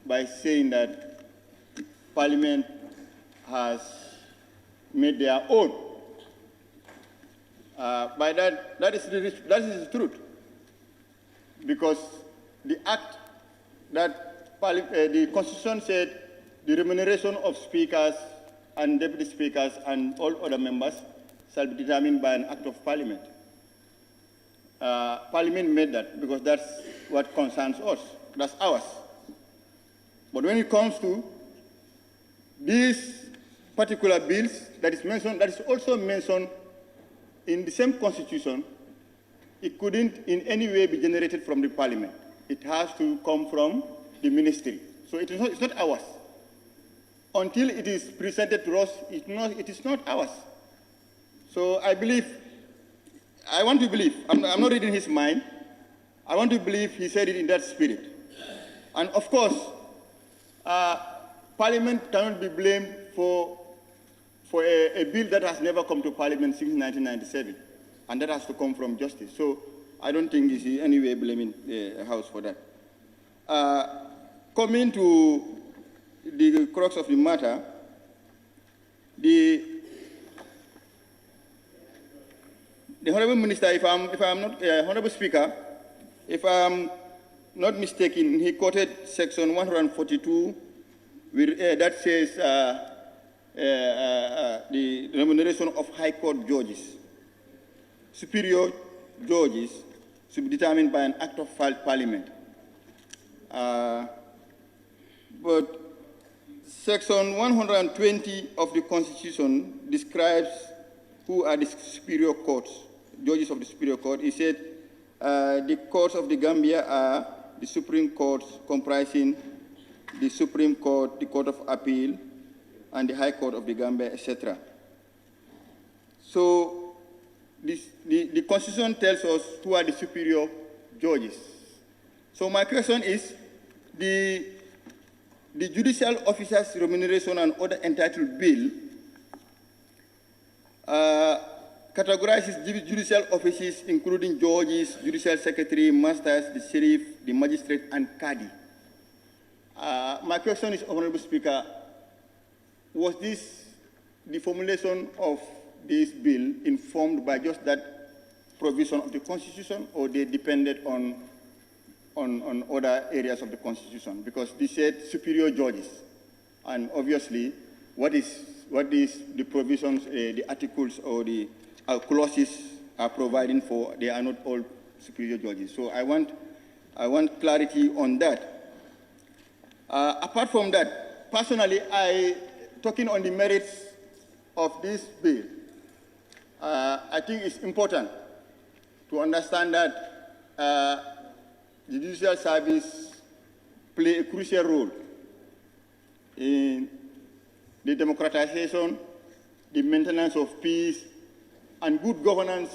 by saying that Parliament has made their own. By that is the truth, because the act that the Constitution said the remuneration of speakers and deputy speakers and all other members shall be determined by an act of Parliament. Parliament made that because that's what concerns us. That's ours. But when it comes to these particular bills that is also mentioned in the same Constitution, it couldn't in any way be generated from the Parliament. It has to come from the ministry. So it's not ours. Until it is presented to us, it is not ours. So I want to believe, I'm not reading his mind, I want to believe he said it in that spirit. And of course, Parliament cannot be blamed for a bill that has never come to Parliament since 1997, and that has to come from justice. So I don't think this is any way blaming the House for that. Coming to the crux of the matter, the Honourable Minister, if I'm not Honourable Speaker, if I'm not mistaken, he quoted Section 142, that says the remuneration of High Court judges, superior judges, should be determined by an act of Parliament. But Section 120 of the Constitution describes who are the superior courts, judges of the superior court. It said the courts of the Gambia are the Supreme Court, comprising the Supreme Court, the Court of Appeal, and the High Court of the Gambia, etc. So the Constitution tells us who are the superior judges. So my question is, the Judicial Officers' Remuneration and Other Entitled Bill categorizes judicial offices, including judges, judicial secretary, masters, the sheriff, the magistrate, and Qadi. My question is, Honorable Speaker, was this the formulation of this bill informed by just that provision of the Constitution, or they depended on other areas of the Constitution? Because they said superior judges, and obviously, what is the provisions, the articles or the clauses are providing for? They are not all superior judges. So I want clarity on that. Apart from that, personally, talking on the merits of this bill, I think it's important to understand that the judicial service play a crucial role in the democratization, the maintenance of peace, and good governance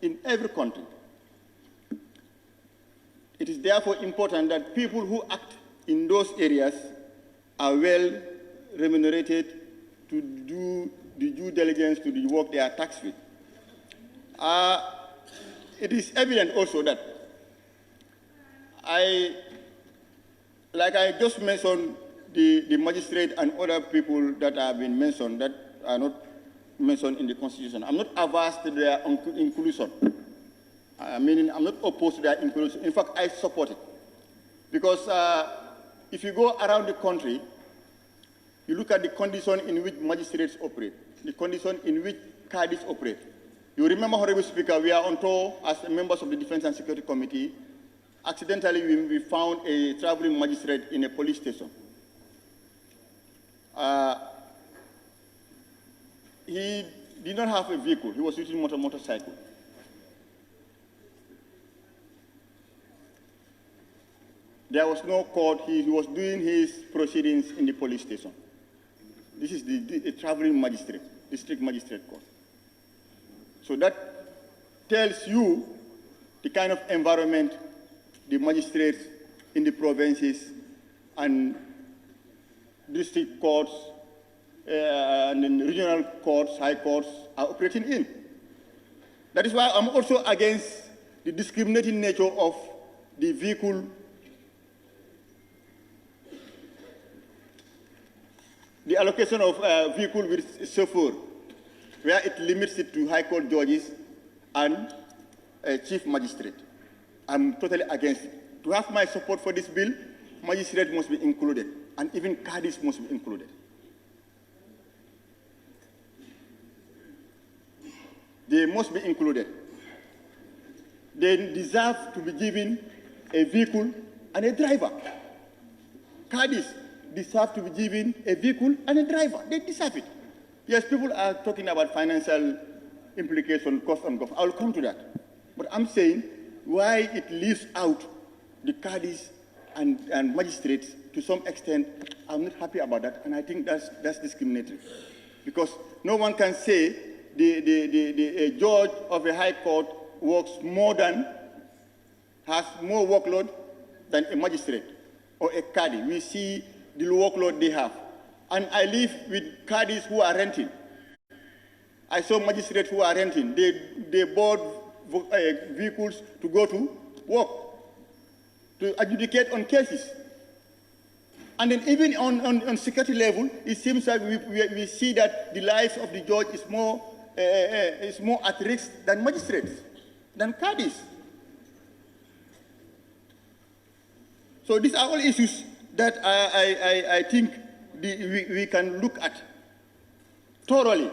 in every country. It is therefore important that people who act in those areas are well remunerated to do the due diligence to the work they are tasked with. It is evident also that like I just mentioned, the magistrate and other people that have been mentioned that are not mentioned in the Constitution. I'm not averse to their inclusion. Meaning I'm not opposed to their inclusion. In fact, I support it. Because if you go around the country, you look at the condition in which magistrates operate, the condition in which Qadis operate. You remember, Honorable Speaker, we are on tour as members of the Defense and Security Committee. Accidentally, we found a traveling magistrate in a police station. He did not have a vehicle. He was using a motorcycle. There was no court. He was doing his proceedings in the police station. This is the traveling magistrate, district magistrate court. So that tells you the kind of environment the magistrates in the provinces and district courts and regional courts, high courts are operating in. That is why I'm also against the discriminating nature of the vehicle the allocation of vehicle with chauffeur, where it limits it to High Court judges and Chief Magistrate. I'm totally against it. To have my support for this bill, magistrate must be included, and even caddies must be included. They must be included. They deserve to be given a vehicle and a driver. Caddies deserve to be given a vehicle and a driver. They deserve it. Yes, people are talking about financial implications, cost and cost. I'll come to that. But I'm saying why it leaves out the caddies and magistrates to some extent. I'm not happy about that, and I think that's discriminatory. Because no one can say a judge of a high court works has more workload than a magistrate or a caddy. We see the workload they have. And I live with caddies who are renting. I saw magistrates who are renting. They board vehicles to go to work, to adjudicate on cases. And then even on security level, it seems like we see that the lives of the judge is more at risk than magistrates, than caddies. So these are all issues that I think we can look at thoroughly.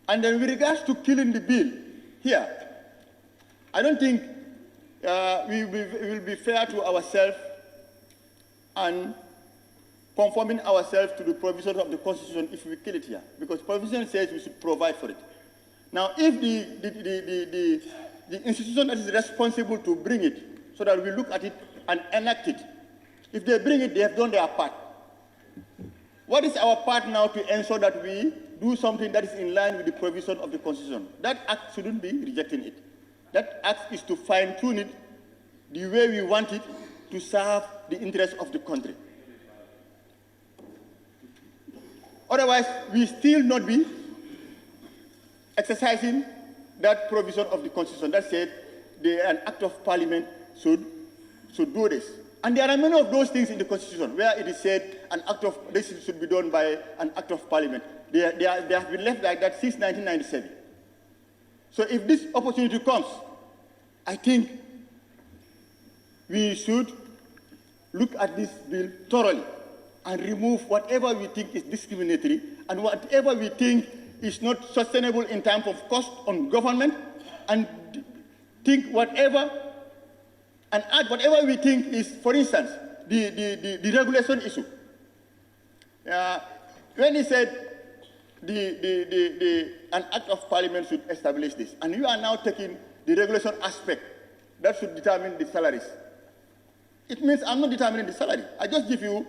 And then with regards to killing the bill here, I don't think we will be fair to ourselves and conforming ourselves to the provisions of the Constitution if we kill it here, because provision says we should provide for it. Now, if the institution that is responsible to bring it, so that we look at it and enact it, if they bring it, they have done their part. What is our part now to ensure that we do something that is in line with the provision of the Constitution? That act shouldn't be rejecting it. That act is to fine-tune it the way we want it to serve the interests of the country. Otherwise, we still not be exercising that provision of the Constitution that said an act of parliament should do this. And there are many of those things in the Constitution where it is said this should be done by an act of parliament. They have been left like that since 1997. So if this opportunity comes, I think we should look at this bill thoroughly and remove whatever we think is discriminatory and whatever we think is not sustainable in terms of cost on government, and think whatever and add whatever we think is, for instance, the regulation issue. When he said an act of parliament should establish this, and you are now taking the regulation aspect that should determine the salaries. It means I'm not determining the salary. I just give you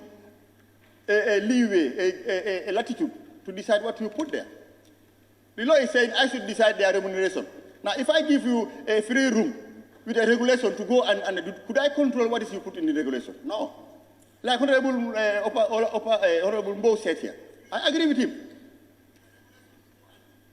a leeway, a latitude to decide what you put there. The law is saying I should decide their remuneration. Now, if I give you a free room with a regulation to go and do, could I control what is you put in the regulation? No. Like Honorable Mbow said here, I agree with him.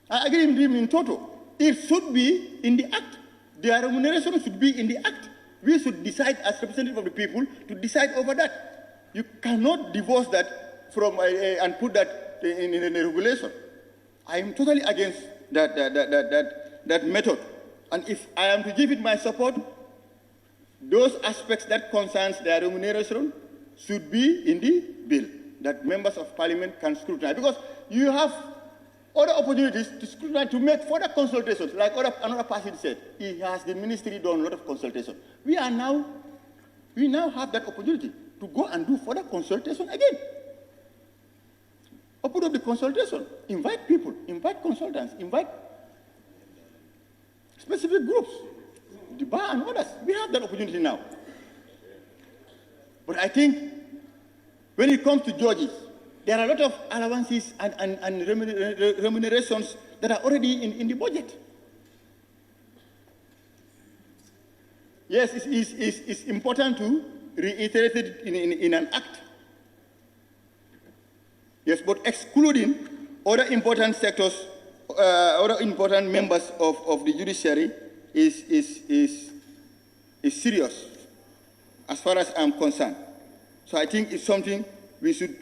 I agree with him in total. It should be in the act. Their remuneration should be in the act. We should decide as representatives of the people to decide over that. You cannot divorce that from and put that in a regulation. I am totally against that method. And if I am to give it my support, those aspects that concerns their remuneration should be in the bill that members of parliament can scrutinize. Because you have other opportunities to scrutinize, to make further consultations. Like another person said, the ministry done a lot of consultation. We now have that opportunity to go and do further consultation again. Open up the consultation, invite people, invite consultants, invite specific groups, the bar and others. We have that opportunity now. But I think when it comes to judges, there are a lot of allowances and remunerations that are already in the budget. Yes, it's important to reiterate it in an act. Yes, but excluding other important sectors, other important members of the judiciary is serious as far as I'm concerned. So I think it's something we should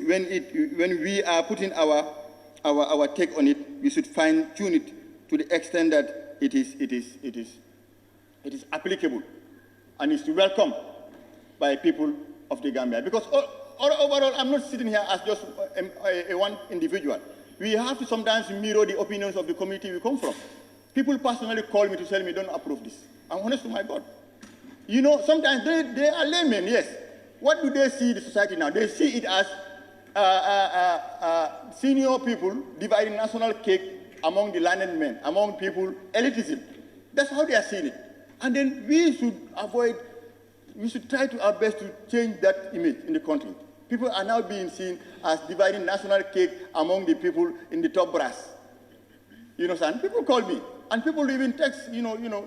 when we are putting our take on it, we should fine tune it to the extent that it is applicable and is welcome by people of the Gambia. Because overall, I'm not sitting here as just one individual. We have to sometimes mirror the opinions of the community we come from. People personally call me to tell me, don't approve this. I'm honest to my God. You know, sometimes they are laymen, yes. What do they see in the society now? They see it as senior people dividing national cake among the learned men, among people, elitism. That's how they are seeing it. And then we should try to our best to change that image in the country. People are now being seen as dividing national cake among the people in the top brass. You know, and people call me, and people even text,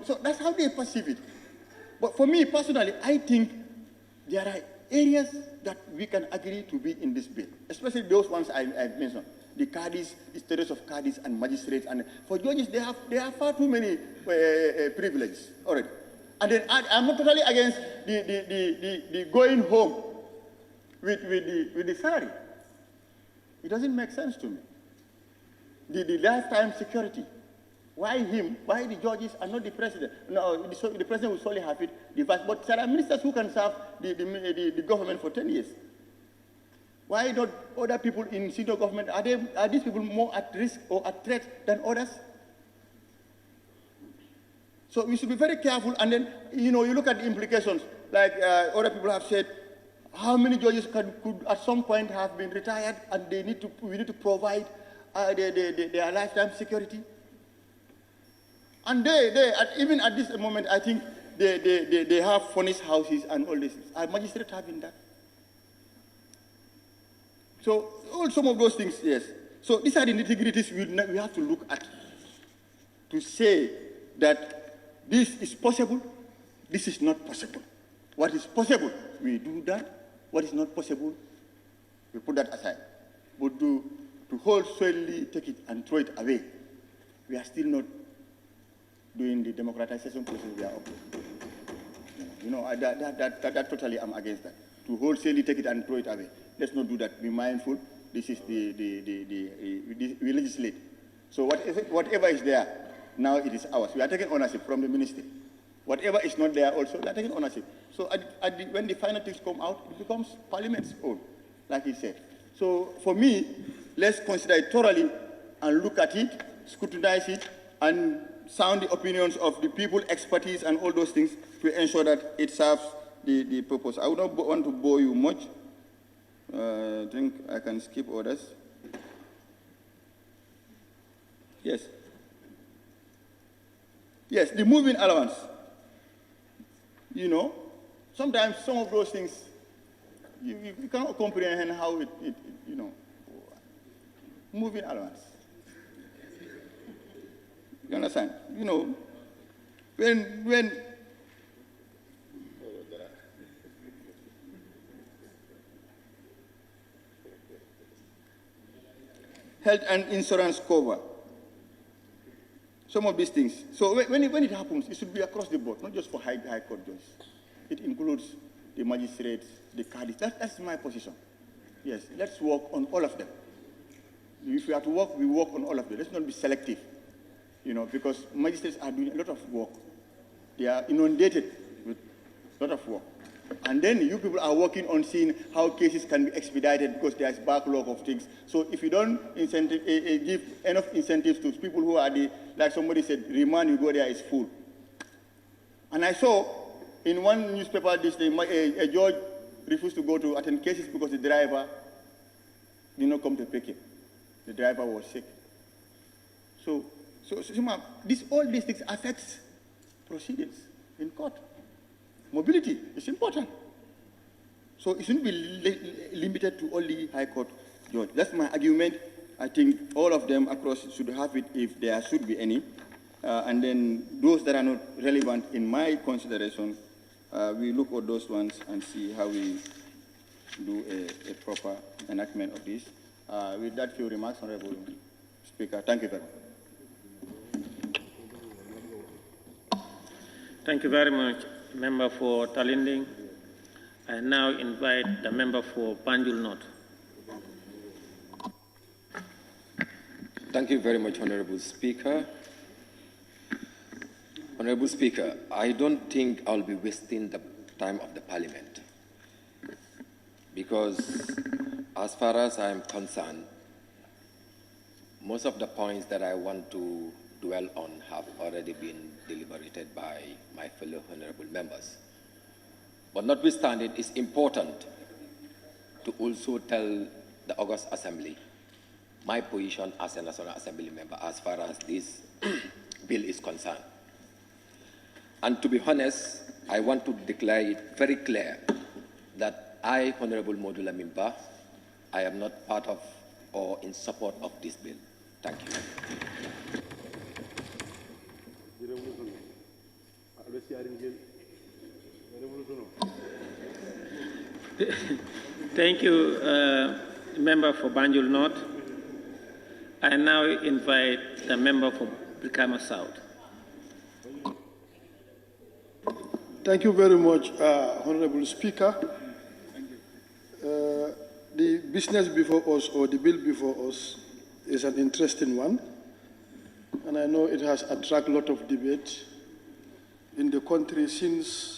so that's how they perceive it. But for me personally, I think there are areas that we can agree to be in this bill, especially those ones I mentioned. The caddies, the status of caddies and magistrates, and for judges, they have far too many privileges already. And then I'm not totally against the going home with the salary. It doesn't make sense to me. The lifetime security. Why him? Why the judges and not the president? No, the president will solely have it. But there are ministers who can serve the government for 10 years. Why not other people in senior government? Are these people more at risk or at threat than others? So we should be very careful. And then, you look at the implications. Like other people have said, how many judges could at some point have been retired, and we need to provide their lifetime security? And even at this moment, I think they have furnished houses and all this. Are magistrates having that? So some of those things, yes. So these are the nitty-gritties we have to look at to say that this is possible, this is not possible. What is possible, we do that. What is not possible, we put that aside. But to wholesale take it and throw it away, we are still not doing the democratization process we are up to. That totally I'm against that. To wholesale take it and throw it away. Let's not do that. Be mindful. This is we legislate. So whatever is there, now it is ours. We are taking ownership from the ministry. Whatever is not there also, we are taking ownership. So when the final things come out, it becomes Parliament's own, like he said. So for me, let's consider it thoroughly and look at it, scrutinize it, and sound the opinions of the people, expertise, and all those things to ensure that it serves the purpose. I would not want to bore you much. I think I can skip others. Yes. Yes, the moving allowance. Sometimes some of those things, you cannot comprehend how it moving allowance. You understand? When health and insurance cover, some of these things. So when it happens, it should be across the board, not just for high court judges. It includes the magistrates, the caddies. That's my position. Yes, let's work on all of them. If we have to work, we work on all of them. Let's not be selective, because magistrates are doing a lot of work. They are inundated with a lot of work. And then you people are working on seeing how cases can be expedited because there's backlog of things. So if you don't give enough incentives to people who are like somebody said, remand, you go there, is full. And I saw in one newspaper this day, a judge refused to go to attend cases because the driver did not come to pick him. The driver was sick. So all these things affects proceedings in court. Mobility is important. So it shouldn't be limited to only High Court judge. That's my argument. I think all of them across should have it if there should be any. And then those that are not relevant in my consideration, we look at those ones and see how we do a proper enactment of this. With that few remarks, Honorable Speaker, thank you very much. Thank you very much, Member for Talinding. I now invite the member for Banjul North. Thank you very much, Honorable Speaker. Honorable Speaker, I don't think I'll be wasting the time of the Parliament because as far as I'm concerned, most of the points that I want to dwell on have already been deliberated by my fellow honorable members. But notwithstanding, it's important to also tell the August Assembly my position as a National Assembly member as far as this bill is concerned. And to be honest, I want to declare it very clear that I, Honorable Modula Mbow, I am not part of or in support of this bill. Thank you. Thank you, member for Banjul North. I now invite the member for Brikama South. Thank you very much, Honorable Speaker. The business before us, or the bill before us, is an interesting one, and I know it has attracted a lot of debate in the country since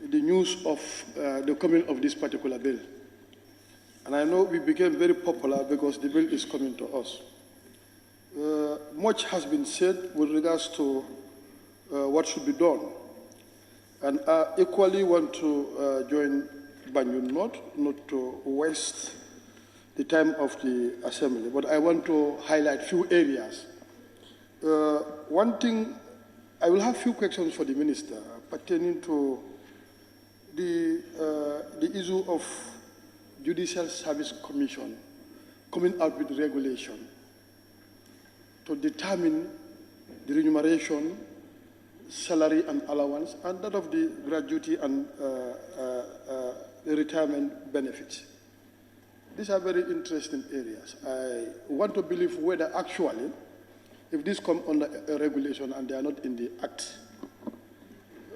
the news of the coming of this particular bill. And I know we became very popular because the bill is coming to us. Much has been said with regards to what should be done. And I equally want to join Banjul North, not to waste the time of the Assembly, but I want to highlight few areas. One thing, I will have few questions for the Minister pertaining to the issue of Judicial Service Commission coming out with regulation to determine the remuneration, salary and allowance, and that of the gratuity and the retirement benefits. These are very interesting areas. I want to believe whether actually, if this come under a regulation and they are not in the Act,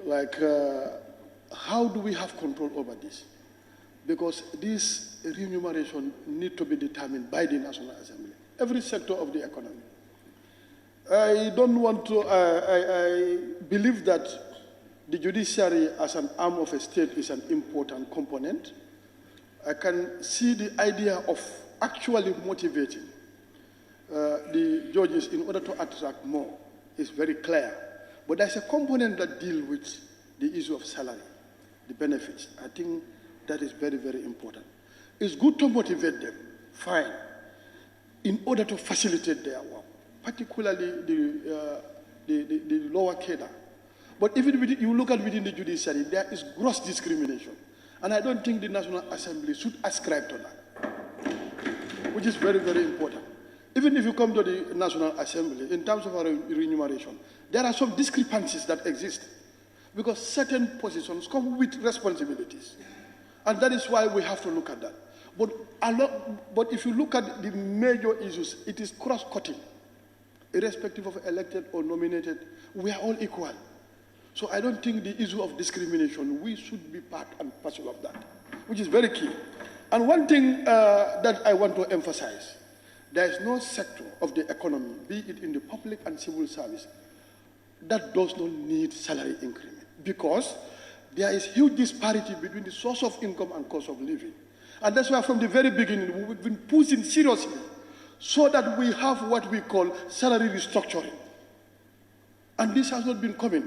like how do we have control over this? Because this remuneration need to be determined by the National Assembly, every sector of the economy. I don't want to, I believe that the judiciary as an arm of a state is an important component. I can see the idea of actually motivating the judges in order to attract more is very clear. But there's a component that deals with the issue of salary, the benefits. I think that is very, very important. It's good to motivate them, fine, in order to facilitate their work, particularly the lower cadre. But even if you look at within the judiciary, there is gross discrimination. And I don't think the National Assembly should ascribe to that, which is very, very important. Even if you come to the National Assembly, in terms of our remuneration, there are some discrepancies that exist because certain positions come with responsibilities. And that is why we have to look at that. But if you look at the major issues, it is cross-cutting. Irrespective of elected or nominated, we are all equal. So I don't think the issue of discrimination, we should be part and parcel of that, which is very key. And one thing that I want to emphasize, there is no sector of the economy, be it in the public and civil service, that does not need salary increment because there is huge disparity between the source of income and cost of living. And that's why from the very beginning, we've been pushing seriously so that we have what we call salary restructuring. And this has not been coming.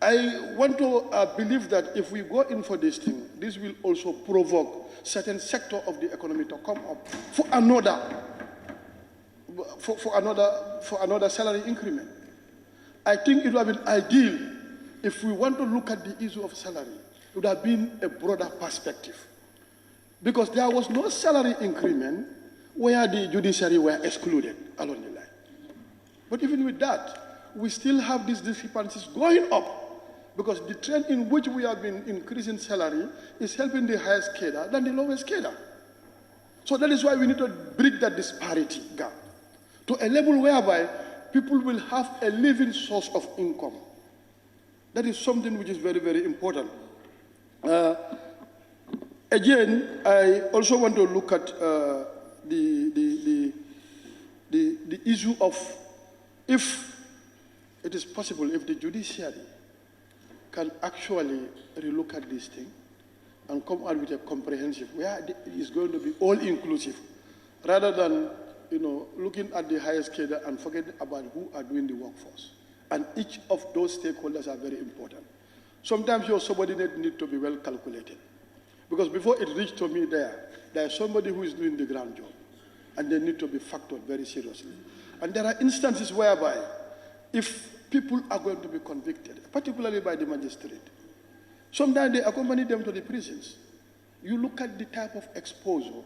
I want to believe that if we go in for this thing, this will also provoke certain sector of the economy to come up for another salary increment. I think it would have been ideal if we want to look at the issue of salary, it would have been a broader perspective. Because there was no salary increment where the judiciary were excluded along the line. But even with that, we still have these discrepancies going up because the trend in which we have been increasing salary is helping the highest cadre than the lowest cadre. So that is why we need to bridge that disparity gap to a level whereby people will have a living source of income. That is something which is very, very important. Again, I also want to look at the issue of if it is possible, if the judiciary can actually relook at this thing and come out with a comprehensive, where it is going to be all-inclusive, rather than looking at the highest cadre and forgetting about who are doing the workforce. And each of those stakeholders are very important. Sometimes your subordinate need to be well calculated. Because before it reached to me there is somebody who is doing the ground job, and they need to be factored very seriously. And there are instances whereby, if people are going to be convicted, particularly by the magistrate, sometimes they accompany them to the prisons. You look at the type of exposure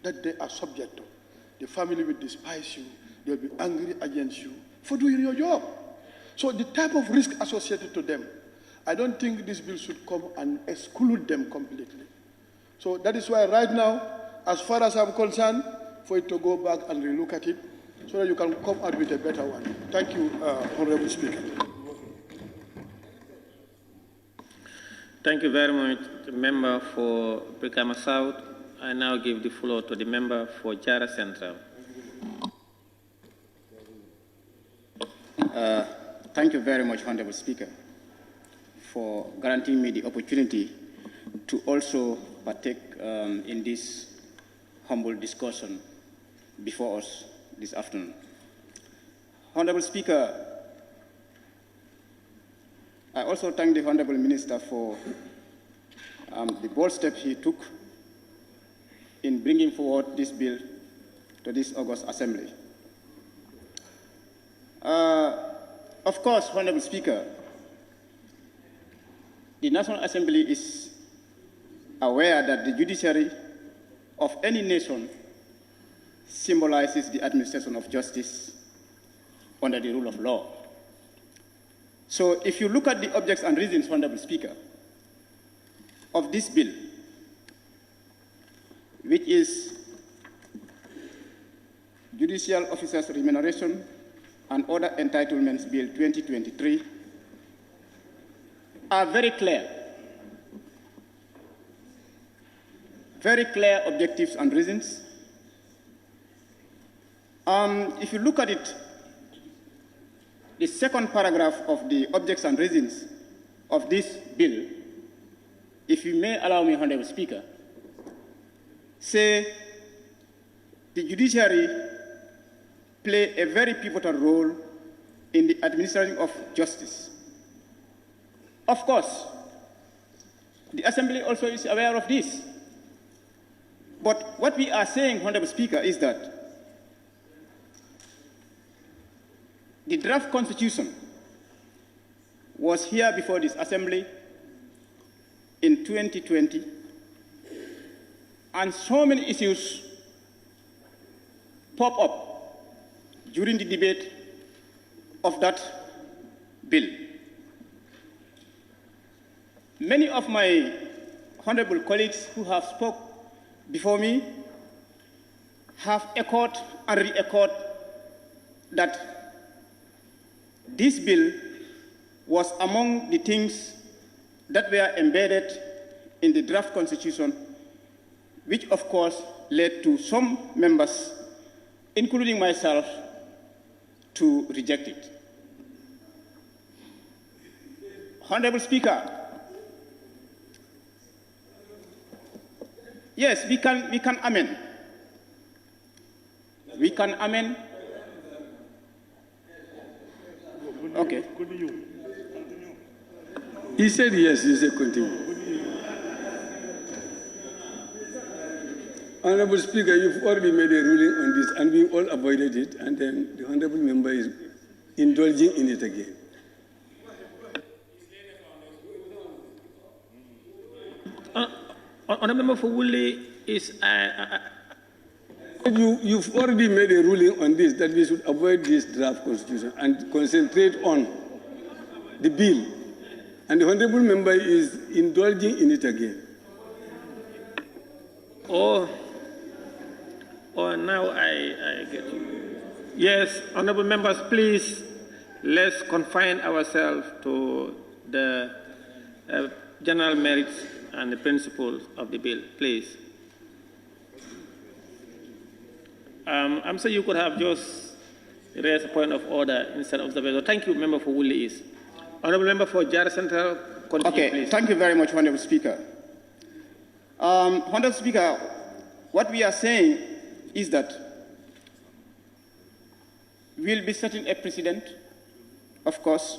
that they are subject to. The family will despise you, they'll be angry against you for doing your job. So the type of risk associated to them, I don't think this bill should come and exclude them completely. So that is why right now, as far as I'm concerned, for it to go back and relook at it, so that you can come out with a better one. Thank you, Honorable Speaker. Thank you very much, the member for Brikama South. I now give the floor to the member for Jara Central. Thank you very much, Honorable Speaker, for granting me the opportunity to also partake in this humble discussion before us this afternoon. Honorable Speaker, I also thank the Honorable Minister for the bold step he took in bringing forward this bill to this August Assembly. Of course, Honorable Speaker, the National Assembly is aware that the judiciary of any nation symbolizes the administration of justice under the rule of law. So if you look at the objects and reasons, Honorable Speaker, of this bill, which is Judicial Officers' Remuneration and Other Entitlements Bill 2023, are very clear objectives and reasons. If you look at it, the second paragraph of the objects and reasons of this bill, if you may allow me, Honorable Speaker, say the judiciary play a very pivotal role in the administration of justice. Of course, the Assembly also is aware of this. But what we are saying, Honorable Speaker, is that the draft constitution was here before this Assembly in 2020, and so many issues pop up during the debate of that bill. Many of my honorable colleagues who have spoke before me have echoed and re-echoed that this bill was among the things that were embedded in the draft constitution, which of course led to some members, including myself, to reject it. Honorable Speaker, yes, we can amend. We can amend. Okay. He said yes, you said continue. Honorable Speaker, you've already made a ruling on this, and we all avoided it, and then the honorable member is indulging in it again. Honorable member for Woolley is... You've already made a ruling on this, that we should avoid this draft constitution and concentrate on the bill. And the honorable member is indulging in it again. Oh, now I get you. Yes, honorable members, please, let's confine ourselves to the general merits and the principles of the bill, please. I'm sure you could have just raised a point of order instead of observation. Thank you, member for Woodley East. Honourable member for Jara Central, continue, okay, please. Thank you very much, Honourable Speaker. Honourable Speaker, what we are saying is that we'll be setting a precedent, of course.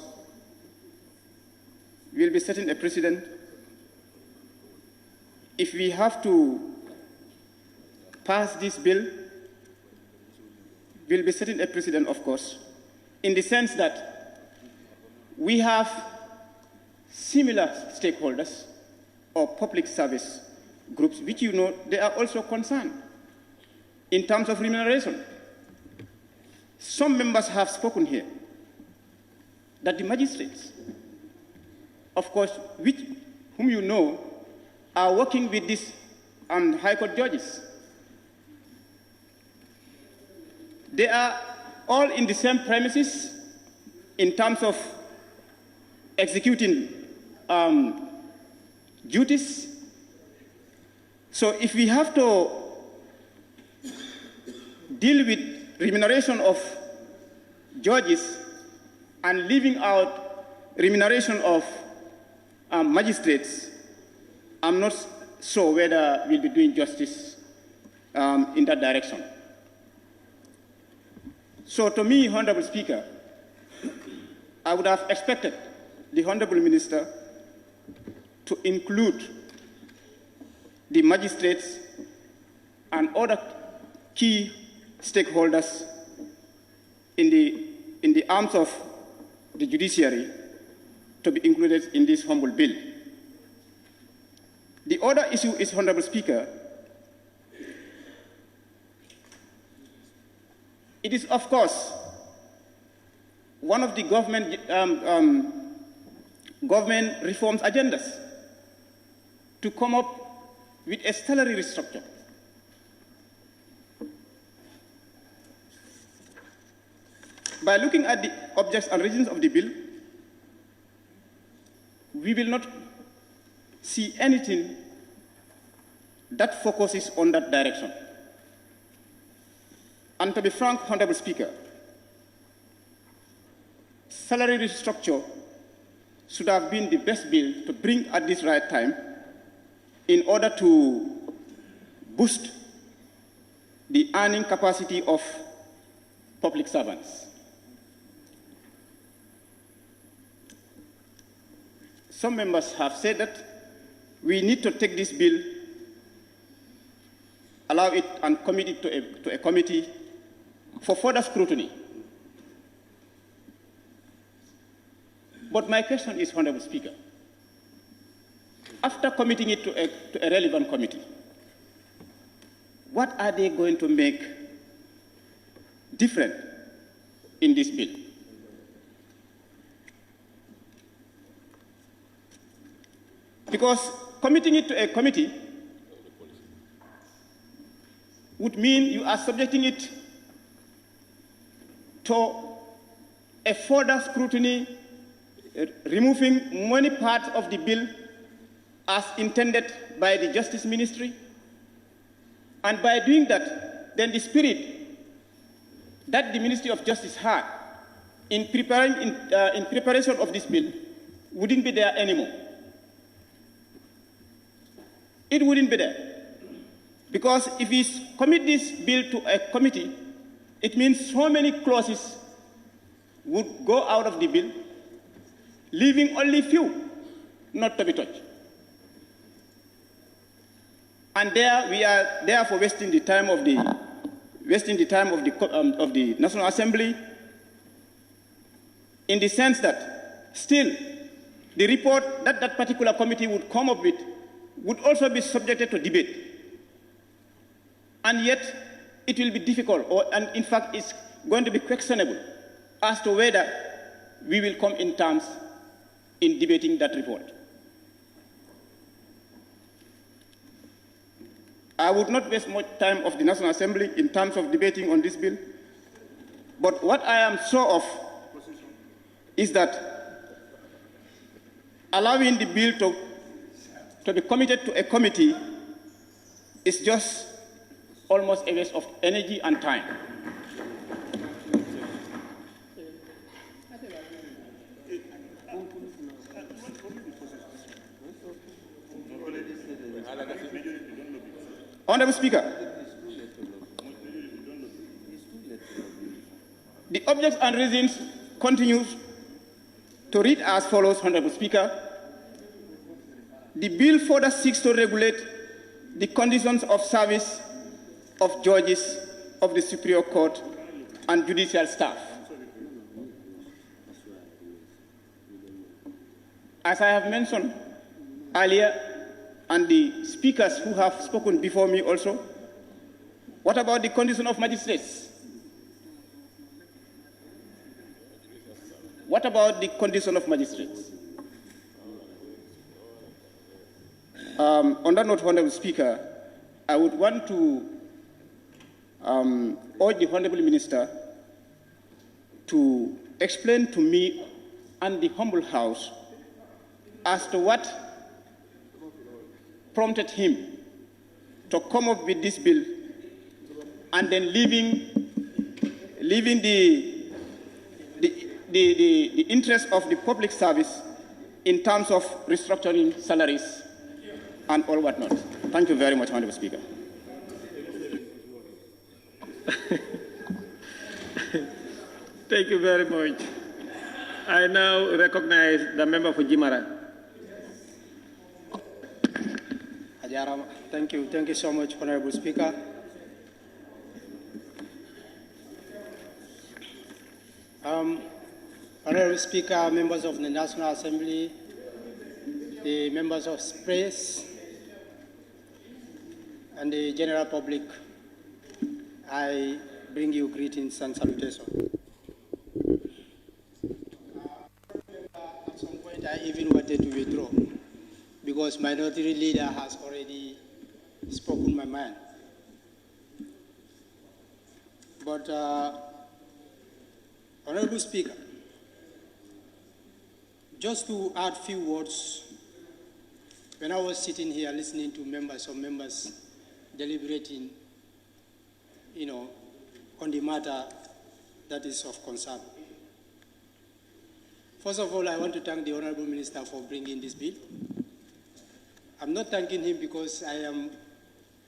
We'll be setting a precedent. If we have to pass this bill, we'll be setting a precedent, of course, in the sense that we have similar stakeholders or public service groups, which you know they are also concerned in terms of remuneration. Some members have spoken here that the magistrates, of course, whom you know, are working with these High Court judges. They are all in the same premises in terms of executing duties. So if we have to deal with remuneration of judges and leaving out remuneration of magistrates, I'm not sure whether we'll be doing justice in that direction. So to me, Honourable Speaker, I would have expected the Honourable Minister to include the magistrates and other key stakeholders in the arms of the judiciary to be included in this humble bill. The other issue is, Honourable Speaker, it is, of course, one of the government reforms agendas to come up with a salary restructure. By looking at the objects and reasons of the bill, we will not see anything that focuses on that direction. And to be frank, Honourable Speaker, salary restructure should have been the best bill to bring at this right time in order to boost the earning capacity of public servants. Some members have said that we need to take this bill, allow it and commit it to a committee for further scrutiny. But my question is, Honourable Speaker, after committing it to a relevant committee, what are they going to make different in this bill? Because committing it to a committee would mean you are subjecting it to a further scrutiny, removing many parts of the bill as intended by the Justice Ministry. And by doing that, then the spirit that the Ministry of Justice had in preparation of this bill wouldn't be there anymore. It wouldn't be there. Because if we commit this bill to a committee, it means so many clauses would go out of the bill, leaving only few not to be touched. And there we are therefore wasting the time of the National Assembly, in the sense that still the report that that particular committee would come up with would also be subjected to debate. And yet it will be difficult, and in fact it's going to be questionable as to whether we will come in terms in debating that report. I would not waste much time of the National Assembly in terms of debating on this bill, but what I am sure of is that allowing the bill to to be committed to a committee is just almost a waste of energy and time. Honorable Speaker, the objects and reasons continues to read as follows, Honorable Speaker. The bill further seeks to regulate the conditions of service of judges of the Superior Court and judicial staff. As I have mentioned earlier, and the speakers who have spoken before me also, what about the condition of magistrates? What about the condition of magistrates? On that note, Honorable Speaker, I would want to urge the Honorable Minister to explain to me and the humble House as to what prompted him to come up with this bill and then leaving the interest of the public service in terms of restructuring salaries and all whatnot. Thank you very much, Honorable Speaker. Thank you very much. I now recognize the member for Jimara. Thank you so much, Honorable Speaker. Honorable Speaker, members of the National Assembly, the members of press, and the general public, I bring you greetings and salutations. At some point, I even wanted to withdraw, because minority leader has already spoken my mind. But, Honorable Speaker, just to add few words, when I was sitting here listening to some members deliberating, on the matter that is of concern. First of all, I want to thank the Honorable Minister for bringing this bill. I'm not thanking him because I am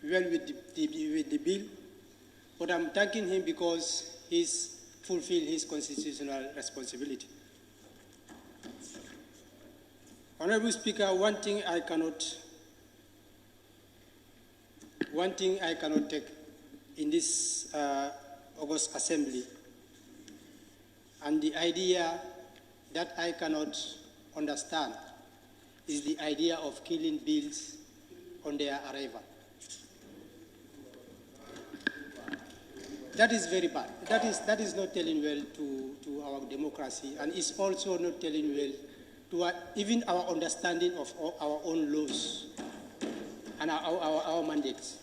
well with the bill, but I'm thanking him because he's fulfilled his constitutional responsibility. Honorable Speaker, one thing I cannot take in this August Assembly, and the idea that I cannot understand, is the idea of killing bills on their arrival. That is very bad. That is not telling well to our democracy, and it's also not telling well to even our understanding of our own laws and our mandates.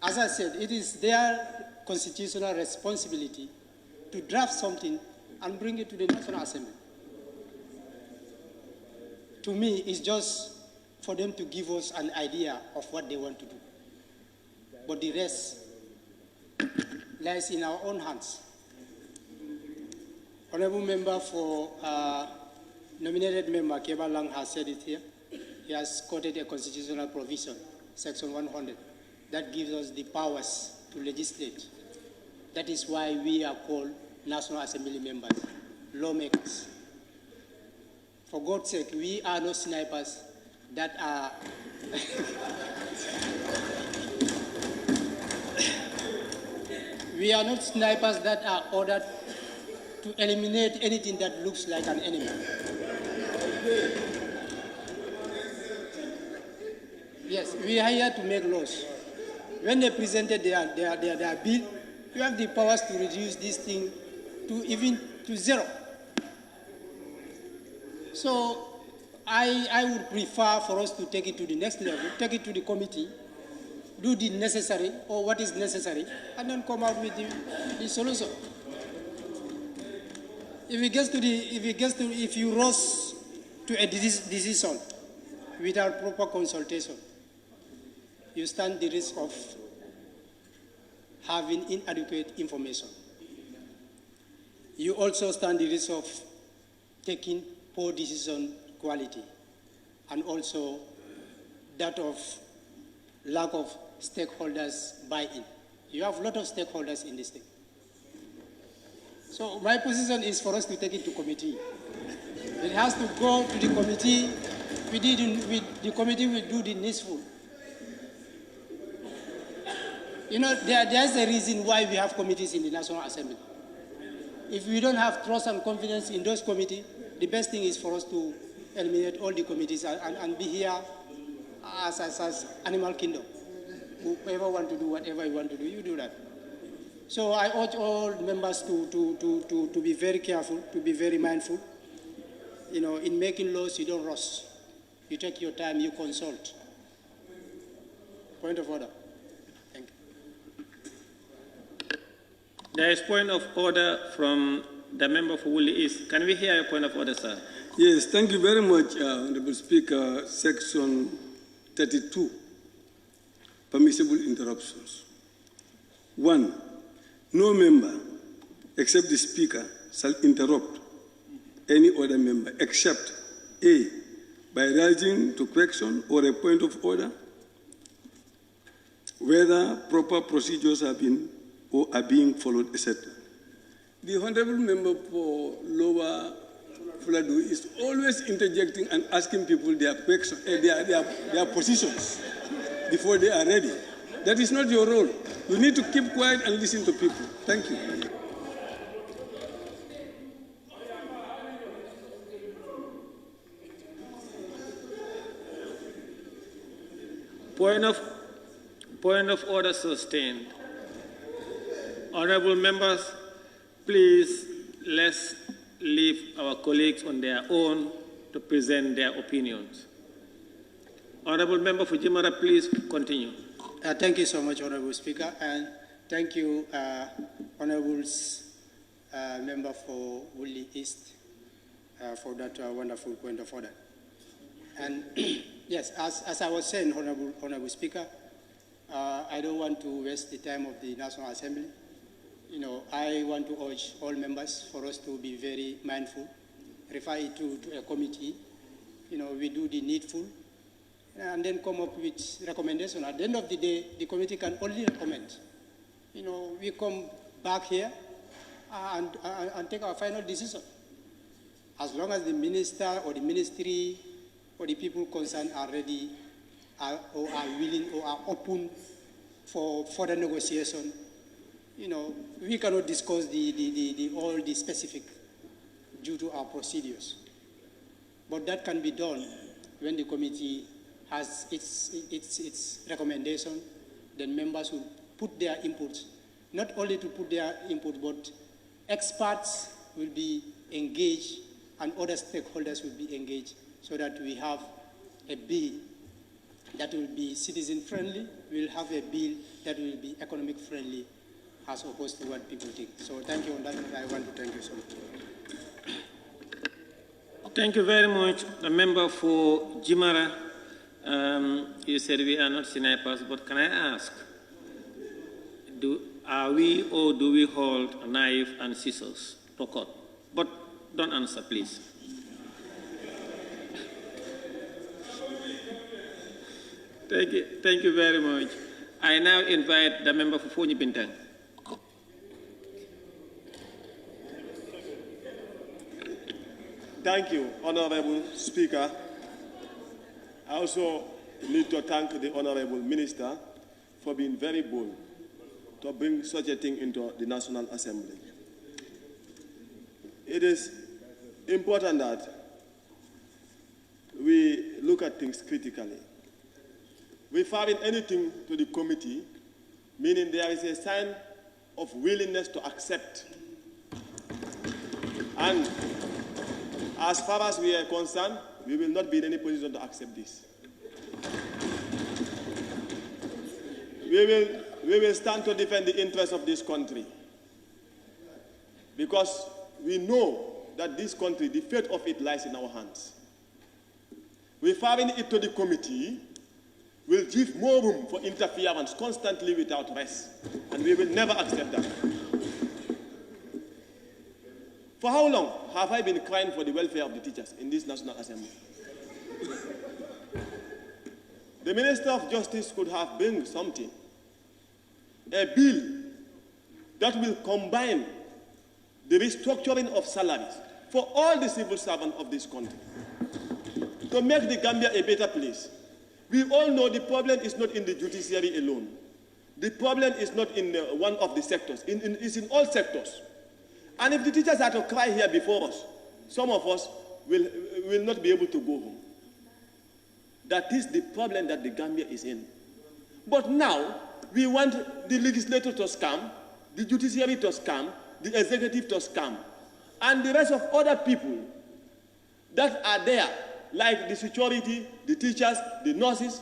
As I said, it is their constitutional responsibility to draft something and bring it to the National Assembly. To me, it's just for them to give us an idea of what they want to do. But the rest lies in our own hands. Honorable member for nominated member Keba Lang has said it here. He has quoted a constitutional provision, Section 100, that gives us the powers to legislate. That is why we are called National Assembly members, lawmakers. For God's sake, we are not snipers that are we are not snipers that are ordered to eliminate anything that looks like an enemy. Yes, we are here to make laws. When they presented their bill, you have the powers to reduce this thing to zero. So I would prefer for us to take it to the next level, take it to the committee, do the necessary or what is necessary, and then come out with the solution. If you rush to a decision without proper consultation, you stand the risk of having inadequate information. You also stand the risk of taking poor decision quality, and also that of lack of stakeholders buy-in. You have a lot of stakeholders in this thing. So my position is for us to take it to committee. It has to go to the committee. The committee will do the needful. You know, there's a reason why we have committees in the National Assembly. If we don't have trust and confidence in those committees, the best thing is for us to eliminate all the committees and be here as animal kingdom. Whoever want to do whatever you want to do, you do that. So I urge all members to be very careful, to be very mindful. You know, in making laws, you don't rush. You take your time, you consult. Point of order. Thank you. There is point of order from the member for Woolly East. Can we hear a point of order, sir? Yes, thank you very much, Honorable Speaker. Section 32, permissible interruptions. 1, no member, except the Speaker, shall interrupt any other member, except A, by rising to question or a point of order, whether proper procedures have been or are being followed, etc. The Honorable Member for Lower Fuladu is always interjecting and asking people their questions, their positions before they are ready. That is not your role. You need to keep quiet and listen to people. Thank you. Point of order sustained. Honorable members, please let's leave our colleagues on their own to present their opinions. Honorable member for Jimara, please continue. Thank you so much, Honorable Speaker, and thank you, Honorable member for Woolly East, for that wonderful point of order. And yes, as I was saying, Honorable Speaker, I don't want to waste the time of the National Assembly. You know, I want to urge all members for us to be very mindful, refer it to a committee. You know, we do the needful, and then come up with recommendations. At the end of the day, the committee can only recommend. You know, we come back here and take our final decision. As long as the minister or the ministry or the people concerned are ready or are willing or are open for further negotiation, you know, we cannot discuss all the specific due to our procedures. But that can be done when the committee has its recommendation. Then members will put their inputs, not only to put their input, but experts will be engaged and other stakeholders will be engaged so that we have a bill that will be citizen-friendly. We'll have a bill that will be economic-friendly as opposed to what people think. So thank you on that, and I want to thank you so much. Thank you very much. The member for Jimara, you said we are not snipers, but can I ask, are we or do we hold a knife and scissors to cut? But don't answer, please. Thank you very much. I now invite the member for Fonyi Bintang. Thank you, Honorable Speaker. I also need to thank the Honorable Minister for being very bold to bring such a thing into the National Assembly. It is important that we look at things critically. Referring anything to the committee, meaning there is a sign of willingness to accept. And as far as we are concerned, we will not be in any position to accept this. We will stand to defend the interests of this country, because we know that this country, the fate of it lies in our hands. referring it to the committee will give more room for interference constantly without rest. And we will never accept that. For how long have I been crying for the welfare of the teachers in this National Assembly? The Minister of Justice could have bring something, a bill that will combine the restructuring of salaries for all the civil servants of this country to make the Gambia a better place. We all know the problem is not in the judiciary alone. The problem is not in one of the sectors. It's in all sectors. And if the teachers are to cry here before us, some of us will not be able to go home. That is the problem that the Gambia is in. But now, we want the legislature to scam, the judiciary to scam, the executive to scam, and the rest of other people that are there, like the security, the teachers, the nurses.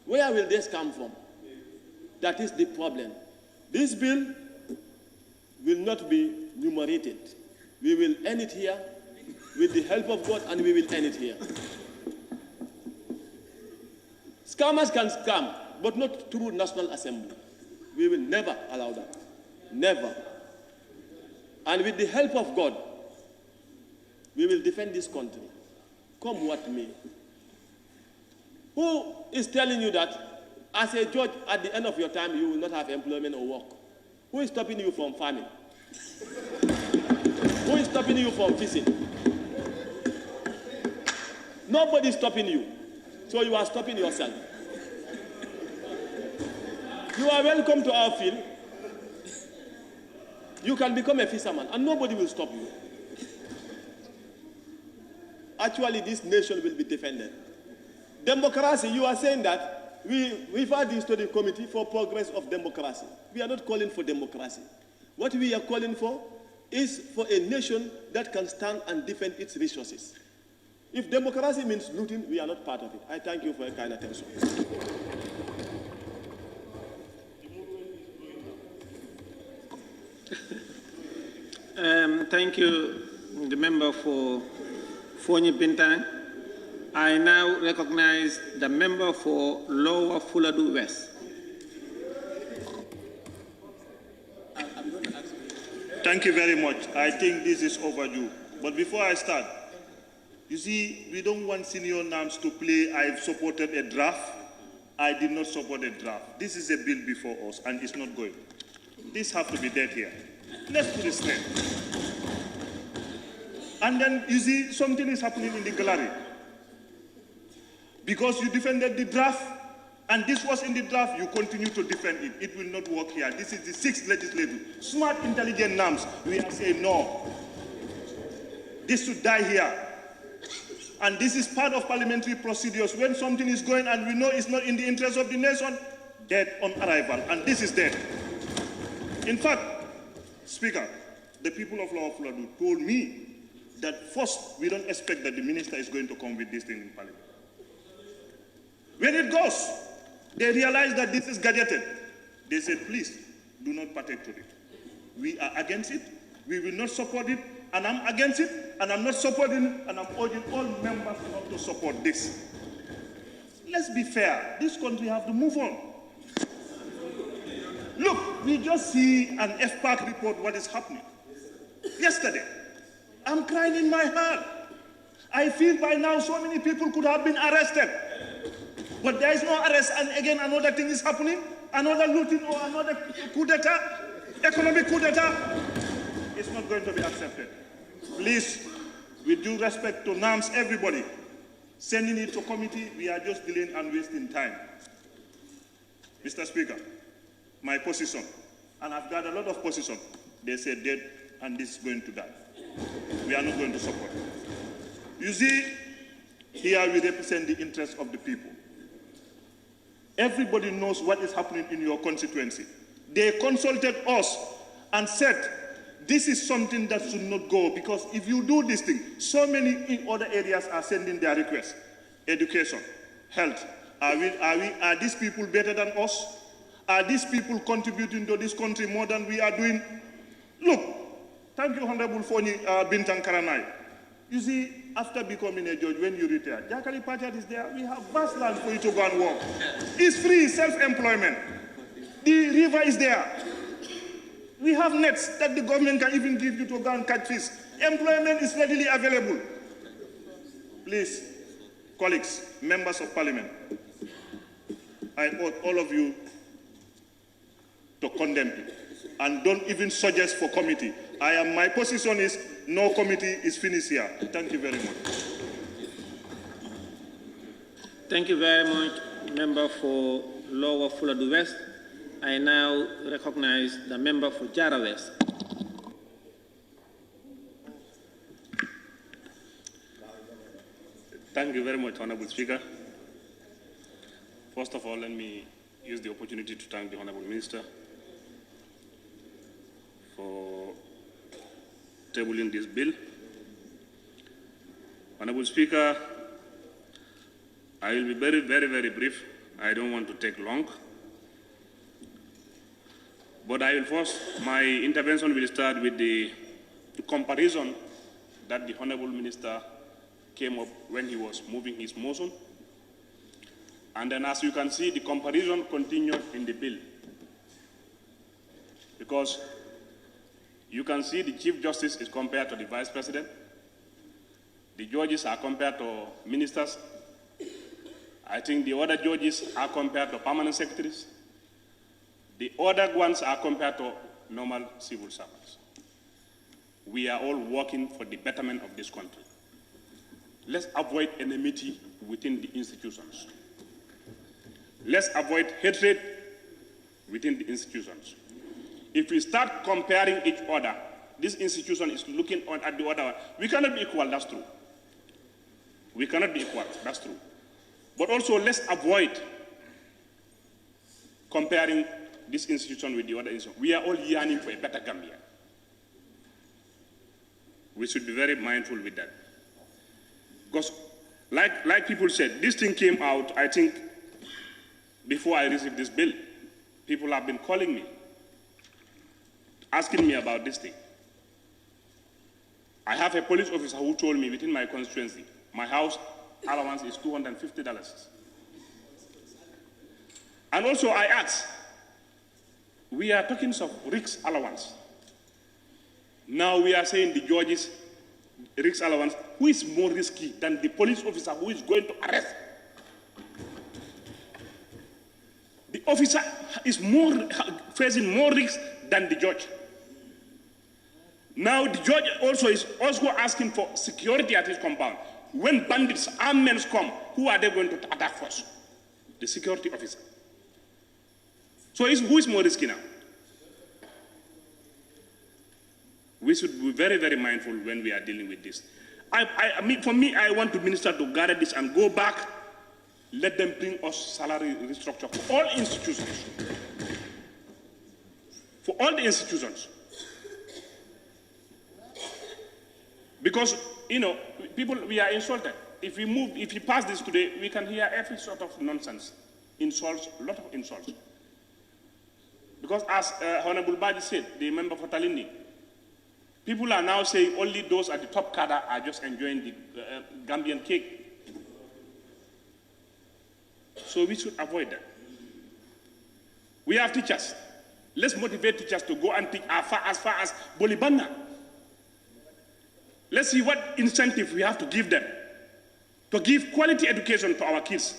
Where will they scam from? That is the problem. This bill will not be numerated. We will end it here with the help of God, and we will end it here. Scammers can scam, but not through National Assembly. We will never allow that. Never. And with the help of God, we will defend this country, come what may. Who is telling you that as a judge, at the end of your time, you will not have employment or work? Who is stopping you from farming? Who is stopping you from fishing? Nobody is stopping you. So you are stopping yourself. You are welcome to our field. You can become a fisherman and nobody will stop you. Actually, this nation will be defended. Democracy, you are saying that we refer this to the Committee for Progress of Democracy. We are not calling for democracy. What we are calling for is for a nation that can stand and defend its resources. If democracy means looting, we are not part of it. I thank you for your kind attention. Thank you, the member for Fonyi Bintang. I now recognize the member for Lower Fuladu West. Thank you very much. I think this is overdue. But before I start, you see, we don't want senior NAMs to play, I've supported a draft. I did not support a draft. This is a bill before us, and it's not going. This has to be dead here. Let's put it straight. And then, you see, something is happening in the gallery. Because you defended the draft, and this was in the draft, you continue to defend it. It will not work here. This is the 6th legislature. Smart, intelligent NAMs, we are saying no. This should die here. And this is part of parliamentary procedures. When something is going and we know it's not in the interest of the nation, dead on arrival. And this is dead. In fact, Speaker, the people of Lower Fuladu told me that first, we don't expect that the minister is going to come with this thing in parliament. When it goes, they realize that this is gadgeted. They said, please, do not partake to it. We are against it. We will not support it. And I'm against it. And I'm not supporting it. And I'm urging all members not to support this. Let's be fair. This country has to move on. Look, we just see an FPAC report what is happening. Yesterday, I'm crying in my heart. I feel by now so many people could have been arrested. But there is no arrest, and again another thing is happening, another looting or another coup d'etat, economic coup d'etat. It's not going to be accepted. Please, with due respect to NAMS, everybody, sending it to committee, we are just delaying and wasting time. Mr. Speaker, my position, and I've got a lot of position, they say dead and this is going to die. We are not going to support it. You see, here we represent the interests of the people. Everybody knows what is happening in your constituency. They consulted us and said, this is something that should not go, because if you do this thing, so many in other areas are sending their requests. Education, health. Are these people better than us? Are these people contributing to this country more than we are doing? Look, thank you, Honorable Fonyi Bintang Karanai. You see, after becoming a judge, when you retire, Jakali Pachat is there. We have vast land for you to go and work. It's free, self-employment. The river is there. We have nets that the government can even give you to go and catch fish. Employment is readily available. Please, colleagues, members of parliament, I urge all of you to condemn it and don't even suggest for committee. My position is no committee is finished here. Thank you very much. Thank you very much, member for Lower Fuladu West. I now recognize the member for Jara West. Thank you very much, Honorable Speaker. First of all, let me use the opportunity to thank the Honorable Minister for tabling this bill. Honorable Speaker, I will be very, very brief. I don't want to take long. But I will first, my intervention will start with the comparison that the Honorable Minister came up when he was moving his motion. And then as you can see, the comparison continued in the bill. Because you can see the Chief Justice is compared to the Vice President. The judges are compared to ministers. I think the other judges are compared to permanent secretaries. The other ones are compared to normal civil servants. We are all working for the betterment of this country. Let's avoid enmity within the institutions. Let's avoid hatred within the institutions. If we start comparing each other, this institution is looking at the other one. We cannot be equal, that's true. We cannot be equal, that's true. But also, let's avoid comparing this institution with the other institution. We are all yearning for a better Gambia. We should be very mindful with that. Because, like people said, this thing came out, I think, before I received this bill. People have been calling me, asking me about this thing. I have a police officer who told me within my constituency, my house allowance is $250. And also I asked, we are talking of risk allowance. Now we are saying the judges' risk allowance. Who is more risky than the police officer who is going to arrest? The officer is facing more risk than the judge. Now the judge also is asking for security at his compound. When bandits, armed men come, who are they going to attack first? The security officer. So who is more risky now? We should be very, very mindful when we are dealing with this. For me, I want the minister to gather this and go back. Let them bring us salary restructure for all institutions. For all the institutions. Because, people, we are insulted. If we pass this today, we can hear every sort of nonsense. Insults, a lot of insults. Because as Honorable Baji said, the member for Talindi, people are now saying only those at the top cadre are just enjoying the Gambian cake. So we should avoid that. We have teachers. Let's motivate teachers to go and teach as far as Bolibana. Let's see what incentive we have to give them to give quality education to our kids.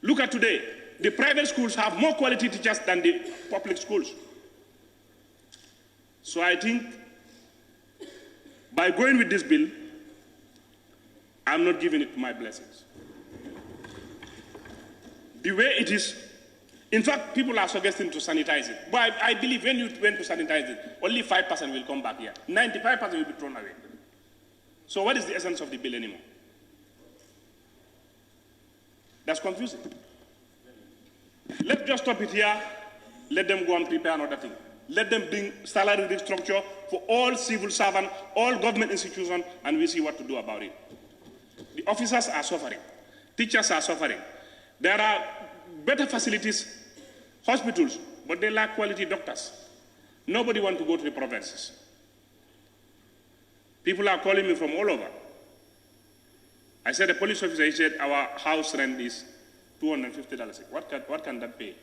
Look at today. The private schools have more quality teachers than the public schools. So I think by going with this bill, I'm not giving it my blessings. The way it is, in fact, people are suggesting to sanitize it. But I believe when you went to sanitize it, only 5% will come back here. 95% will be thrown away. So what is the essence of the bill anymore? That's confusing. Let's just stop it here. Let them go and prepare another thing. Let them bring salary restructure for all civil servants, all government institutions, and we see what to do about it. The officers are suffering. Teachers are suffering. There are better facilities, hospitals, but they lack quality doctors. Nobody wants to go to the provinces. People are calling me from all over. I said, a police officer, he said, our house rent is $250. What can that pay?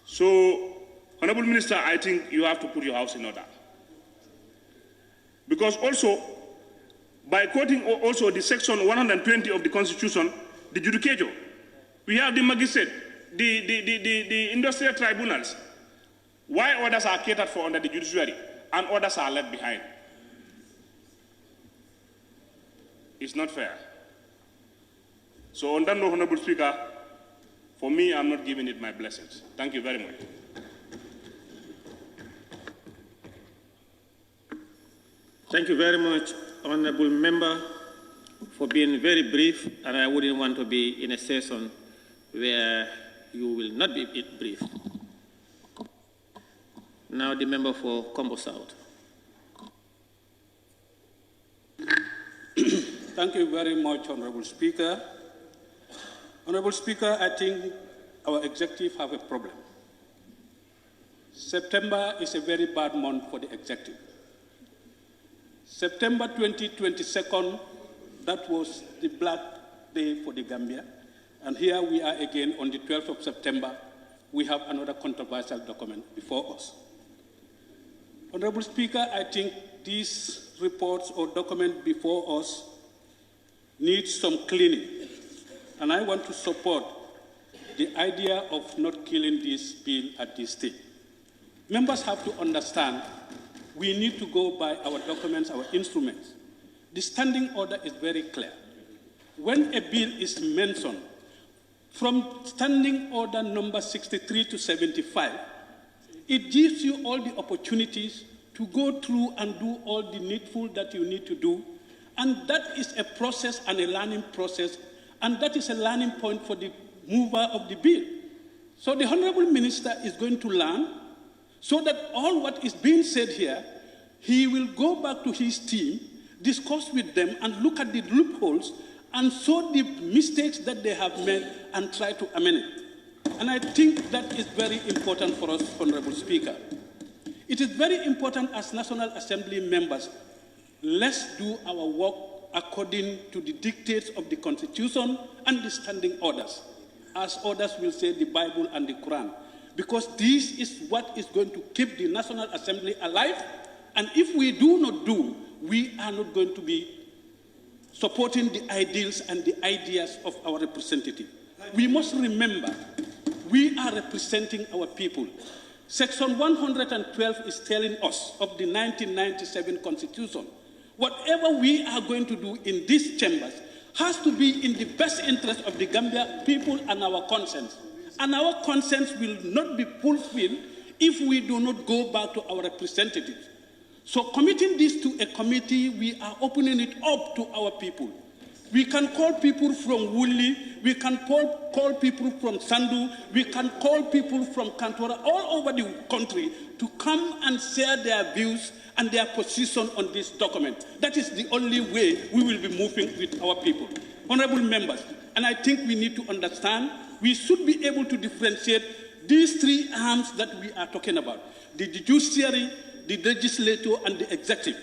So, Honorable Minister, I think you have to put your house in order. Because also, by quoting also the section 120 of the Constitution, the judicature, we have the magistrate, the industrial tribunals. Why orders are catered for under the judiciary and orders are left behind? It's not fair. So on that note, Honorable Speaker, for me, I'm not giving it my blessings. Thank you very much. Thank you very much, Honorable Member, for being very brief, and I wouldn't want to be in a session where you will not be brief. Now the member for Combo South. Thank you very much, Honorable Speaker. Honorable Speaker, I think our executive have a problem. September is a very bad month for the executive. September 22nd, that was the Black Day for the Gambia. And here we are again on the 12th of September. We have another controversial document before us. Honorable Speaker, I think these reports or document before us need some cleaning. And I want to support the idea of not killing this bill at this stage. Members have to understand we need to go by our documents, our instruments. The standing order is very clear. When a bill is mentioned, from standing order number 63 to 75, it gives you all the opportunities to go through and do all the needful that you need to do. And that is a process and a learning process, and that is a learning point for the mover of the bill. So the Honorable Minister is going to learn so that all what is being said here, he will go back to his team, discuss with them, and look at the loopholes, and show the mistakes that they have made, and try to amend it. And I think that is very important for us, Honorable Speaker. It is very important as National Assembly members, let's do our work according to the dictates of the Constitution and the standing orders. As others will say, the Bible and the Quran. Because this is what is going to keep the National Assembly alive. And if we do not do, we are not going to be supporting the ideals and the ideas of our representative. We must remember, we are representing our people. Section 112 is telling us of the 1997 Constitution, whatever we are going to do in these chambers has to be in the best interest of the Gambia people and our conscience. And our conscience will not be fulfilled if we do not go back to our representatives. So committing this to a committee, we are opening it up to our people. We can call people from Wuli, we can call people from Sandu, we can call people from Kantora, all over the country to come and share their views and their position on this document. That is the only way we will be moving with our people. Honorable members, and I think we need to understand, we should be able to differentiate these three arms that we are talking about: the judiciary, the legislature, and the executive.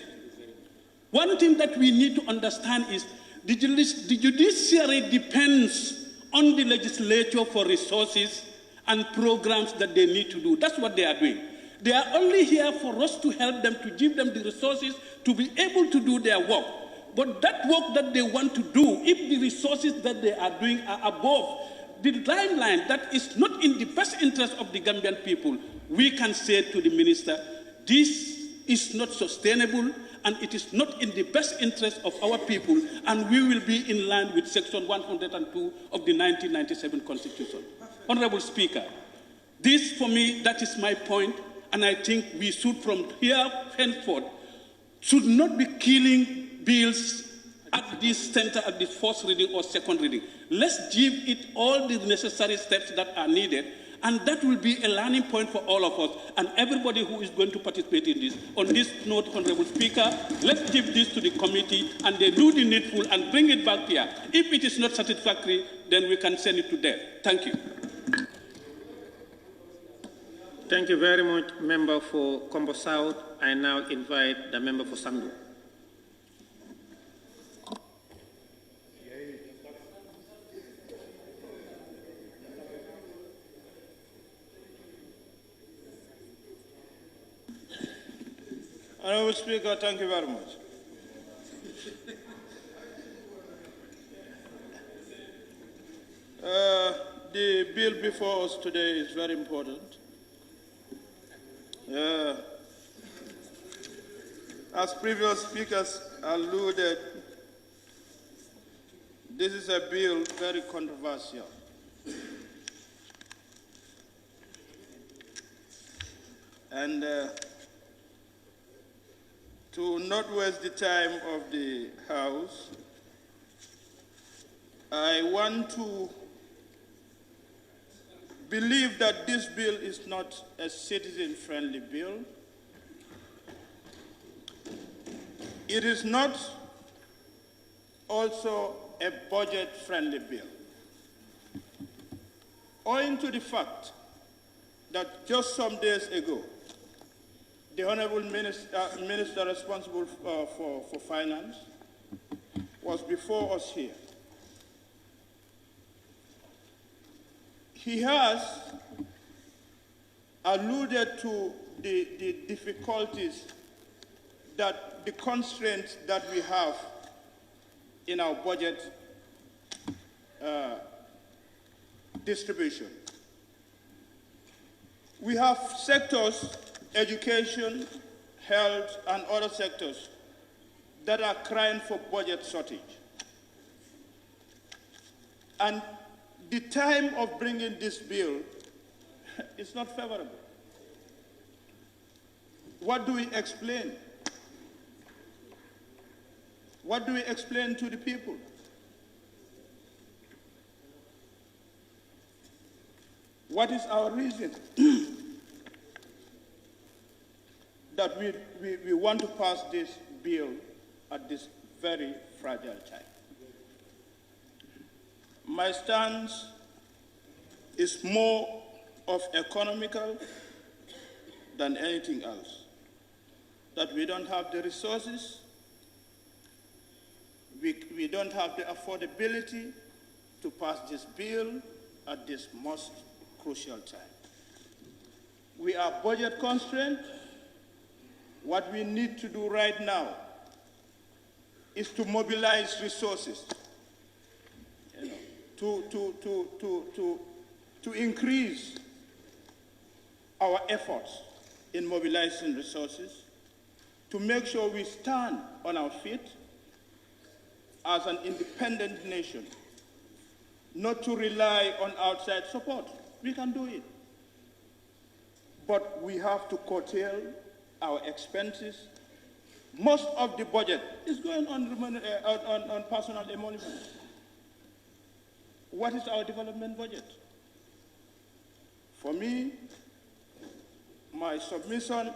One thing that we need to understand is the judiciary depends on the legislature for resources and programs that they need to do. That's what they are doing. They are only here for us to help them, to give them the resources to be able to do their work. But that work that they want to do, if the resources that they are doing are above the timeline that is not in the best interest of the Gambian people, we can say to the minister, this is not sustainable and it is not in the best interest of our people, and we will be in line with Section 102 of the 1997 Constitution. Honorable Speaker, this for me, that is my point, and I think we should from here henceforth should not be killing bills at this center, at the first reading or second reading. Let's give it all the necessary steps that are needed, and that will be a learning point for all of us and everybody who is going to participate in this. On this note, Honorable Speaker, let's give this to the committee and they do the needful and bring it back here. If it is not satisfactory, then we can send it to them. Thank you. Thank you very much, member for Combo South. I now invite the member for Sandu. Honorable Speaker, thank you very much. The bill before us today is very important. As previous speakers alluded, this is a bill very controversial. And to not waste the time of the House, I want to believe that this bill is not a citizen-friendly bill. It is not also a budget-friendly bill, owing to the fact that just some days ago, the Honorable Minister responsible for finance was before us here. He has alluded to the difficulties, that the constraints that we have in our budget distribution. We have sectors, education, health, and other sectors that are crying for budget shortage. And the time of bringing this bill is not favorable. What do we explain? What do we explain to the people? What is our reason that we want to pass this bill at this very fragile time? My stance is more of economical than anything else. That we don't have the resources, we don't have the affordability to pass this bill at this most crucial time. We are budget constrained. What we need to do right now is to mobilize resources, to increase our efforts in mobilizing resources, to make sure we stand on our feet as an independent nation, not to rely on outside support. We can do it. But we have to curtail our expenses. Most of the budget is going on personal emoluments. What is our development budget? For me, my submission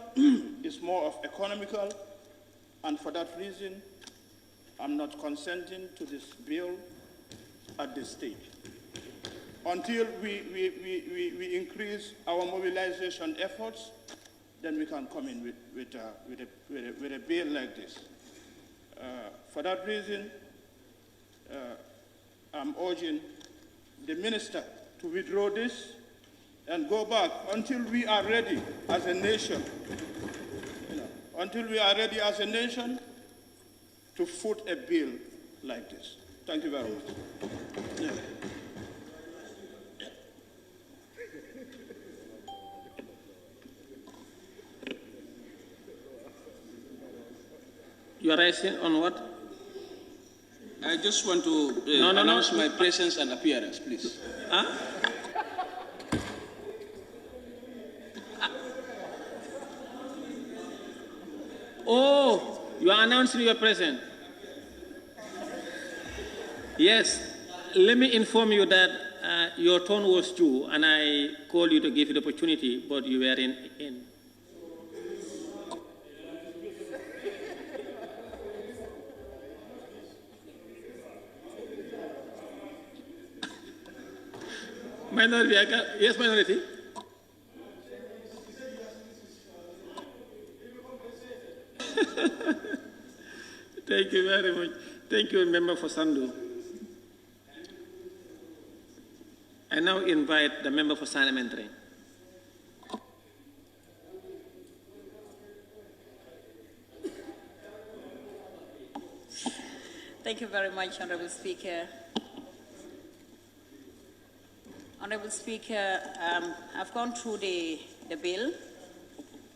is more of economical, and for that reason, I'm not consenting to this bill at this stage. Until we increase our mobilization efforts, then we can come in with a bill like this. For that reason, I'm urging the minister to withdraw this and go back until we are ready as a nation, until we are ready as a nation to foot a bill like this. Thank you very much. Yeah. You are raising on what? I just want to announce my presence and appearance, please. Huh? Oh, you are announcing your presence. Yes, let me inform you that your turn was due, and I called you to give you the opportunity, but you were in. Minority, yes, minority. Thank you very much. Thank you, Member for Sandu. I now invite the Member for Parliamentary. Thank you very much, Honorable Speaker. Honorable Speaker, I've gone through the bill,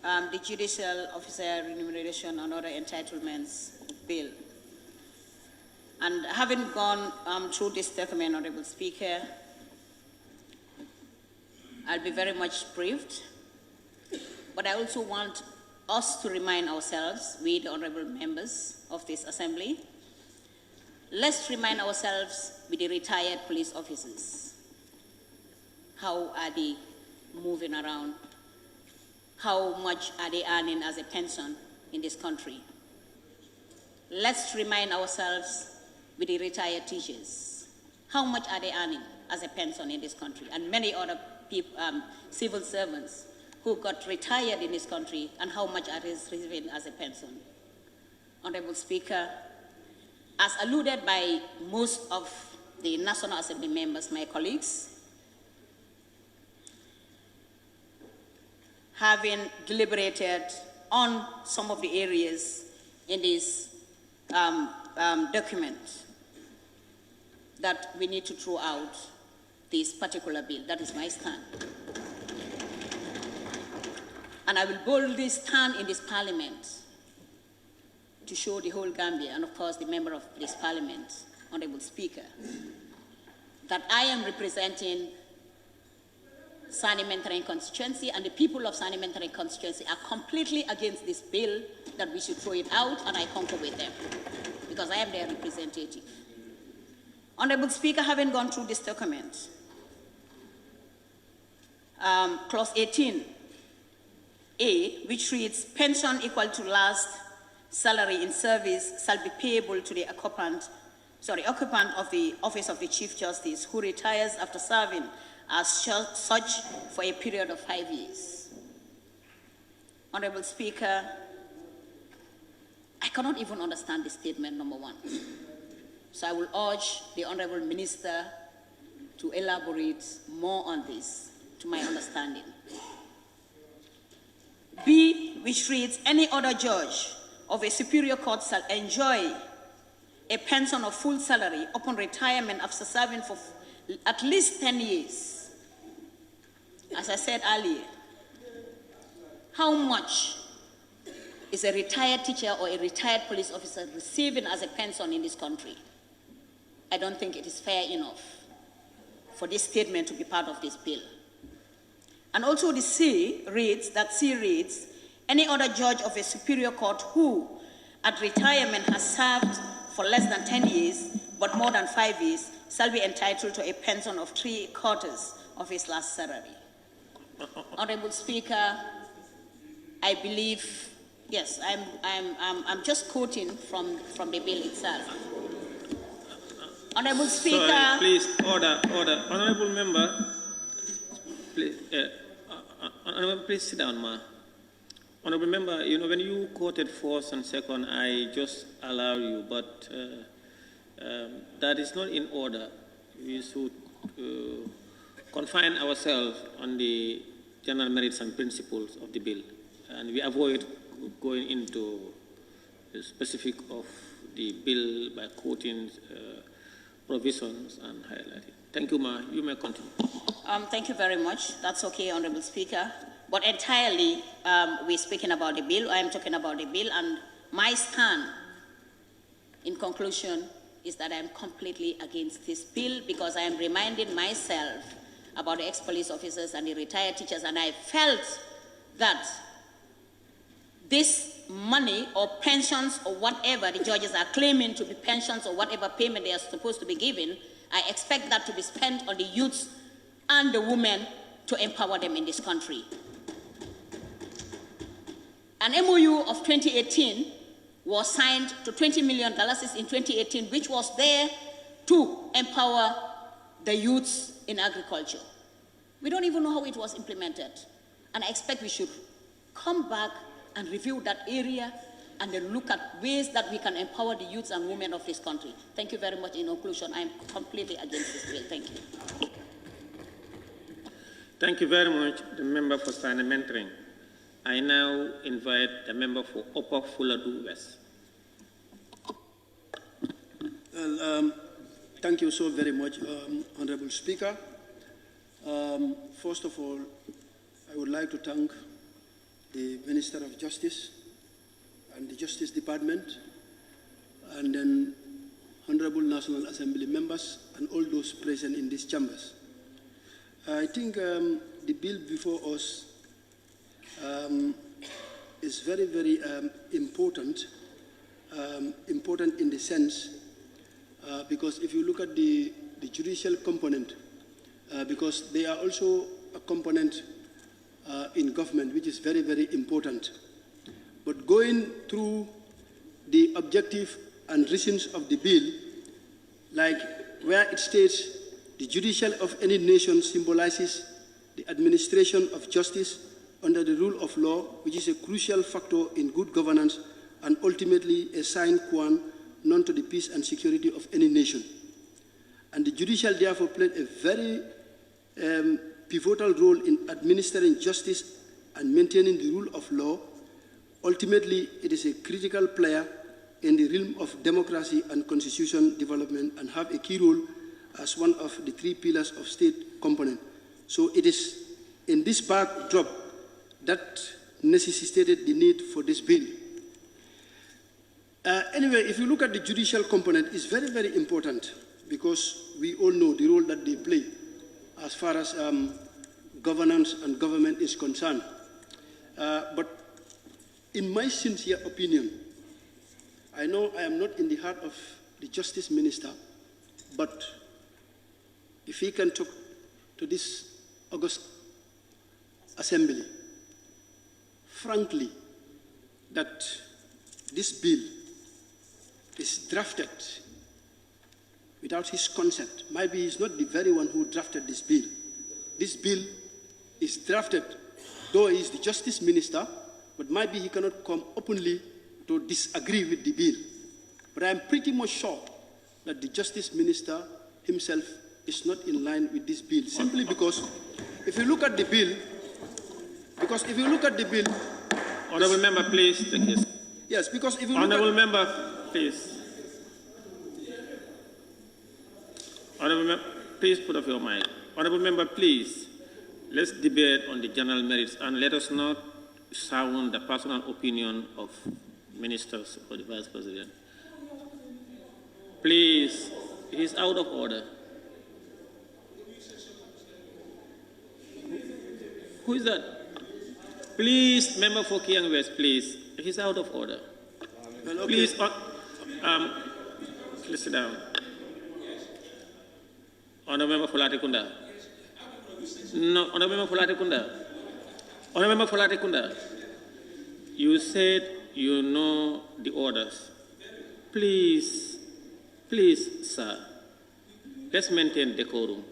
the Judicial Officer Remuneration and Other Entitlements Bill. And having gone through this document, Honorable Speaker, I'll be very much briefed. But I also want us to remind ourselves, we the honorable members of this assembly, let's remind ourselves with the retired police officers. How are they moving around? How much are they earning as a pension in this country? Let's remind ourselves with the retired teachers. How much are they earning as a pension in this country? And many other people, civil servants who got retired in this country, and how much are they receiving as a pension? Honorable Speaker, as alluded by most of the National Assembly members, my colleagues, having deliberated on some of the areas in this document that we need to throw out this particular bill. That is my stand. And I will boldly stand in this parliament to show the whole Gambia, and of course the member of this parliament, Honorable Speaker, that I am representing Sanimentary constituency, and the people of Sanimentary constituency are completely against this bill, that we should throw it out, and I concur with them, because I am their representative. Honorable Speaker, having gone through this document, clause 18A, which reads, pension equal to last salary in service shall be payable to the occupant of the office of the Chief Justice who retires after serving as such for a period of 5 years. Honorable Speaker, I cannot even understand this statement, number one. So I will urge the Honorable Minister to elaborate more on this, to my understanding. B, which reads, any other judge of a superior court shall enjoy a pension of full salary upon retirement after serving for at least 10 years. As I said earlier, how much is a retired teacher or a retired police officer receiving as a pension in this country? I don't think it is fair enough for this statement to be part of this bill. And also the C reads, any other judge of a superior court who at retirement has served for less than 10 years but more than 5 years shall be entitled to a pension of 3/4 of his last salary. Honorable Speaker, I believe, yes, I'm just quoting from the bill itself. Honorable Speaker. Sorry, please, order. Honorable member, please, honorable, please sit down, ma. Honorable member, when you quoted first and second, I just allow you, but that is not in order. We should confine ourselves on the general merits and principles of the bill, and we avoid going into the specific of the bill by quoting provisions and highlighting. Thank you, ma. You may continue. Thank you very much. That's okay, Honorable Speaker. But entirely, we're speaking about the bill. I am talking about the bill, and my stand, in conclusion, is that I am completely against this bill, because I am reminding myself about the ex-police officers and the retired teachers, and I felt that this money or pensions or whatever the judges are claiming to be pensions or whatever payment they are supposed to be given, I expect that to be spent on the youths and the women to empower them in this country. An MOU of 2018 was signed to $20 million in 2018, which was there to empower the youths in agriculture. We don't even know how it was implemented. And I expect we should come back and review that area and then look at ways that we can empower the youths and women of this country. Thank you very much. In conclusion, I am completely against this bill. Thank you. Thank you very much, the member for signing mentoring. I now invite the member for Upper Fuladu West. Well, thank you so very much, Honorable Speaker. First of all, I would like to thank the Minister of Justice and the Justice Department, and then Honorable National Assembly members and all those present in these chambers. I think the bill before us is very, very important. Important in the sense, because if you look at the judicial component, because they are also a component in government, which is very, very important. But going through the objective and reasons of the bill, like where it states, the judicial of any nation symbolizes the administration of justice under the rule of law, which is a crucial factor in good governance and ultimately a sine qua non to the peace and security of any nation. And the judicial therefore played a very pivotal role in administering justice and maintaining the rule of law. Ultimately, it is a critical player in the realm of democracy and constitution development and have a key role as one of the three pillars of state component. So it is in this backdrop that necessitated the need for this bill. Anyway, if you look at the judicial component, it's very, very important because we all know the role that they play as far as governance and government is concerned. But in my sincere opinion, I know I am not in the heart of the Justice Minister, but if he can talk to this August Assembly, frankly, that this bill is drafted without his consent. Maybe he's not the very one who drafted this bill. This bill is drafted, though he is the Justice Minister, but maybe he cannot come openly to disagree with the bill. But I'm pretty much sure that the Justice Minister himself is not in line with this bill, simply because if you look at the bill, Honorable member, please take his. Yes, because if you Honorable member, please. Honorable member, please put off your mic. Honorable member, please. Let's debate on the general merits and let us not sound the personal opinion of ministers or the Vice President. Please, it is out of order. Who is that? Please, member for Kiang West, please. It is out of order. Well, okay. Please, please sit down. Honorable member for Latikunda. No, Honorable member for Latikunda. Honorable member for Latikunda. You said you know the orders. Please, please, sir, let's maintain decorum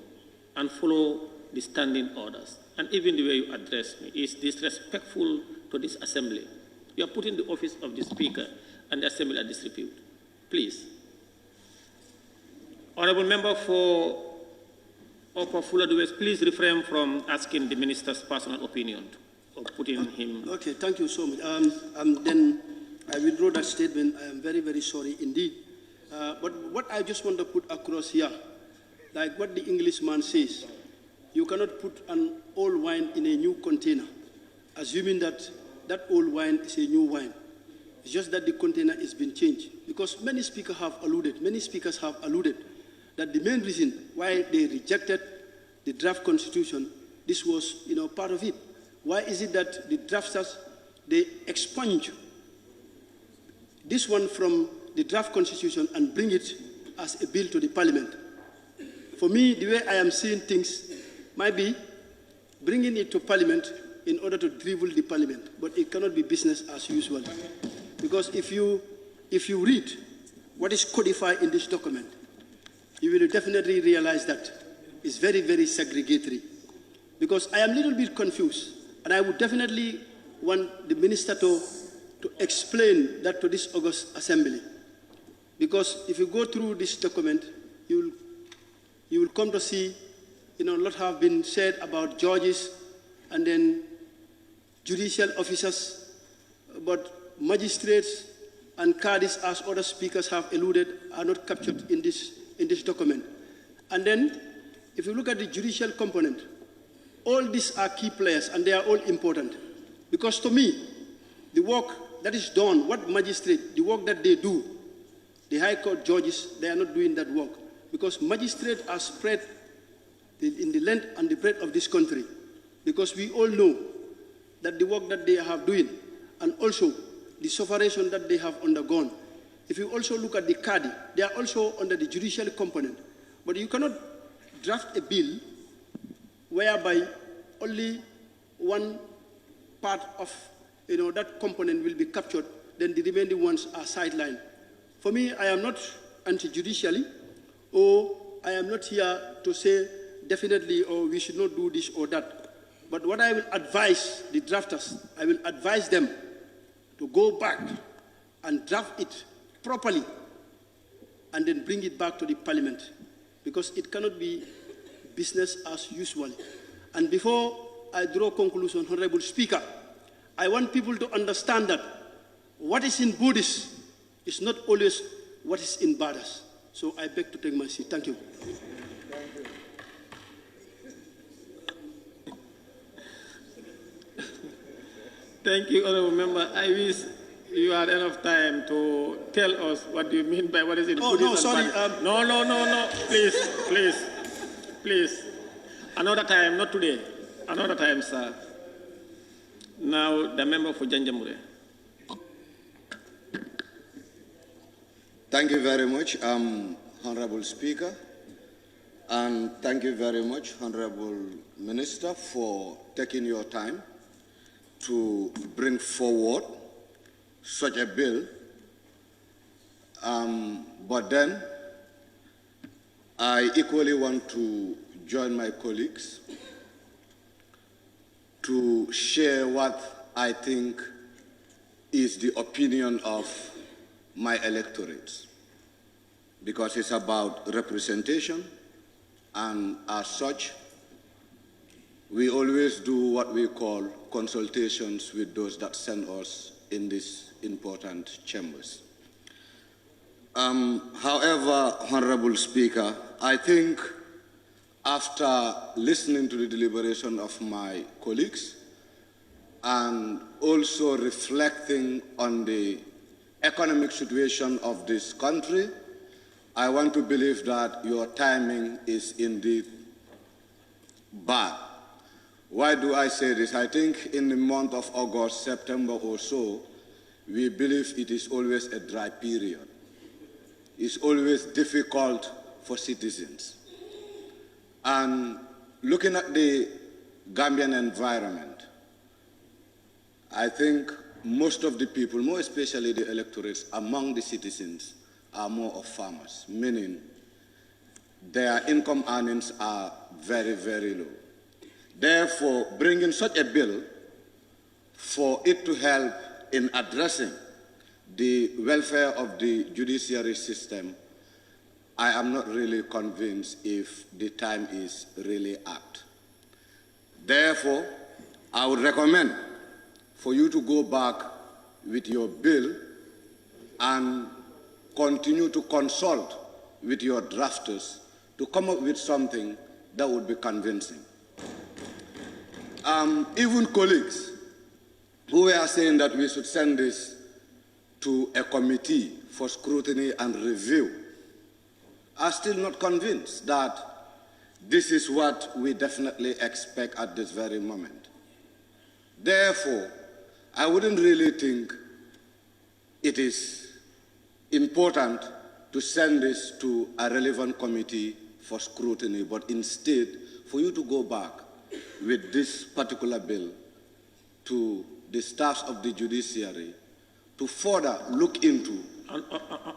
and follow the standing orders. And even the way you address me is disrespectful to this assembly. You are putting the office of the Speaker and the assembly at disrepute. Please. Honorable member for Upper Fuladu West, please refrain from asking the minister's personal opinion or putting him. Okay, thank you so much. Then I withdraw that statement. I am very, very sorry indeed. But what I just want to put across here, like what the Englishman says, you cannot put an old wine in a new container, assuming that that old wine is a new wine. It's just that the container has been changed. Because many speakers have alluded that the main reason why they rejected the draft constitution, this was, part of it. Why is it that the drafters, they expunge this one from the draft constitution and bring it as a bill to the parliament? For me, the way I am seeing things might be bringing it to parliament in order to dribble the parliament, but it cannot be business as usual. Because if you read what is codified in this document, you will definitely realize that it's very, very segregatory. Because I am a little bit confused, and I would definitely want the minister to to explain that to this August Assembly. Because if you go through this document, you will come to see, a lot have been said about judges and then judicial officers, but magistrates and cadis, as other speakers have alluded, are not captured in this document. And then, if you look at the judicial component, all these are key players and they are all important. Because to me, the work that is done, what magistrate, the work that they do, the High Court judges, they are not doing that work. Because magistrates are spread in the length and the breadth of this country. Because we all know that the work that they have doing, and also the sufferation that they have undergone. If you also look at the CADI, they are also under the judicial component. But you cannot draft a bill whereby only one part of that component will be captured, then the remaining ones are sidelined. For me, I am not anti-judicially, or I am not here to say definitely, or we should not do this or that. But what I will advise the drafters, I will advise them to go back and draft it properly and then bring it back to the Parliament, because it cannot be business as usual. And before I draw conclusion, Honorable Speaker, I want people to understand that what is in Buddhist is not always what is in Badas. So I beg to take my seat. Thank you. Thank you, Honorable Member. I wish you had enough time to tell us what you mean by what is in Buddhist. No, sorry. No. Please. Another time, not today. Another time, sir. Now, the member for Janjamure. Thank you very much, Honorable Speaker. And thank you very much, Honorable Minister, for taking your time to bring forward such a bill. But then, I equally want to join my colleagues to share what I think is the opinion of my electorate, because it's about representation, and as such, we always do what we call consultations with those that send us in these important chambers. However, Honorable Speaker, I think after listening to the deliberation of my colleagues and also reflecting on the economic situation of this country, I want to believe that your timing is indeed bad. Why do I say this? I think in the month of August, September or so, we believe it is always a dry period. It's always difficult for citizens. And looking at the Gambian environment, I think most of the people, more especially the electorates among the citizens, are more of farmers, meaning their income earnings are very, very low. Therefore, bringing such a bill for it to help in addressing the welfare of the judiciary system, I am not really convinced if the time is really apt. Therefore, I would recommend for you to go back with your bill and continue to consult with your drafters to come up with something that would be convincing. Even colleagues who were saying that we should send this to a committee for scrutiny and review are still not convinced that this is what we definitely expect at this very moment. Therefore, I wouldn't really think it is important to send this to a relevant committee for scrutiny, but instead for you to go back with this particular bill to the staffs of the judiciary to further look into.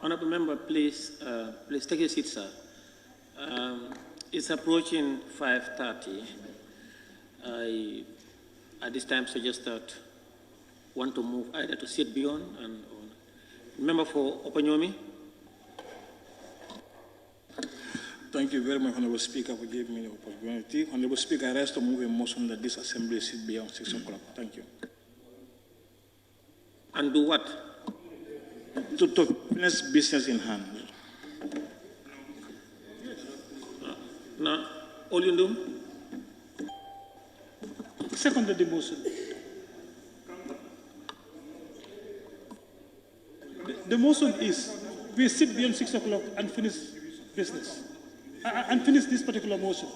Honorable Member, please take a seat, sir. It's approaching 5:30. I at this time suggest that want to move either to sit beyond and member for Opanyomi. Thank you very much, Honorable Speaker, for giving me the opportunity. Honorable Speaker, I rise to move a motion that this assembly sit beyond 6 o'clock. Thank you. And do what? To finish business in hand. Now, all you do? Second the motion. The motion is we sit beyond 6 o'clock and finish business. And finish this particular motion.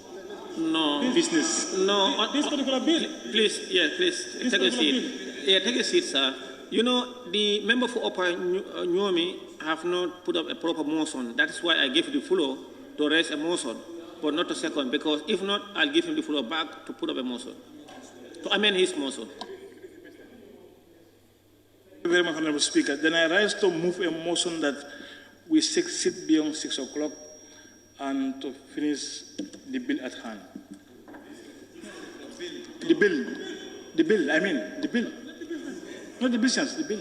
No. Business. No. This particular bill. Please, yeah, please, take a seat. Bill. Yeah, take a seat, sir. You know, the member for Upper Nyomi have not put up a proper motion. That is why I gave you the floor to raise a motion, but not a second, because if not, I'll give him the floor back to put up a motion, to amend his motion. Thank you very much, Honorable Speaker. Then I rise to move a motion that we sit beyond 6 o'clock and to finish the bill at hand. The bill, I mean, the bill. Not the business, the bill.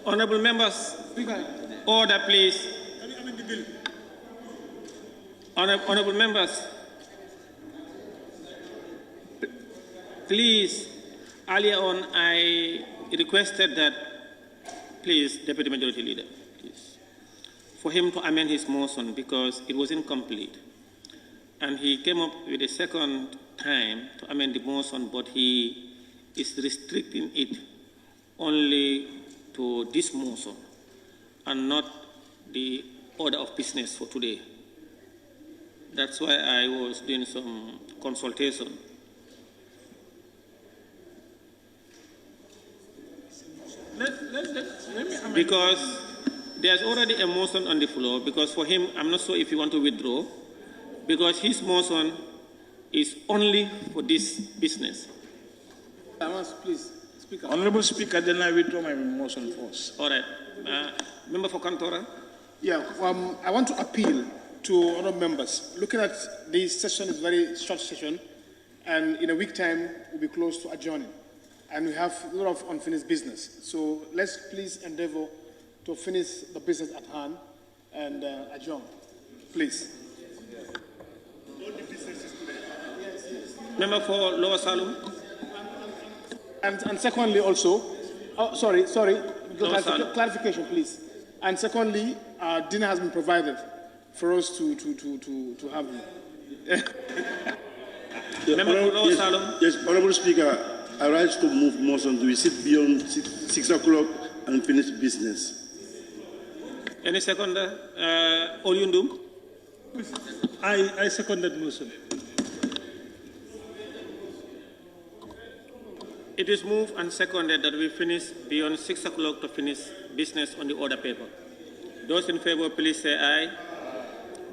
Honorable members, order please. Honorable members, please, earlier on I requested that, please, Deputy Majority Leader, please, for him to amend his motion because it was incomplete. And he came up with a second time to amend the motion, but he is restricting it only to this motion and not the order of business for today. That's why I was doing some consultation. Because there's already a motion on the floor, because for him, I'm not sure if you want to withdraw, because his motion is only for this business. Please. Speaker. Honorable Speaker, then I withdraw my motion first. All right. Member for Kantora? Yeah, I want to appeal to other members. Looking at this session is a very short session, and in a week time, we'll be close to adjourning. And we have a lot of unfinished business. So let's please endeavor to finish the business at hand and adjourn. Please. Member for Lower Salum? And secondly also, clarification please. And secondly, dinner has been provided for us to have. Yes, Honorable Speaker, I rise to move motion to sit beyond 6 o'clock and finish business. Any second, Oyundum? I second that motion. It is moved and seconded that we finish beyond 6 o'clock to finish business on the order paper. Those in favor, please say aye.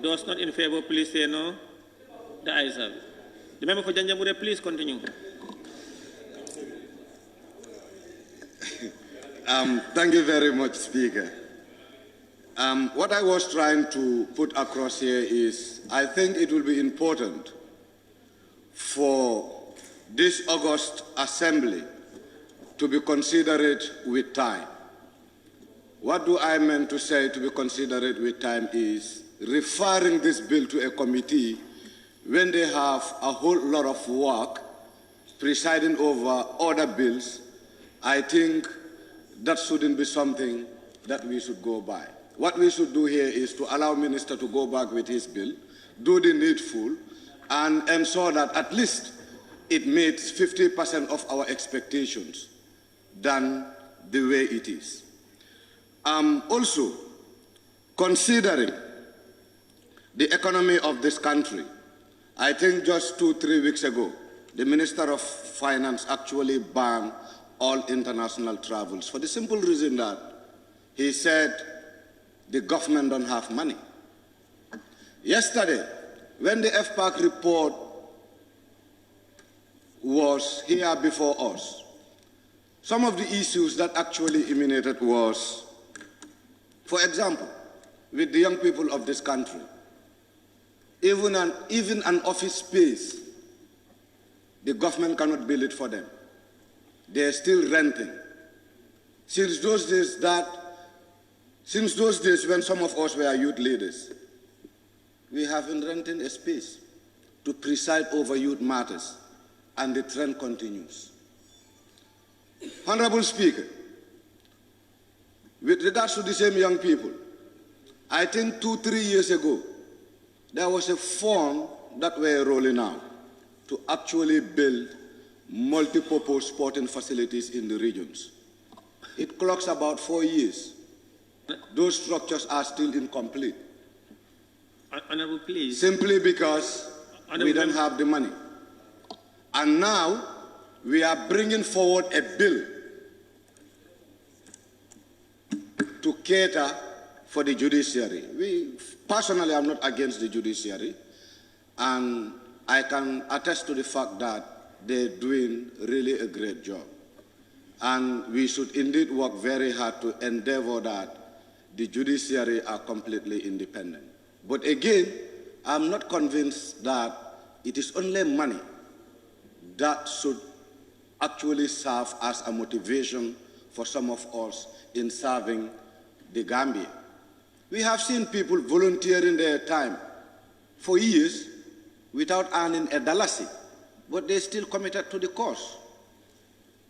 Those not in favor, please say no. The ayes have it. The member for Janjanbureh, please continue. Thank you very much, Speaker. What I was trying to put across here is I think it will be important for this August Assembly to be considerate with time. What do I mean to say to be considerate with time is referring this bill to a committee when they have a whole lot of work presiding over other bills. I think that shouldn't be something that we should go by. What we should do here is to allow Minister to go back with his bill, do the needful, and ensure that at least it meets 50% of our expectations than the way it is. Also, considering the economy of this country, I think just 2-3 weeks ago, the Minister of Finance actually banned all international travels for the simple reason that he said the government don't have money. Yesterday, when the FPAC report was here before us, some of the issues that actually emanated was, for example, with the young people of this country, even an office space, the government cannot build it for them. They are still renting. Since those days when some of us were youth leaders, we have been renting a space to preside over youth matters, and the trend continues. Honorable Speaker, with regards to the same young people, I think 2-3 years ago, there was a fund that we're rolling out to actually build multi-purpose sporting facilities in the regions. It clocks about 4 years. Those structures are still incomplete. Honorable, please. Simply because we don't have the money. And now we are bringing forward a bill to cater for the judiciary. Personally, I'm not against the judiciary, and I can attest to the fact that they're doing really a great job. And we should indeed work very hard to endeavor that the judiciary are completely independent. But again, I'm not convinced that it is only money that should actually serve as a motivation for some of us in serving the Gambia. We have seen people volunteering their time for years without earning a dalasi, but they're still committed to the cause.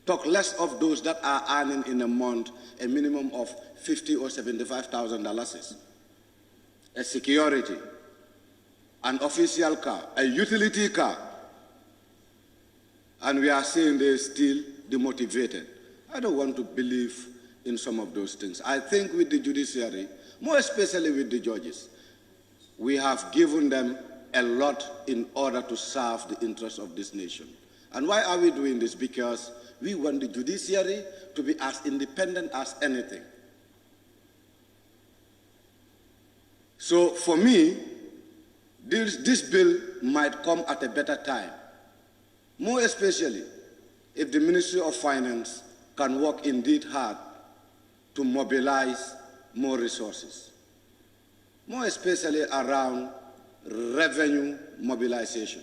Talk less of those that are earning in a month a minimum of $50,000 or $75,000. A security, an official car, a utility car, and we are saying they're still demotivated. I don't want to believe in some of those things. I think with the judiciary, more especially with the judges, we have given them a lot in order to serve the interests of this nation. And why are we doing this? Because we want the judiciary to be as independent as anything. So for me, this bill might come at a better time, more especially if the Ministry of Finance can work indeed hard to mobilize more resources, more especially around revenue mobilization.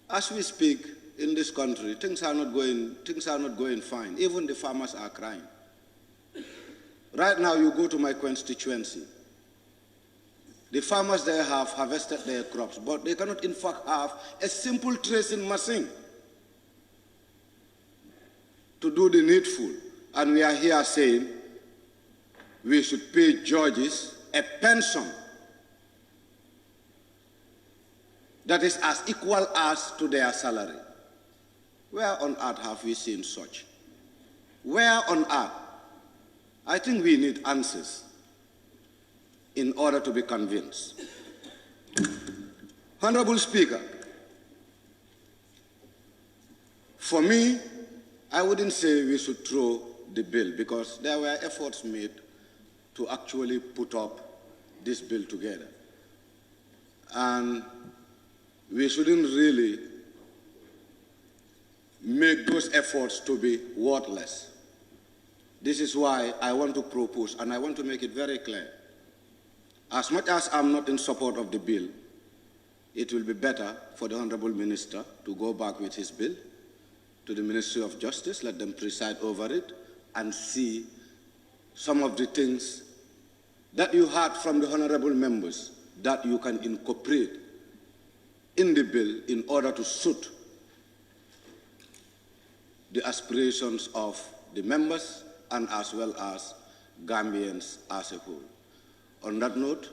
As we speak in this country, things are not going fine. Even the farmers are crying. Right now, you go to my constituency. The farmers there have harvested their crops, but they cannot in fact have a simple tracing machine to do the needful. And we are here saying we should pay judges a pension that is as equal as to their salary. Where on earth have we seen such? Where on earth? I think we need answers. in order to be convinced. Honorable Speaker, for me, I wouldn't say we should throw the bill because there were efforts made to actually put up this bill together. And we shouldn't really make those efforts to be worthless. This is why I want to propose, and I want to make it very clear. As much as I'm not in support of the bill, it will be better for the Honorable Minister to go back with his bill to the Ministry of Justice, let them preside over it, and see some of the things that you heard from the honorable members that you can incorporate in the bill in order to suit the aspirations of the members and as well as Gambians as a whole. On that note,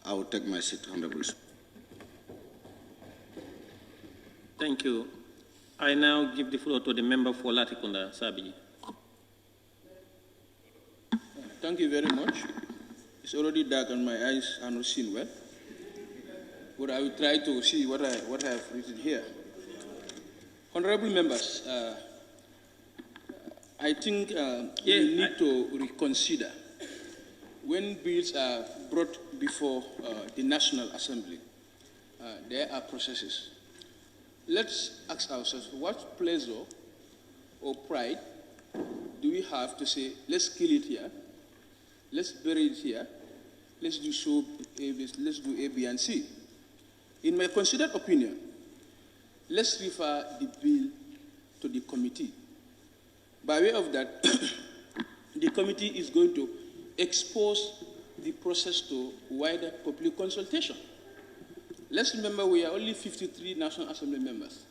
I will take my seat, Honorable Speaker. Thank you. I now give the floor to the member for Latikunda, Sabi. Thank you very much. It's already dark and my eyes are not seeing well. But I will try to see what I have written here. Honorable members, I think we need to reconsider when bills are brought before the National Assembly. There are processes. Let's ask ourselves, what pleasure or pride do we have to say, let's kill it here, let's bury it here, let's do so, let's do A, B, and C. In my considered opinion, let's refer the bill to the committee. By way of that, the committee is going to expose the process to wider public consultation. Let's remember we are only 53 National Assembly members.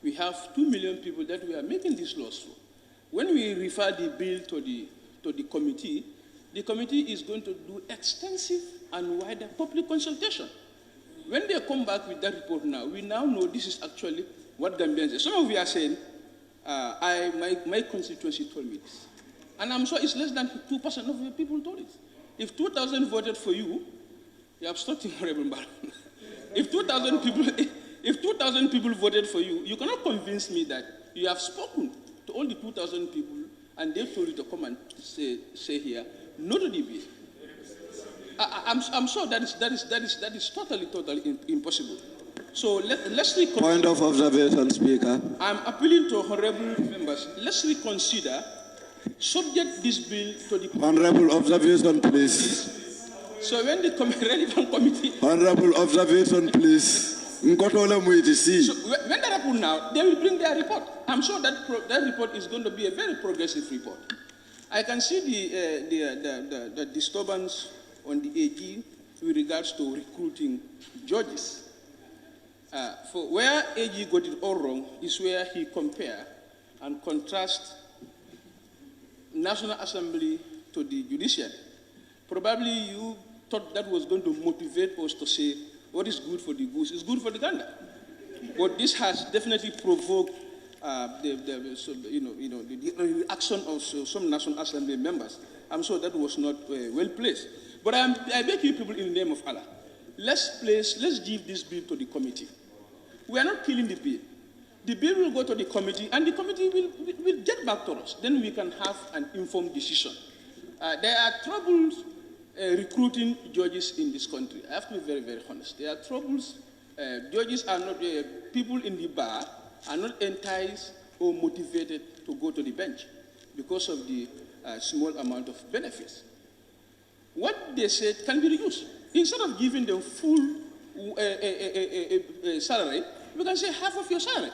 We have 2 million people that we are making these laws for. When we refer the bill to the committee is going to do extensive and wider public consultation. When they come back with that report now, we now know this is actually what Gambians say. Some of you are saying, my constituency told me this. And I'm sure it's less than 2% of your people told it. If 2,000 voted for you, you're obstructing Honorable Mbow. If 2,000 people voted for you, you cannot convince me that you have spoken to all the 2,000 people and they told you to come and say here, no to the bill. I'm sure that is totally impossible. So let's reconsider. Point of observation, Speaker. I'm appealing to honorable members. Let's reconsider. Subject this bill to the Honorable observation, please. So when the relevant committee. Honorable observation, please. So when they report now, they will bring their report. I'm sure that report is going to be a very progressive report. I can see the disturbance on the AG with regards to recruiting judges. For where AG got it all wrong is where he compare and contrast National Assembly to the Judiciary. Probably you thought that was going to motivate us to say what is good for the goose is good for the gander. But this has definitely provoked the action of some National Assembly members. I'm sure that was not well placed. But I beg you people in the name of Allah, let's give this bill to the committee. We are not killing the bill. The bill will go to the committee, and the committee will get back to us. Then we can have an informed decision. There are troubles recruiting judges in this country. I have to be very, very honest. There are troubles. Judges are not, people in the bar are not enticed or motivated to go to the bench because of the small amount of benefits. What they said can be reduced. Instead of giving them full salary, we can say half of your salary.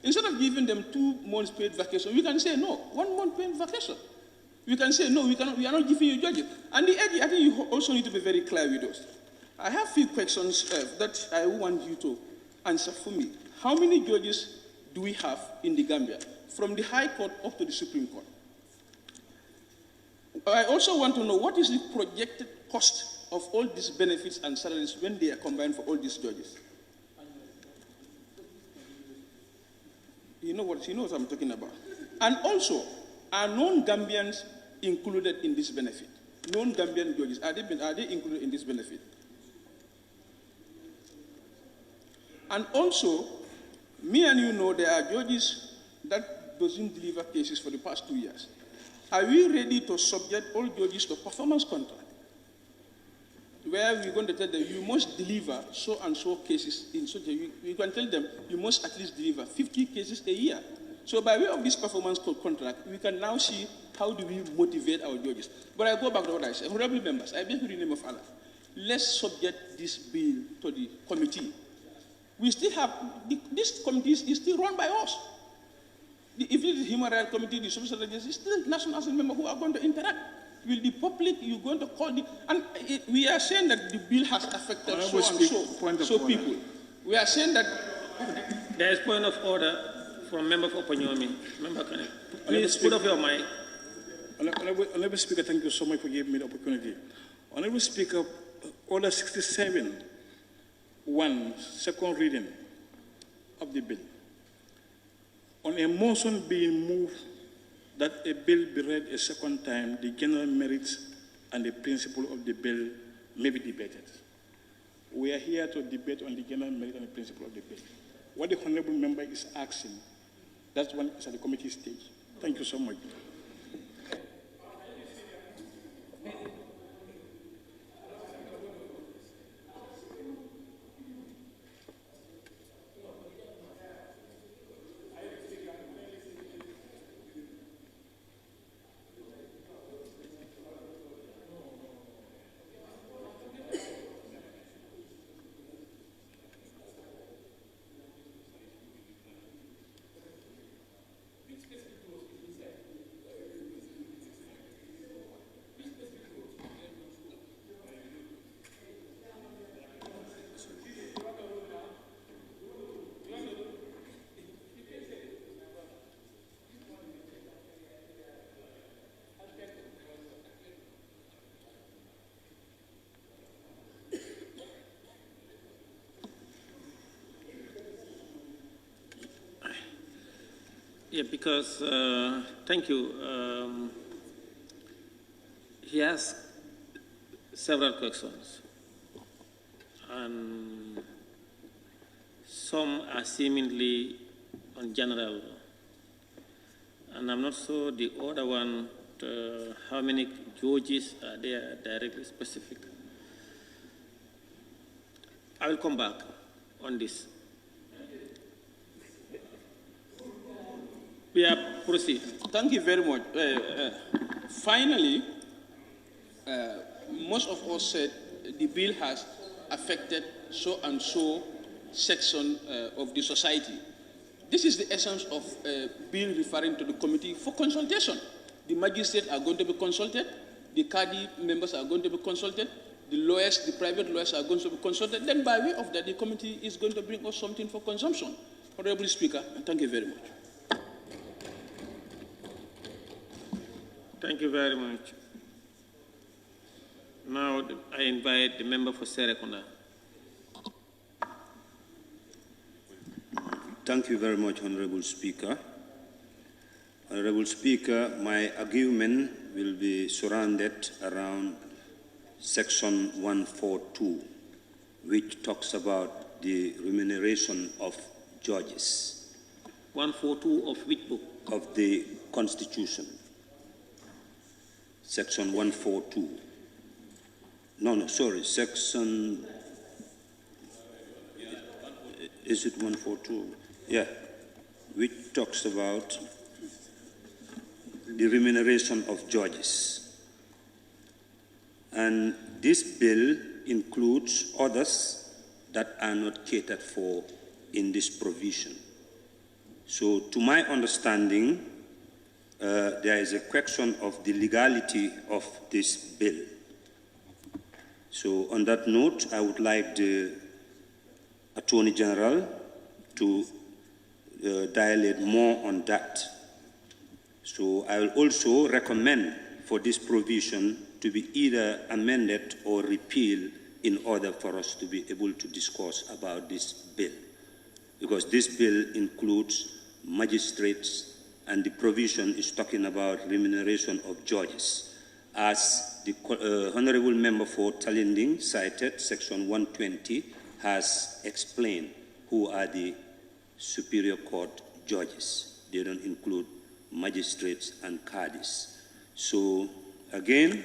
Instead of giving them 2 months paid vacation, we can say no, 1 month paid vacation. We can say no, we are not giving you judges. And the AG, I think you also need to be very clear with us. I have a few questions that I want you to answer for me. How many judges do we have in the Gambia, from the High Court up to the Supreme Court? I also want to know what is the projected cost of all these benefits and salaries when they are combined for all these judges. He knows what I'm talking about. And also, are non-Gambians included in this benefit? non-Gambian judges, are they included in this benefit? And also, me and you know there are judges that doesn't deliver cases for the past 2 years. Are we ready to subject all judges to performance contract? Where we're going to tell them, you must deliver so and so cases in such a week. We can tell them, you must at least deliver 50 cases a year. So by way of this performance contract, we can now see how do we motivate our judges. But I go back to what I said. Honorable members, I beg you in the name of Allah, let's subject this bill to the committee. We still have, this committee is still run by us. If it is the Human Rights Committee, the Social Justice, it's still National Assembly members who are going to interact. Will the public, you're going to call the, and we are saying that the bill has affected so and so people. We are saying that. There is point of order from member for Opanyomi. Member Kane. Please put off your mic. Honorable Speaker, thank you so much for giving me the opportunity. Honorable Speaker, Order 67, second reading of the bill. On a motion being moved that a bill be read a second time, the general merits and the principle of the bill may be debated. We are here to debate on the general merit and the principle of the bill. What the honorable member is asking, that's one is at the committee stage. Thank you so much. Yeah, because, thank you. He asked several questions, and some are seemingly on general, and I'm not sure the other one, how many judges are there directly specific. I will come back on this. Yeah, proceed. Thank you very much. Finally, most of us said the bill has affected so and so section of the society. This is the essence of a bill referring to the committee for consultation. The magistrates are going to be consulted, the CADI members are going to be consulted, the lawyers, the private lawyers are going to be consulted. Then by way of that, the committee is going to bring us something for consumption. Honorable Speaker, thank you very much. Thank you very much. Now I invite the member for Serekunda. Thank you very much, Honorable Speaker. Honorable Speaker, my argument will be surrounded around Section 142, which talks about the remuneration of judges. 142 of which book? Of the Constitution. Section 142. No, sorry, section, is it 142? Yeah, which talks about the remuneration of judges. And this bill includes others that are not catered for in this provision. So to my understanding, there is a question of the legality of this bill. So on that note, I would like the Attorney General to dilate more on that. So I will also recommend for this provision to be either amended or repealed in order for us to be able to discuss about this bill. Because this bill includes magistrates, and the provision is talking about remuneration of judges. as the Honorable Member for Talinding cited, Section 120, has explained who are the Superior Court judges. They don't include magistrates and cadis. So again,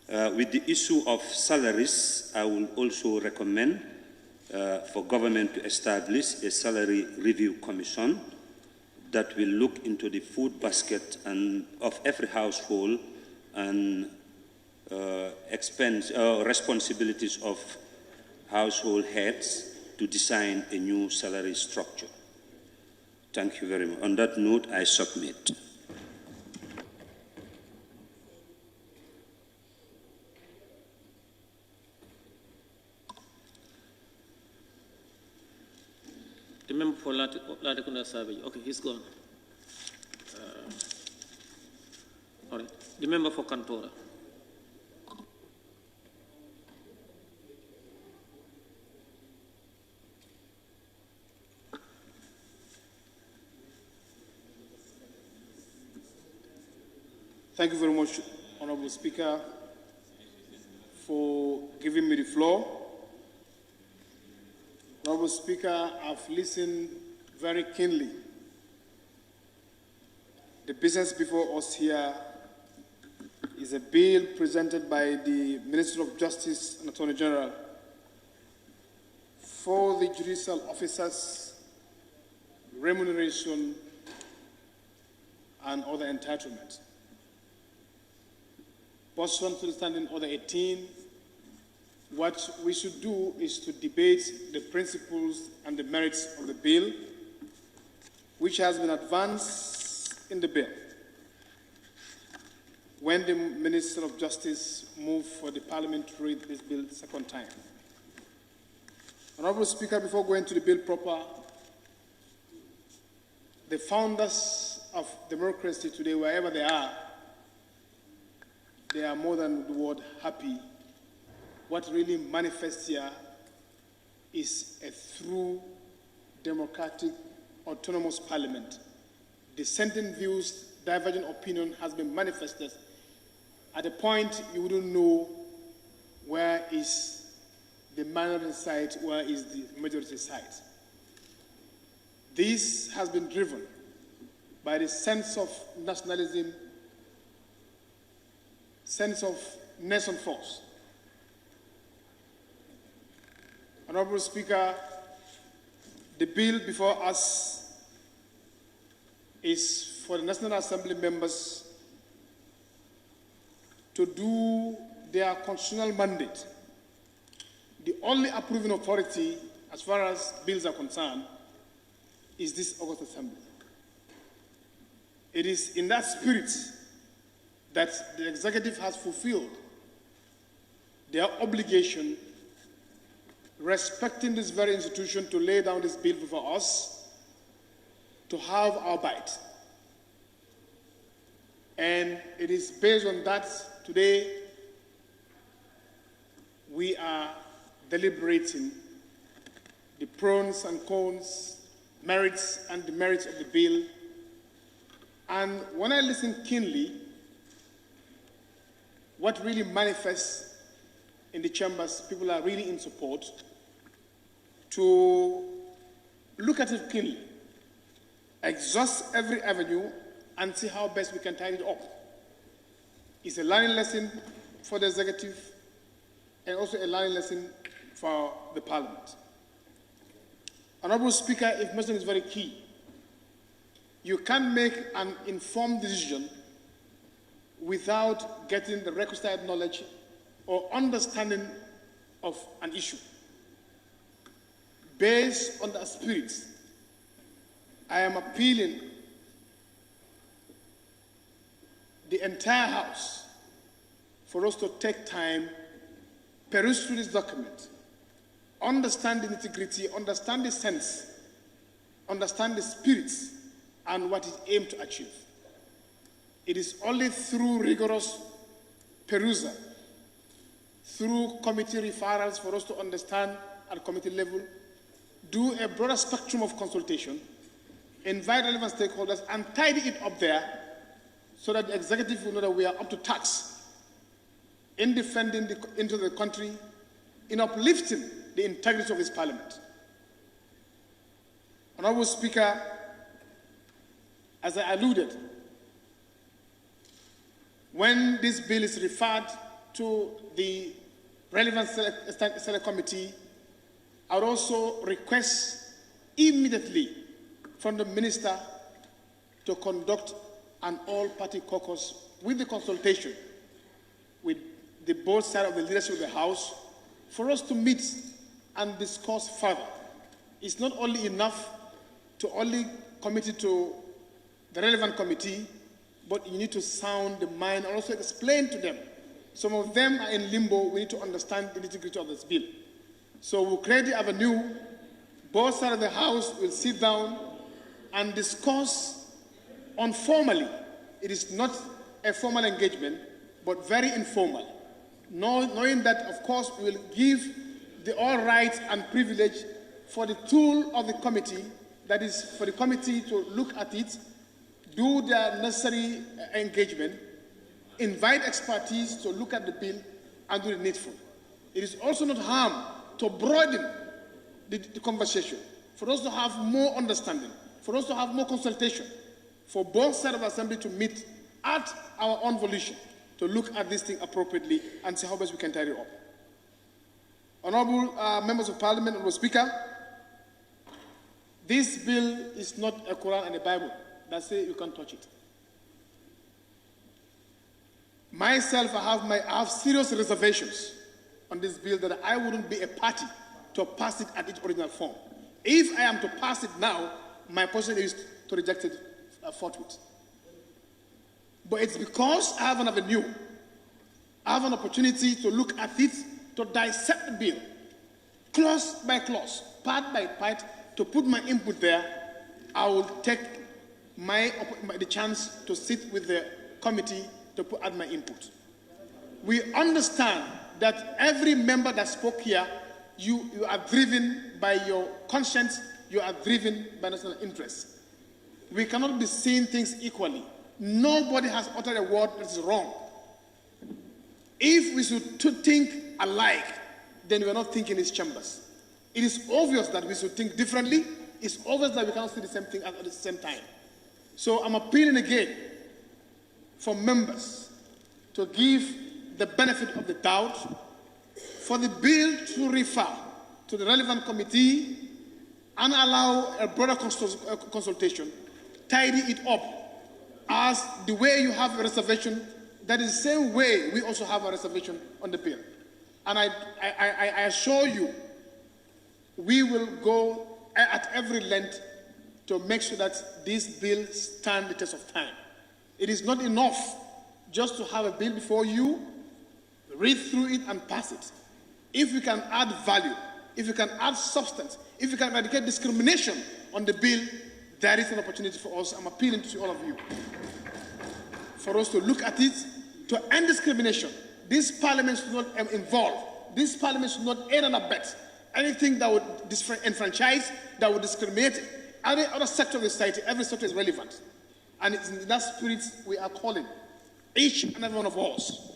with the issue of salaries, I will also recommend for government to establish a salary review commission that will look into the food basket of every household and responsibilities of household heads to design a new salary structure. Thank you very much. On that note, I submit. The member for Latikunda Savage. Okay, he's gone. All right. The member for Kantora. Thank you very much, Honorable Speaker, for giving me the floor. Honorable Speaker, I've listened very keenly. The business before us here is a bill presented by the Minister of Justice and Attorney General for the judicial officers' remuneration and other entitlements. Pursuant to the Standing Order 18, what we should do is to debate the principles and the merits of the bill, which has been advanced in the bill. When the Minister of Justice moved for the Parliament to read this bill the second time. Honorable Speaker, before going to the bill proper, the founders of democracy today, wherever they are more than the word happy. What really manifests here is a true democratic autonomous parliament. Dissenting views, divergent opinion has been manifested at a point you wouldn't know where is the minority side, where is the majority side. This has been driven by the sense of nationalism, sense of nation force. Honorable Speaker, the bill before us is for the National Assembly members to do their constitutional mandate. The only approving authority, as far as bills are concerned, is this August Assembly. It is in that spirit that the executive has fulfilled their obligation, respecting this very institution, to lay down this bill before us, to have our bite. And it is based on that today we are deliberating the pros and cons, merits and demerits of the bill. And when I listen keenly, what really manifests in the chambers, people are really in support to look at it keenly, exhaust every avenue, and see how best we can tie it up. It's a learning lesson for the executive and also a learning lesson for the Parliament. Honorable Speaker, information is very key. You can't make an informed decision without getting the requisite knowledge or understanding of an issue. Based on that spirit, I am appealing the entire House for us to take time, peruse through this document, understand the nitty-gritty, understand the sense, understand the spirit, and what it aims to achieve. It is only through rigorous perusal, through committee referrals for us to understand at committee level, do a broader spectrum of consultation, invite relevant stakeholders, and tidy it up there so that the executive will know that we are up to task in defending the interest of the country, in uplifting the integrity of his parliament. Honorable Speaker, as I alluded, when this bill is referred to the relevant select committee, I would also request immediately from the minister to conduct an all-party caucus with the consultation with the both sides of the leadership of the House for us to meet and discuss further. It's not only enough to only commit it to the relevant committee, but you need to sound the mind and also explain to them. Some of them are in limbo. We need to understand the nitty-gritty of this bill. So we'll create the avenue. Both sides of the House will sit down and discuss informally. It is not a formal engagement, but very informal. Knowing that, of course, we will give the all rights and privilege for the tool of the committee, that is for the committee to look at it, do their necessary engagement, invite expertise to look at the bill and do the needful. It is also not harm to broaden the conversation, for us to have more understanding, for us to have more consultation, for both sides of the Assembly to meet at our own volition, to look at this thing appropriately and see how best we can tie it up. Honorable members of Parliament, Honorable Speaker, this bill is not a Quran and a Bible that say you can't touch it. Myself, I have serious reservations on this bill that I wouldn't be a party to pass it at its original form. If I am to pass it now, my position is to reject it forthwith. But it's because I have an avenue, I have an opportunity to look at it, to dissect the bill, clause by clause, part by part, to put my input there. I will take the chance to sit with the committee to add my input. We understand that every member that spoke here, you are driven by your conscience, you are driven by national interest. We cannot be seeing things equally. Nobody has uttered a word that is wrong. If we should think alike, then we are not thinking in these chambers. It is obvious that we should think differently. It's obvious that we cannot see the same thing at the same time. So I'm appealing again for members to give the benefit of the doubt, for the bill to refer to the relevant committee and allow a broader consultation, tidy it up. As the way you have a reservation, that is the same way we also have a reservation on the bill. And I assure you, we will go at every length to make sure that this bill stands the test of time. It is not enough just to have a bill before you, read through it and pass it. If we can add value, if we can add substance, if we can eradicate discrimination on the bill, there is an opportunity for us. I'm appealing to all of you for us to look at it, to end discrimination. This parliament should not involve. This parliament should not aid and abet anything that would disenfranchise, that would discriminate any other sector of the society. Every sector is relevant. And it's in that spirit we are calling each and every one of us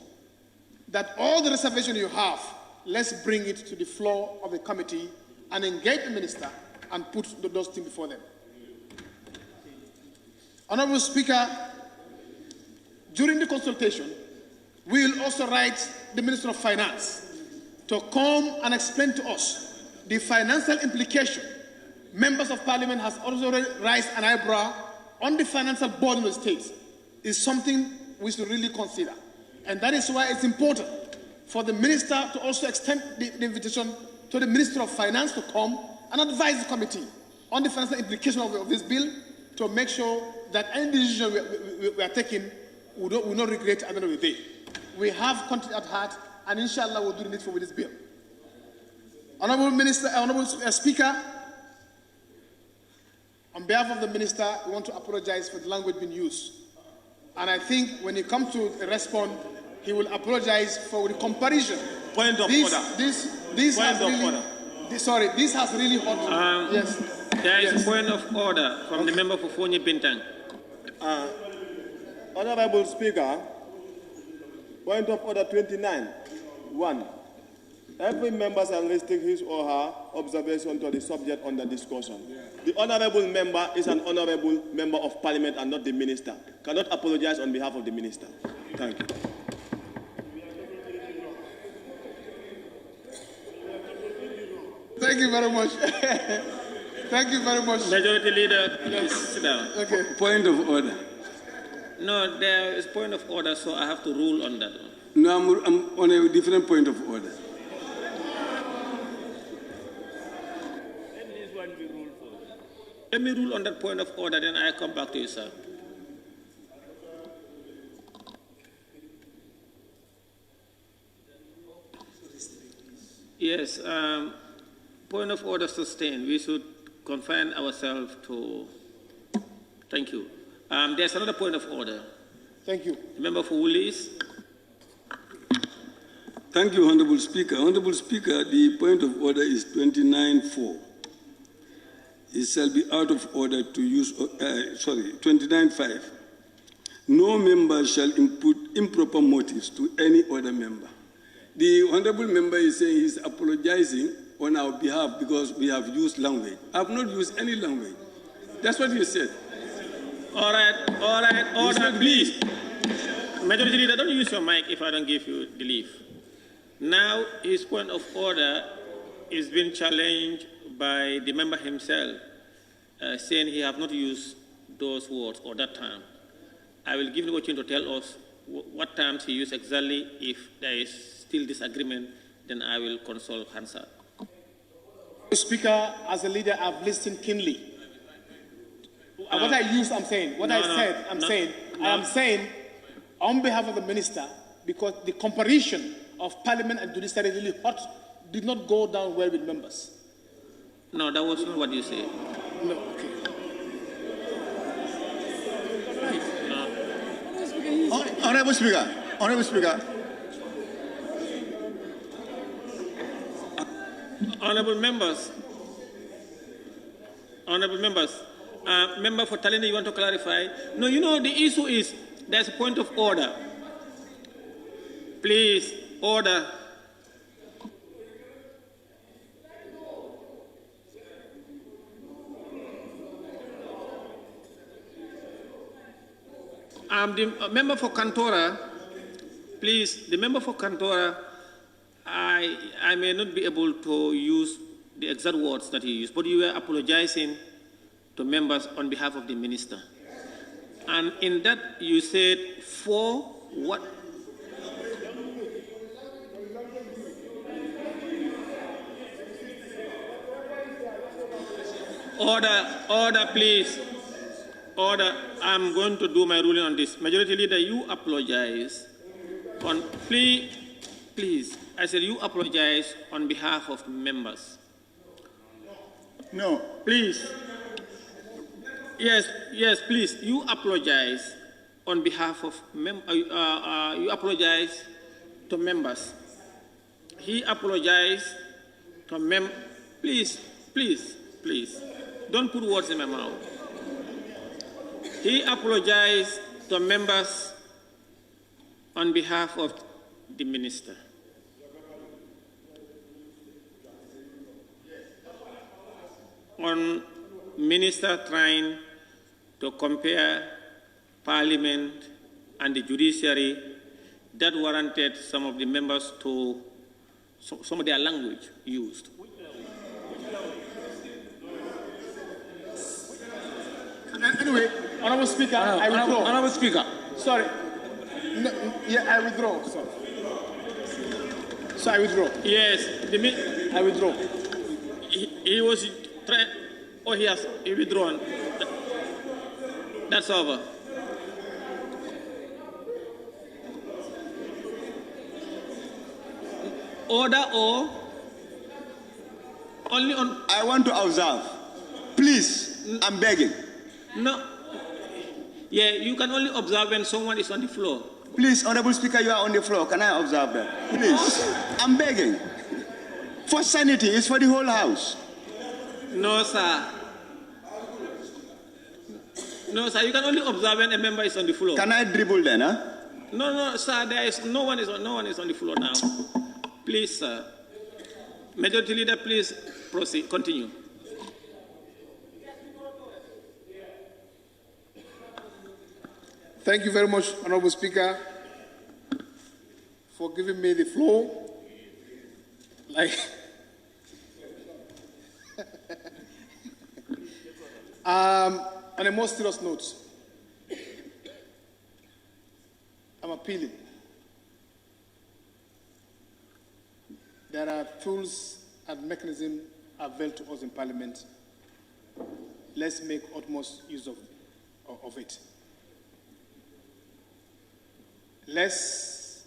that all the reservation you have, let's bring it to the floor of the committee and engage the minister and put those things before them. Honorable Speaker, during the consultation, we will also write the Minister of Finance to come and explain to us the financial implication. Members of Parliament has also raised an eyebrow on the financial burden of the state. Is something we should really consider. And that is why it's important for the minister to also extend the invitation to the Minister of Finance to come and advise the committee on the financial implication of this bill, to make sure that any decision we are taking will not regret at the end of the day. We have country at heart, and inshallah we'll do the needful with this bill. Honorable Speaker, on behalf of the minister, we want to apologize for the language being used. And I think when he comes to respond, he will apologize for the comparison. Point of order. This has really hurt. Yes. There is a point of order from the member for Fonyi Bintang. Honorable Speaker, Point of order 29. 1. Every member shall restrict his or her observation to the subject under discussion. The honorable member is an honorable member of parliament and not the minister. Cannot apologize on behalf of the minister. Thank you. Thank you very much. Thank you very much. Majority Leader, please sit down. Okay. Point of order. No, there is point of order, so I have to rule on that one. No, I'm on a different point of order. Let me rule on that point of order, then I come back to you, sir. Yes, point of order sustained. We should confine ourselves to... Thank you. There's another point of order. Thank you. Member for Woolies. Thank you, Honorable Speaker. Honorable Speaker, the point of order is 29.4. It shall be out of order to use, 29.5. No member shall input improper motives to any other member. The honorable member is saying he's apologizing on our behalf because we have used language. I have not used any language. That's what you said. All right, order, please. Majority Leader, don't use your mic if I don't give you the leave. Now, his point of order is being challenged by the member himself, saying he have not used those words or that term. I will give the opportunity to tell us what terms he used exactly. If there is still disagreement, then I will consult Hansard. Speaker, as a leader, I've listened keenly. What I used, I'm saying. What I said, I'm saying. I am saying, on behalf of the minister, because the comparison of parliament and judiciary really hot did not go down well with members. No, that was not what you said. No, okay. Honorable Speaker, Honorable Speaker. Honorable members, member for Talini, you want to clarify? No, you know, the issue is there's a point of order. Please, order. The member for Cantora, please, the member for Cantora, I may not be able to use the exact words that he used, but you were apologizing to members on behalf of the minister. And in that you said, for what? Order, please. Order, I'm going to do my ruling on this. Majority Leader, you apologize on, please, I said you apologize on behalf of members. No. Please. Yes, please, you apologize on behalf of you apologize to members. He apologized to please, don't put words in my mouth. He apologized to members on behalf of the minister. On minister trying to compare parliament and the judiciary, that warranted some of the members to some of their language used. Anyway, Honorable Speaker, I withdraw. Honorable Speaker. Sorry. No, yeah, I withdraw. Sorry. So I withdraw. Yes, I withdraw. He was trying. Oh, he withdrawn. That's over. Order or only on. I want to observe. Please, I'm begging. No. Yeah, you can only observe when someone is on the floor. Please, Honorable Speaker, you are on the floor. Can I observe that? Please. I'm begging. For sanity, it's for the whole house. No, sir. No, sir, you can only observe when a member is on the floor. Can I dribble then, huh? No, sir, no one is on the floor now. Please, sir. Majority Leader, please proceed, continue. Thank you very much, Honorable Speaker, for giving me the floor. On a more serious note, I'm appealing. There are tools and mechanisms available to us in Parliament. Let's make utmost use of it. Let's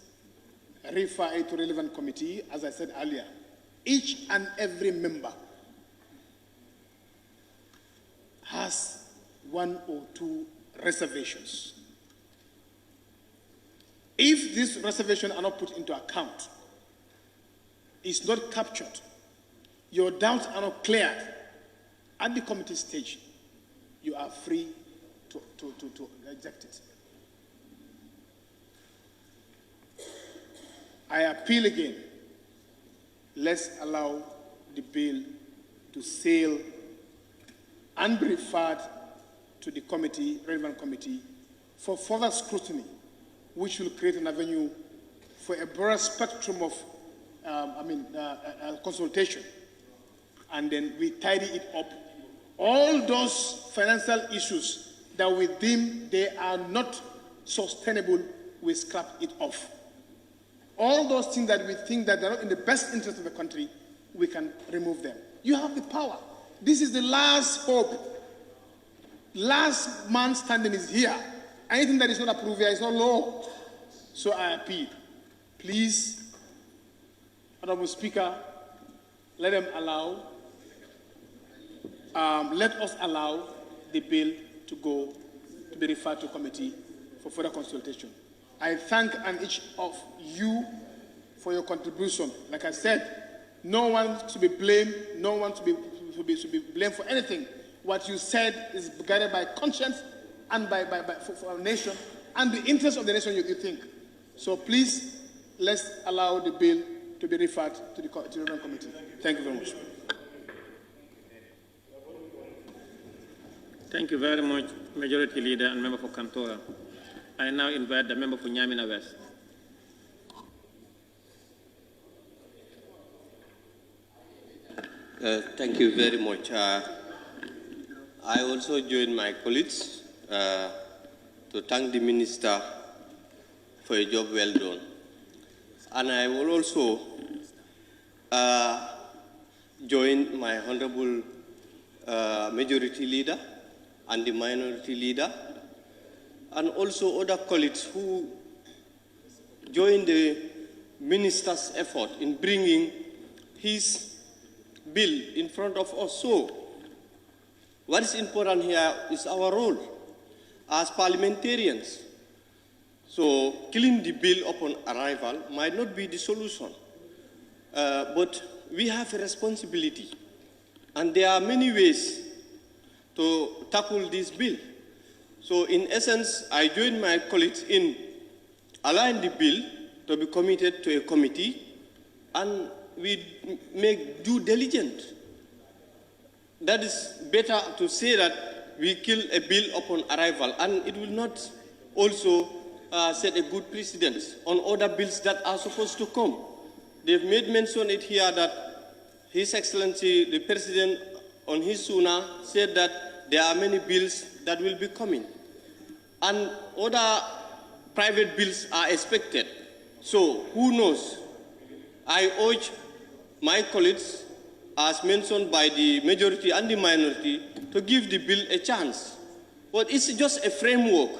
refer it to relevant committee. As I said earlier, each and every member has one or two reservations. If these reservations are not put into account, it's not captured, your doubts are not cleared at the committee stage, you are free to reject it. I appeal again, let's allow the bill to sail and be referred to the committee, relevant committee, for further scrutiny, which will create an avenue for a broader spectrum of consultation. And then we tidy it up. All those financial issues that we deem they are not sustainable, we scrap it off. All those things that we think that they're not in the best interest of the country, we can remove them. You have the power. This is the last hope. Last man standing is here. Anything that is not approved here is not law. So I appeal. Please, Honorable Speaker, let us allow the bill to be referred to committee for further consultation. I thank each of you for your contribution. Like I said, no one should be blamed. No one should be blamed for anything. What you said is guided by conscience and for our nation and the interest of the nation you think. So please, let's allow the bill to be referred to the relevant committee. Thank you very much. Thank you very much, Majority Leader and Member for Kantora. I now invite the member for Nyamina West. Thank you very much. I also join my colleagues to thank the Minister for a job well done. And I will also join my Honorable Majority Leader and the Minority Leader, and also other colleagues who joined the Minister's effort in bringing his bill in front of us. So, what is important here is our role as parliamentarians. So, killing the bill upon arrival might not be the solution, but we have a responsibility, and there are many ways to tackle this bill. So, in essence, I join my colleagues in allowing the bill to be committed to a committee, and we make due diligence. That is better to say that we kill a bill upon arrival, and it will not also set a good precedent on other bills that are supposed to come. They've made mention it here that His Excellency, the President, on his Suna, said that there are many bills that will be coming, and other private bills are expected. So who knows? I urge my colleagues, as mentioned by the majority and the minority, to give the bill a chance. But it's just a framework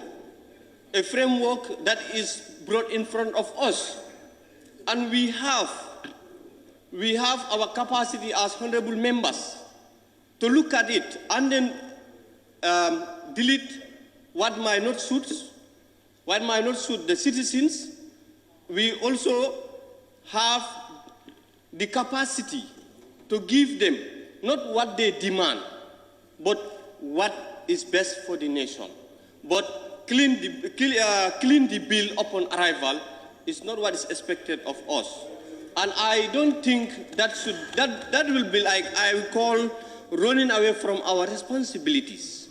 that is brought in front of us. And we have our capacity as honorable members to look at it and then delete what might not suit the citizens. We also have the capacity to give them not what they demand, but what is best for the nation. But clean the bill upon arrival is not what is expected of us. And I don't think that will be like, I will call running away from our responsibilities.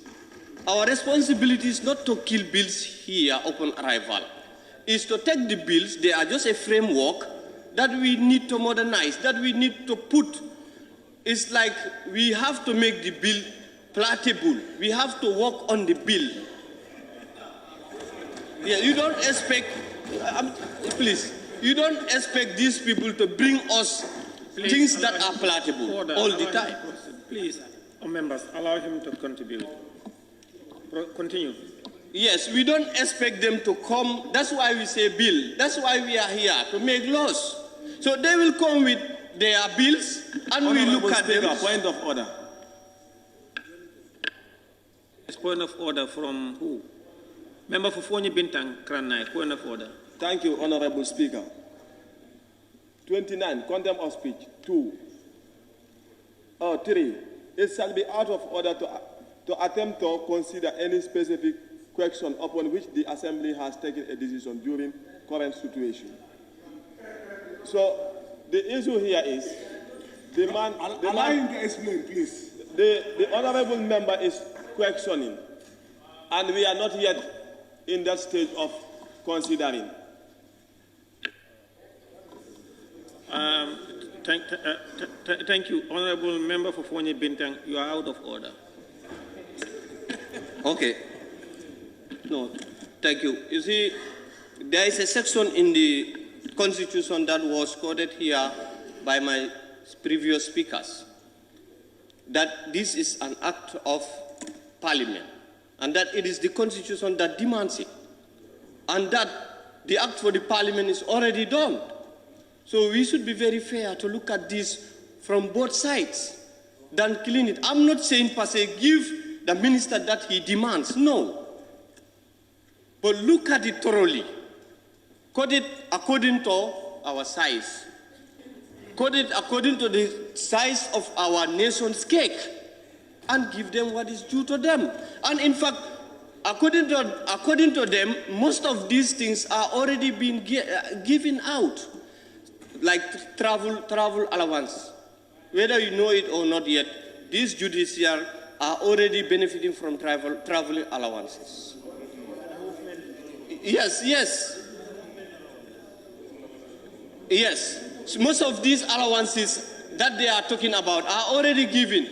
Our responsibility is not to kill bills here upon arrival. It's to take the bills, they are just a framework that we need to modernize, that we need to put. It's like we have to make the bill palatable. We have to work on the bill. Yeah, you don't expect, please, you don't expect these people to bring us things that are palatable all the time. Please, members, allow him to contribute. Continue. Yes, we don't expect them to come. That's why we say bill. That's why we are here, to make laws. So they will come with their bills, and we look at them. Point of order. Point of order from who? Member for Fonyi Bintang Kranai, point of order. Thank you, Honorable Speaker. 29, contempt of speech. 2. 3. It shall be out of order to attempt to consider any specific question upon which the Assembly has taken a decision during current situation. So the issue here is allow him to explain, please. The honorable member is questioning, and we are not yet in that stage of considering. Thank you, honorable member for Fonyi Bintang. You are out of order. Okay. No, thank you. You see, there is a section in the Constitution that was quoted here by my previous speakers, that this is an act of Parliament, and that it is the Constitution that demands it, and that the act for the Parliament is already done. So we should be very fair to look at this from both sides, than clean it. I'm not saying per se give the minister that he demands, no. But look at it thoroughly. Code it according to our size. Code it according to the size of our nation's cake, and give them what is due to them. And in fact, according to them, most of these things are already being given out, like travel allowance. Whether you know it or not yet, these judiciary are already benefiting from travel allowances. Yes. So most of these allowances that they are talking about are already given.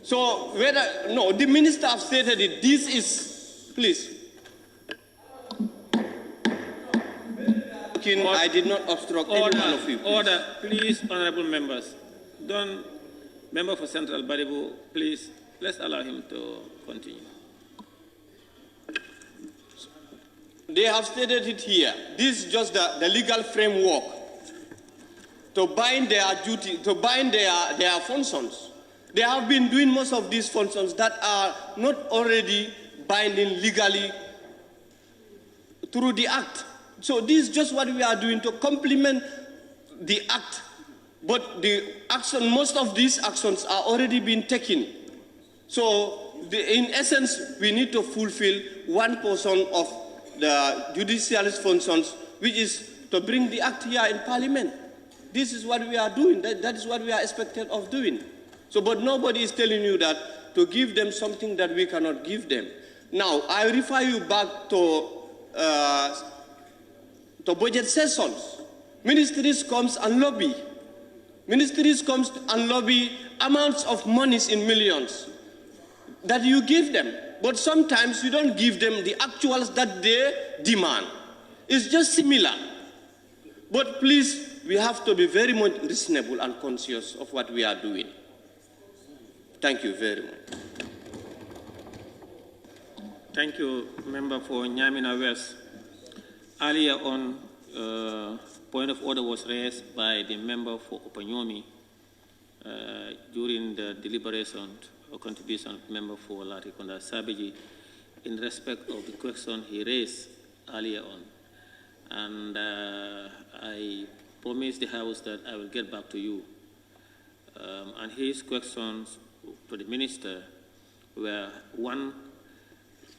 So the minister have stated it. This is, please. I did not obstruct any one of you. Order, please, honorable members. Member for Central Baribu, please, let's allow him to continue. They have stated it here. This is just the legal framework to bind their duty, to bind their functions. They have been doing most of these functions that are not already binding legally through the Act. So this is just what we are doing to complement the Act. But the action, most of these actions are already being taken. So in essence, we need to fulfill one portion of the judicial functions, which is to bring the Act here in Parliament. This is what we are doing. That is what we are expected of doing. So, but nobody is telling you that to give them something that we cannot give them. Now, I refer you back to budget sessions. Ministries comes and lobby. Ministries comes and lobby amounts of monies in millions that you give them. But sometimes you don't give them the actuals that they demand. It's just similar. But please, we have to be very much reasonable and conscious of what we are doing. Thank you very much. Thank you, member for Nyamina West. Earlier on, point of order was raised by the member for Opanyomi during the deliberation or contribution of member for Latikonda Sabiji in respect of the question he raised earlier on. And I promised the House that I will get back to you. And his questions to the minister were, one,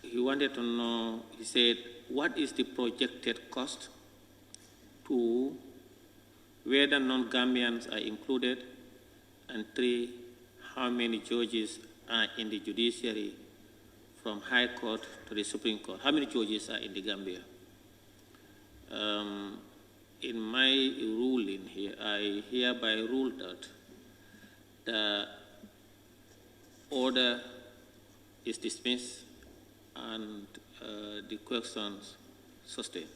he wanted to know, he said, what is the projected cost? 2, whether non-Gambians are included, and 3, how many judges are in the judiciary from High Court to the Supreme Court? How many judges are in the Gambia? In my ruling here, I hereby rule that the order is dismissed and the questions sustained.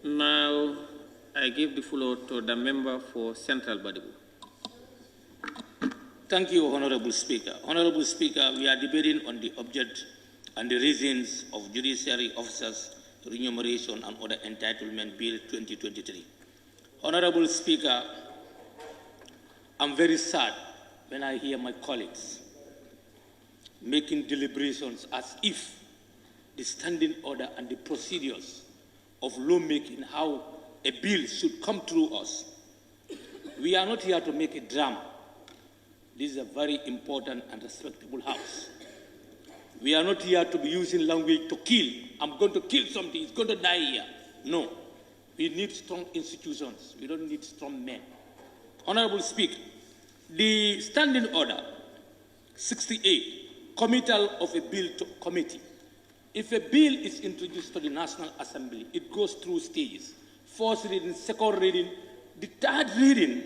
Now, I give the floor to the member for Central Badibu. Thank you, Honorable Speaker. Honorable Speaker, we are debating on the object and the reasons of Judiciary Officers' Remuneration and Other Entitlement Bill 2023. Honorable Speaker, I'm very sad when I hear my colleagues making deliberations as if the standing order and the procedures of lawmaking, how a bill should come through us. We are not here to make a drama. This is a very important and respectable house. We are not here to be using language to kill. I'm going to kill something, it's going to die here. No. We need strong institutions. We don't need strong men. Honorable Speaker, the standing order 68, committal of a bill to committee. If a bill is introduced to the National Assembly, it goes through stages. First reading, second reading, the third reading.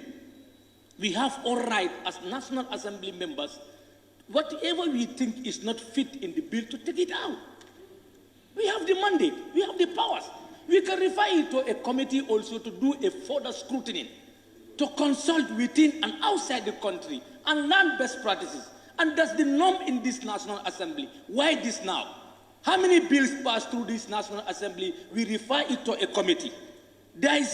We have all right as National Assembly members, whatever we think is not fit in the bill, to take it out. We have the mandate, we have the powers. We can refer it to a committee also to do a further scrutiny, to consult within and outside the country and learn best practices. And that's the norm in this National Assembly. Why this now? How many bills pass through this National Assembly? We refer it to a committee. There is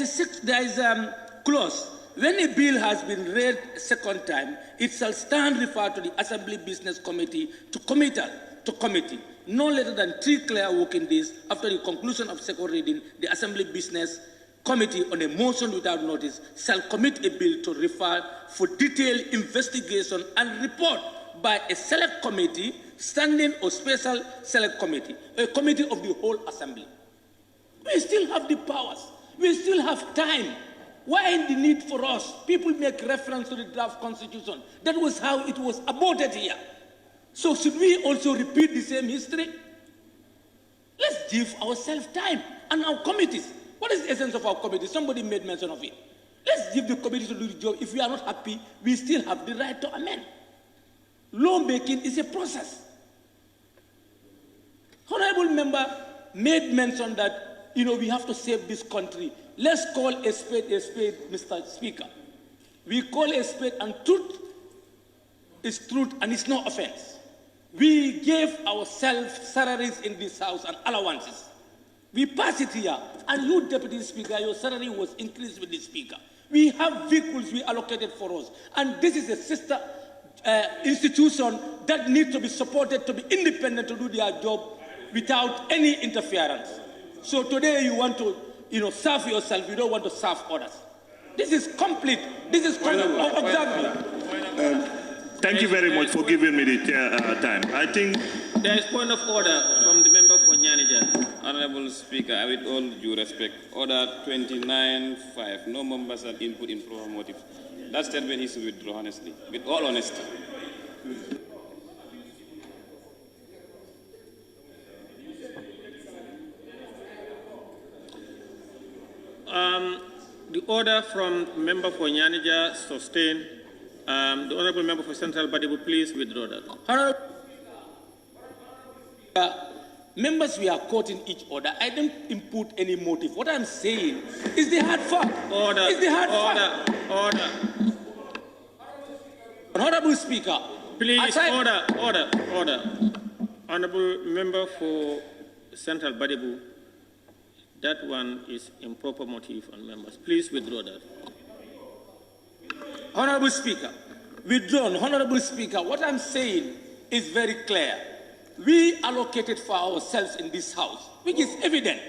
a clause. When a bill has been read a second time, it shall stand referred to the Assembly Business Committee to committee. No later than 3 clear working days after the conclusion of second reading, the Assembly Business Committee, on a motion without notice, shall commit a bill to refer for detailed investigation and report by a select committee, standing or special select committee, a committee of the whole Assembly. We still have the powers. We still have time. Why the need for us? People make reference to the draft constitution. That was how it was aborted here. So should we also repeat the same history? Let's give ourselves time and our committees. What is the essence of our committee? Somebody made mention of it. Let's give the committee to do the job. If we are not happy, we still have the right to amend. Lawmaking is a process. Honorable member made mention that, we have to save this country. Let's call a spade, Mr. Speaker. We call a spade, and truth is truth, and it's no offense. We gave ourselves salaries in this house and allowances. We pass it here, and you, Deputy Speaker, your salary was increased with the Speaker. We have vehicles we allocated for us, and this is a sister institution that needs to be supported, to be independent, to do their job without any interference. So today you want to, serve yourself, you don't want to serve others. This is complete. This is exactly. Thank you very much for giving me the time. I think there is point of order from the member for Nyanija. Honorable Speaker, with all due respect, Order 29.5, no members have input in proper motive. That statement is to withdraw, honestly, with all honesty. The order from member for Nyanija sustained. The honorable member for Central Badibu, please withdraw that. Honorable members, we are quoting each order. I didn't input any motive. What I'm saying is the hard fact. Order. It's the hard fact. Order. Honorable Speaker. Please, order. Honorable member for Central Badibu, that one is improper motive on members. Please withdraw that. Honorable Speaker, withdrawn. Honorable Speaker, what I'm saying is very clear. We allocated for ourselves in this house, which is evident.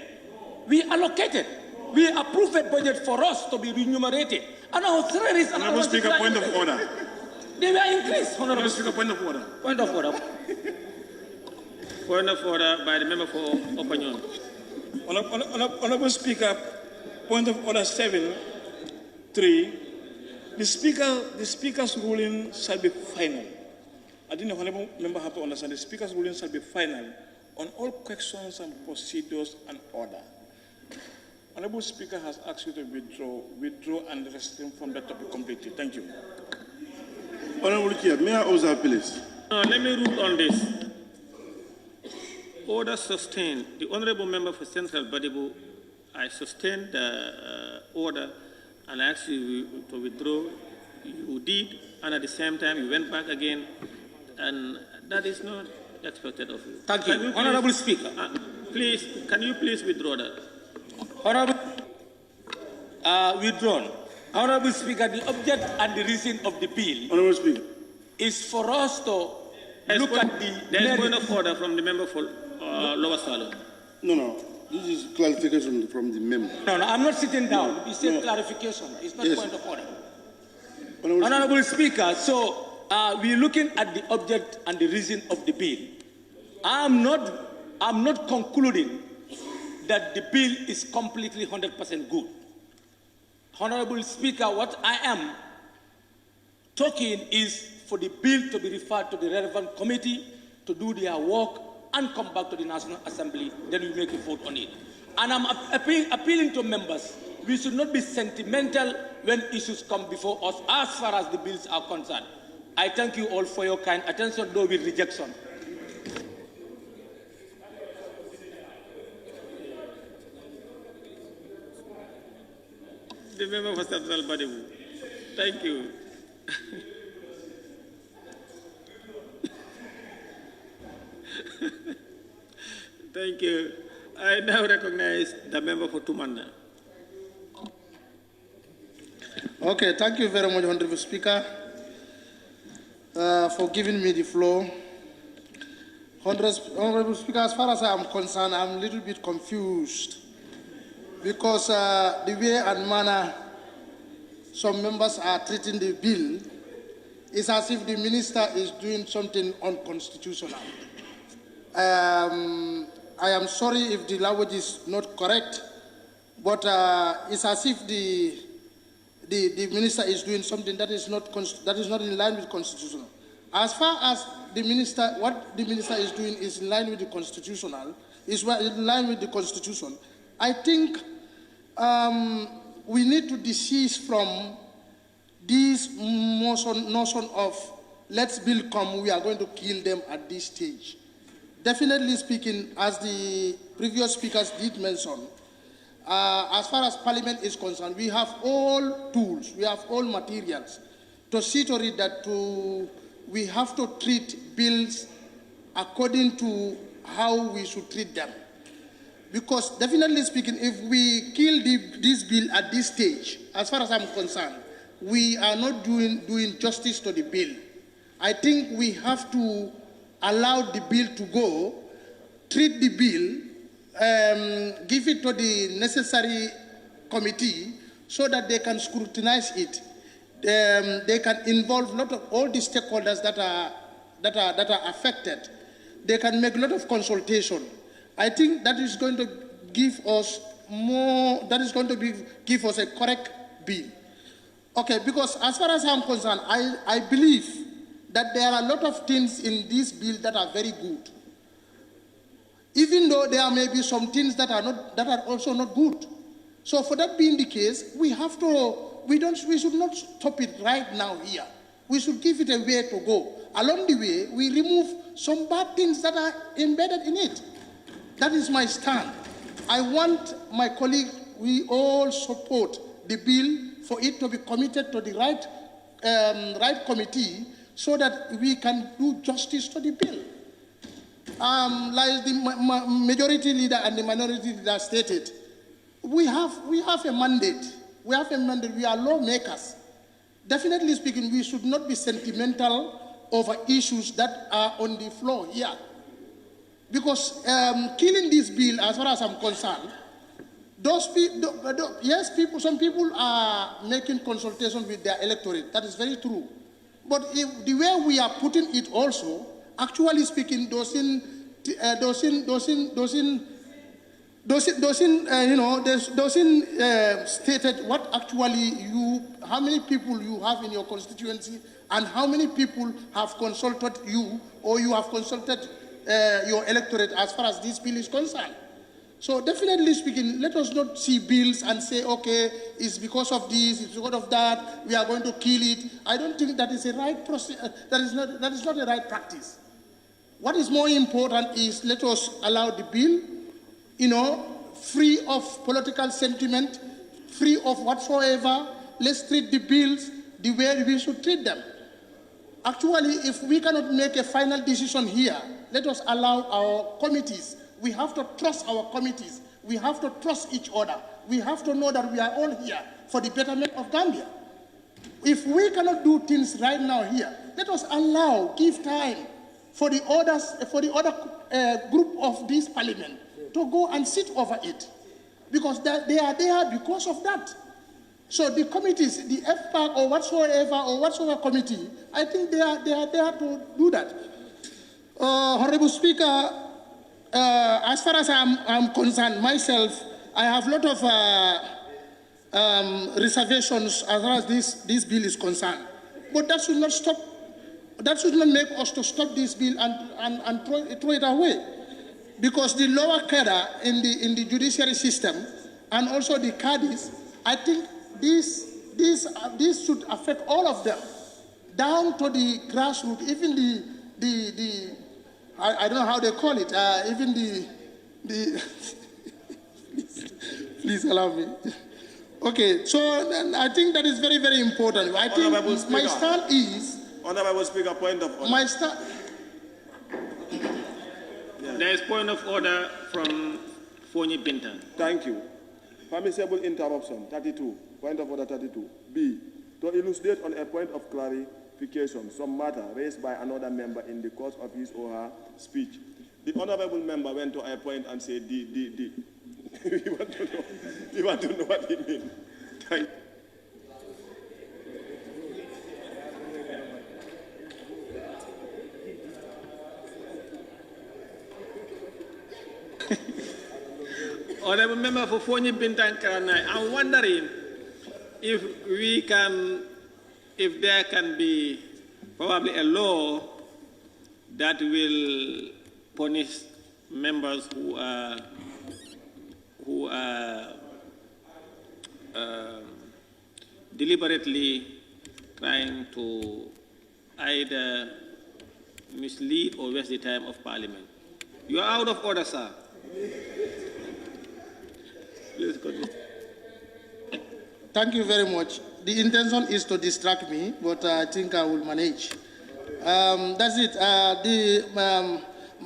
We allocated. We approved a budget for us to be remunerated. And our salaries and Honorable Speaker, point of order. They were increased, Honorable Speaker. Point of order. Point of order. Point of order by the member for opinion. Honorable Speaker, point of order 7.3. The Speaker's ruling shall be final. I think the honorable member have to understand the Speaker's ruling shall be final on all questions and procedures and order. Honorable Speaker has asked you to withdraw and refrain from that topic completely. Thank you. Honorable Chair, may I observe, please? Let me rule on this. Order sustained. The honorable member for Central Badibu, I sustained the order and I asked you to withdraw. You did, and at the same time you went back again, and that is not expected of you. Thank you. Honorable Speaker. Please, can you please withdraw that? Honorable, withdrawn. Honorable Speaker, the object and the reason of the bill Honorable Speaker. is for us to look at the... There is point of order from the member for Lower Salon. No. This is clarification from the member. No, I'm not sitting down. It's a clarification. It's not Yes. point of order. Honorable Speaker, so we're looking at the object and the reason of the bill. I'm not concluding that the bill is completely 100% good. Honorable Speaker, what I am talking is for the bill to be referred to the relevant committee to do their work and come back to the National Assembly, then we make a vote on it. And I'm appealing to members, we should not be sentimental when issues come before us as far as the bills are concerned. I thank you all for your kind attention, though with rejection. The member for Central Badibu. Thank you. Thank you. I now recognize the member for Tumanda. Okay, thank you very much, Honorable Speaker, for giving me the floor. Honorable Speaker, as far as I am concerned, I'm a little bit confused because the way and manner some members are treating the bill is as if the minister is doing something unconstitutional. I am sorry if the language is not correct, but it's as if the minister is doing something that is not in line with the Constitution. As far as what the minister is doing is in line with the Constitutional, is in line with the Constitution, I think we need to desist from this notion of let's bill come, we are going to kill them at this stage. Definitely speaking, as the previous speakers did mention, as far as Parliament is concerned, we have all tools, we have all materials to see to it that we have to treat bills according to how we should treat them. Because definitely speaking, if we kill this bill at this stage, as far as I'm concerned, we are not doing justice to the bill. I think we have to allow the bill to go, treat the bill, give it to the necessary committee so that they can scrutinize it. They can involve a lot of all the stakeholders that are affected. They can make a lot of consultation. I think that is going to give us give us a correct bill. Okay, because as far as I'm concerned, I believe that there are a lot of things in this bill that are very good. Even though there may be some things that are also not good. So for that being the case, we should not stop it right now here. We should give it a way to go. Along the way, we remove some bad things that are embedded in it. That is my stand. I want my colleague, we all support the bill for it to be committed to the right committee so that we can do justice to the bill. Like the majority leader and the minority leader stated, we have a mandate. We have a mandate. We are lawmakers. Definitely speaking, we should not be sentimental over issues that are on the floor here. Because killing this bill, as far as I'm concerned, some people are making consultation with their electorate. That is very true. But if the way we are putting it also, actually speaking, doesn't stated what actually how many people you have in your constituency and how many people have consulted you or you have consulted your electorate as far as this bill is concerned. So definitely speaking, let us not see bills and say, okay, it's because of this, it's because of that, we are going to kill it. I don't think that is a right process. That is not a right practice. What is more important is let us allow the bill, free of political sentiment, free of whatsoever. Let's treat the bills the way we should treat them. Actually, if we cannot make a final decision here, let us allow our committees. We have to trust our committees. We have to trust each other. We have to know that we are all here for the betterment of Gambia. If we cannot do things right now here, let us give time for the other group of this parliament to go and sit over it, because they are there because of that. So the committees, the FPAC or whatsoever committee, I think they are there to do that. Honorable Speaker, as far as I'm concerned, myself, I have a lot of reservations as far as this bill is concerned. But that should not stop. That should not make us to stop this bill and throw it away. Because the lower cadre in the judiciary system and also the cadres, I think this should affect all of them, down to the grassroots, even the I don't know how they call it, even the please allow me. Okay, so I think that is very, very important. I think my stand is... Honorable Speaker, point of order. My stand... There is point of order from Fonyi Bintan. Thank you. Permissible interruption, 32. Point of order 32. B, to elucidate on a point of clarification some matter raised by another member in the course of his or her speech. The honorable member went to a point and said, D. We want to know what he means. Thank you. Honorable Member for Fonyi Bintan Karanai, I'm wondering if there can be probably a law that will punish members who are deliberately trying to either mislead or waste the time of Parliament. You are out of order, sir. Please continue. Thank you very much. The intention is to distract me, but I think I will manage. That's it.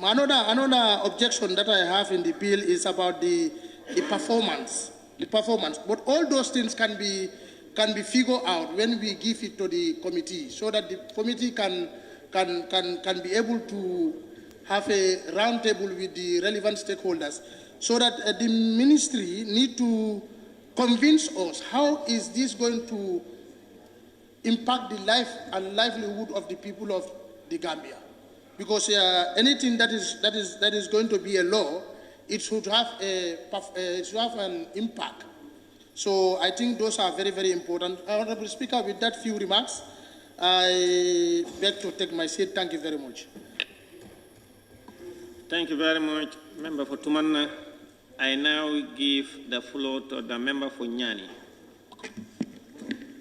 Another objection that I have in the bill is about the performance. The performance. But all those things can be figured out when we give it to the committee, so that the committee can be able to have a round table with the relevant stakeholders, so that the ministry need to convince us how is this going to impact the life and livelihood of the people of the Gambia. Because anything that is going to be a law, it should have an impact. So I think those are very, very important. Honorable Speaker, with that few remarks, I beg to take my seat. Thank you very much. Thank you very much, Member for Tumanna. I now give the floor to the member for Nyani.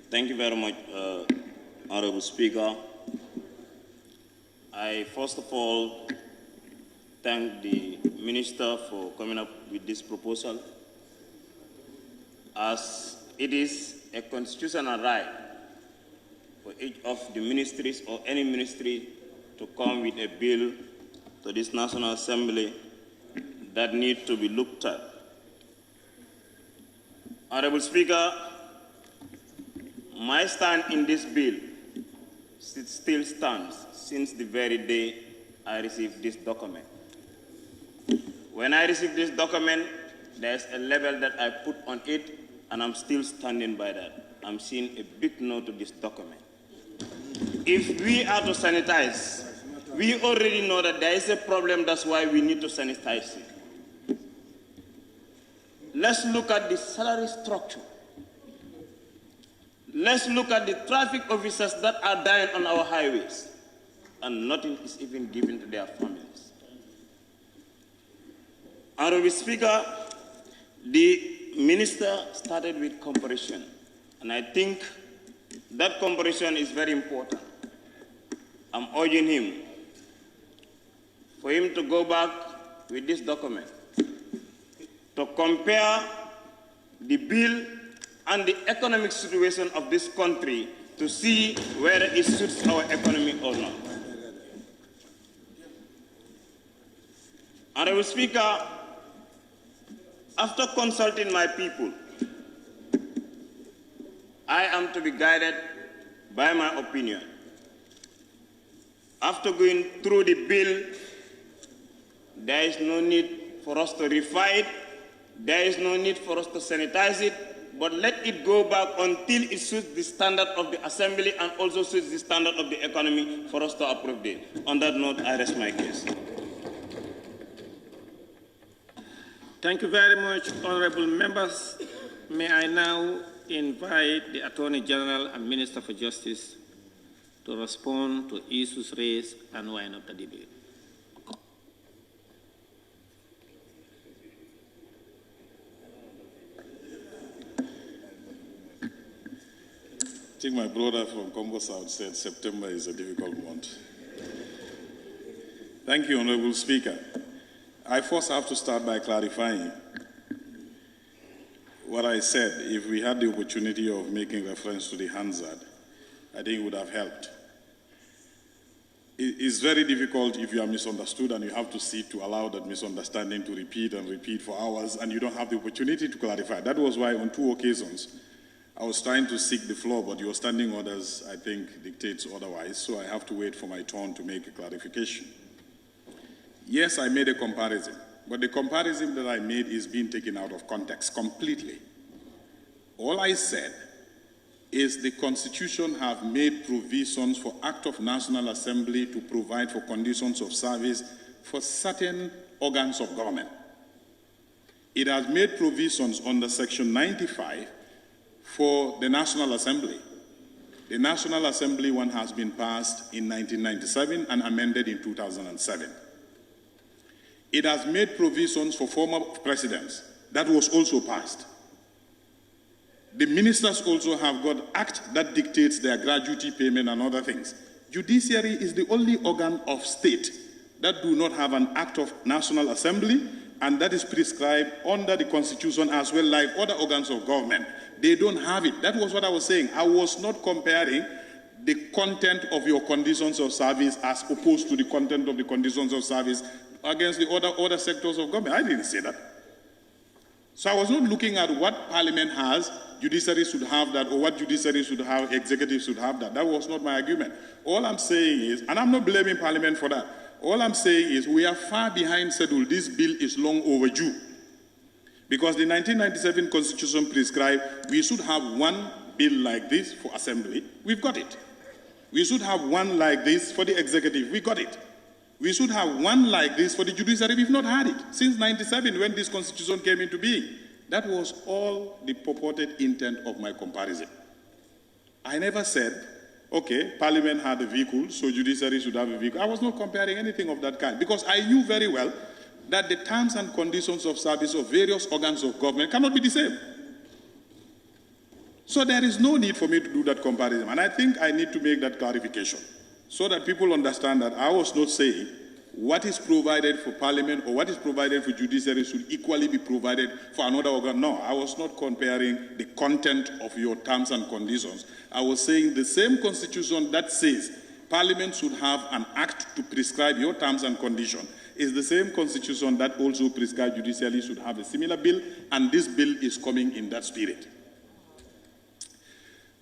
Thank you very much, Honorable Speaker. I first of all thank the Minister for coming up with this proposal, as it is a constitutional right for each of the ministries or any ministry to come with a bill to this National Assembly that need to be looked at. Honorable Speaker, my stand in this bill still stands since the very day I received this document. When I received this document, there's a level that I put on it, and I'm still standing by that. I'm seeing a big no to this document. if we are to sanitize, we already know that there is a problem, that's why we need to sanitize it. Let's look at the salary structure. Let's look at the traffic officers that are dying on our highways, and nothing is even given to their families. Honorable Speaker, the minister started with comparison, and I think that comparison is very important. I'm urging him for him to go back with this document to compare the bill and the economic situation of this country to see whether it suits our economy or not. Honorable Speaker, after consulting my people, I am to be guided by my opinion. After going through the bill, there is no need for us to refine it, there is no need for us to sanitize it, but let it go back until it suits the standard of the Assembly and also suits the standard of the economy for us to approve it. On that note, I rest my case. Thank you very much, honorable members. May I now invite the Attorney General and Minister for Justice to respond to issues raised and wind up the debate. I think my brother from Congo South said September is a difficult month. Thank you, Honorable Speaker. I first have to start by clarifying what I said. If we had the opportunity of making reference to the Hansard, I think it would have helped. It's very difficult if you are misunderstood and you have to sit to allow that misunderstanding to repeat and repeat for hours and you don't have the opportunity to clarify. That was why on 2 occasions I was trying to seek the floor, but your standing orders, I think, dictates otherwise, so I have to wait for my turn to make a clarification. Yes, I made a comparison, but the comparison that I made is being taken out of context completely. All I said is the Constitution have made provisions for Act of National Assembly to provide for conditions of service for certain organs of government. It has made provisions under Section 95 for the National Assembly. The National Assembly one has been passed in 1997 and amended in 2007. It has made provisions for former presidents. That was also passed. The ministers also have got act that dictates their gratuity payment and other things. Judiciary is the only organ of state that do not have an act of National Assembly, and that is prescribed under the Constitution as well like other organs of government. They don't have it. That was what I was saying. I was not comparing the content of your conditions of service as opposed to the content of the conditions of service against the other sectors of government. I didn't say that. So I was not looking at what Parliament has, judiciary should have that, or what judiciary should have, executive should have that. That was not my argument. All I'm saying is, and I'm not blaming Parliament for that, all I'm saying is we are far behind schedule. This bill is long overdue. Because the 1997 Constitution prescribed we should have one bill like this for Assembly. We've got it. We should have one like this for the Executive. We got it. We should have one like this for the Judiciary. We've not had it since 97 when this Constitution came into being. That was all the purported intent of my comparison. I never said, okay, Parliament had a vehicle, so Judiciary should have a vehicle. I was not comparing anything of that kind because I knew very well that the terms and conditions of service of various organs of government cannot be the same. So there is no need for me to do that comparison. And I think I need to make that clarification so that people understand that I was not saying what is provided for Parliament or what is provided for Judiciary should equally be provided for another organ. No, I was not comparing the content of your terms and conditions. I was saying the same Constitution that says Parliament should have an act to prescribe your terms and conditions is the same Constitution that also prescribes Judiciary should have a similar bill, and this bill is coming in that spirit.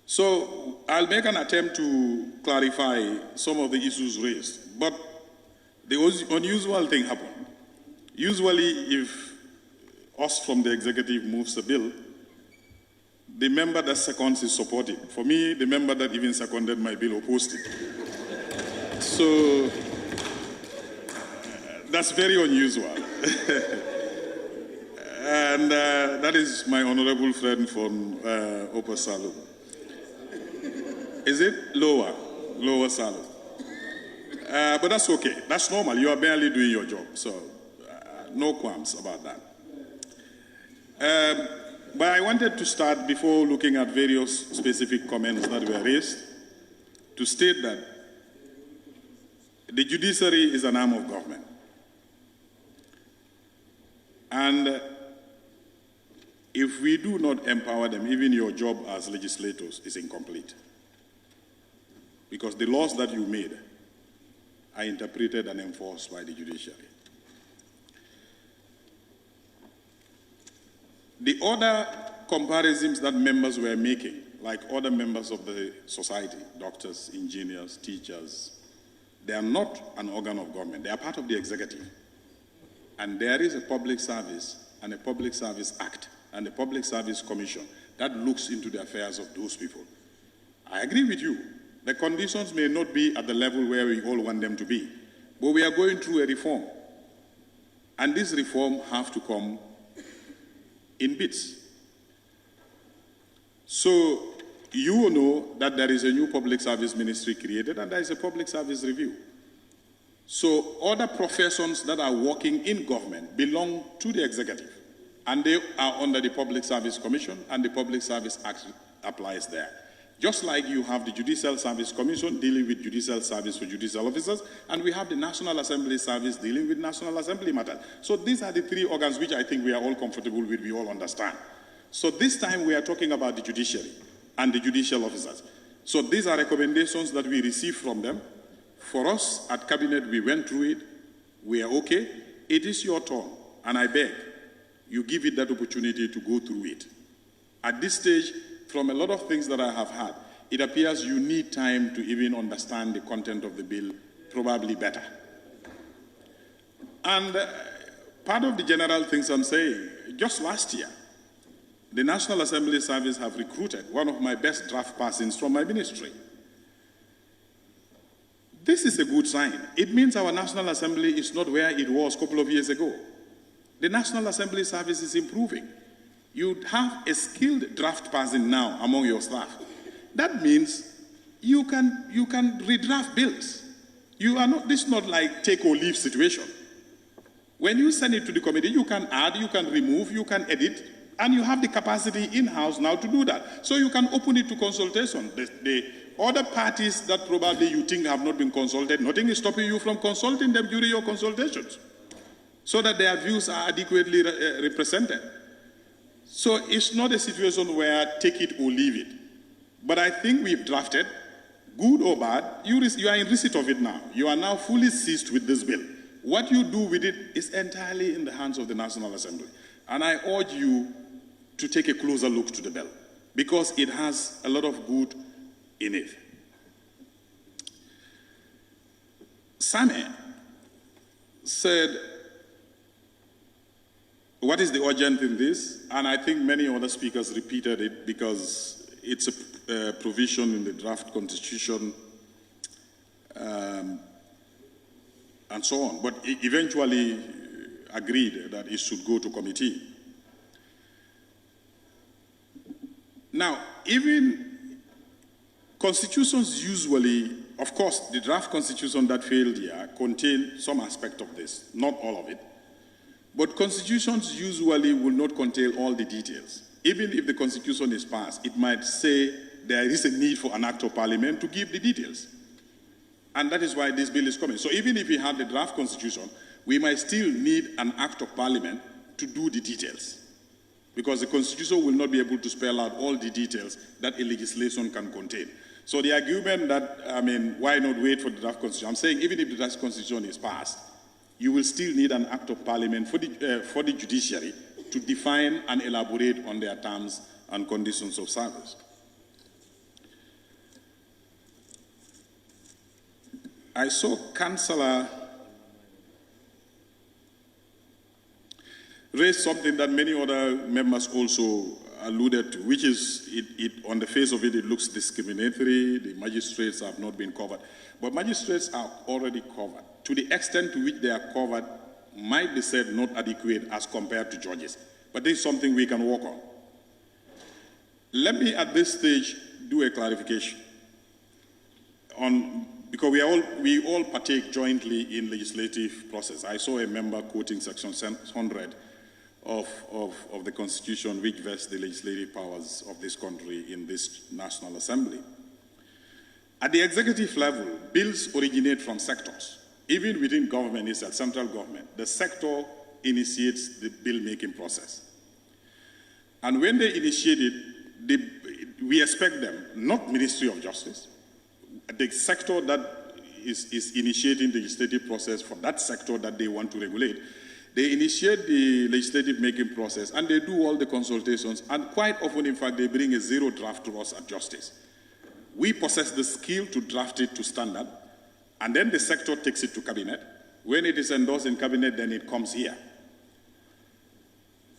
So I'll make an attempt to clarify some of the issues raised, but the unusual thing happened. Usually if us from the executive moves a bill, the member that seconds is supported. For me, the member that even seconded my bill opposed it. So that's very unusual. And that is my honorable friend from Upper Salum. Is it? Lower Salum. But that's okay. That's normal. You are barely doing your job. So no qualms about that. But I wanted to start, before looking at various specific comments that were raised, to state that the judiciary is an arm of government. And if we do not empower them, even your job as legislators is incomplete. Because the laws that you made are interpreted and enforced by the judiciary. The other comparisons that members were making, like other members of the society, doctors, engineers, teachers, they are not an organ of government. They are part of the executive. And there is a public service and a Public Service Act and a Public Service Commission that looks into the affairs of those people. I agree with you. The conditions may not be at the level where we all want them to be, but we are going through a reform. And this reform have to come in bits. So you know that there is a new public service ministry created and there is a public service review. So other professions that are working in government belong to the executive, and they are under the Public Service Commission, and the Public Service Act applies there. Just like you have the Judicial Service Commission dealing with judicial service for judicial officers, and we have the National Assembly Service dealing with National Assembly matters. So these are the three organs which I think we are all comfortable with, we all understand. So this time we are talking about the judiciary and the judicial officers. So these are recommendations that we received from them. For us at Cabinet, we went through it. We are okay. It is your turn, and I beg you give it that opportunity to go through it. At this stage, from a lot of things that I have had, it appears you need time to even understand the content of the bill probably better. And part of the general things I'm saying, just last year, the National Assembly Service have recruited one of my best draft persons from my ministry. This is a good sign. It means our National Assembly is not where it was a couple of years ago. The National Assembly Service is improving. You have a skilled draft person now among your staff. That means you can redraft bills. You are not, this is not like take or leave situation. When you send it to the committee, you can add, you can remove, you can edit, and you have the capacity in-house now to do that. So you can open it to consultation. The other parties that probably you think have not been consulted, nothing is stopping you from consulting them during your consultations so that their views are adequately represented. So it's not a situation where take it or leave it. But I think we've drafted, good or bad, you are in receipt of it now. You are now fully seized with this bill. What you do with it is entirely in the hands of the National Assembly. And I urge you to take a closer look to the bill because it has a lot of good in it. Same said, what is the urgent in this? And I think many other speakers repeated it because it's a provision in the draft constitution and so on. But it eventually agreed that it should go to committee. Now, even constitutions usually, of course, the draft constitution that failed here contained some aspect of this, not all of it. But constitutions usually will not contain all the details. Even if the constitution is passed, it might say there is a need for an act of parliament to give the details. And that is why this bill is coming. So even if we have the draft constitution, we might still need an act of parliament to do the details. Because the constitution will not be able to spell out all the details that a legislation can contain. So the argument that, why not wait for the draft constitution? I'm saying even if the draft constitution is passed, you will still need an act of parliament for the judiciary to define and elaborate on their terms and conditions of service. I saw Councillor raise something that many other members also alluded to, which is, on the face of it, it looks discriminatory. The magistrates have not been covered. But magistrates are already covered. To the extent to which they are covered might be said not adequate as compared to judges. But this is something we can work on. Let me, at this stage, do a clarification. Because we all partake jointly in legislative process. I saw a member quoting Section 100 of the Constitution, which vests the legislative powers of this country in this National Assembly. At the executive level, bills originate from sectors. Even within government itself, central government, the sector initiates the bill-making process. And when they initiate it, we expect them, not Ministry of Justice, the sector that is initiating the legislative process for that sector that they want to regulate, they initiate the legislative making process and they do all the consultations, and quite often, in fact, they bring a zero draft to us at Justice. We possess the skill to draft it to standard, and then the sector takes it to cabinet. When it is endorsed in cabinet, then it comes here.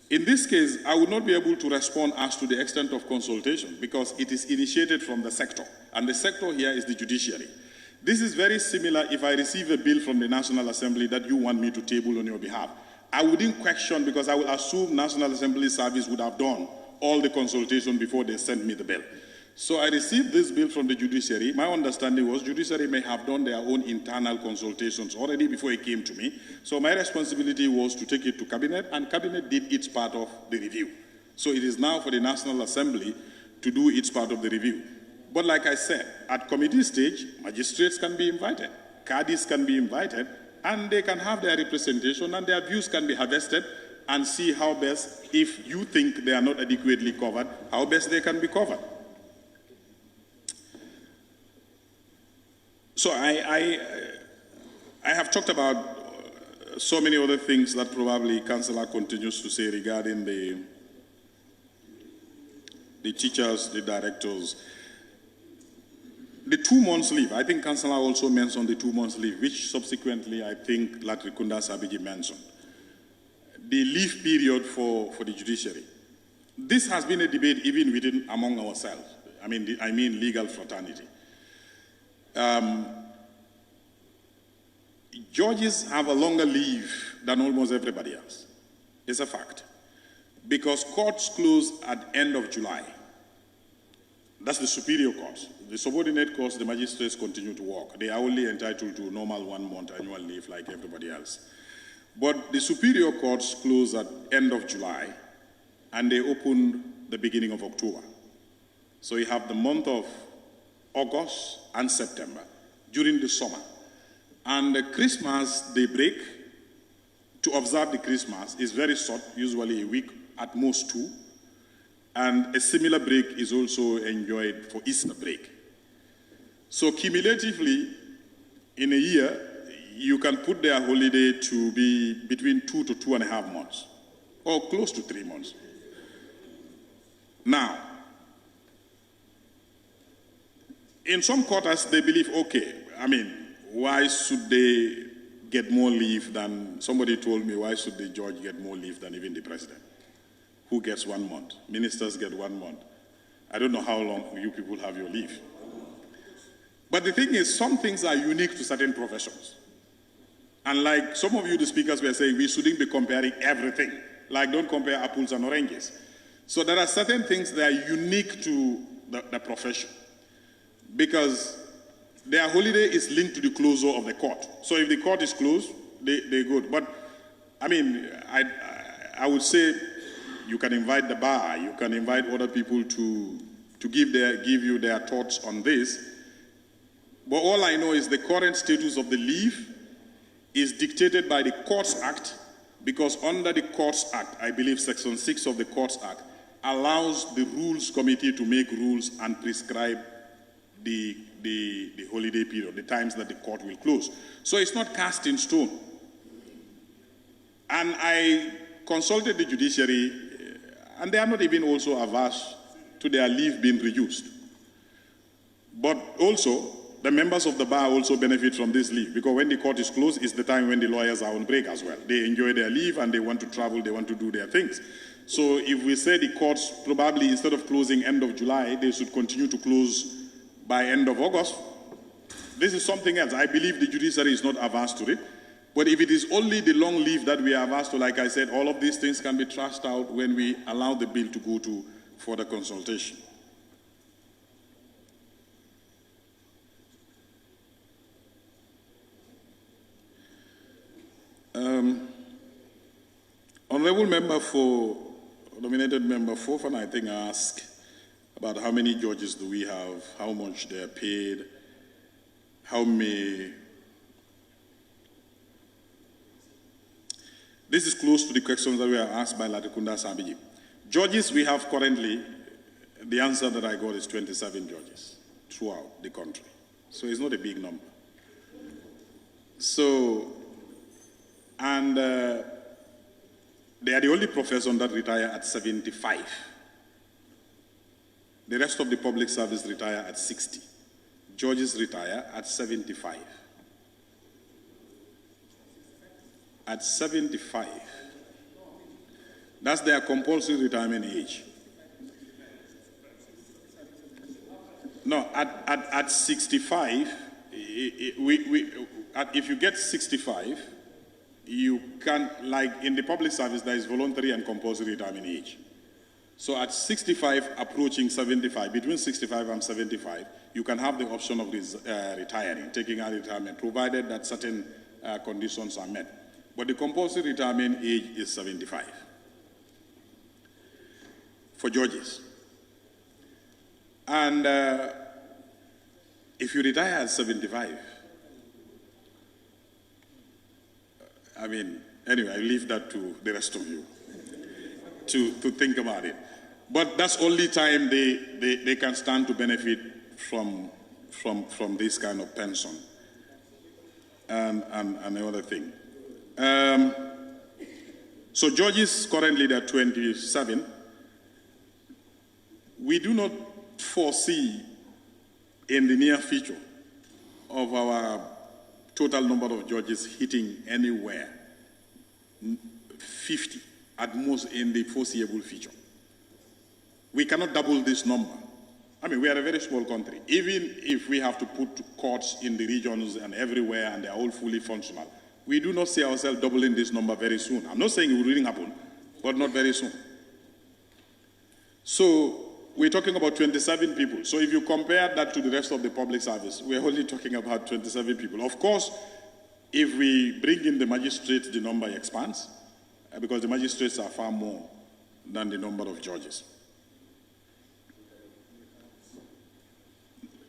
In this case, I would not be able to respond as to the extent of consultation because it is initiated from the sector, and the sector here is the judiciary. This is very similar if I receive a bill from the National Assembly that you want me to table on your behalf. I wouldn't question because I would assume National Assembly Service would have done all the consultation before they sent me the bill. So I received this bill from the judiciary. My understanding was judiciary may have done their own internal consultations already before it came to me. So my responsibility was to take it to cabinet, and cabinet did its part of the review. So it is now for the National Assembly to do its part of the review. But like I said, at committee stage, magistrates can be invited, caddies can be invited, and they can have their representation and their views can be harvested and see how best, if you think they are not adequately covered, how best they can be covered. So I have talked about so many other things that probably Councillor continues to say regarding the teachers, the directors. The 2 months leave, I think Councillor also mentioned the 2 months leave, which subsequently I think Latrikunda Sabiji mentioned. The leave period for the judiciary. This has been a debate even within among ourselves. I mean legal fraternity. Judges have a longer leave than almost everybody else. It's a fact. Because courts close at the end of July. That's the superior courts. The subordinate courts, the magistrates continue to work. They are only entitled to normal 1 month annual leave like everybody else. But the superior courts close at end of July and they open the beginning of October. So you have the month of August and September during the summer. And the Christmas, they break. To observe the Christmas is very short, usually a week, at most 2. And a similar break is also enjoyed for Easter break. So cumulatively, in a year, you can put their holiday to be between 2 to 2.5 months, or close to 3 months. Now, in some quarters, they believe, okay, why should they get more leave than, somebody told me, why should the judge get more leave than even the president? Who gets 1 month? Ministers get 1 month. I don't know how long you people have your leave. But the thing is, some things are unique to certain professions. And like some of you, the speakers, were saying, we shouldn't be comparing everything. Like, don't compare apples and oranges. So there are certain things that are unique to the profession. Because their holiday is linked to the closure of the court. So if the court is closed, they go. But, I would say you can invite the bar, you can invite other people to give you their thoughts on this. But all I know is the current status of the leave is dictated by the Courts Act, because under the Courts Act, I believe Section 6 of the Courts Act allows the Rules Committee to make rules and prescribe the holiday period, the times that the court will close. So it's not cast in stone. And I consulted the judiciary, and they are not even also averse to their leave being reduced. But also, the members of the bar also benefit from this leave, because when the court is closed, it's the time when the lawyers are on break as well. They enjoy their leave and they want to travel, they want to do their things. So if we say the courts probably instead of closing end of July, they should continue to close by end of August, this is something else. I believe the judiciary is not averse to it. But if it is only the long leave that we are averse to, like I said, all of these things can be trashed out when we allow the bill to go to further consultation. Nominated member Fofan, I think, asked about how many judges do we have, how much they are paid, how many. This is close to the questions that were asked by Latikunda Sabiji. Judges we have currently, the answer that I got is 27 judges throughout the country. So it's not a big number. So, and they are the only profession that retire at 75. The rest of the public service retire at 60. Judges retire at 75. At 75. That's their compulsory retirement age. No, at 65, if you get 65, you can, like in the public service, there is voluntary and compulsory retirement age. So at 65, approaching 75, between 65 and 75, you can have the option of retiring, taking out retirement, provided that certain conditions are met. But the compulsory retirement age is 75 for judges. And if you retire at 75, I mean, anyway, I leave that to the rest of you to think about it. But that's only time they can stand to benefit from this kind of pension and another thing. So judges currently there are 27. We do not foresee in the near future of our total number of judges hitting anywhere 50 at most in the foreseeable future. We cannot double this number. I mean, we are a very small country. Even if we have to put courts in the regions and everywhere and they are all fully functional, we do not see ourselves doubling this number very soon. I'm not saying it will really happen, but not very soon. So we're talking about 27 people. So if you compare that to the rest of the public service, we're only talking about 27 people. Of course, if we bring in the magistrates, the number expands, because the magistrates are far more than the number of judges.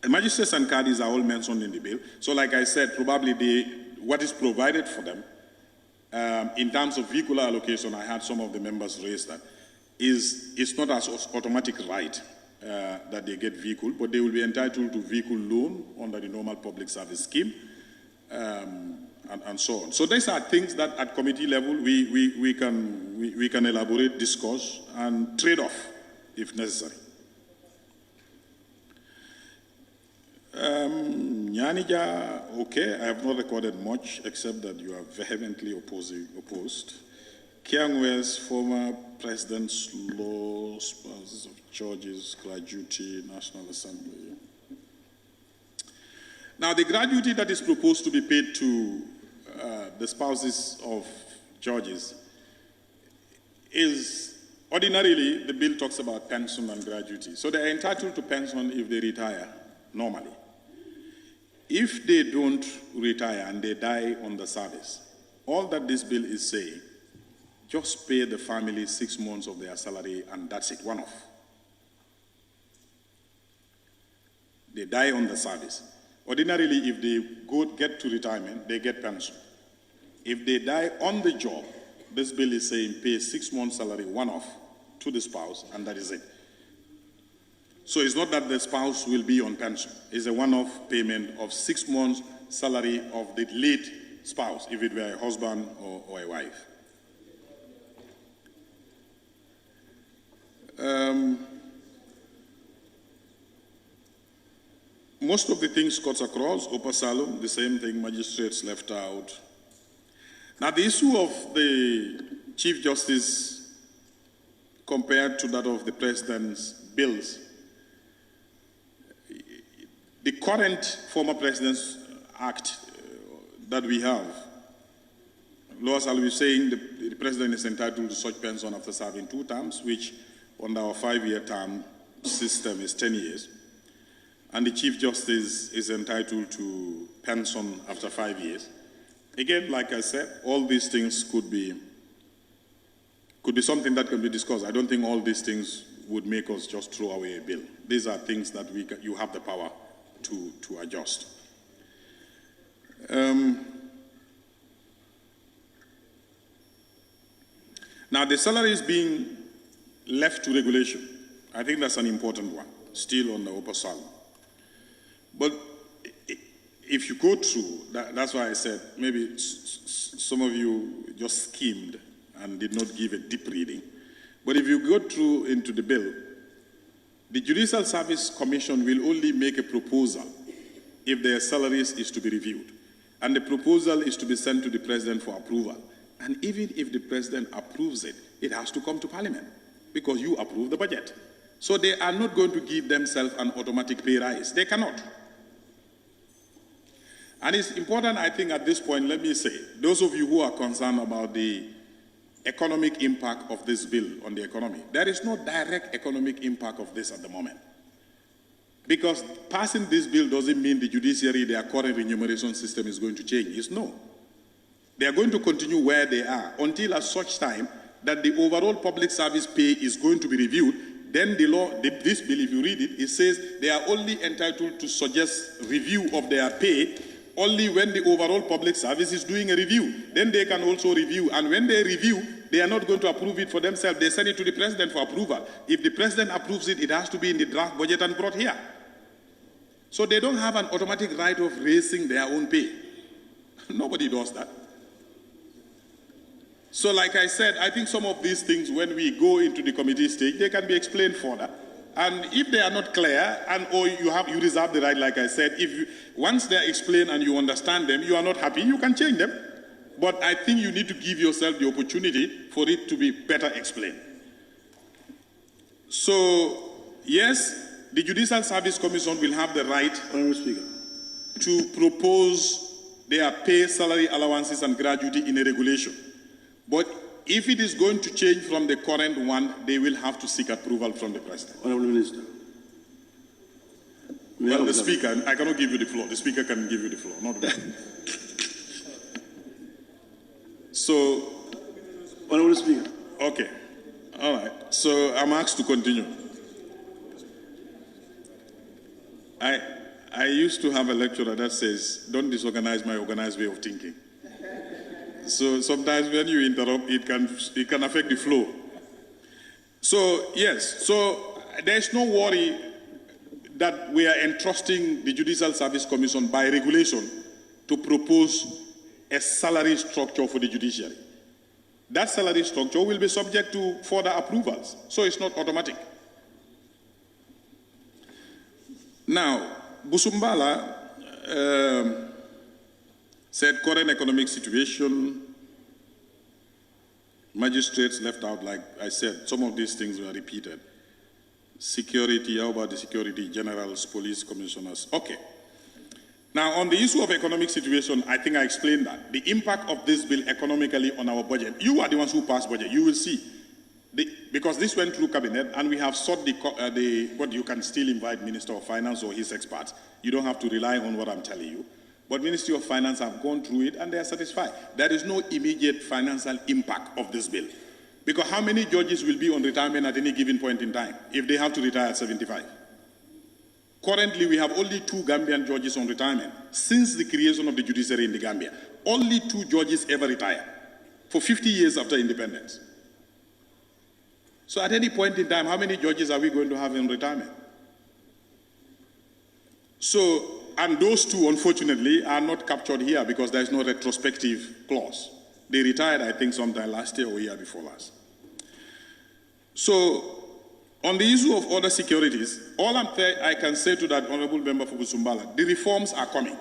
The magistrates and caddies are all mentioned in the bill. So like I said, probably what is provided for them, in terms of vehicular allocation, I had some of the members raise that, it's not as automatic right that they get vehicle, but they will be entitled to vehicle loan under the normal public service scheme, and so on. So these are things that at committee level we can elaborate, discuss, and trade off if necessary. Nyanija, okay, I have not recorded much except that you are vehemently opposed. Kiangwe's former president's law, spouses of judges, gratuity, National Assembly. Now, the gratuity that is proposed to be paid to the spouses of judges is, ordinarily, the bill talks about pension and gratuity. So they are entitled to pension if they retire, normally. If they don't retire and they die on the service, all that this bill is saying, just pay the family 6 months of their salary and that's it, one-off. They die on the service. Ordinarily, if they get to retirement, they get pension. If they die on the job, this bill is saying pay 6 months salary one-off to the spouse and that is it. So it's not that the spouse will be on pension. It's a one-off payment of 6 months salary of the late spouse, if it were a husband or a wife. Most of the things cuts across, Upper Salem, the same thing, magistrates left out. Now the issue of the Chief Justice compared to that of the president's bills. The current former President's Act that we have, laws will be saying the president is entitled to such pension after serving 2 terms, which under our 5-year term system is 10 years. And the Chief Justice is entitled to pension after 5 years. Again, like I said, all these things could be something that can be discussed. I don't think all these things would make us just throw away a bill. These are things that you have the power to adjust. Now, the salaries being left to regulation, I think that's an important one, still on the upper side. But if you go through, that's why I said maybe some of you just skimmed and did not give a deep reading. But if you go through into the bill, the Judicial Service Commission will only make a proposal if their salaries is to be reviewed. And the proposal is to be sent to the President for approval. And even if the President approves it, it has to come to Parliament because you approve the budget. So they are not going to give themselves an automatic pay rise. They cannot. And it's important, I think, at this point, let me say, those of you who are concerned about the economic impact of this bill on the economy, there is no direct economic impact of this at the moment. Because passing this bill doesn't mean the judiciary, their current remuneration system is going to change. It's no. They are going to continue where they are until at such time that the overall public service pay is going to be reviewed. Then the law, this bill, if you read it, it says they are only entitled to suggest review of their pay only when the overall public service is doing a review. Then they can also review. And when they review, they are not going to approve it for themselves. They send it to the President for approval. If the President approves it, it has to be in the draft budget and brought here. So they don't have an automatic right of raising their own pay. Nobody does that. So like I said, I think some of these things, when we go into the committee stage, they can be explained further. And if they are not clear, or you reserve the right, like I said, once they are explained and you understand them, you are not happy, you can change them. But I think you need to give yourself the opportunity for it to be better explained. So, yes, the Judicial Service Commission will have the right to propose their pay, salary, allowances, and gratuity in a regulation. But if it is going to change from the current one, they will have to seek approval from the President. Honourable Minister. Well, the Speaker, I cannot give you the floor. The Speaker can give you the floor, not me. So, Honourable Speaker. Okay. All right. So I'm asked to continue. I used to have a lecturer that says, don't disorganize my organized way of thinking. So sometimes when you interrupt, it can affect the flow. So yes, so there's no worry that we are entrusting the Judicial Service Commission by regulation to propose a salary structure for the judiciary. That salary structure will be subject to further approvals, so it's not automatic. Now, Busumbala said current economic situation, magistrates left out, like I said, some of these things were repeated. Security, how about the security generals, police commissioners? Okay. Now, on the issue of economic situation, I think I explained that. The impact of this bill economically on our budget, you are the ones who passed budget, you will see. Because this went through cabinet and we have sought but you can still invite Minister of Finance or his experts. You don't have to rely on what I'm telling you. But Ministry of Finance have gone through it and they are satisfied. There is no immediate financial impact of this bill. Because how many judges will be on retirement at any given point in time if they have to retire at 75? Currently, we have only 2 Gambian judges on retirement since the creation of the judiciary in the Gambia. Only 2 judges ever retire for 50 years after independence. So at any point in time, how many judges are we going to have in retirement? So, and those 2, unfortunately, are not captured here because there is no retrospective clause. They retired, I think, sometime last year or year before last. So, on the issue of other securities, all I can say to that Honourable Member for Busumbala, the reforms are coming,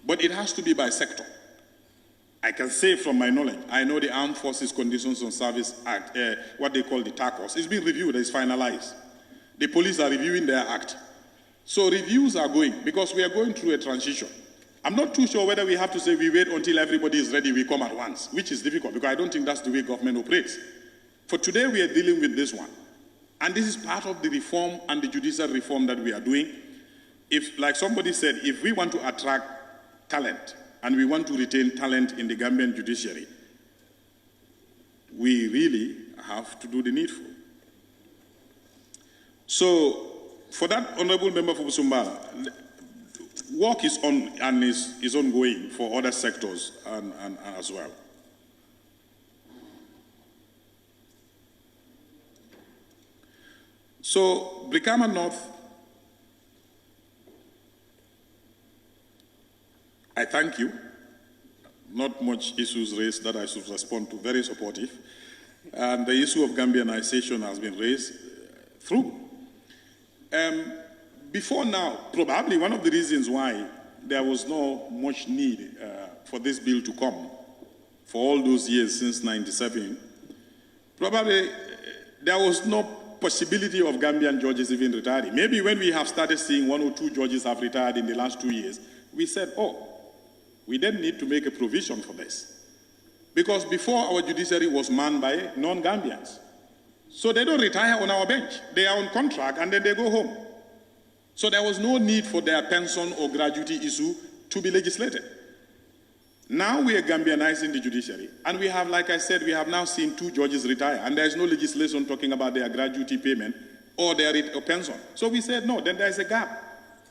but it has to be by sector. I can say from my knowledge, I know the Armed Forces Conditions on Service Act, what they call the TACOS, it's been reviewed, it's finalized. The police are reviewing their act. So reviews are going, because we are going through a transition. I'm not too sure whether we have to say we wait until everybody is ready, we come at once, which is difficult, because I don't think that's the way government operates. For today, we are dealing with this one. And this is part of the reform and the judicial reform that we are doing. If, like somebody said, if we want to attract talent, and we want to retain talent in the Gambian judiciary, we really have to do the needful. So, for that honorable member for Busumbala, work is on and is ongoing for other sectors and as well. So, Brikama North, I thank you. Not much issues raised that I should respond to, very supportive. And the issue of Gambianization has been raised through. Before now, probably one of the reasons why there was no much need for this bill to come for all those years since '97, probably there was no possibility of Gambian judges even retiring. Maybe when we have started seeing 1 or 2 judges have retired in the last 2 years, we said, oh, we then need to make a provision for this. Because before, our judiciary was manned by non-Gambians. So they don't retire on our bench. They are on contract and then they go home. So there was no need for their pension or gratuity issue to be legislated. Now we are Gambianizing the judiciary. And we have, like I said, we have now seen 2 judges retire. And there is no legislation talking about their gratuity payment or their pension. So we said, no, then there is a gap.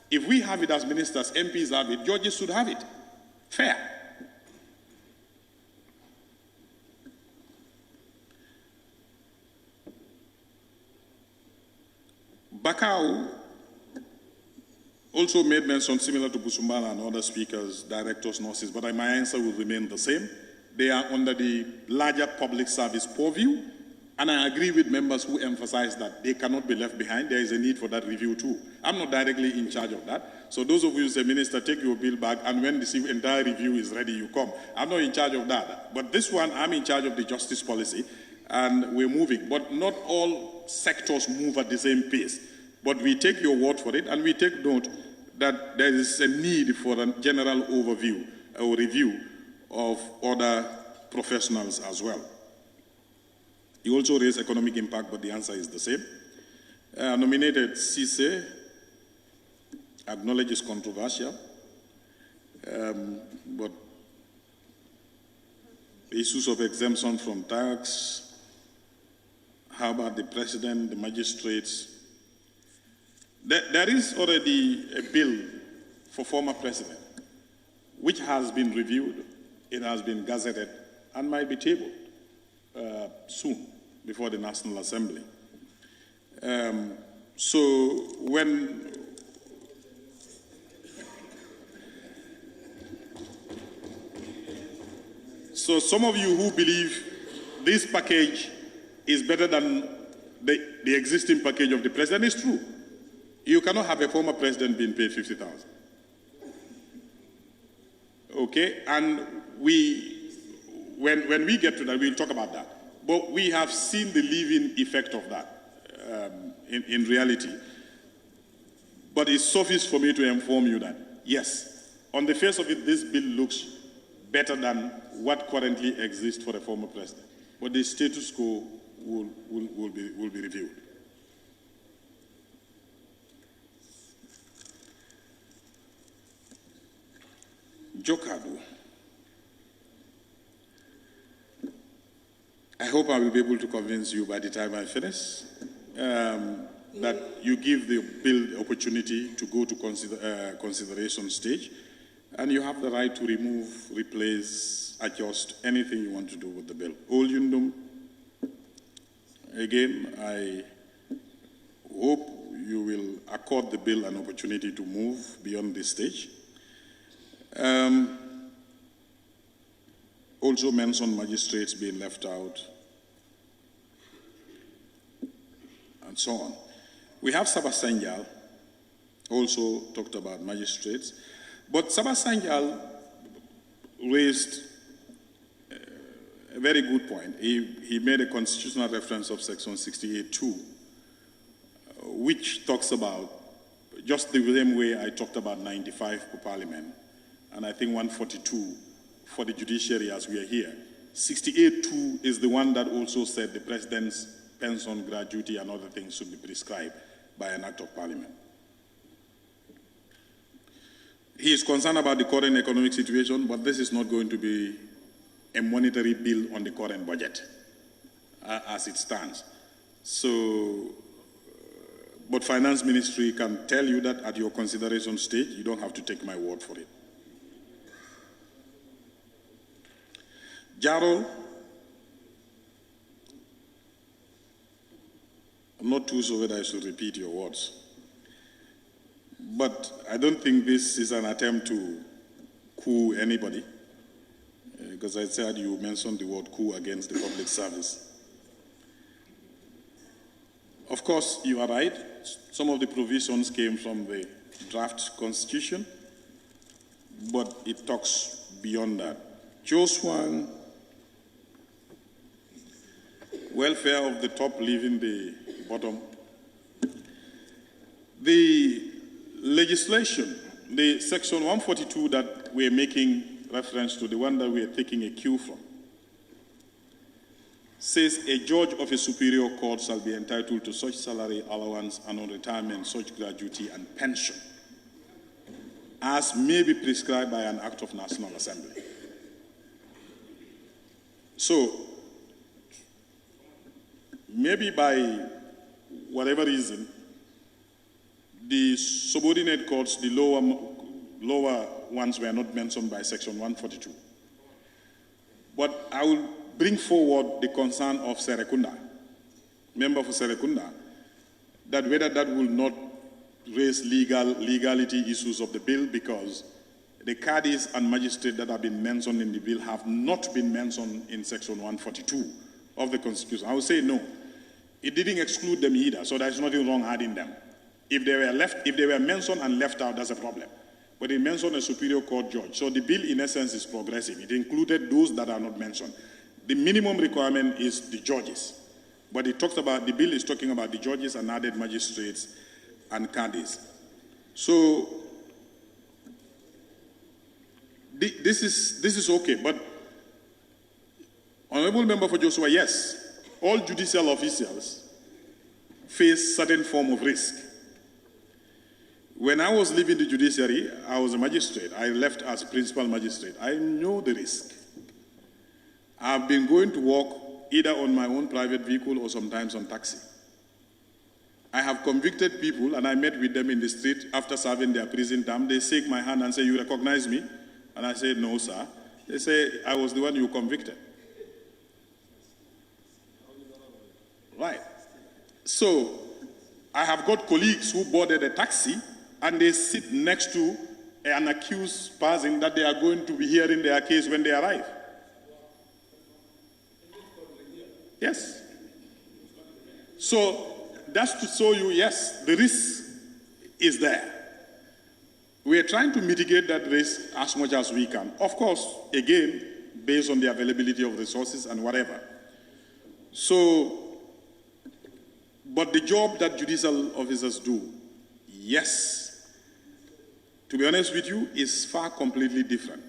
If we have it as ministers, MPs have it, judges should have it. Fair. Bakau also made mention similar to Busumbala and other speakers, directors, nurses, but my answer will remain the same. They are under the larger public service purview, and I agree with members who emphasize that they cannot be left behind. There is a need for that review too. I'm not directly in charge of that. So those of you who say, Minister, take your bill back, and when the entire review is ready, you come. I'm not in charge of that. But this one, I'm in charge of the justice policy, and we're moving. But not all sectors move at the same pace. But we take your word for it, and we take note that there is a need for a general overview or review of other professionals as well. You also raise economic impact, but the answer is the same. Nominated CISE, acknowledge is controversial, but the issues of exemption from tax, how about the president, the magistrates? There is already a bill for former president, which has been reviewed, it has been gazetted, and might be tabled soon before the National Assembly. So some of you who believe this package is better than the existing package of the president, is true. You cannot have a former president being paid $50,000. Okay, and when we get to that, we'll talk about that. But we have seen the leaving effect of that in reality. But it's suffice for me to inform you that, yes, on the face of it, this bill looks better than what currently exists for a former president. But the status quo will be reviewed. Jokadu. I hope I will be able to convince you by the time I finish that you give the bill the opportunity to go to consideration stage, and you have the right to remove, replace, adjust, anything you want to do with the bill. Olyundum, again, I hope you will accord the bill an opportunity to move beyond this stage. Also mentioned magistrates being left out, and so on. We have Sabah Sanjal, also talked about magistrates, but Sabah Sanjal raised a very good point. He made a constitutional reference of section 68(2), which talks about just the same way I talked about 95 for Parliament, and I think 142 for the judiciary as we are here. 68(2) is the one that also said the President's pension, gratuity, and other things should be prescribed by an act of Parliament. He is concerned about the current economic situation, but this is not going to be a monetary bill on the current budget as it stands. So, but Finance Ministry can tell you that at your consideration stage. You don't have to take my word for it. Jaro, I'm not too sure whether I should repeat your words, but I don't think this is an attempt to coup anybody, because I said you mentioned the word coup against the public service. Of course, you are right. Some of the provisions came from the draft constitution, but it talks beyond that. Joshua, welfare of the top leaving the bottom. The legislation, the section 142 that we're making reference to, the one that we're taking a cue from, says a judge of a superior court shall be entitled to such salary, allowance, and on retirement, such gratuity and pension as may be prescribed by an act of National Assembly. So, maybe by whatever reason, the subordinate courts, the lower ones were not mentioned by section 142. But I will bring forward the concern of Serekunda, member for Serekunda, that whether that will not raise legality issues of the bill, because the caddies and magistrates that have been mentioned in the bill have not been mentioned in section 142 of the Constitution. I would say no. It didn't exclude them either, so there's nothing wrong adding them. If they were mentioned and left out, that's a problem. But it mentioned a superior court judge. So the bill, in essence, is progressive. It included those that are not mentioned. The minimum requirement is the judges. But it talks about, the bill is talking about the judges and added magistrates and caddies. So this is okay. But Honorable Member for Joshua, yes, all judicial officials face certain form of risk. When I was leaving the judiciary, I was a magistrate. I left as principal magistrate. I know the risk. I've been going to work either on my own private vehicle or sometimes on taxi. I have convicted people, and I met with them in the street after serving their prison term. They shake my hand and say, "You recognize me?" And I say, "No, sir." They say, "I was the one you convicted." Right. So I have got colleagues who boarded a taxi and they sit next to an accused person that they are going to be hearing their case when they arrive. Yes. So that's to show you, yes, the risk is there. We are trying to mitigate that risk as much as we can. Of course, again, based on the availability of resources and whatever. So, but the job that judicial officers do, yes, to be honest with you, is far completely different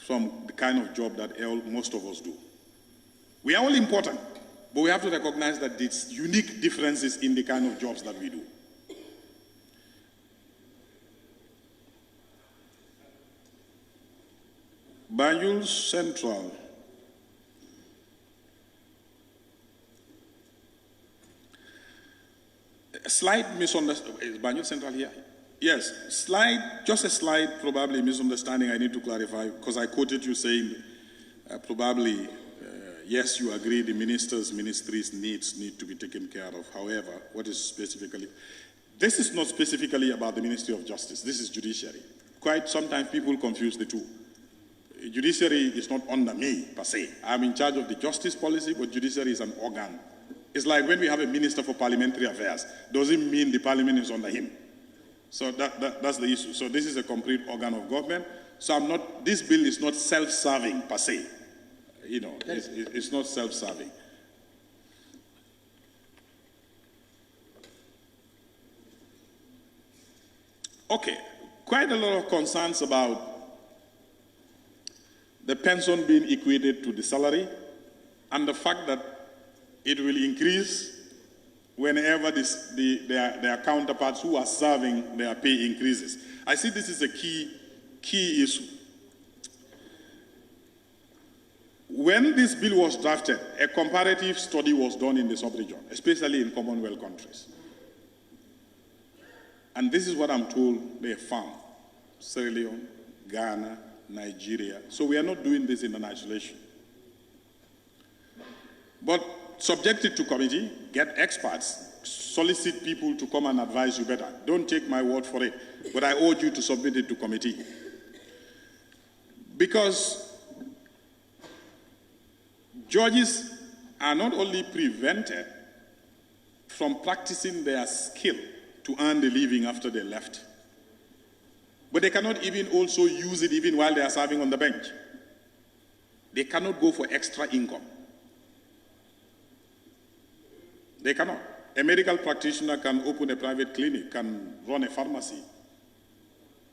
from the kind of job that most of us do. We are all important, but we have to recognize that there's unique differences in the kind of jobs that we do. Banjul Central. A slight misunderstanding. Is Banjul Central here? Yes, just a slight probably misunderstanding I need to clarify, because I quoted you saying yes, you agree the ministry's needs need to be taken care of. However, what is specifically, this is not specifically about the Ministry of Justice, this is Judiciary. Quite sometimes people confuse the two. Judiciary is not under me, per se. I'm in charge of the justice policy, but Judiciary is an organ. It's like when we have a Minister for Parliamentary Affairs, doesn't mean the Parliament is under him. So that's the issue. So this is a complete organ of government. So this bill is not self-serving, per se. you know, it's not self-serving. Okay, quite a lot of concerns about the pension being equated to the salary and the fact that it will increase whenever their counterparts who are serving their pay increases. I see this is a key issue. When this bill was drafted, a comparative study was done in the sub-region, especially in Commonwealth countries. And this is what I'm told they found: Sierra Leone, Ghana, Nigeria. So we are not doing this in an isolation. But subject it to committee, get experts, solicit people to come and advise you better. Don't take my word for it, but I urge you to submit it to committee. Because judges are not only prevented from practicing their skill to earn the living after they left, but they cannot even also use it even while they are serving on the bench. They cannot go for extra income. They cannot. A medical practitioner can open a private clinic, can run a pharmacy.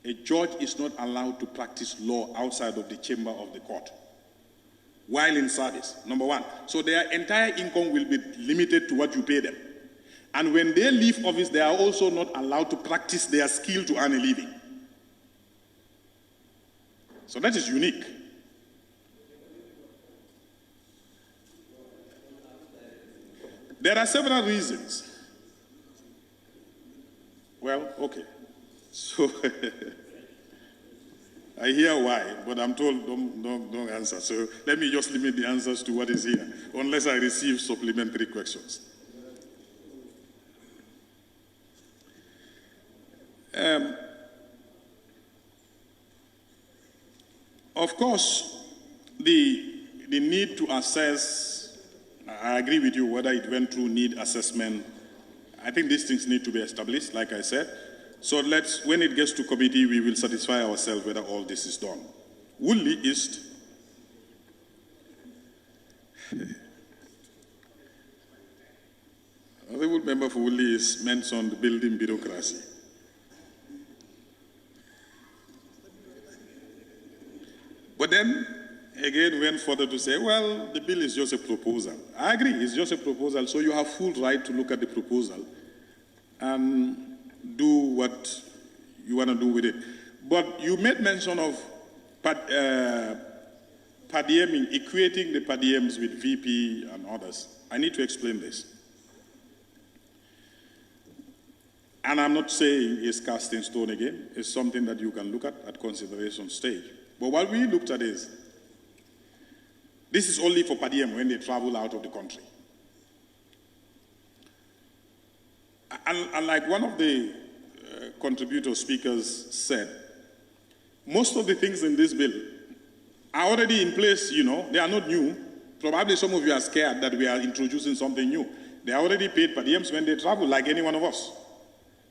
A judge is not allowed to practice law outside of the chamber of the court while in service, number one. So their entire income will be limited to what you pay them. And when they leave office, they are also not allowed to practice their skill to earn a living. So that is unique. There are several reasons. Well, okay. So I hear why, but I'm told don't answer. So let me just limit the answers to what is here, unless I receive supplementary questions. Of course, the need to assess, I agree with you, whether it went through need assessment. I think these things need to be established, like I said. So when it gets to committee, we will satisfy ourselves whether all this is done. Woodley East. Honorable member for Woodley East mentioned building bureaucracy. But then, again, went further to say, well, the bill is just a proposal. I agree, it's just a proposal, so you have full right to look at the proposal and do what you want to do with it. But you made mention of per dieming, equating the per diems with VP and others. I need to explain this. And I'm not saying it's cast in stone again. It's something that you can look at consideration stage. But what we looked at is, this is only for per diem when they travel out of the country. And like one of the contributor speakers said, most of the things in this bill are already in place, you know, they are not new. Probably some of you are scared that we are introducing something new. They are already paid per diems when they travel, like any one of us.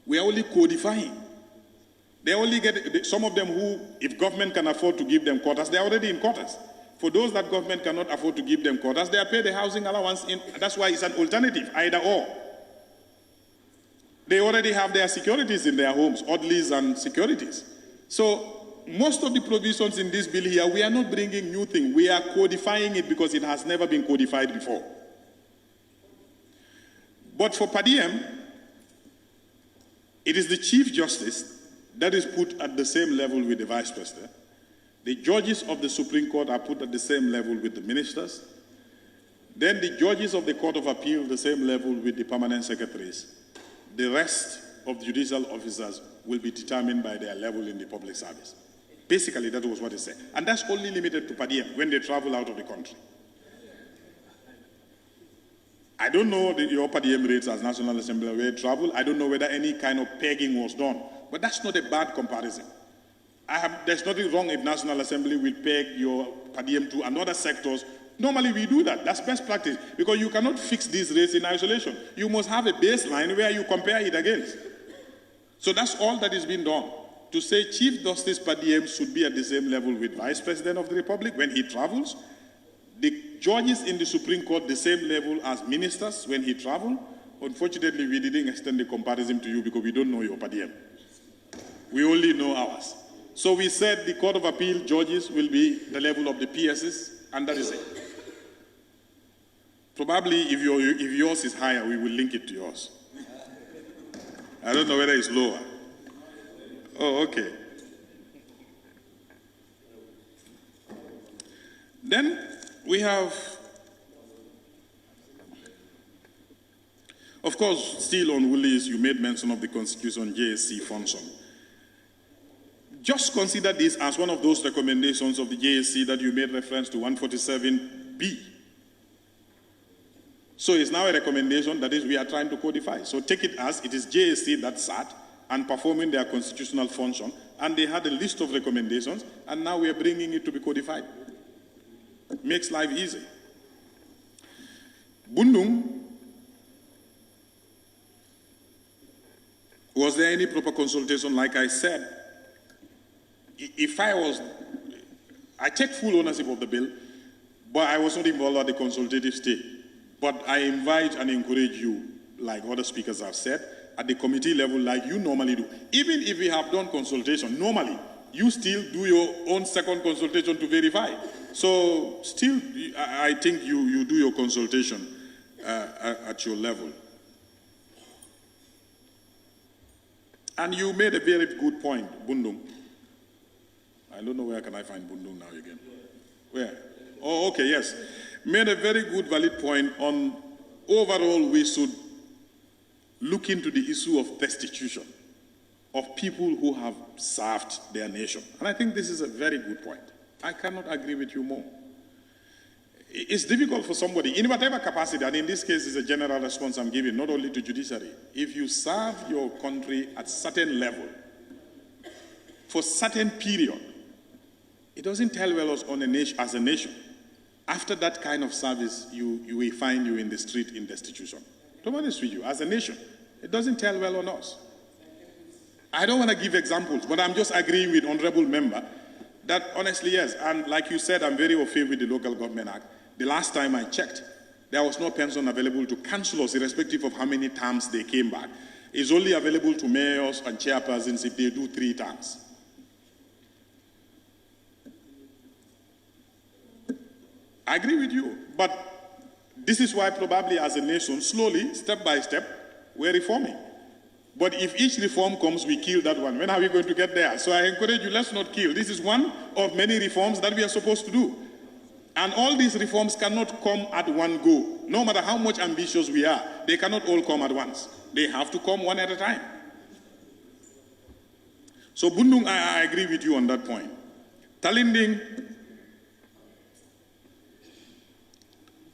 We are only codifying. They only get, some of them who, if government can afford to give them quotas, they are already in quotas. For those that government cannot afford to give them quotas, they are paid the housing allowance. That's why it's an alternative, either or. They already have their securities in their homes, orderlies and securities. So most of the provisions in this bill here, we are not bringing new things. We are codifying it because it has never been codified before. But for per diem, it is the Chief Justice that is put at the same level with the Vice President. The judges of the Supreme Court are put at the same level with the ministers. Then the judges of the Court of Appeal, the same level with the permanent secretaries. The rest of the judicial officers will be determined by their level in the public service. Basically, that was what it said. And that's only limited to per diem when they travel out of the country. I don't know your per diem rates as National Assembly where they travel. I don't know whether any kind of pegging was done. But that's not a bad comparison. There's nothing wrong if National Assembly will peg your per diem to another sectors. Normally we do that. That's best practice because you cannot fix these rates in isolation. You must have a baseline where you compare it against. So that's all that is being done. To say Chief Justice per diem should be at the same level with Vice President of the Republic when he travels, The judges in the Supreme Court, the same level as ministers when he traveled. Unfortunately, we didn't extend the comparison to you because we don't know your per diem. We only know ours. So we said the Court of Appeal judges will be the level of the PSs, and that is it. Probably if yours is higher, we will link it to yours. I don't know whether it's lower. Oh, okay. Then we have, of course, still on Willis, you made mention of the Constitution JSC function. Just consider this as one of those recommendations of the JSC that you made reference to, 147B. So it's now a recommendation that is we are trying to codify. So take it as it is JSC that sat and performing their constitutional function, and they had a list of recommendations, and now we are bringing it to be codified. Makes life easy. Bundung, was there any proper consultation? Like I said, if I take full ownership of the bill, but I was not involved at the consultative stage. But I invite and encourage you, like other speakers have said, at the committee level, like you normally do. Even if we have done consultation, normally, you still do your own second consultation to verify. So still, I think you do your consultation at your level. And you made a very good point, Bundung. I don't know where can I find Bundung now again. Where? Oh, okay, yes. Made a very good, valid point on overall we should look into the issue of destitution of people who have served their nation. And I think this is a very good point. I cannot agree with you more. It's difficult for somebody, in whatever capacity, and in this case it's a general response I'm giving, not only to judiciary. If you serve your country at certain level, for certain period, it doesn't tell well us on a nation, as a nation. After that kind of service, you will find you in the street in destitution. To be honest with you, as a nation, it doesn't tell well on us. I don't want to give examples, but I'm just agreeing with Honorable Member that honestly, yes, and like you said, I'm very au fait with the Local Government Act. The last time I checked, there was no pension available to councillors, irrespective of how many terms they came back. It's only available to mayors and chairpersons if they do 3 terms. I agree with you, but this is why probably as a nation, slowly, step by step, we're reforming. But if each reform comes, we kill that one. When are we going to get there? So I encourage you, let's not kill. This is one of many reforms that we are supposed to do. And all these reforms cannot come at one go. No matter how much ambitious we are, they cannot all come at once. They have to come one at a time. So Bundung, I agree with you on that point. Talinding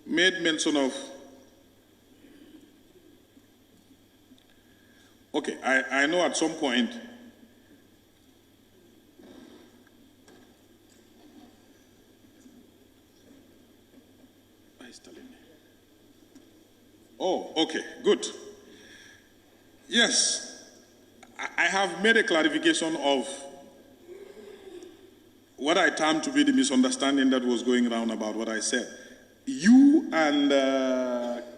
made mention of, okay, I know at some point, oh, okay, good. Yes, I have made a clarification of what I termed to be the misunderstanding that was going around about what I said. You and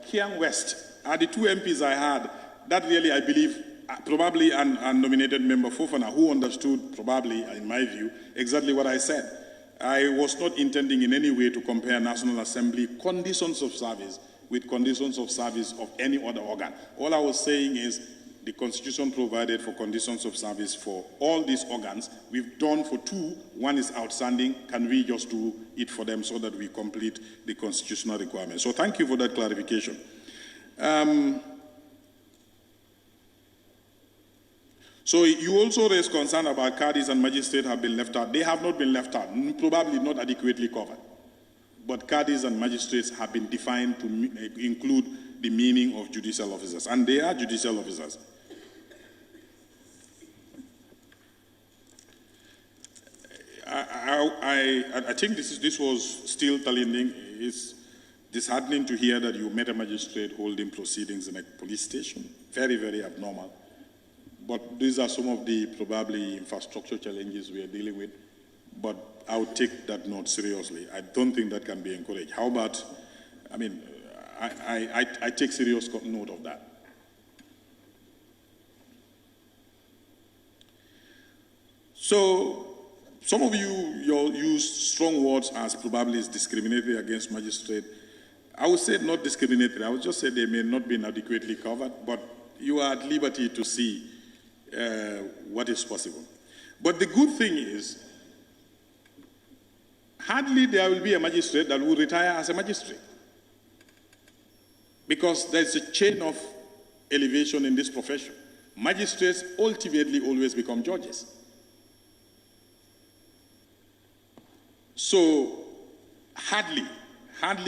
Kiang West are the 2 MPs I had that really, I believe, probably an nominated member Fofana, who understood, probably, in my view, exactly what I said. I was not intending in any way to compare National Assembly conditions of service with conditions of service of any other organ. All I was saying is the Constitution provided for conditions of service for all these organs. We've done for 2. 1 is outstanding. Can we just do it for them so that we complete the constitutional requirements? So thank you for that clarification. So you also raised concern about caddies and magistrates have been left out. They have not been left out, probably not adequately covered. But caddies and magistrates have been defined to include the meaning of judicial officers, and they are judicial officers. I think this was still Talinding. It's disheartening to hear that you met a magistrate holding proceedings in a police station. Very, very abnormal. But these are some of the probably infrastructure challenges we are dealing with. but I would take that note seriously. I don't think that can be encouraged. How about, I mean, I take serious note of that. So, some of you use strong words as probably is discriminatory against magistrate. I would say not discriminatory. I would just say they may not be adequately covered, but you are at liberty to see what is possible. But the good thing is, hardly there will be a magistrate that will retire as a magistrate. Because there's a chain of elevation in this profession. Magistrates ultimately always become judges. So, hardly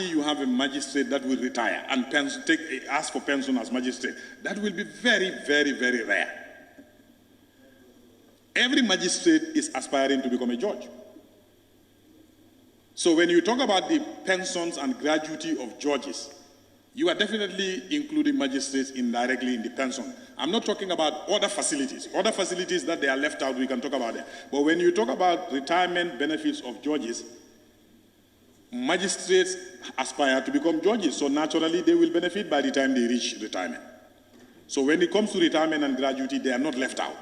you have a magistrate that will retire and ask for pension as magistrate. That will be very, very, very rare. Every magistrate is aspiring to become a judge. So when you talk about the pensions and gratuity of judges, you are definitely including magistrates indirectly in the pension. I'm not talking about other facilities. Other facilities that they are left out, we can talk about that. But when you talk about retirement benefits of judges, magistrates aspire to become judges, so naturally they will benefit by the time they reach retirement. So when it comes to retirement and gratuity, they are not left out.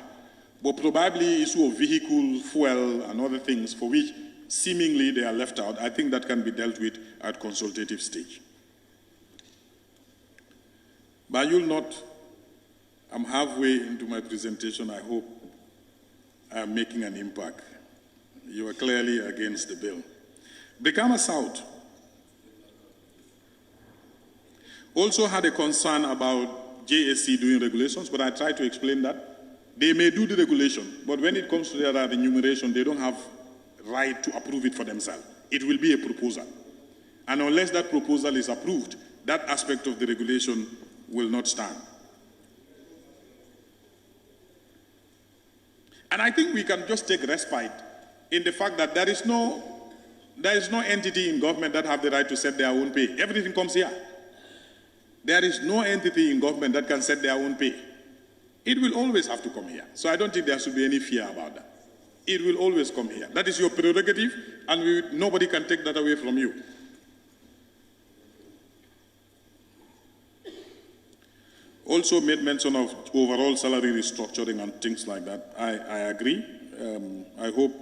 But probably issue of vehicle, fuel, and other things for which seemingly they are left out, I think that can be dealt with at consultative stage. But you'll not, I'm halfway into my presentation. I hope I'm making an impact. You are clearly against the bill. Brikama South also had a concern about JSC doing regulations, but I tried to explain that. They may do the regulation, but when it comes to their remuneration, they don't have right to approve it for themselves. It will be a proposal. And unless that proposal is approved, that aspect of the regulation will not stand. And I think we can just take respite in the fact that there is no entity in government that have the right to set their own pay. Everything comes here. There is no entity in government that can set their own pay. It will always have to come here. So I don't think there should be any fear about that. It will always come here. That is your prerogative, and nobody can take that away from you. Also made mention of overall salary restructuring and things like that. I agree. I hope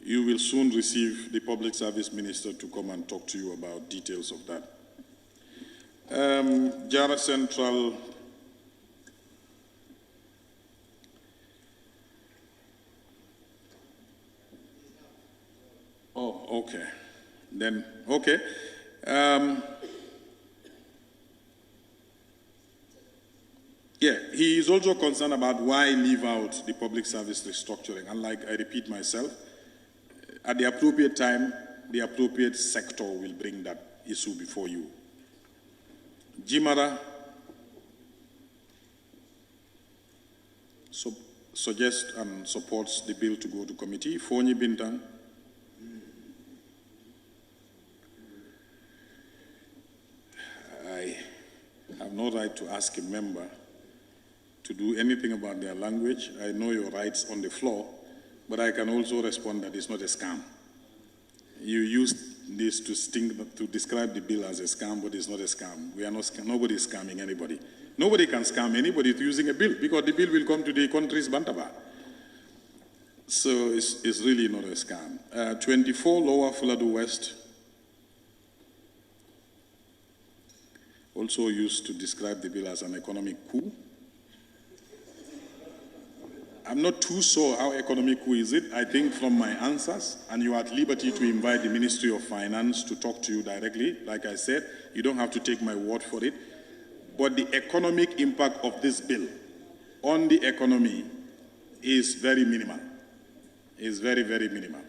you will soon receive the Public Service Minister to come and talk to you about details of that. Jara Central. Oh, okay. Then, okay. Yeah, he is also concerned about why leave out the public service restructuring. And like I repeat myself, at the appropriate time, the appropriate sector will bring that issue before you. Jimara suggests and supports the bill to go to committee. Fonyi Bintang. I have no right to ask a member to do anything about their language. I know your rights on the floor, but I can also respond that it's not a scam. You used this to describe the bill as a scam, but it's not a scam. We are not nobody is scamming anybody. Nobody can scam anybody using a bill, because the bill will come to the country's Bantaba. So it's really not a scam. 24 Lower Fuladu West, also used to describe the bill as an economic coup. I'm not too sure how economic coup is it. I think from my answers, and you are at liberty to invite the Ministry of Finance to talk to you directly. Like I said, you don't have to take my word for it. But the economic impact of this bill on the economy is very minimal. Is very, very minimal.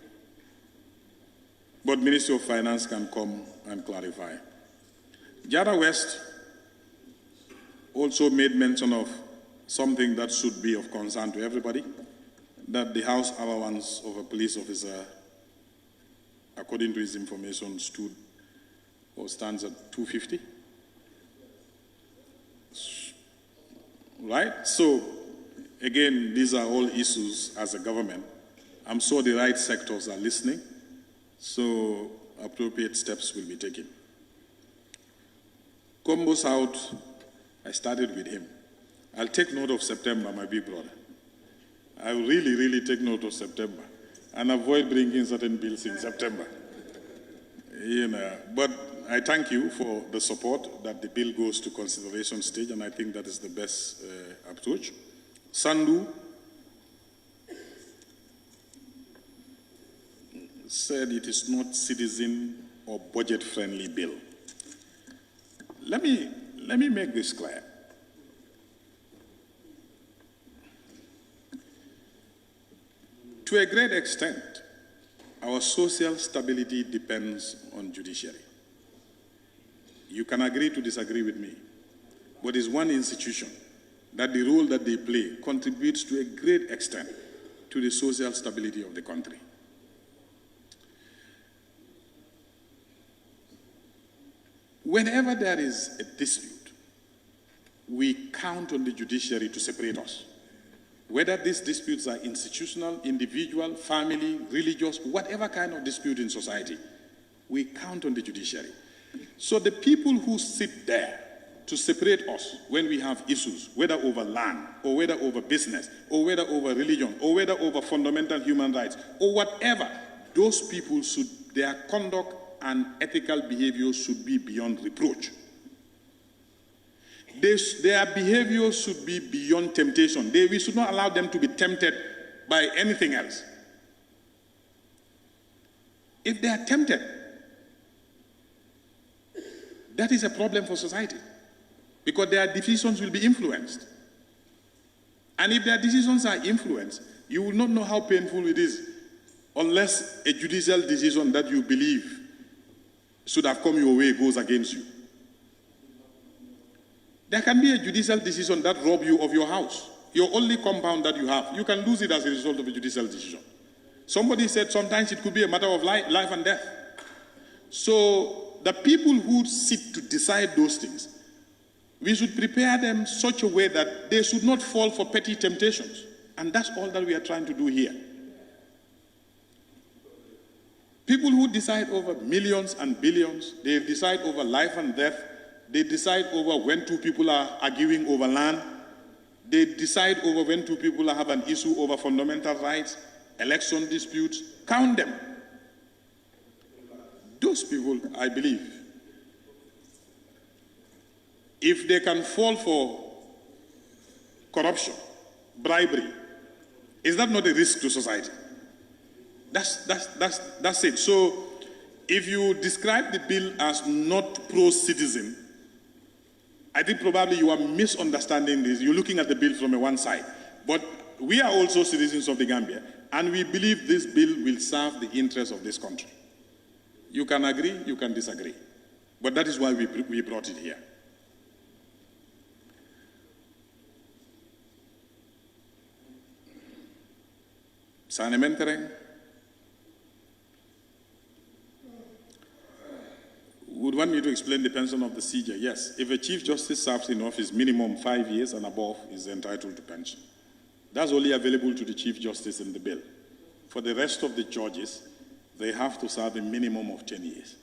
But Ministry of Finance can come and clarify. Jara West also made mention of something that should be of concern to everybody, that the house allowance of a police officer, according to his information, stood or stands at 250. Right? So, again, these are all issues as a government I'm sure the right sectors are listening, so appropriate steps will be taken. Combo South, I started with him. I'll take note of September, my big brother. I will really, really take note of September and avoid bringing certain bills in September. You know, but I thank you for the support that the bill goes to consideration stage, and I think that is the best approach. Sandu said it is not citizen or budget-friendly bill. Let me make this clear. To a great extent, our social stability depends on judiciary. You can agree to disagree with me, but it's one institution that the role that they play contributes to a great extent to the social stability of the country. Whenever there is a dispute, we count on the judiciary to separate us. Whether these disputes are institutional, individual, family, religious, whatever kind of dispute in society, we count on the judiciary. So the people who sit there to separate us when we have issues, whether over land, or whether over business, or whether over religion, or whether over fundamental human rights, or whatever, those people should, their conduct and ethical behavior should be beyond reproach. Their behavior should be beyond temptation. We should not allow them to be tempted by anything else. If they are tempted, that is a problem for society, because their decisions will be influenced. And if their decisions are influenced, you will not know how painful it is unless a judicial decision that you believe should have come your way goes against you. There can be a judicial decision that robs you of your house, your only compound that you have. You can lose it as a result of a judicial decision. Somebody said sometimes it could be a matter of life and death. So the people who sit to decide those things, we should prepare them such a way that they should not fall for petty temptations. And that's all that we are trying to do here. People who decide over millions and billions, they decide over life and death, they decide over when two people are arguing over land, they decide over when two people have an issue over fundamental rights, election disputes, count them. Those people, I believe, if they can fall for corruption, bribery, is that not a risk to society? That's it. So if you describe the bill as not pro-citizen, I think probably you are misunderstanding this. You're looking at the bill from a one side. But we are also citizens of the Gambia, and we believe this bill will serve the interests of this country. You can agree, you can disagree. But that is why we brought it here. Sanementereng would want me to explain the pension of the CJ. Yes, if a Chief Justice serves in office minimum 5 years and above, is entitled to pension. That's only available to the Chief Justice in the bill. For the rest of the judges, they have to serve a minimum of 10 years.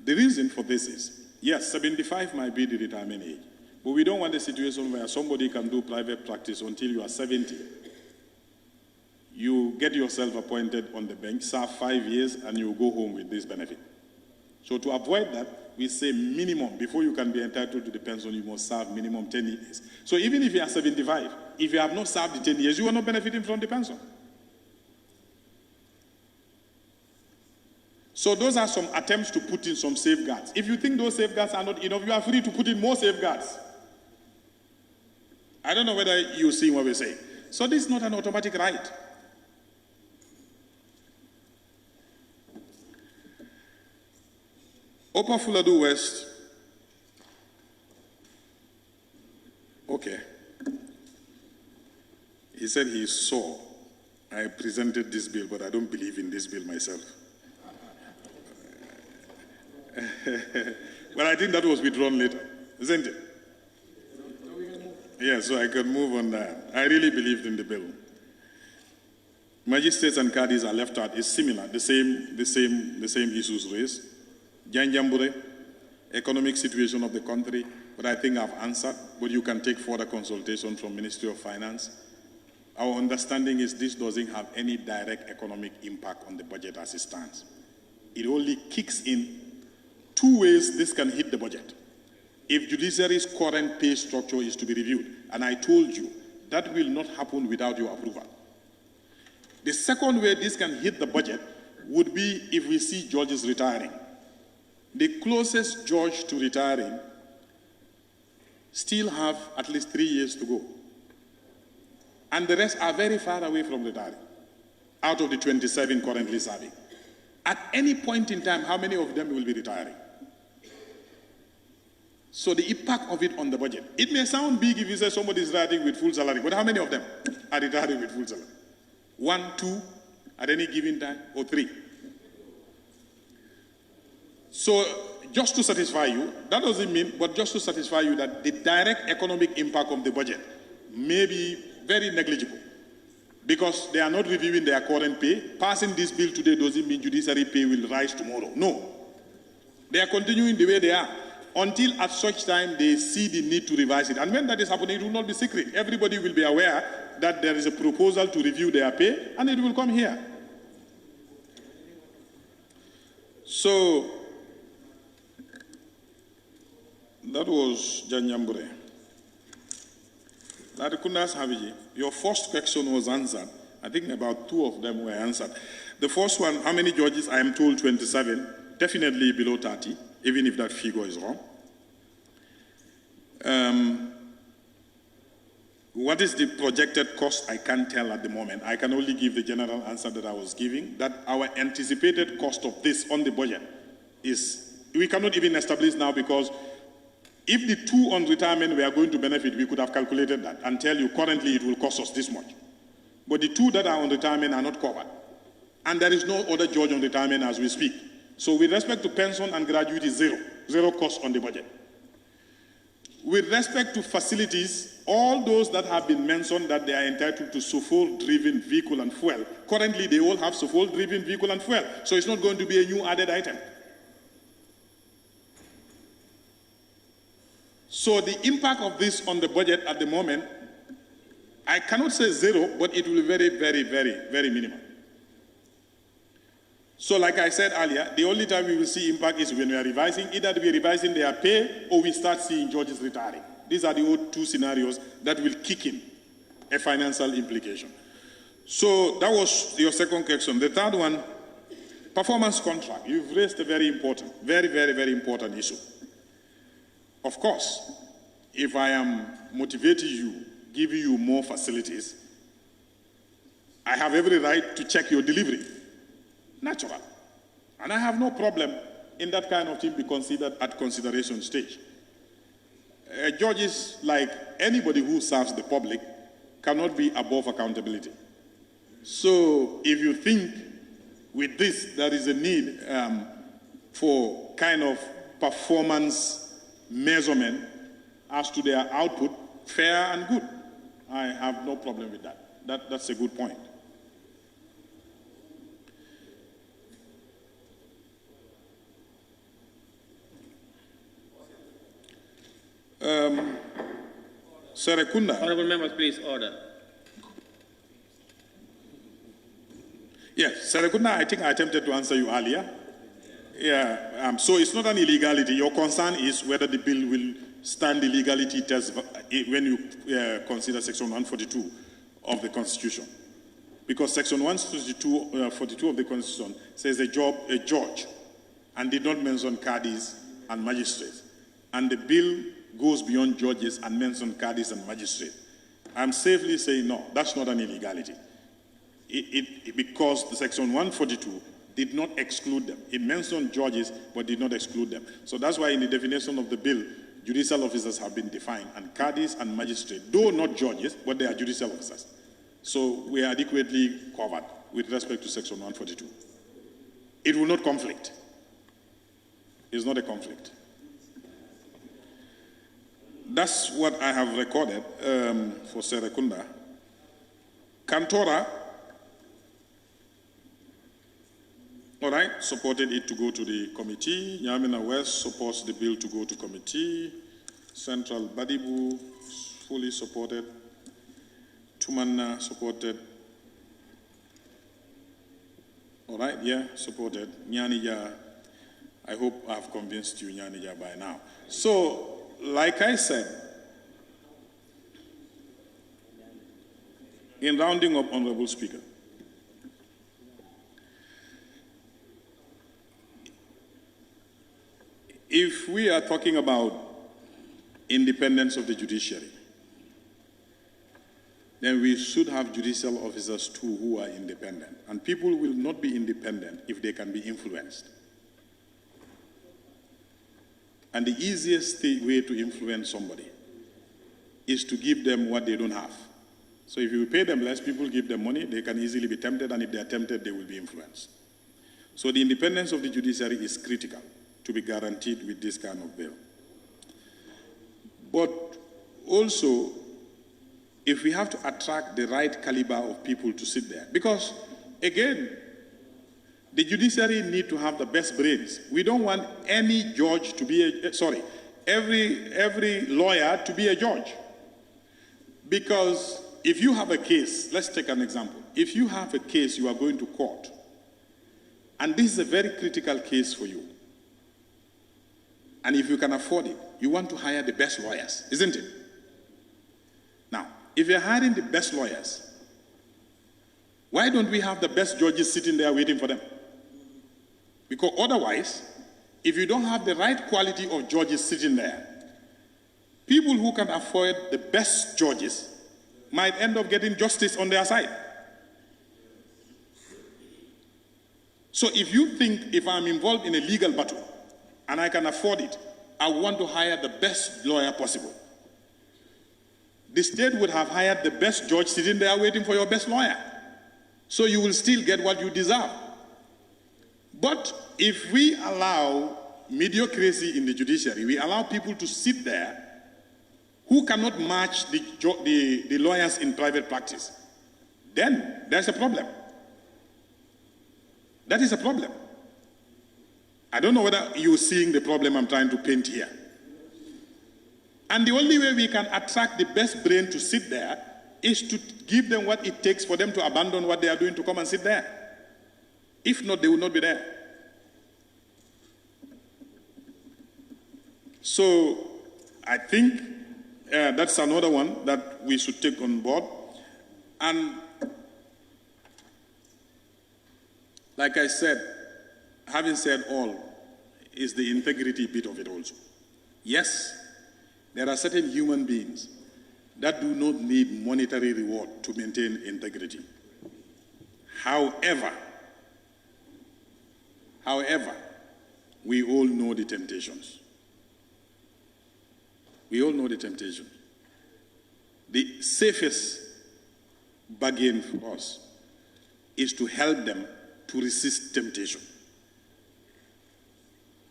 The reason for this is, yes, 75 might be the retirement age, but we don't want a situation where somebody can do private practice until you are 70. You get yourself appointed on the bench, serve 5 years, and you go home with this benefit. So to avoid that, we say minimum, before you can be entitled to the pension, you must serve minimum 10 years. So even if you are 75, if you have not served the 10 years, you are not benefiting from the pension. So those are some attempts to put in some safeguards. If you think those safeguards are not enough, you are free to put in more safeguards. I don't know whether you see what we say. So this is not an automatic right. Upper Fuladu West, okay. He said he saw I presented this bill, but I don't believe in this bill myself. But I think that was withdrawn later, isn't it? Yeah, so I can move on that. I really believed in the bill. Magistrates and caddies are left out is similar, the same issues raised. Janjambure, economic situation of the country, but I think I've answered, but you can take further consultation from Ministry of Finance. Our understanding is this doesn't have any direct economic impact on the budget as it stands. It only kicks in two ways this can hit the budget. If Judiciary's current pay structure is to be reviewed, and I told you, that will not happen without your approval. The second way this can hit the budget would be if we see judges retiring. The closest judge to retiring still have at least 3 years to go. And the rest are very far away from retiring, out of the 27 currently serving. At any point in time, how many of them will be retiring? So the impact of it on the budget. It may sound big if you say somebody is retiring with full salary, but how many of them are retiring with full salary? 1, 2 at any given time, or 3? So just to satisfy you, that doesn't mean, but just to satisfy you that the direct economic impact of the budget may be very negligible because they are not reviewing their current pay. Passing this bill today doesn't mean judiciary pay will rise tomorrow. No. They are continuing the way they are until at such time they see the need to revise it. And when that is happening, it will not be secret. Everybody will be aware that there is a proposal to review their pay, and it will come here. So, that was Janyambure. Larikundas Haviji, your first question was answered. I think about 2 of them were answered. The first one, how many judges? I am told 27, definitely below 30, even if that figure is wrong. What is the projected cost? I can't tell at the moment. I can only give the general answer that I was giving, that our anticipated cost of this on the budget is, we cannot even establish now because if the 2 on retirement were going to benefit, we could have calculated that and tell you currently it will cost us this much. But the 2 that are on retirement are not covered. And there is no other judge on retirement as we speak. So with respect to pension and gratuity, zero cost on the budget. With respect to facilities, all those that have been mentioned that they are entitled to SOFOL-driven vehicle and fuel, currently they all have SOFOL-driven vehicle and fuel. So it's not going to be a new added item. So the impact of this on the budget at the moment, I cannot say 0, but it will be very, very, very, very minimal. So like I said earlier, the only time we will see impact is when we are revising, either we are revising their pay or we start seeing judges retiring. These are the 2 scenarios that will kick in a financial implication. So that was your second question. The third one, performance contract. You've raised a very important, very, very, very important issue. Of course, if I am motivating you, giving you more facilities, I have every right to check your delivery. Natural. And I have no problem in that kind of thing be considered at consideration stage. Judges, like anybody who serves the public, cannot be above accountability. So if you think with this there is a need for kind of performance measurement as to their output, fair and good, I have no problem with that. That's a good point. Serekunda. Honorable members, please order. Yes, Serekunda, I think I attempted to answer you earlier. Yeah, so it's not an illegality. Your concern is whether the bill will stand the legality test when you consider Section 142 of the Constitution. Because Section 142 of the Constitution says a judge, and did not mention caddies and magistrates. And the bill goes beyond judges and mentions caddies and magistrates. I'm safely saying no, that's not an illegality. Because the Section 142 did not exclude them. It mentioned judges, but did not exclude them. So that's why in the definition of the bill, judicial officers have been defined, and caddies and magistrates, though not judges, but they are judicial officers. So we are adequately covered with respect to Section 142. It will not conflict. It's not a conflict. That's what I have recorded for Serekunda. Kantora, All right, supported it to go to the committee. Nyamina West supports the bill to go to committee. Central Badibu fully supported. Tumanna supported. All right, yeah, supported. Nyanija, I hope I've convinced you, Nyanija, by now. So, like I said, in rounding up, Honorable Speaker, if we are talking about independence of the judiciary, then we should have judicial officers too who are independent. And people will not be independent if they can be influenced. And the easiest way to influence somebody is to give them what they don't have. So if you pay them less, people give them money, they can easily be tempted, and if they are tempted, they will be influenced. So the independence of the judiciary is critical to be guaranteed with this kind of bill. But also, if we have to attract the right caliber of people to sit there, because again, the judiciary need to have the best brains. We don't want any judge to be every lawyer to be a judge. Because if you have a case, let's take an example. If you have a case you are going to court, and this is a very critical case for you, and if you can afford it, you want to hire the best lawyers, isn't it? Now, if you're hiring the best lawyers, why don't we have the best judges sitting there waiting for them? Because otherwise, if you don't have the right quality of judges sitting there, people who can afford the best judges might end up getting justice on their side. So if you think if I'm involved in a legal battle and I can afford it, I want to hire the best lawyer possible. The state would have hired the best judge sitting there waiting for your best lawyer. So you will still get what you deserve. But if we allow mediocrity in the judiciary, we allow people to sit there who cannot match the lawyers in private practice, then there's a problem. That is a problem. I don't know whether you're seeing the problem I'm trying to paint here. And the only way we can attract the best brain to sit there is to give them what it takes for them to abandon what they are doing to come and sit there. If not, they will not be there. So I think that's another one that we should take on board. And like I said, having said all, is the integrity bit of it also. Yes, there are certain human beings that do not need monetary reward to maintain integrity. However, we all know the temptations. We all know the temptation. The safest bargain for us is to help them to resist temptation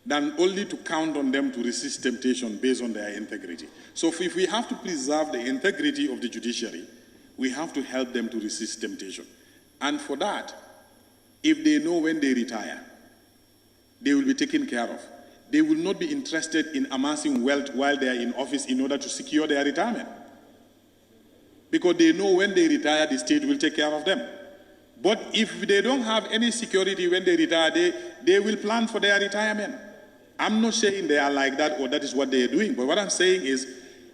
than only to count on them to resist temptation based on their integrity. So if we have to preserve the integrity of the judiciary, we have to help them to resist temptation. And for that, if they know when they retire, they will be taken care of. They will not be interested in amassing wealth while they are in office in order to secure their retirement. Because they know when they retire, the state will take care of them. But if they don't have any security when they retire, they will plan for their retirement. I'm not saying they are like that or that is what they are doing, but what I'm saying is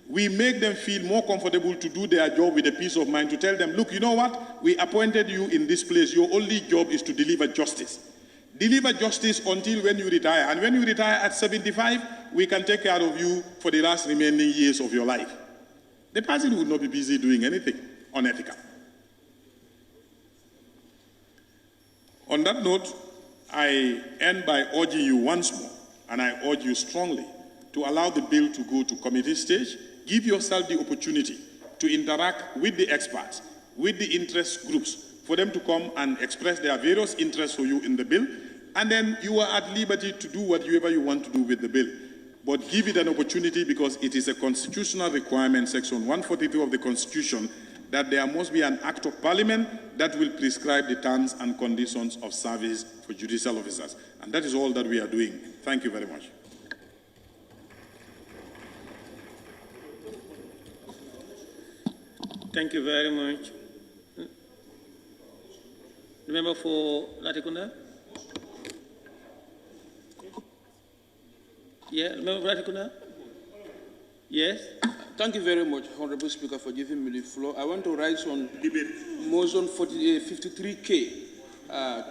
we make them feel more comfortable to do their job with a peace of mind, to tell them, look, you know what? We appointed you in this place. Your only job is to deliver justice. Deliver justice until when you retire. And when you retire at 75, we can take care of you for the last remaining years of your life. The person would not be busy doing anything unethical. On that note, I end by urging you once more, and I urge you strongly, to allow the bill to go to committee stage. Give yourself the opportunity to interact with the experts, with the interest groups, for them to come and express their various interests for you in the bill, and then you are at liberty to do whatever you want to do with the bill. But give it an opportunity because it is a constitutional requirement, Section 142 of the Constitution, that there must be an act of parliament that will prescribe the terms and conditions of service for judicial officers. And that is all that we are doing. Thank you very much. Thank you very much. The member for Latikunda? Yeah, member for Latikunda? Yes? Thank you very much, Honorable Speaker, for giving me the floor. I want to rise on motion 53K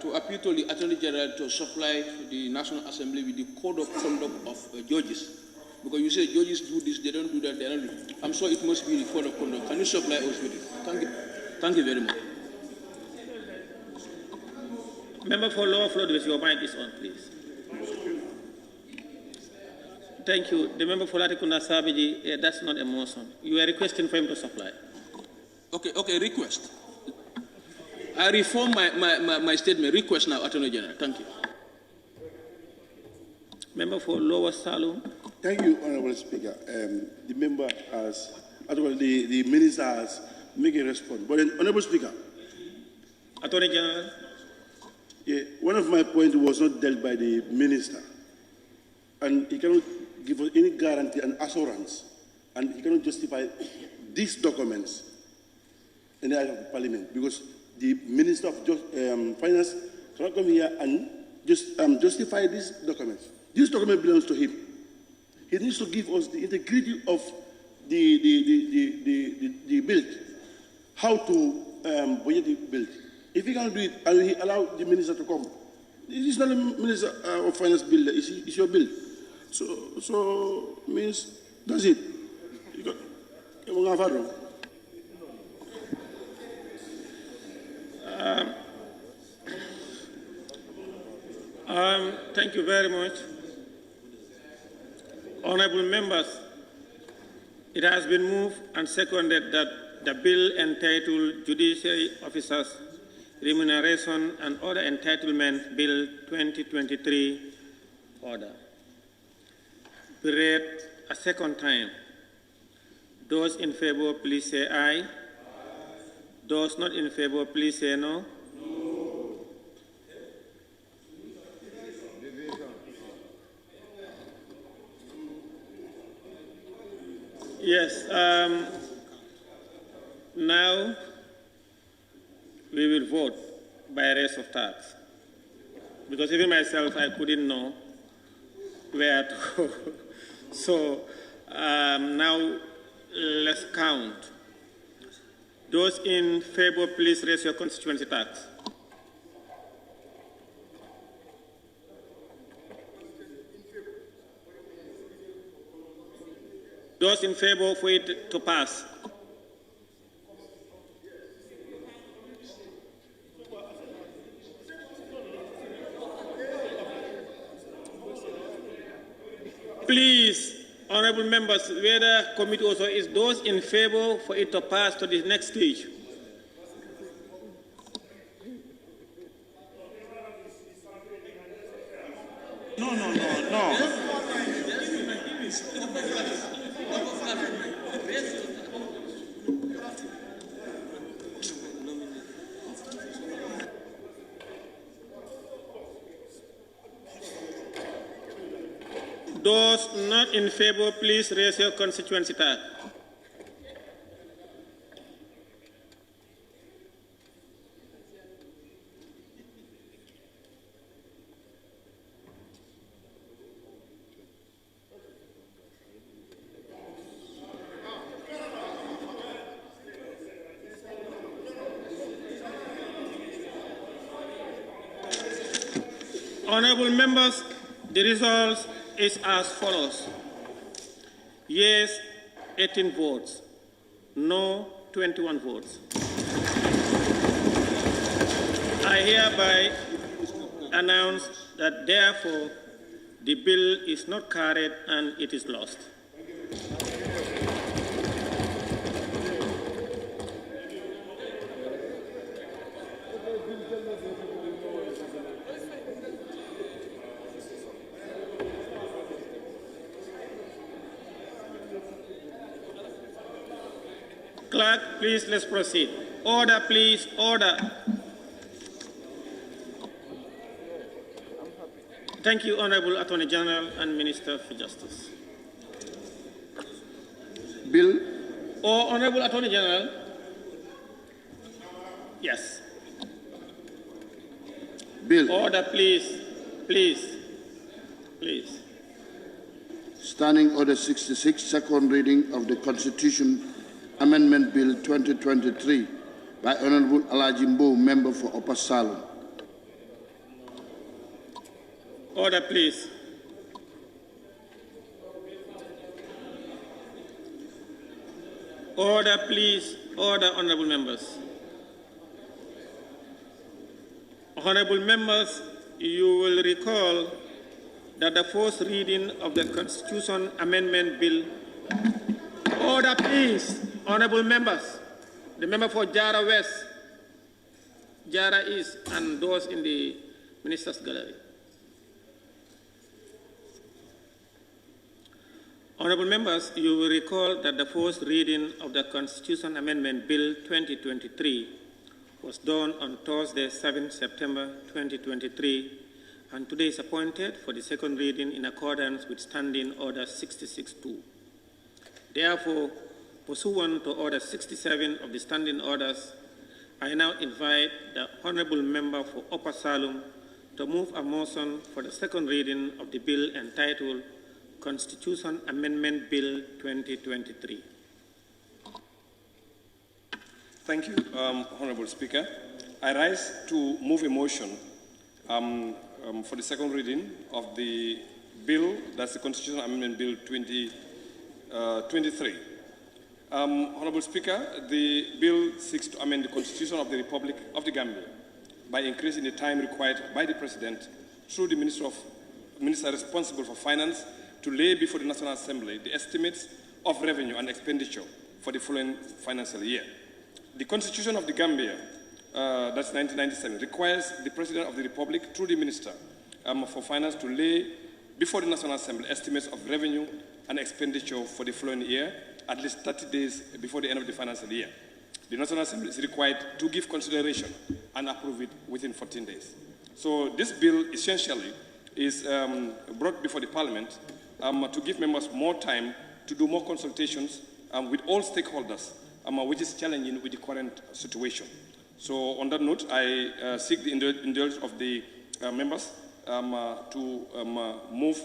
to appeal to the Attorney General to supply the National Assembly with the code of conduct of judges. Because you say judges do this, they don't do that, they don't do it. I'm sure it must be the code of conduct. Can you supply us with it? Thank you. Thank you very much. Member for Lower Floor, your mic is on, please. Thank you. The member for Latikunda Sabiji, that's not a motion. You are requesting for him to supply. Okay, request. I reform my statement. Request now, Attorney General. Thank you. Member for Lower Salum. Thank you, Honorable Speaker. The member has, the minister has made a response. But then, Honorable Speaker. Attorney General. Yeah, one of my points was not dealt by the minister. And he cannot give us any guarantee and assurance. And he cannot justify these documents in the eyes of the parliament. Because the Minister of Finance cannot come here and just justify these documents. This document belongs to him. He needs to give us the integrity of the bill, how to budget the bill. If he cannot do it, and he allow the minister to come, it is not a Minister of Finance bill, it's your bill. So means that's it. Thank you very much. Honorable members, it has been moved and seconded that the bill entitled Judiciary Officers Remuneration and Other Entitlements Bill 2023 order be read a second time. Those in favor, please say aye. Those not in favor, please say no. Yes, now we will vote by raise of tax. Because even myself, I couldn't know where to go. So now let's count. Those in favor, please raise your constituency tax. Those in favor for it to pass. Please, honorable members, whether committee also is those in favor for it to pass to the next stage. No. Those not in favor, please raise your constituency tag. Honorable members, the results is as follows. Yes, 18 votes. No, 21 votes. I hereby announce that therefore the bill is not carried and it is lost. Clerk, please, let's proceed. Order, please, order. Thank you, Honorable Attorney General and Minister for Justice. Bill. Oh, Honorable Attorney General. Yes. Bill. Order, please. Please. Please. Standing Order 66, second reading of the Constitution Amendment Bill 2023 by Honorable Alhagie Mbow, member for Upper Salem. Order, please. Order, please. Order, honorable members. Honorable members, you will recall that the first reading of the Constitution Amendment Bill. Order, please. Honorable members. The member for Jara West, Jara East, and those in the Minister's Gallery. Honorable members, you will recall that the first reading of the Constitution Amendment Bill 2023 was done on Thursday, 7 September 2023, and today is appointed for the second reading in accordance with Standing Order 66-2. Therefore, pursuant to Order 67 of the Standing Orders, I now invite the Honorable Member for Upper Salem to move a motion for the second reading of the bill entitled Constitution Amendment Bill 2023. Thank you, Honorable Speaker. I rise to move a motion for the second reading of the bill, that's the Constitution Amendment Bill 2023. Honorable Speaker, the bill seeks to amend the Constitution of the Republic of the Gambia by increasing the time required by the President through the Minister responsible for Finance to lay before the National Assembly the estimates of revenue and expenditure for the following financial year. The Constitution of the Gambia, that's 1997, requires the President of the Republic, through the Minister for Finance, to lay before the National Assembly estimates of revenue and expenditure for the following year, at least 30 days before the end of the financial year. The National Assembly is required to give consideration and approve it within 14 days. So this bill essentially is brought before the Parliament to give members more time to do more consultations with all stakeholders, which is challenging with the current situation. So on that note, I seek the indulgence of the members to move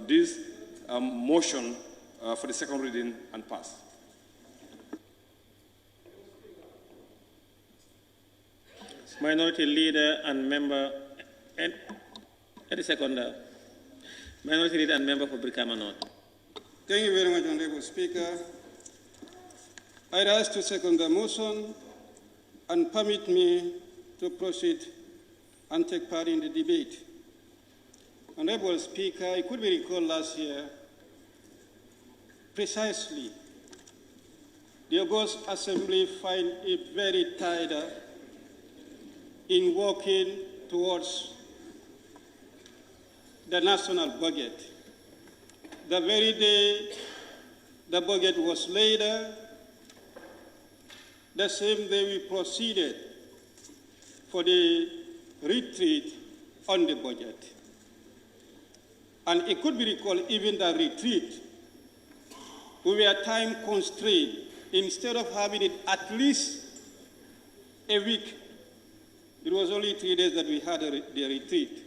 this motion for the second reading and pass. Minority Leader and Member, and the second, Minority Leader and Member for Brikama North. Thank you very much, Honorable Speaker. I rise to second the motion and permit me to proceed and take part in the debate. Honorable Speaker, it could be recalled last year, precisely, the August Assembly find it very tired in working towards the national budget. The very day the budget was laid, the same day we proceeded for the retreat on the budget. And it could be recalled even the retreat, we were time constrained. Instead of having it at least a week, it was only 3 days that we had the retreat.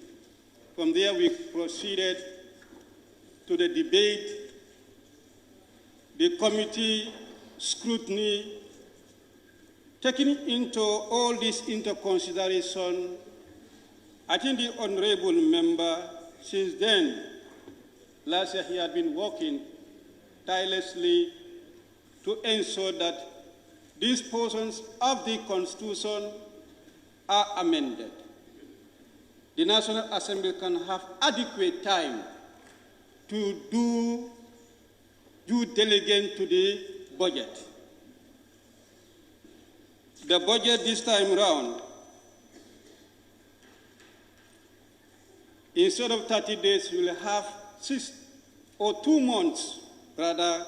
From there, we proceeded to the debate, the committee scrutiny, taking into all this into consideration. I think the honorable member, since then, last year he had been working tirelessly to ensure that these portions of the Constitution are amended. The National Assembly can have adequate time to do due diligence to the budget. The budget this time round, instead of 30 days, we will have 6 or 2 months, rather,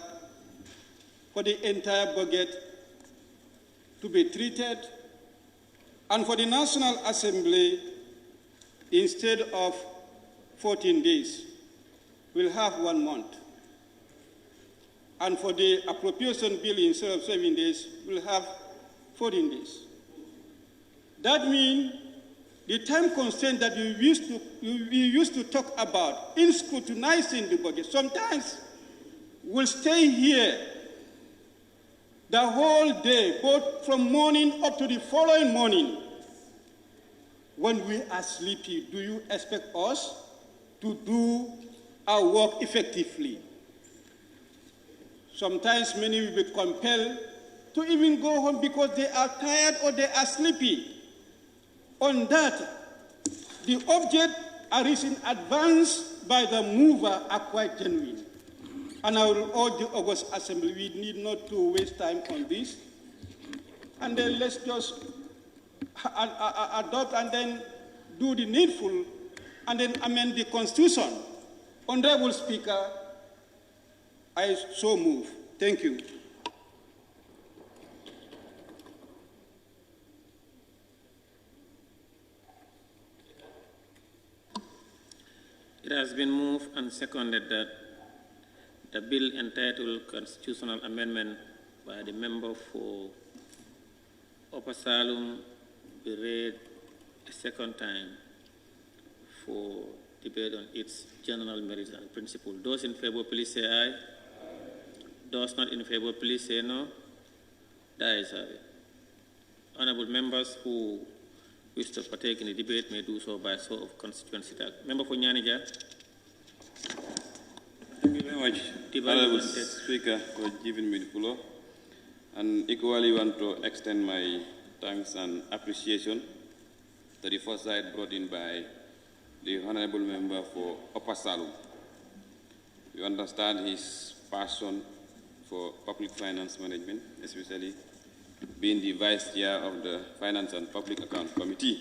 for the entire budget to be treated, and for the National Assembly, instead of 14 days, we'll have 1 month. And for the appropriation bill, instead of 7 days, we'll have 14 days. That means the time constraint that we used to talk about in scrutinizing the budget, sometimes we'll stay here the whole day, both from morning up to the following morning. When we are sleepy, do you expect us to do our work effectively? Sometimes many will be compelled to even go home because they are tired or they are sleepy. On that, the object is in advance by the mover are quite genuine. And I will urge the August Assembly, we need not to waste time on this. And then let's just adopt and then do the needful and then amend the Constitution. Honorable Speaker, I so move. Thank you. It has been moved and seconded that the bill entitled Constitutional Amendment by the member for Upper Salem be read a second time for debate on its general merits and principle. Those in favor, please say aye. Those not in favor, please say no. The ayes have it. Honorable members who wish to partake in the debate may do so by show of constituency tag. Member for Nyanija. Thank you very much, Honorable Speaker, for giving me the floor. And equally want to extend my thanks and appreciation to the foresight brought in by the Honorable Member for Upper Salem. We understand his passion for public finance management, especially being the Vice Chair of the Finance and Public Account Committee.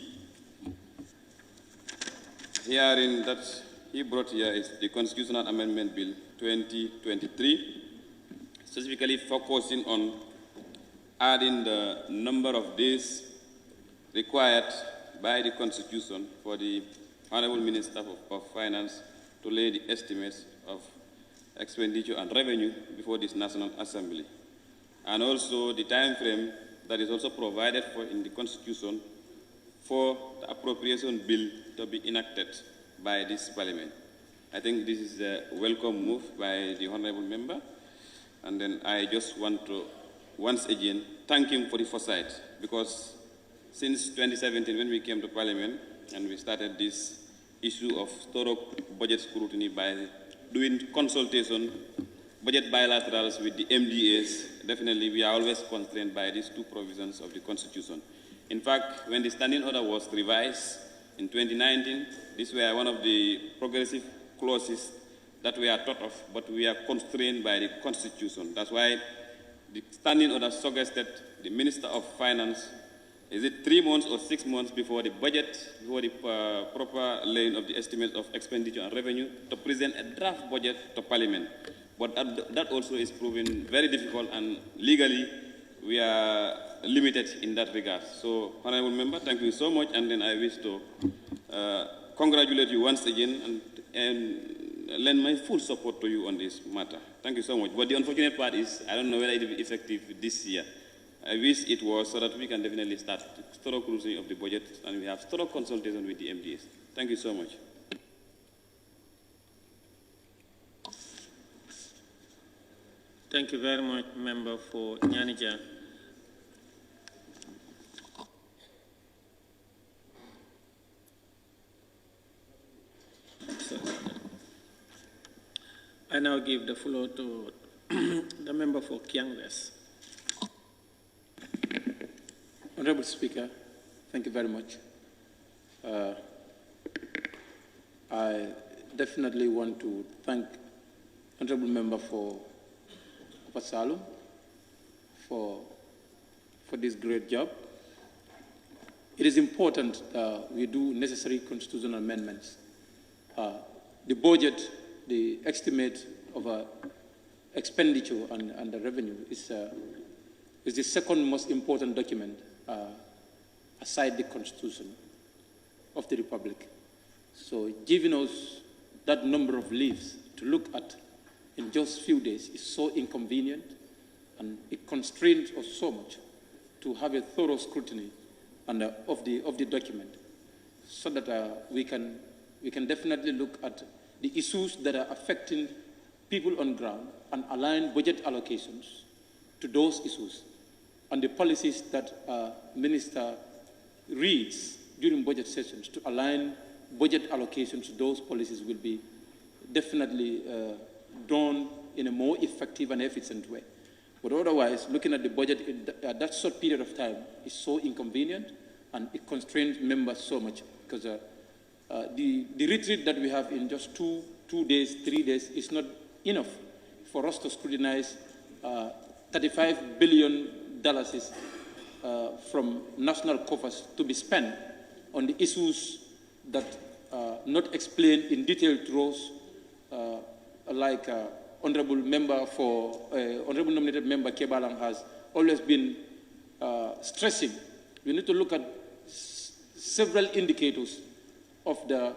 Hearing that he brought here is the Constitutional Amendment Bill 2023, specifically focusing on adding the number of days required by the Constitution for the Honorable Minister of Finance to lay the estimates of expenditure and revenue before this National Assembly, and also the time frame that is also provided for in the Constitution for the appropriation bill to be enacted by this Parliament. I think this is a welcome move by the Honorable Member, and then I just want to once again thank him for the foresight, because since 2017 when we came to Parliament and we started this issue of thorough budget scrutiny by doing consultation, budget bilaterals with the MDAs, definitely we are always constrained by these two provisions of the Constitution. In fact, when the standing order was revised in 2019, these were one of the progressive clauses that we are thought of, but we are constrained by the Constitution. That's why the standing order suggested the Minister of Finance, is it 3 months or 6 months before the budget, before the proper laying of the estimate of expenditure and revenue, to present a draft budget to Parliament. But that also is proving very difficult, and legally we are limited in that regard. So, Honorable Member, thank you so much, and then I wish to congratulate you once again and lend my full support to you on this matter. Thank you so much. But the unfortunate part is, I don't know whether it will be effective this year. I wish it was, so that we can definitely start thorough cruising of the budget and we have thorough consultation with the MDAs. Thank you so much. Thank you very much, Member for Nyanija. I now give the floor to the member for Kiang West. Honorable Speaker, thank you very much. I definitely want to thank Honorable Member for Upper Salem for this great job. It is important that we do necessary constitutional amendments. The budget, the estimate of expenditure and the revenue is It's the second most important document aside the Constitution of the Republic. So giving us that number of leaves to look at in just a few days is so inconvenient, and it constrains us so much to have a thorough scrutiny of the document, so that we can definitely look at the issues that are affecting people on ground and align budget allocations to those issues, and the policies that Minister reads during budget sessions to align budget allocations to those policies will be definitely done in a more effective and efficient way. But otherwise, looking at the budget at that short period of time is so inconvenient, and it constrains members so much, because the retreat that we have in just 2 days, 3 days is not enough for us to scrutinize $35 billion from national coffers to be spent on the issues that not explained in detail to us, like honorable nominated member Kebalang has always been stressing. We need to look at several indicators of the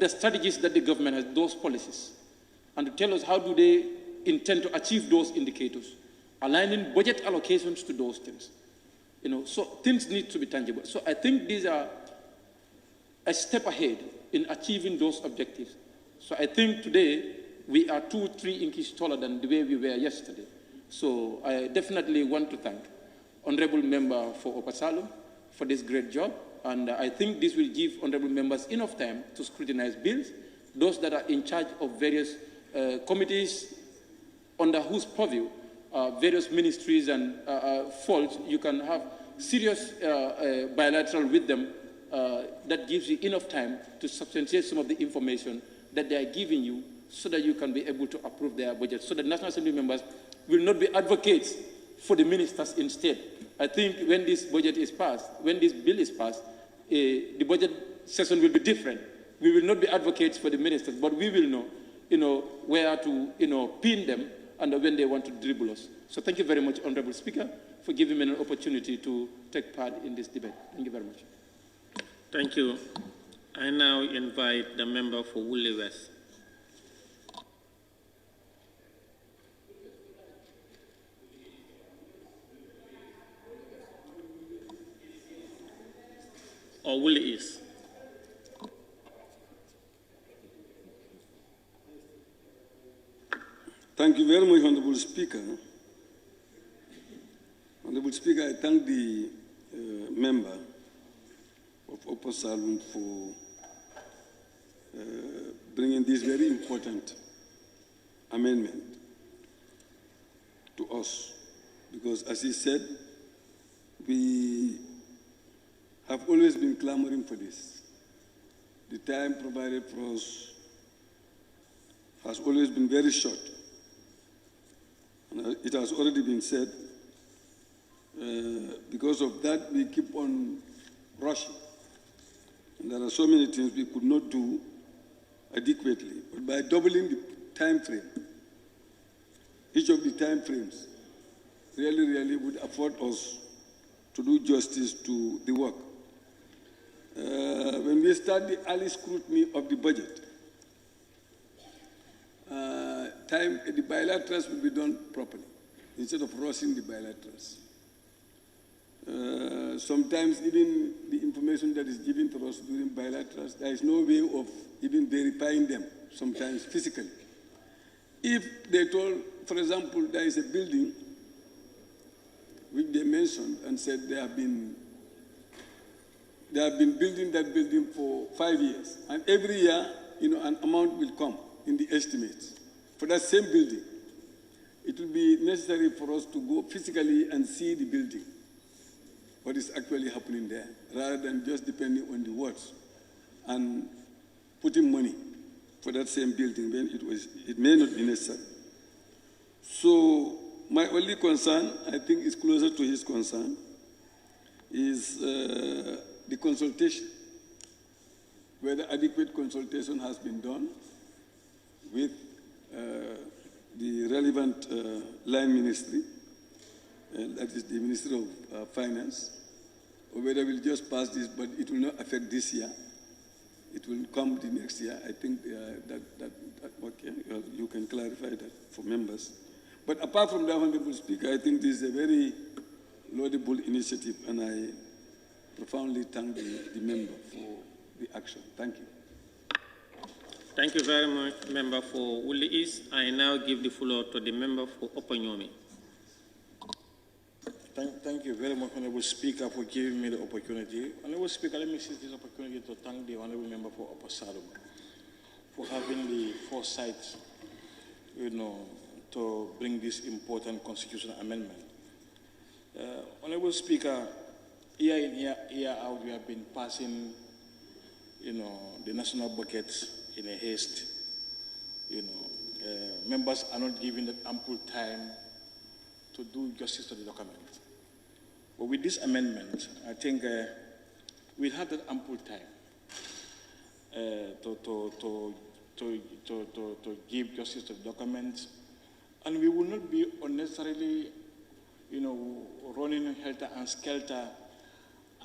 strategies that the government has, those policies, and to tell us how do they intend to achieve those indicators, aligning budget allocations to those things. So things need to be tangible. So I think these are a step ahead in achieving those objectives. So I think today we are 2-3 inches taller than the way we were yesterday. So I definitely want to thank Honorable Member for Opasalum for this great job. And I think this will give honorable members enough time to scrutinize bills, those that are in charge of various committees under whose purview various ministries and folds. You can have serious bilateral with them that gives you enough time to substantiate some of the information that they are giving you, so that you can be able to approve their budget, so that National Assembly members will not be advocates for the ministers instead. I think when this budget is passed, when this bill is passed, the budget session will be different. We will not be advocates for the ministers, but we will know, where to, pin them and when they want to dribble us. So thank you very much, Honorable Speaker, for giving me an opportunity to take part in this debate. Thank you very much. Thank you. I now invite the member for Woolly West. Or Woolly East. Thank you very much, Honorable Speaker. Honorable Speaker, I thank the member of Upper Salon for bringing this very important amendment to us, because as he said, we have always been clamoring for this. The time provided for us has always been very short. And it has already been said, because of that, we keep on rushing. And there are so many things we could not do adequately. But by doubling the time frame, each of the time frames really would afford us to do justice to the work. When we start the early scrutiny of the budget, the bilaterals will be done properly, instead of rushing the bilaterals. Sometimes even the information that is given to us during bilaterals, there is no way of even verifying them, sometimes physically. If they told, for example, there is a building which they mentioned and said they have been building that building for 5 years, and every year, an amount will come in the estimates for that same building. It will be necessary for us to go physically and see the building, what is actually happening there, rather than just depending on the words and putting money for that same building when it may not be necessary. So my only concern, I think is closer to his concern, is the consultation, whether adequate consultation has been done with the relevant line ministry, that is the Minister of Finance, or whether we'll just pass this, but it will not affect this year. It will come the next year. I think okay, you can clarify that for members. But apart from that, Honorable Speaker, I think this is a very laudable initiative, and I profoundly thank the member for the action. Thank you. Thank you very much, member for Woolly East. I now give the floor to the member for Opanyomi. Thank you very much, Honorable Speaker, for giving me the opportunity. Honorable Speaker, let me seize this opportunity to thank the Honorable Member for Upper Sarum for having the foresight, to bring this important constitutional amendment. Honorable Speaker, year in, year out, we have been passing, the national budgets in a haste. Members are not given the ample time to do justice to the document. But with this amendment, I think we'll have that ample time to give justice to the document, and we will not be unnecessarily, running helter and skelter,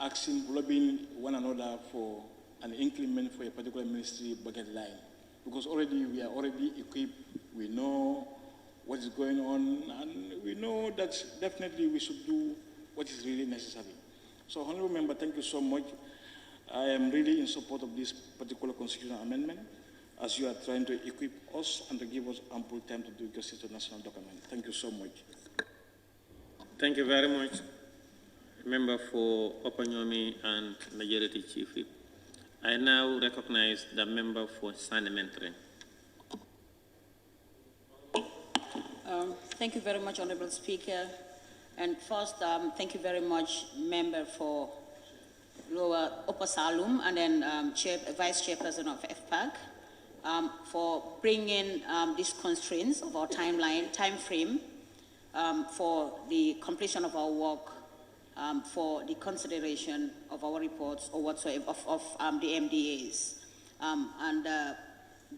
asking, lobbying one another for an increment for a particular ministry budget line, because we are already equipped. We know what is going on, and we know that definitely we should do what is really necessary. So, Honorable Member, thank you so much. I am really in support of this particular constitutional amendment, as you are trying to equip us and to give us ample time to do justice to the national document. Thank you so much. Thank you very much, member for Opanyomi and Majority Chief Whip. I now recognize the member for Parliamentary. Thank you very much, Honorable Speaker. And first, thank you very much, member for Lower Upper Salum, and then Vice Chairperson of FPAC, for bringing these constraints of our time frame for the completion of our work, for the consideration of our reports or whatsoever of the MDAs, and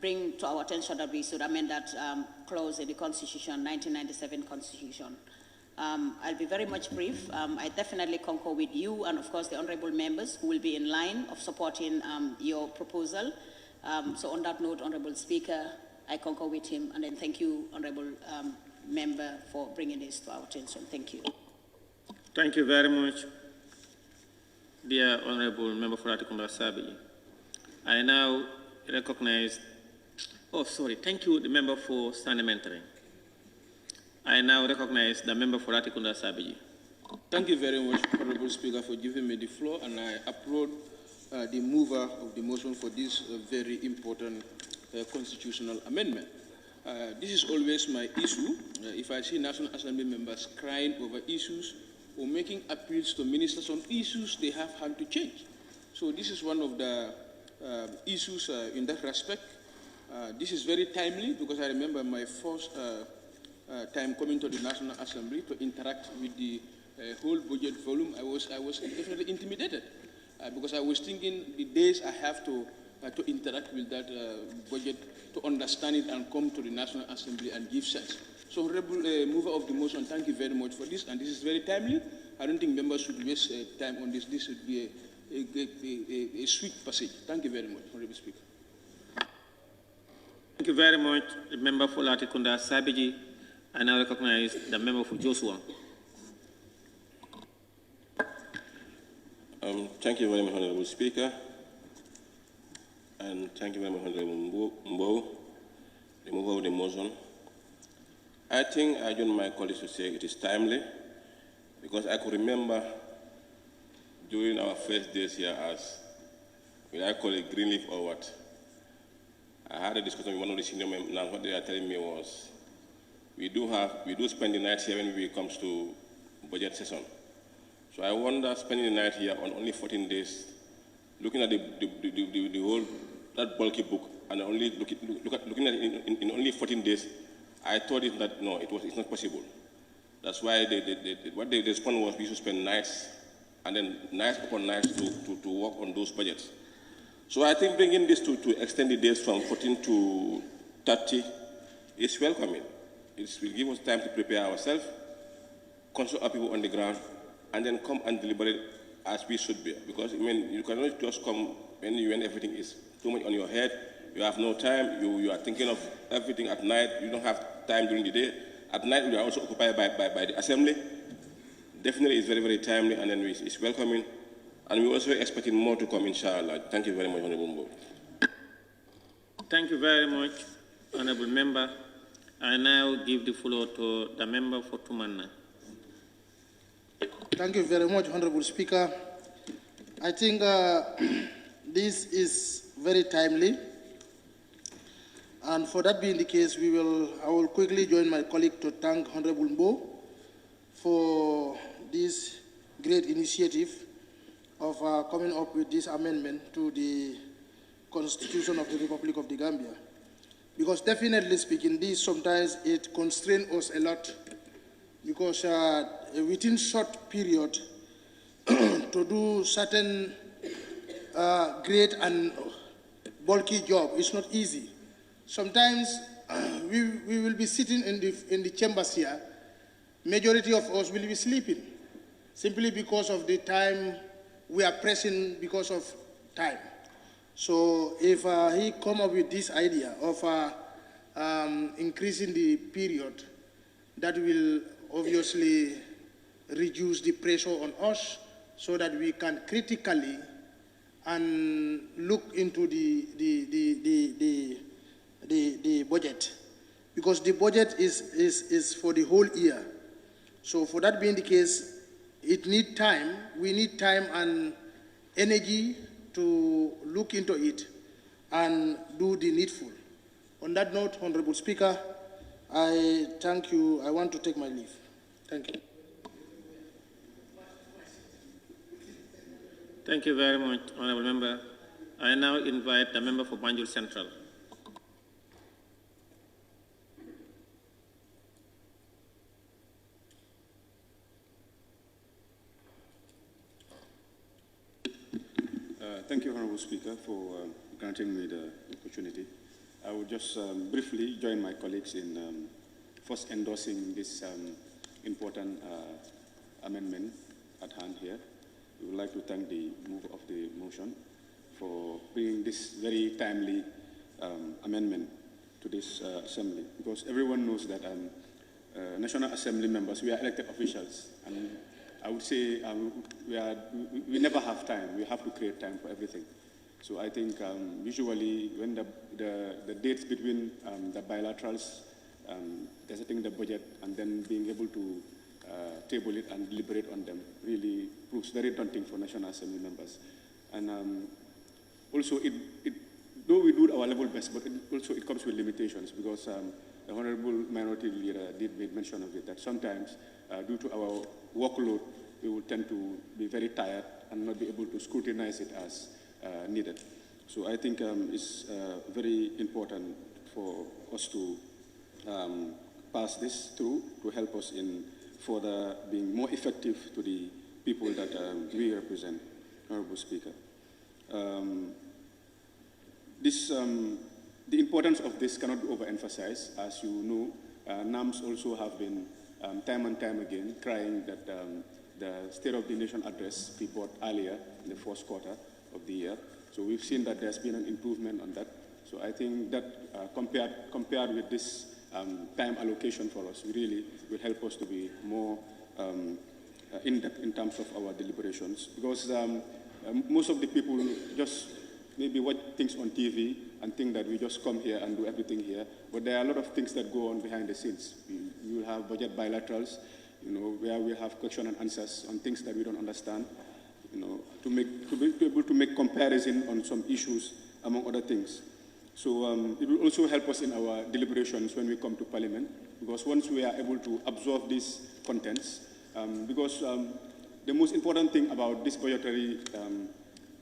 bring to our attention that we should amend that clause in the Constitution, 1997 Constitution. I'll be very much brief. I definitely concur with you and, of course, the honorable members who will be in line of supporting your proposal. So on that note, Honorable Speaker, I concur with him, and then thank you, Honorable Member, for bringing this to our attention. Thank you. Thank you very much, dear Honorable Member for Atikunda Sabi. I now recognize, thank you, the member for Parliamentary. I now recognize the member for Atikunda Sabiji. Thank you very much, Honorable Speaker, for giving me the floor, and I applaud the mover of the motion for this very important constitutional amendment. This is always my issue. If I see National Assembly members crying over issues or making appeals to ministers on issues they have had to change. So this is one of the issues in that respect. This is very timely because I remember my first time coming to the National Assembly to interact with the whole budget volume. I was definitely intimidated because I was thinking the days I have to interact with that budget, to understand it and come to the National Assembly and give sense. So, Honorable Mover of the motion, thank you very much for this, and this is very timely. I don't think members should waste time on this. This should be a swift passage. Thank you very much, Honorable Speaker. Thank you very much, the member for Latikunda Sabiji. I now recognize the member for Joshua. Thank you very much, Honorable Speaker. And thank you very much, Honorable Mbow, the mover of the motion. I think I join my colleagues to say it is timely, because I could remember during our first days here as, will I call it Greenleaf or what? I had a discussion with one of the senior members. Now what they are telling me was, we do spend the night here when it comes to budget session. So I wonder, spending the night here on only 14 days, looking at the whole, that bulky book, and only looking at it in only 14 days, I thought it's not possible. That's why what they responded was we should spend nights, and then nights upon nights to work on those budgets. So I think bringing this to extend the days from 14 to 30 is welcoming. It will give us time to prepare ourselves, consult our people on the ground, and then come and deliberate as we should be. Because, I mean, you cannot just come when everything is too much on your head. You have no time. You are thinking of everything at night. You don't have time during the day. At night, we are also occupied by the assembly. Definitely, it's very, very timely, and then it's welcoming. And we're also expecting more to come, inshallah. Thank you very much, Honorable Mbow. Thank you very much, Honorable Member. I now give the floor to the member for Tumanna. Thank you very much, Honorable Speaker. I think this is very timely. And for that being the case, I will quickly join my colleague to thank Honorable Mbow for this great initiative of coming up with this amendment to the Constitution of the Republic of the Gambia. Because definitely speaking, this sometimes it constrains us a lot, because within short period to do certain great and bulky job is not easy. Sometimes we will be sitting in the chambers here. Majority of us will be sleeping, simply because of the time we are pressing because of time. So if he come up with this idea of increasing the period, that will obviously reduce the pressure on us, so that we can critically and look into the budget, because the budget is for the whole year. So for that being the case, it needs time. We need time and energy to look into it and do the needful. On that note, Honorable Speaker, I thank you. I want to take my leave. Thank you. Thank you very much, Honorable Member. I now invite the member for Banjul Central. Thank you, Honorable Speaker, for granting me the opportunity. I will just briefly join my colleagues in first endorsing this important amendment at hand here. We would like to thank the mover of the motion for bringing this very timely amendment to this assembly, because everyone knows that National Assembly members, we are elected officials, and I would say we never have time. We have to create time for everything. So I think usually when the dates between the bilaterals, gazetting the budget, and then being able to table it and deliberate on them really proves very daunting for National Assembly members. And also, though we do our level best, but it comes with limitations, because the Honorable Minority Leader did make mention of it, that sometimes due to our workload, we will tend to be very tired and not be able to scrutinize it as needed. So I think it's very important for us to pass this through to help us in further being more effective to the people that we represent, Honorable Speaker. The importance of this cannot be overemphasized. As you know, NAMS also have been time and time again crying that the State of the Nation address we brought earlier in the first quarter of the year. So we've seen that there's been an improvement on that. So I think that compared with this time allocation for us, really will help us to be more in-depth in terms of our deliberations. Because most of the people just maybe watch things on TV and think that we just come here and do everything here. But there are a lot of things that go on behind the scenes. We will have budget bilaterals, where we have question and answers on things that we don't understand, to be able to make comparison on some issues, among other things. So it will also help us in our deliberations when we come to Parliament, because once we are able to absorb these contents, because the most important thing about these budgetary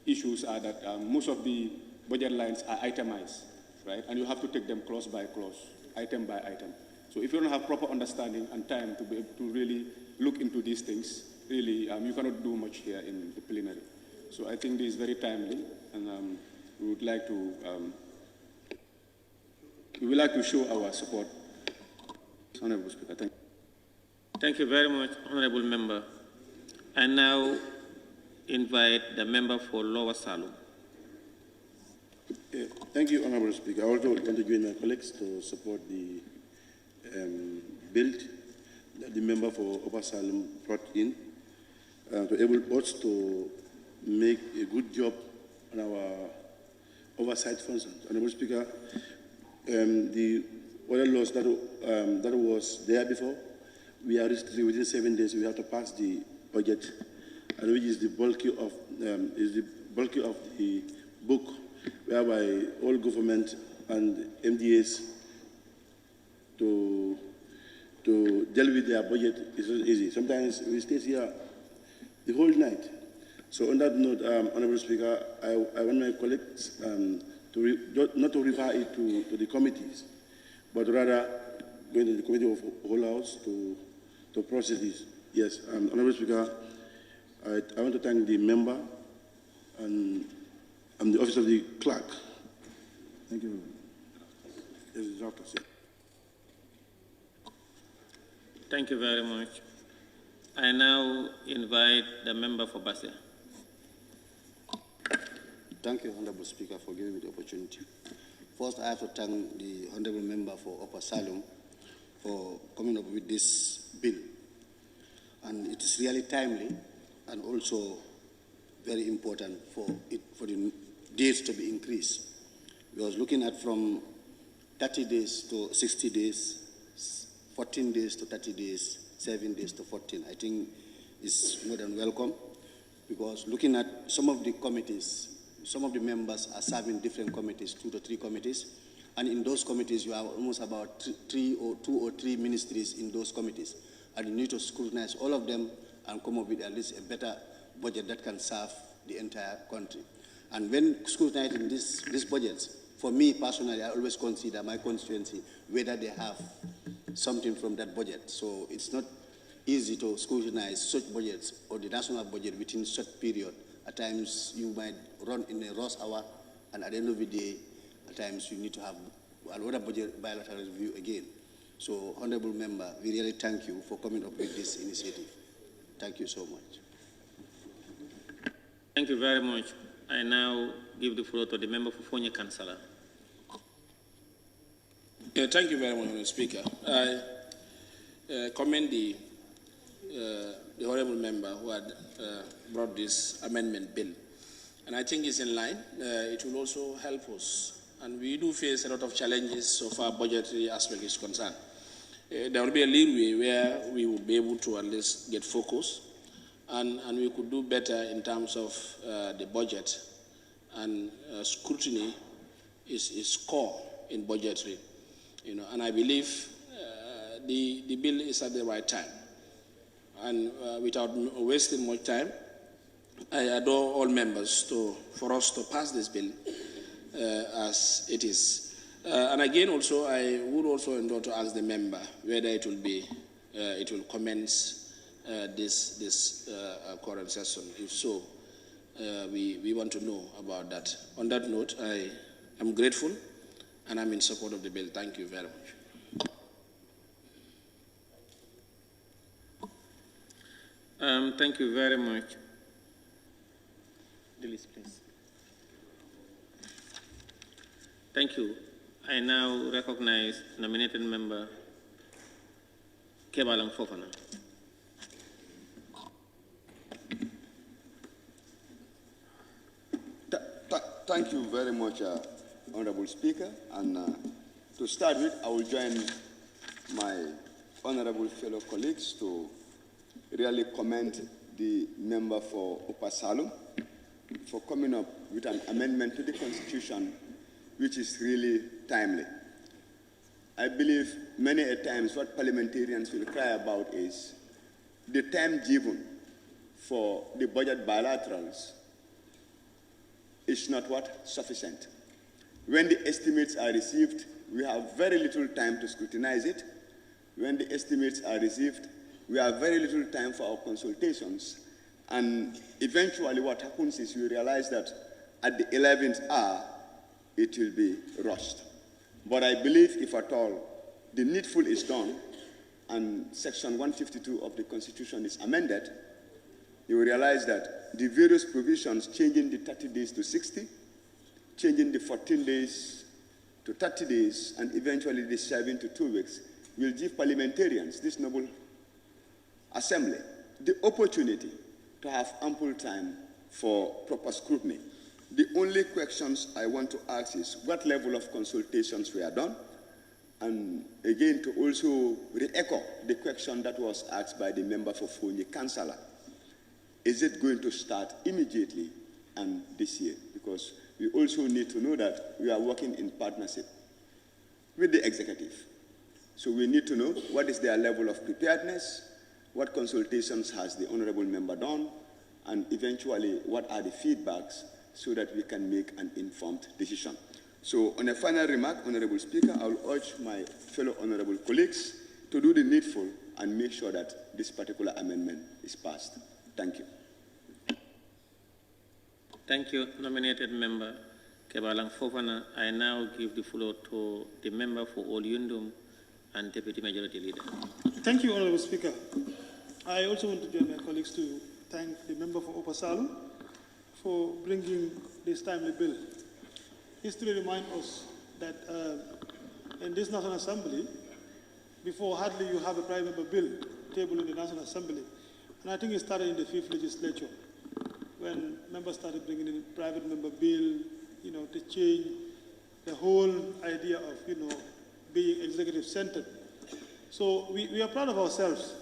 issues are that most of the budget lines are itemized, right? And you have to take them clause by clause, item by item. So if you don't have proper understanding and time to be able to really look into these things, really, you cannot do much here in the plenary. So I think this is very timely, and we would like to show our support. Honorable Speaker, thank you. Thank you very much, Honorable Member. I now invite the member for Lower Salum. Thank you, Honorable Speaker. I also want to join my colleagues to support the bill that the member for Upper Salem brought in to enable us to make a good job on our oversight functions. Honorable Speaker, the other laws that was there before, we are restricted within 7 days. We have to pass the budget, and which is the bulky of the book, whereby all government and MDAs to deal with their budget is not easy. Sometimes we stay here the whole night. So on that note, Honorable Speaker, I want my colleagues not to refer it to the committees, but rather going to the Committee of Whole House to process this. Yes, Honorable Speaker, I want to thank the member and the Office of the Clerk. Thank you. Yes, Dr. Thank you very much. I now invite the member for Basse. Thank you, Honorable Speaker, for giving me the opportunity. First, I have to thank the Honorable Member for Upper Salem for coming up with this bill. And it is really timely and also very important for the dates to be increased. We was looking at from 30 days to 60 days, 14 days to 30 days, 7 days to 14. I think is more than welcome, because looking at some of the committees, some of the members are serving different committees, 2 to 3 committees, and in those committees you have almost about 2 or 3 ministries in those committees, and you need to scrutinize all of them and come up with at least a better budget that can serve the entire country. And when scrutinizing these budgets, for me personally, I always consider my constituency whether they have something from that budget. So it's not easy to scrutinize such budgets or the national budget within such period. At times you might run in a rush hour, and at the end of the day, at times you need to have another budget bilateral review again. So, Honorable Member, we really thank you for coming up with this initiative. Thank you so much. Thank you very much. I now give the floor to the member for Fonya Councillor. Yeah, thank you very much, Mr. Speaker. I commend the honourable member who had brought this amendment bill, and I think it's in line. It will also help us, and we do face a lot of challenges so far budgetary aspect is concerned. There will be a leeway where we will be able to at least get focus, and we could do better in terms of the budget, and scrutiny is core in budgetary. And I believe the bill is at the right time. And without wasting much time, I adore all members for us to pass this bill as it is. And again, also, I would also endorse to ask the member whether it will commence this current session. If so, we want to know about that. On that note, I am grateful, and I'm in support of the bill. Thank you very much. Thank you very much. The list, please. Thank you. I now recognize nominated member Kebalang Fofana. Thank you very much, Honorable Speaker. And to start with, I will join my honorable fellow colleagues to really commend the member for Upper Salem for coming up with an amendment to the Constitution which is really timely. I believe many a times what parliamentarians will cry about is the time given for the budget bilaterals is not sufficient. When the estimates are received, we have very little time to scrutinize it. When the estimates are received, we have very little time for our consultations. And eventually what happens is we realize that at the 11th hour, it will be rushed. But I believe if at all the needful is done and Section 152 of the Constitution is amended, you will realize that the various provisions changing the 30 days to 60, changing the 14 days to 30 days, and eventually the 7 to 2 weeks will give parliamentarians, this noble assembly, the opportunity to have ample time for proper scrutiny. The only questions I want to ask is what level of consultations were done, and again to also re-echo the question that was asked by the member for Fonyi, Councillor. Is it going to start immediately and this year? Because we also need to know that we are working in partnership with the executive. So we need to know what is their level of preparedness, what consultations has the honorable member done, and eventually what are the feedbacks so that we can make an informed decision. So on a final remark, Honorable Speaker, I will urge my fellow honorable colleagues to do the needful and make sure that this particular amendment is passed. Thank you. Thank you, nominated member Kebalang Fofana. I now give the floor to the member for Olyundum and Deputy Majority Leader. Thank you, Honorable Speaker. I also want to join my colleagues to thank the member for Upper Salum for bringing this timely bill. History reminds us that in this National Assembly, before hardly you have a prime member bill tabled in the National Assembly, and I think it started in the 5th legislature when members started bringing in a private member bill, to change the whole idea of, being executive-centered. So we are proud of ourselves.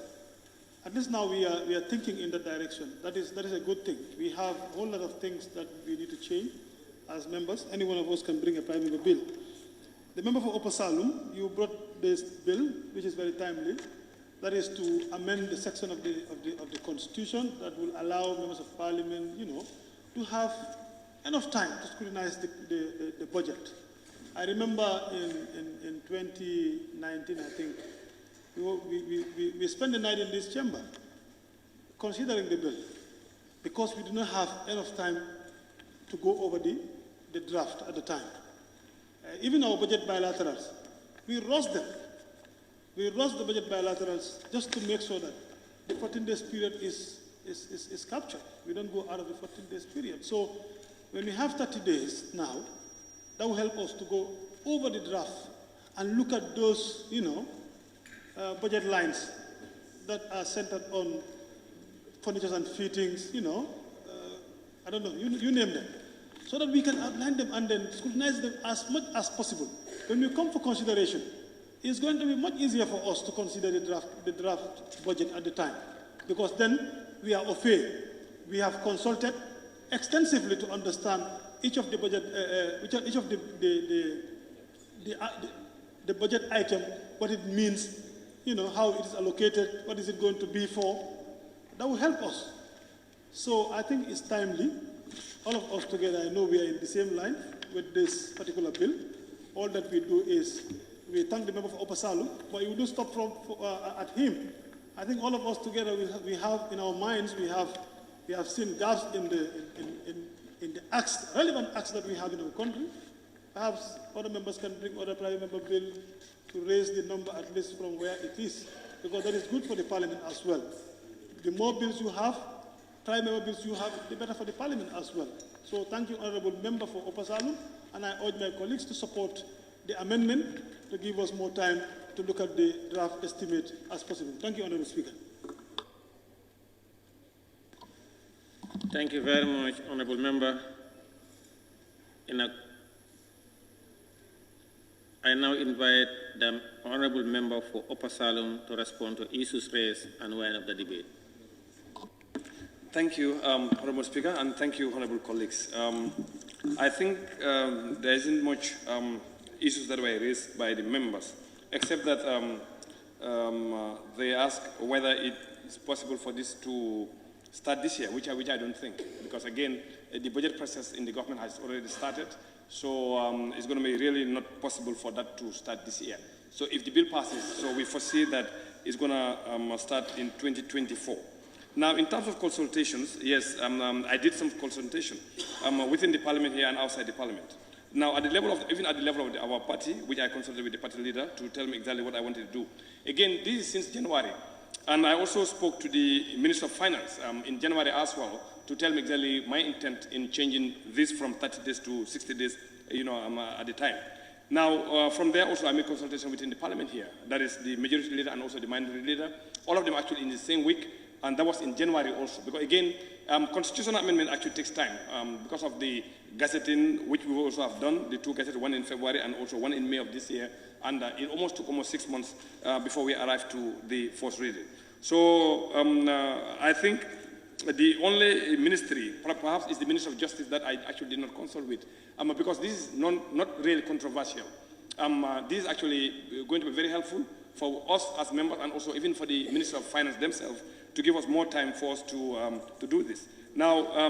At least now we are thinking in that direction. That is a good thing. We have a whole lot of things that we need to change as members. Any one of us can bring a prime member bill. The member for Upper Salum, you brought this bill, which is very timely. That is to amend the section of the Constitution that will allow members of Parliament, to have enough time to scrutinize the budget. I remember in 2019, I think, we spent the night in this chamber considering the bill because we did not have enough time to go over the draft at the time. Even our budget bilaterals, we rushed them. We rushed the budget bilaterals just to make sure that the 14 days period is captured. We don't go out of the 14 days period. So when we have 30 days now, that will help us to go over the draft and look at those, budget lines that are centered on furniture and fittings, I don't know, you name them, so that we can outline them and then scrutinize them as much as possible. When we come for consideration, it's going to be much easier for us to consider the draft budget at the time, because then we are au fait. We have consulted extensively to understand each of the budget, each of the budget item, what it means, how it is allocated, what is it going to be for. That will help us. So I think it's timely. All of us together, I know we are in the same line with this particular bill. All that we do is we thank the member for Upper Salum, but it will not stop at him. I think all of us together, we have in our minds, we have seen gaps in the acts, relevant acts that we have in our country. Perhaps other members can bring other private member bill to raise the number at least from where it is, because that is good for the Parliament as well. The more bills you have, private member bills you have, the better for the Parliament as well. So thank you, Honourable Member for Upper Salum, and I urge my colleagues to support the amendment to give us more time to look at the draft estimate as possible. Thank you, Honourable Speaker. Thank you very much, Honourable Member. I now invite the Honourable Member for Upper Salum to respond to issues raised and wind up the debate. Thank you, Honourable Speaker, and thank you, Honourable colleagues. I think there isn't much issues that were raised by the members, except that they ask whether it is possible for this to start this year, which I don't think, because again, the budget process in the government has already started, so it's going to be really not possible for that to start this year. So if the bill passes, so we foresee that it's going to start in 2024. Now, in terms of consultations, yes, I did some consultation within the Parliament here and outside the Parliament. Now, at the level of, even at the level of our party, which I consulted with the party leader to tell me exactly what I wanted to do. Again, this is since January. And I also spoke to the Minister of Finance in January as well to tell me exactly my intent in changing this from 30 days to 60 days, at the time. Now, from there also I made consultation within the parliament here. That is the majority leader and also the minority leader. All of them actually in the same week, and that was in January also. Because again, constitutional amendment actually takes time because of the gazetting, which we also have done, the two gazettes, one in February and also one in May of this year. And it almost took almost 6 months before we arrived to the first reading. So I think the only ministry, perhaps, is the Ministry of Justice that I actually did not consult with, because this is not really controversial. This is actually going to be very helpful for us as members and also even for the Minister of Finance themselves to give us more time for us to do this. Now,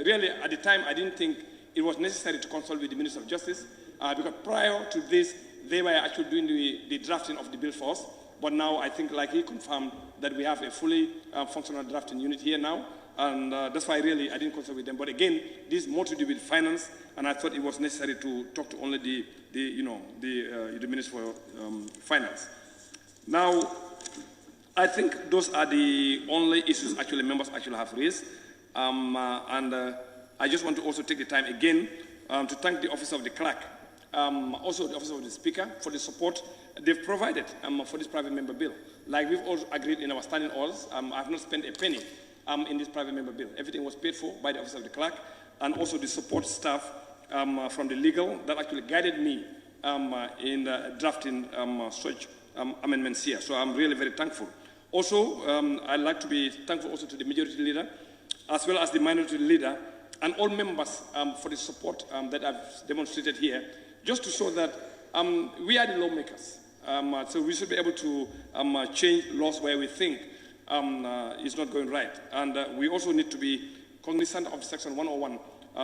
really, at the time, I didn't think it was necessary to consult with the Minister of Justice because prior to this, they were actually doing the drafting of the bill for us. But now I think, like he confirmed, that we have a fully functional drafting unit here now. And that's why really I didn't consult with them. But again, this is more to do with finance, and I thought it was necessary to talk to only the Minister for Finance. Now, I think those are the only issues actually members actually have raised. I just want to also take the time again to thank the Office of the Clerk, also the Office of the Speaker for the support they've provided for this private member bill. Like we've also agreed in our standing orders, I have not spent a penny in this private member bill. Everything was paid for by the Office of the Clerk and also the support staff from the legal that actually guided me in drafting such amendments here. So I'm really very thankful. Also, I'd like to be thankful also to the majority leader as well as the minority leader and all members for the support that I've demonstrated here, just to show that we are the lawmakers. So we should be able to change laws where we think it's not going right. And we also need to be cognizant of Section 101,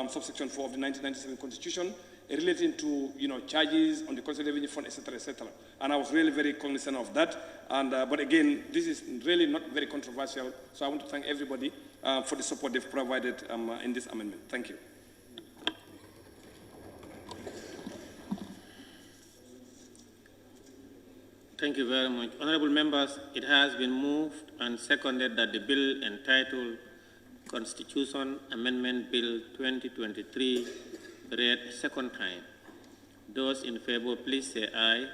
subsection 4 of the 1997 Constitution, relating to charges on the Constitutional Revenue Fund, etc., etc. And I was really very cognizant of that. And but again, this is really not very controversial. So I want to thank everybody for the support they've provided in this amendment. Thank you. Thank you very much. Honorable members, it has been moved and seconded that the bill entitled Constitution Amendment Bill 2023 be read a second time. Those in favor, please say aye.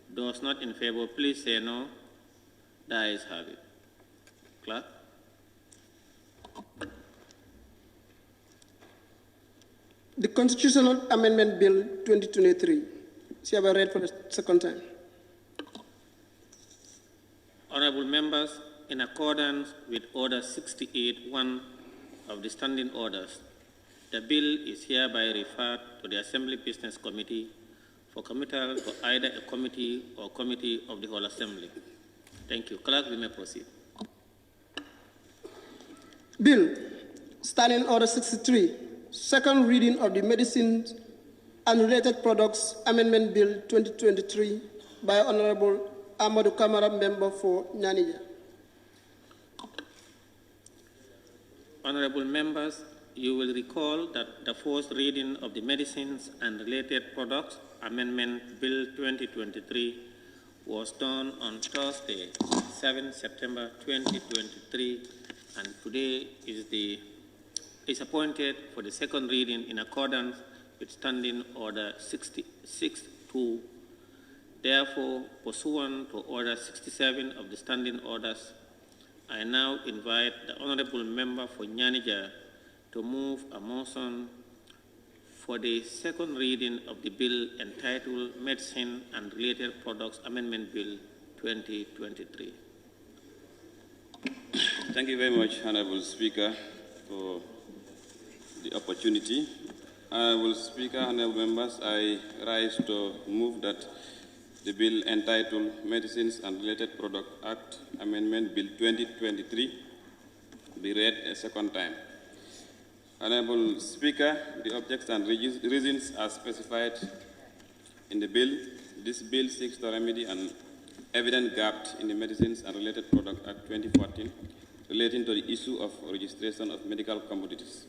Those not in favor, please say no. The ayes have it. Clerk? The Constitutional Amendment Bill 2023 shall be read for the second time. Honorable members, in accordance with Order 68.1 of the Standing Orders, the bill is hereby referred to the Assembly Business Committee for committal to either a committee or committee of the whole Assembly. Thank you. Clerk, we may proceed. Bill, Standing Order 63, second reading of the Medicines and Related Products Amendment Bill 2023 by Honorable Amadou Kamara, member for Nyanija. Honorable members, you will recall that the first reading of the Medicines and Related Products Amendment Bill 2023 was done on Thursday, 7 September 2023, and today is appointed for the second reading in accordance with Standing Order 66.2. Therefore, pursuant to Order 67 of the Standing Orders, I now invite the Honorable Member for Nyanija to move a motion for the second reading of the bill entitled Medicine and Related Products Amendment Bill 2023. Thank you very much, Honorable Speaker, for the opportunity. Honorable Speaker, honorable members, I rise to move that the bill entitled Medicines and Related Products Act Amendment Bill 2023 be read a second time. Honorable Speaker, the objects and reasons are specified in the bill. This bill seeks to remedy an evident gap in the Medicines and Related Products Act 2014 relating to the issue of registration of medical commodities.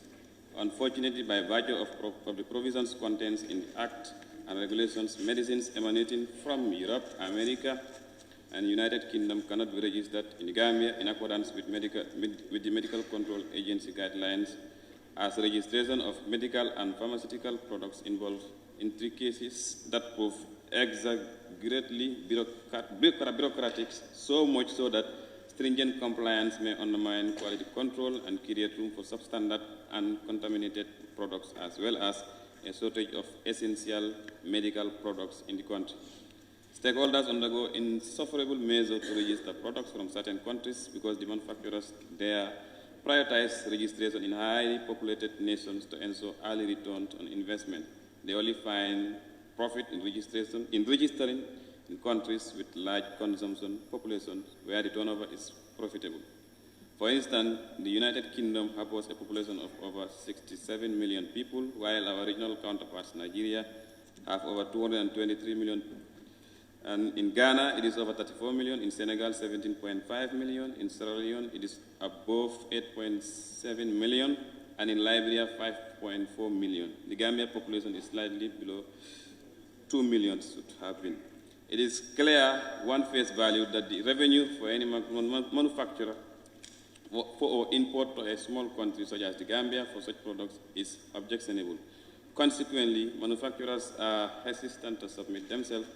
Unfortunately, by virtue of the provisions contained in the Act and regulations, medicines emanating from Europe, America, and United Kingdom cannot be registered in Gambia in accordance with the Medical Control Agency guidelines, as registration of medical and pharmaceutical products involves intricacies that prove exaggeratedly bureaucratic, so much so that stringent compliance may undermine quality control and create room for substandard and contaminated products, as well as a shortage of essential medical products in the country. Stakeholders undergo insufferable measures to register products from certain countries because the manufacturers there prioritize registration in highly populated nations to ensure early return on investment. They only find profit in registering in countries with large consumption populations where the turnover is profitable. For instance, the United Kingdom harbors a population of over 67 million people, while our regional counterparts, Nigeria, have over 223 million. And in Ghana, it is over 34 million. In Senegal, 17.5 million. In Sierra Leone, it is above 8.7 million. And in Liberia, 5.4 million. The Gambia population is slightly below 2 million should have been. It is clear, one face value, that the revenue for any manufacturer for import to a small country such as the Gambia for such products is objectionable. Consequently, manufacturers are hesitant to submit themselves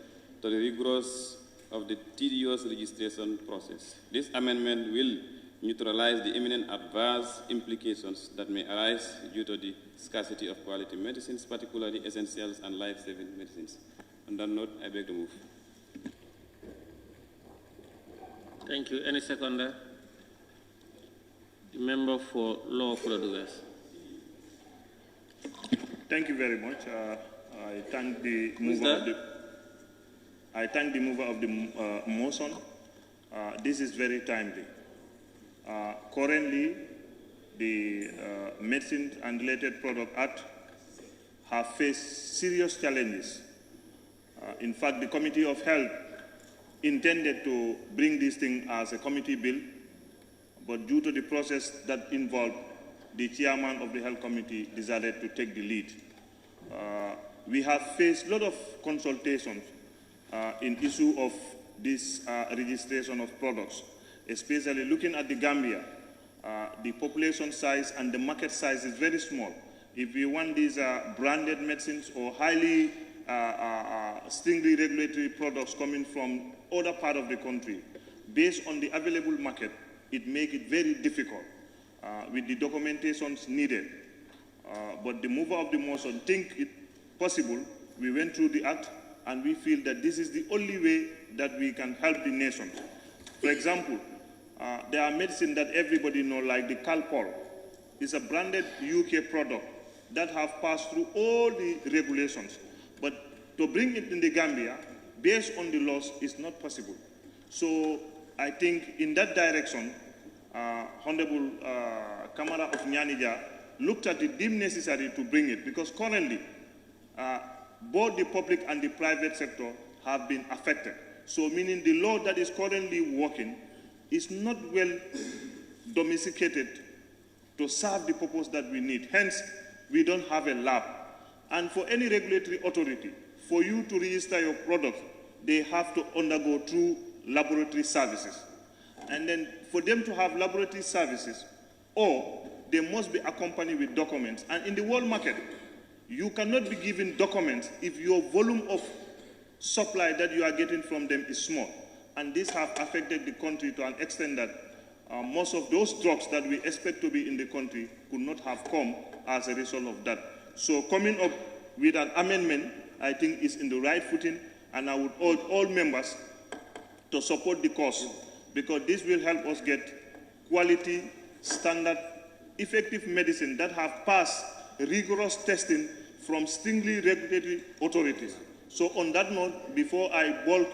to the rigors of the tedious registration process. This amendment will neutralize the imminent adverse implications that may arise due to the scarcity of quality medicines, particularly essentials and life-saving medicines. On that note, I beg to move. Thank you. Any seconder? The member for Law Produce. Thank you very much. I thank the mover of the motion. This is very timely. Currently, the Medicine and Related Product Act have faced serious challenges. In fact, the Committee of Health intended to bring this thing as a committee bill, but due to the process that involved, the chairman of the Health Committee decided to take the lead. We have faced a lot of consultations in issue of this registration of products, especially looking at the Gambia. The population size and the market size is very small. If we want these branded medicines or highly strictly regulatory products coming from other part of the country, based on the available market, it makes it very difficult with the documentations needed. But the mover of the motion think it possible. We went through the act, and we feel that this is the only way that we can help the nation. For example, there are medicines that everybody knows, like the Calpol. It's a branded UK product that have passed through all the regulations. But to bring it in the Gambia, based on the laws, is not possible. So I think in that direction, Honorable Kamara of Nyanija looked at it deemed necessary to bring it, because currently both the public and the private sector have been affected. So meaning the law that is currently working is not well domesticated to serve the purpose that we need. Hence, we don't have a lab. And for any regulatory authority, for you to register your product, they have to undergo through laboratory services. And then for them to have laboratory services, or they must be accompanied with documents. And in the world market, you cannot be given documents if your volume of supply that you are getting from them is small. And this has affected the country to an extent that most of those drugs that we expect to be in the country could not have come as a result of that. So coming up with an amendment, I think, is in the right footing, and I would urge all members to support the cause, because this will help us get quality, standard, effective medicine that have passed rigorous testing from strictly regulatory authorities. So on that note, before I bulk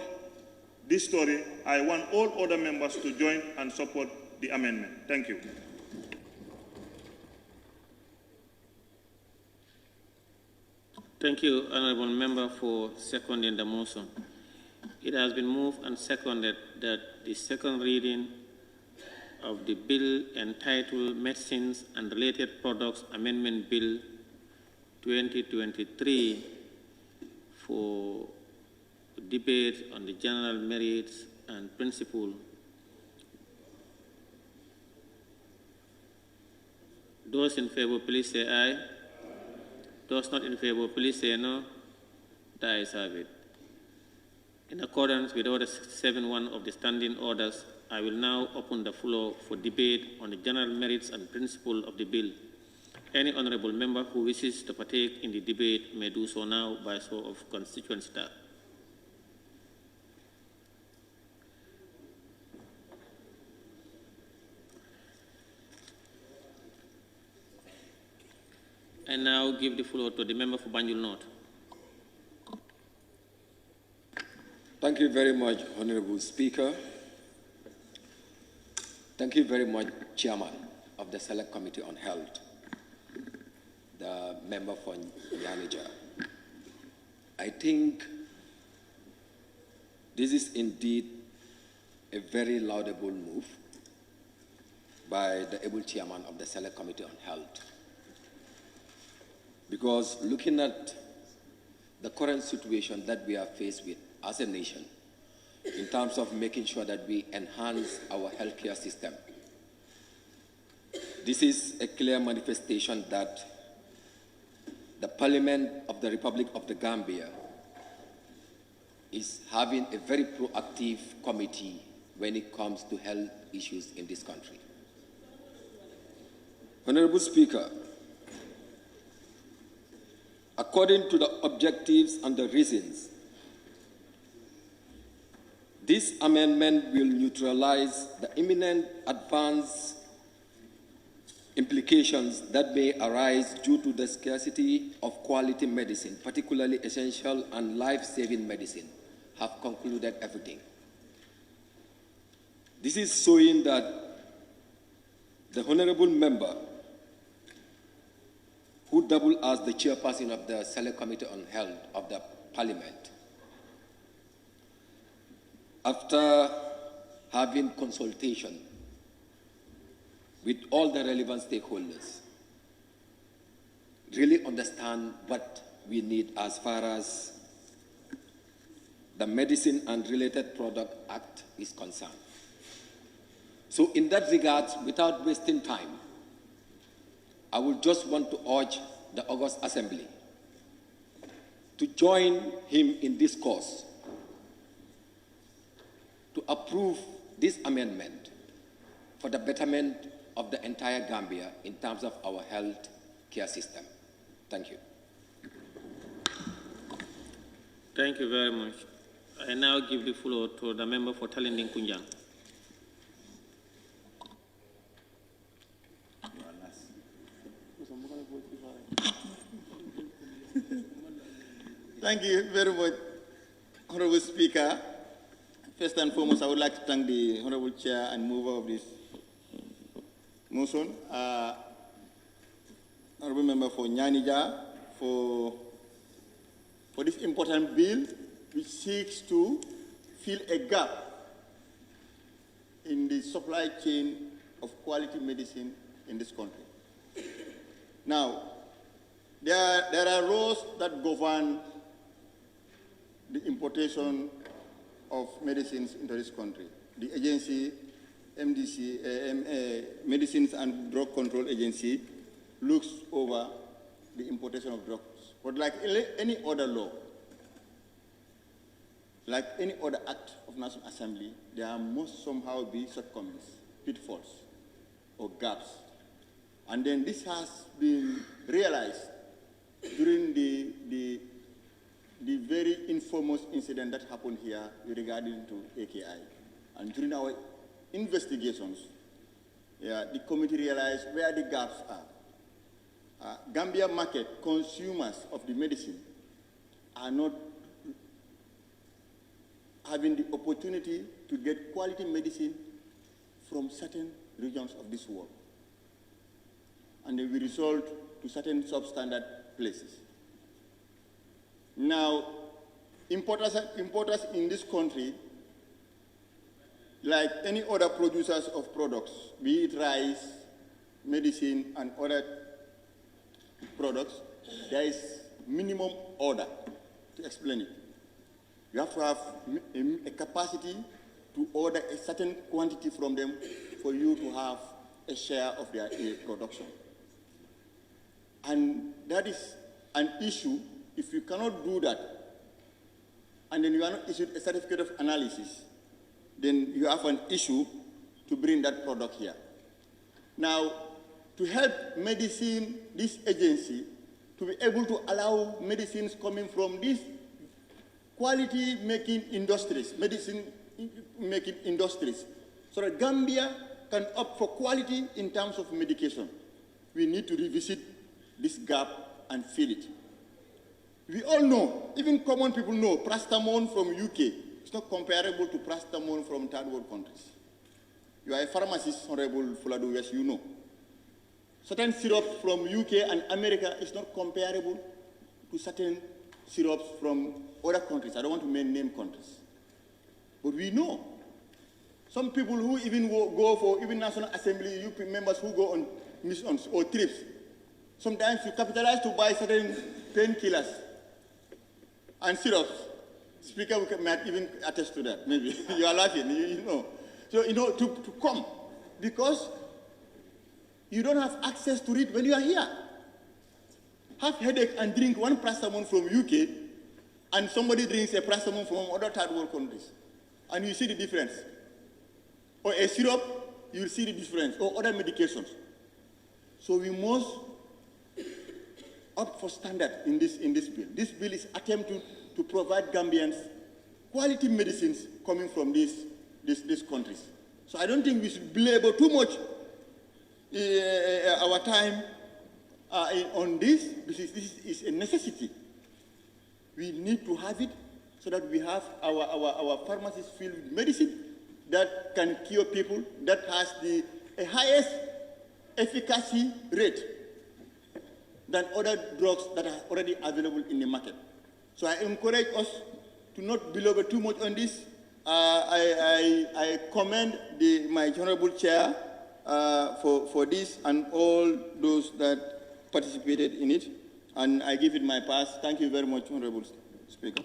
this story, I want all other members to join and support the amendment. Thank you. Thank you, Honourable Member, for seconding the motion. It has been moved and seconded that the second reading of the bill entitled Medicines and Related Products Amendment Bill 2023 for debate on the general merits and principle. Those in favor, please say aye. Those not in favor, please say no. The ayes have it. In accordance with Order 67.1 of the Standing Orders, I will now open the floor for debate on the general merits and principle of the bill. Any honorable member who wishes to partake in the debate may do so now by show of constituent star. I now give the floor to the member for Banjul North. Thank you very much, Honorable Speaker. Thank you very much, Chairman of the Select Committee on Health, the member for Yanija. I think this is indeed a very laudable move by the able Chairman of the Select Committee on Health. Because looking at the current situation that we are faced with as a nation, in terms of making sure that we enhance our healthcare system, this is a clear manifestation that the Parliament of the Republic of the Gambia is having a very proactive committee when it comes to health issues in this country. Honorable Speaker, according to the objectives and the reasons, this amendment will neutralize the imminent adverse implications that may arise due to the scarcity of quality medicine, particularly essential and life-saving medicine. Have concluded everything. This is showing that the honorable member, who doubled as the chairperson of the Select Committee on Health of the Parliament, after having consultation with all the relevant stakeholders, really understand what we need as far as the Medicine and Related Product Act is concerned. So in that regard, without wasting time, I would just want to urge the August Assembly to join him in this cause, to approve this amendment for the betterment of the entire Gambia in terms of our health care system. Thank you. Thank you very much. I now give the floor to the member for Talinding Kunjang. Thank you very much, Honorable Speaker. First and foremost, I would like to thank the Honorable Chair and mover of this motion, Honorable Member for Nyanija, for this important bill which seeks to fill a gap in the supply chain of quality medicine in this country. Now, there are laws that govern the importation of medicines into this country. The agency, MDC, Medicines and Drug Control Agency, looks over the importation of drugs. But like any other law, like any other act of National Assembly, there must somehow be shortcomings, pitfalls, or gaps. And then this has been realized during the very infamous incident that happened here regarding to AKI. And during our investigations, the committee realized where the gaps are. Gambia market consumers of the medicine are not having the opportunity to get quality medicine from certain regions of this world. And they will result to certain substandard places. Now, importers in this country like any other producers of products, be it rice, medicine, and other products, there is minimum order to explain it. You have to have a capacity to order a certain quantity from them for you to have a share of their production. And that is an issue. If you cannot do that, and then you are not issued a certificate of analysis, then you have an issue to bring that product here. Now, to help medicine, this agency, to be able to allow medicines coming from these quality-making industries, medicine-making industries, so that Gambia can opt for quality in terms of medication, we need to revisit this gap and fill it. We all know, even common people know, paracetamol from UK is not comparable to paracetamol from third world countries. You are a pharmacist, Honorable Fuladu, yes, you know. Certain syrups from UK and America is not comparable to certain syrups from other countries. I don't want to name countries. But we know. Some people who even go for even National Assembly, UP members who go on missions or trips, sometimes you capitalize to buy certain painkillers and syrups. Speaker might even attest to that, maybe. You are laughing, you know. So, you know, to come, because you don't have access to it when you are here. Have headache and drink one paracetamol from UK, and somebody drinks a paracetamol from other third world countries, and you see the difference. Or a syrup, you will see the difference, or other medications. So we must opt for standard in this bill. This bill is attempting to provide Gambians quality medicines coming from these countries. So I don't think we should belabor too much our time on this, because this is a necessity. We need to have it so that we have our pharmacies filled with medicine that can cure people, that has the highest efficacy rate than other drugs that are already available in the market. So I encourage us to not belabor too much on this. I commend my Honorable Chair for this and all those that participated in it, and I give it my pass. Thank you very much, Honorable Speaker.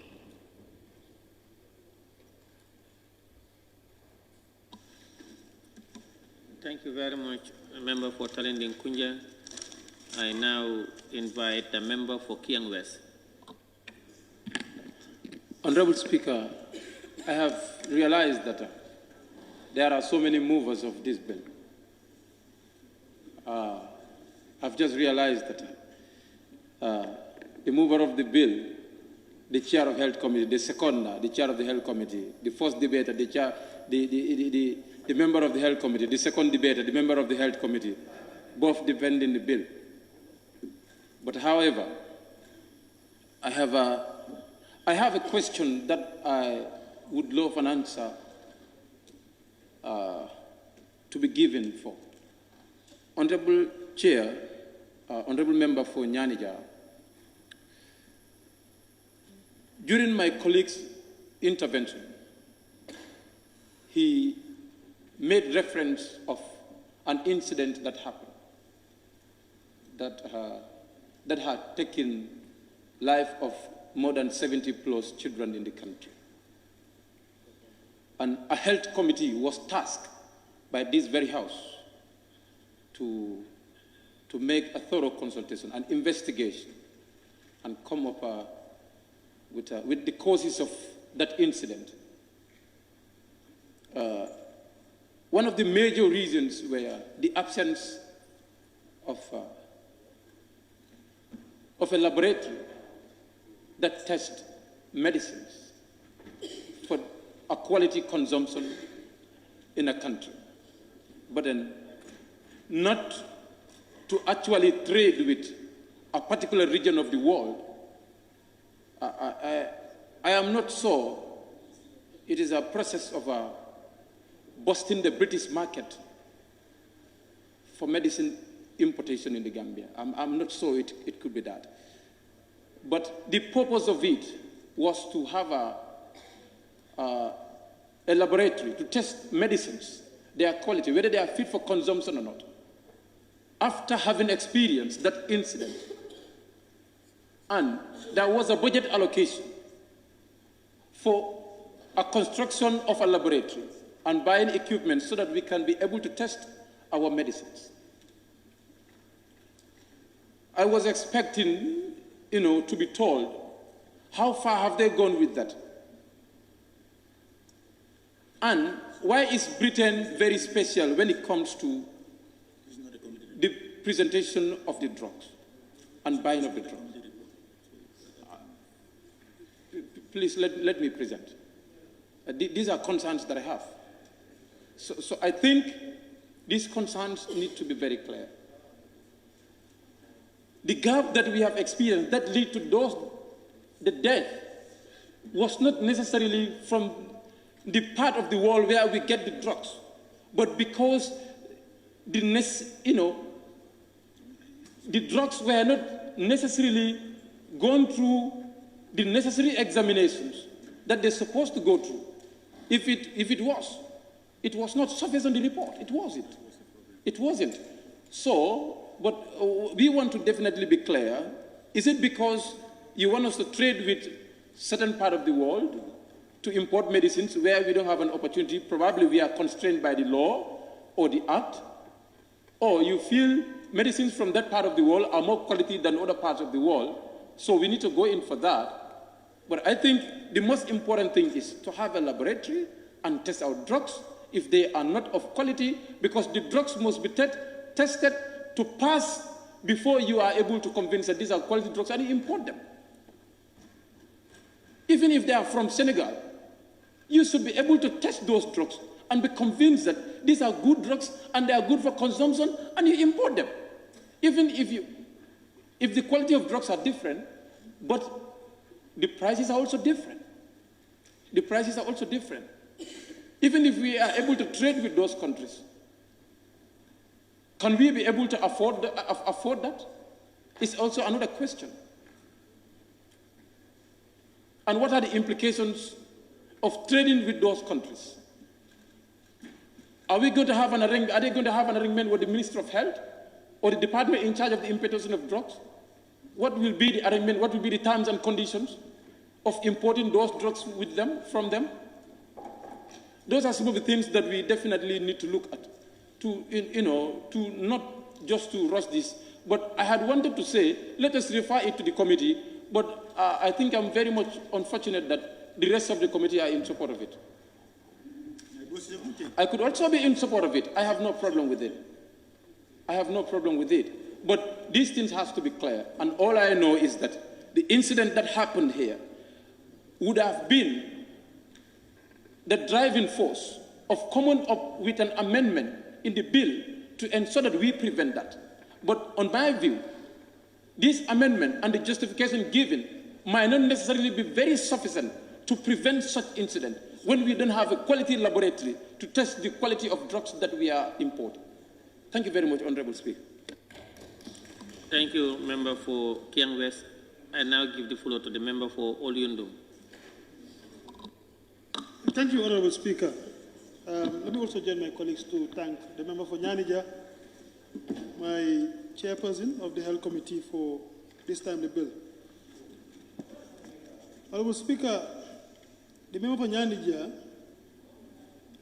Thank you very much, Member for Talending Kunja. I now invite the member for Kiang West. Honorable Speaker, I have realized that there are so many movers of this bill. I've just realized that the mover of the bill, the chair of Health Committee, the seconder, the chair of the Health Committee, the first debater, the chair, the member of the Health Committee, the second debater, the member of the Health Committee, both defending the bill. But however, I have a question that I would love an answer to be given for. Honorable Chair, Honorable Member for Nyanija, during my colleague's intervention, he made reference of an incident that happened that had taken life of more than 70+ children in the country. And a health committee was tasked by this very house to make a thorough consultation and investigation and come up with the causes of that incident. One of the major reasons were the absence of a laboratory that tests medicines for a quality consumption in a country, but then not to actually trade with a particular region of the world. I am not sure it is a process of busting the British market for medicine importation in the Gambia. I'm not sure it could be that. But the purpose of it was to have a laboratory to test medicines, their quality, whether they are fit for consumption or not, after having experienced that incident, and there was a budget allocation for a construction of a laboratory and buying equipment so that we can be able to test our medicines. I was expecting, to be told, how far have they gone with that? And why is Britain very special when it comes to the presentation of the drugs and buying of the drugs? Please let me present. These are concerns that I have. So I think these concerns need to be very clear. The gap that we have experienced that lead to the death was not necessarily from the part of the world where we get the drugs, but because the drugs were not necessarily gone through the necessary examinations that they're supposed to go through. If it was not surfaced on the report. It wasn't. It wasn't. So, but we want to definitely be clear. Is it because you want us to trade with certain part of the world to import medicines where we don't have an opportunity? Probably we are constrained by the law or the act. Or you feel medicines from that part of the world are more quality than other parts of the world, so we need to go in for that. But I think the most important thing is to have a laboratory and test our drugs if they are not of quality, because the drugs must be tested to pass before you are able to convince that these are quality drugs and you import them. Even if they are from Senegal, you should be able to test those drugs and be convinced that these are good drugs and they are good for consumption, and you import them. Even if the quality of drugs are different, but the prices are also different. The prices are also different. Even if we are able to trade with those countries, can we be able to afford that? It's also another question. And what are the implications of trading with those countries? Are they going to have an arrangement with the Ministry of Health or the department in charge of the importation of drugs? What will be the arrangement? What will be the terms and conditions of importing those drugs from them? Those are some of the things that we definitely need to look at, to not just to rush this. But I had wanted to say, let us refer it to the committee, but I think I'm very much unfortunate that the rest of the committee are in support of it. I could also be in support of it. I have no problem with it. I have no problem with it. But these things have to be clear. And all I know is that the incident that happened here would have been the driving force of coming up with an amendment in the bill to ensure that we prevent that. But on my view, this amendment and the justification given might not necessarily be very sufficient to prevent such incident when we don't have a quality laboratory to test the quality of drugs that we are importing. Thank you very much, Honorable Speaker. Thank you, Member for Kiang West. I now give the floor to the Member for Olyundum. Thank you, Honorable Speaker. Let me also join my colleagues to thank the Member for Nyanija, my chairperson of the Health Committee, for this timely bill. Honorable Speaker, the Member for Nyanija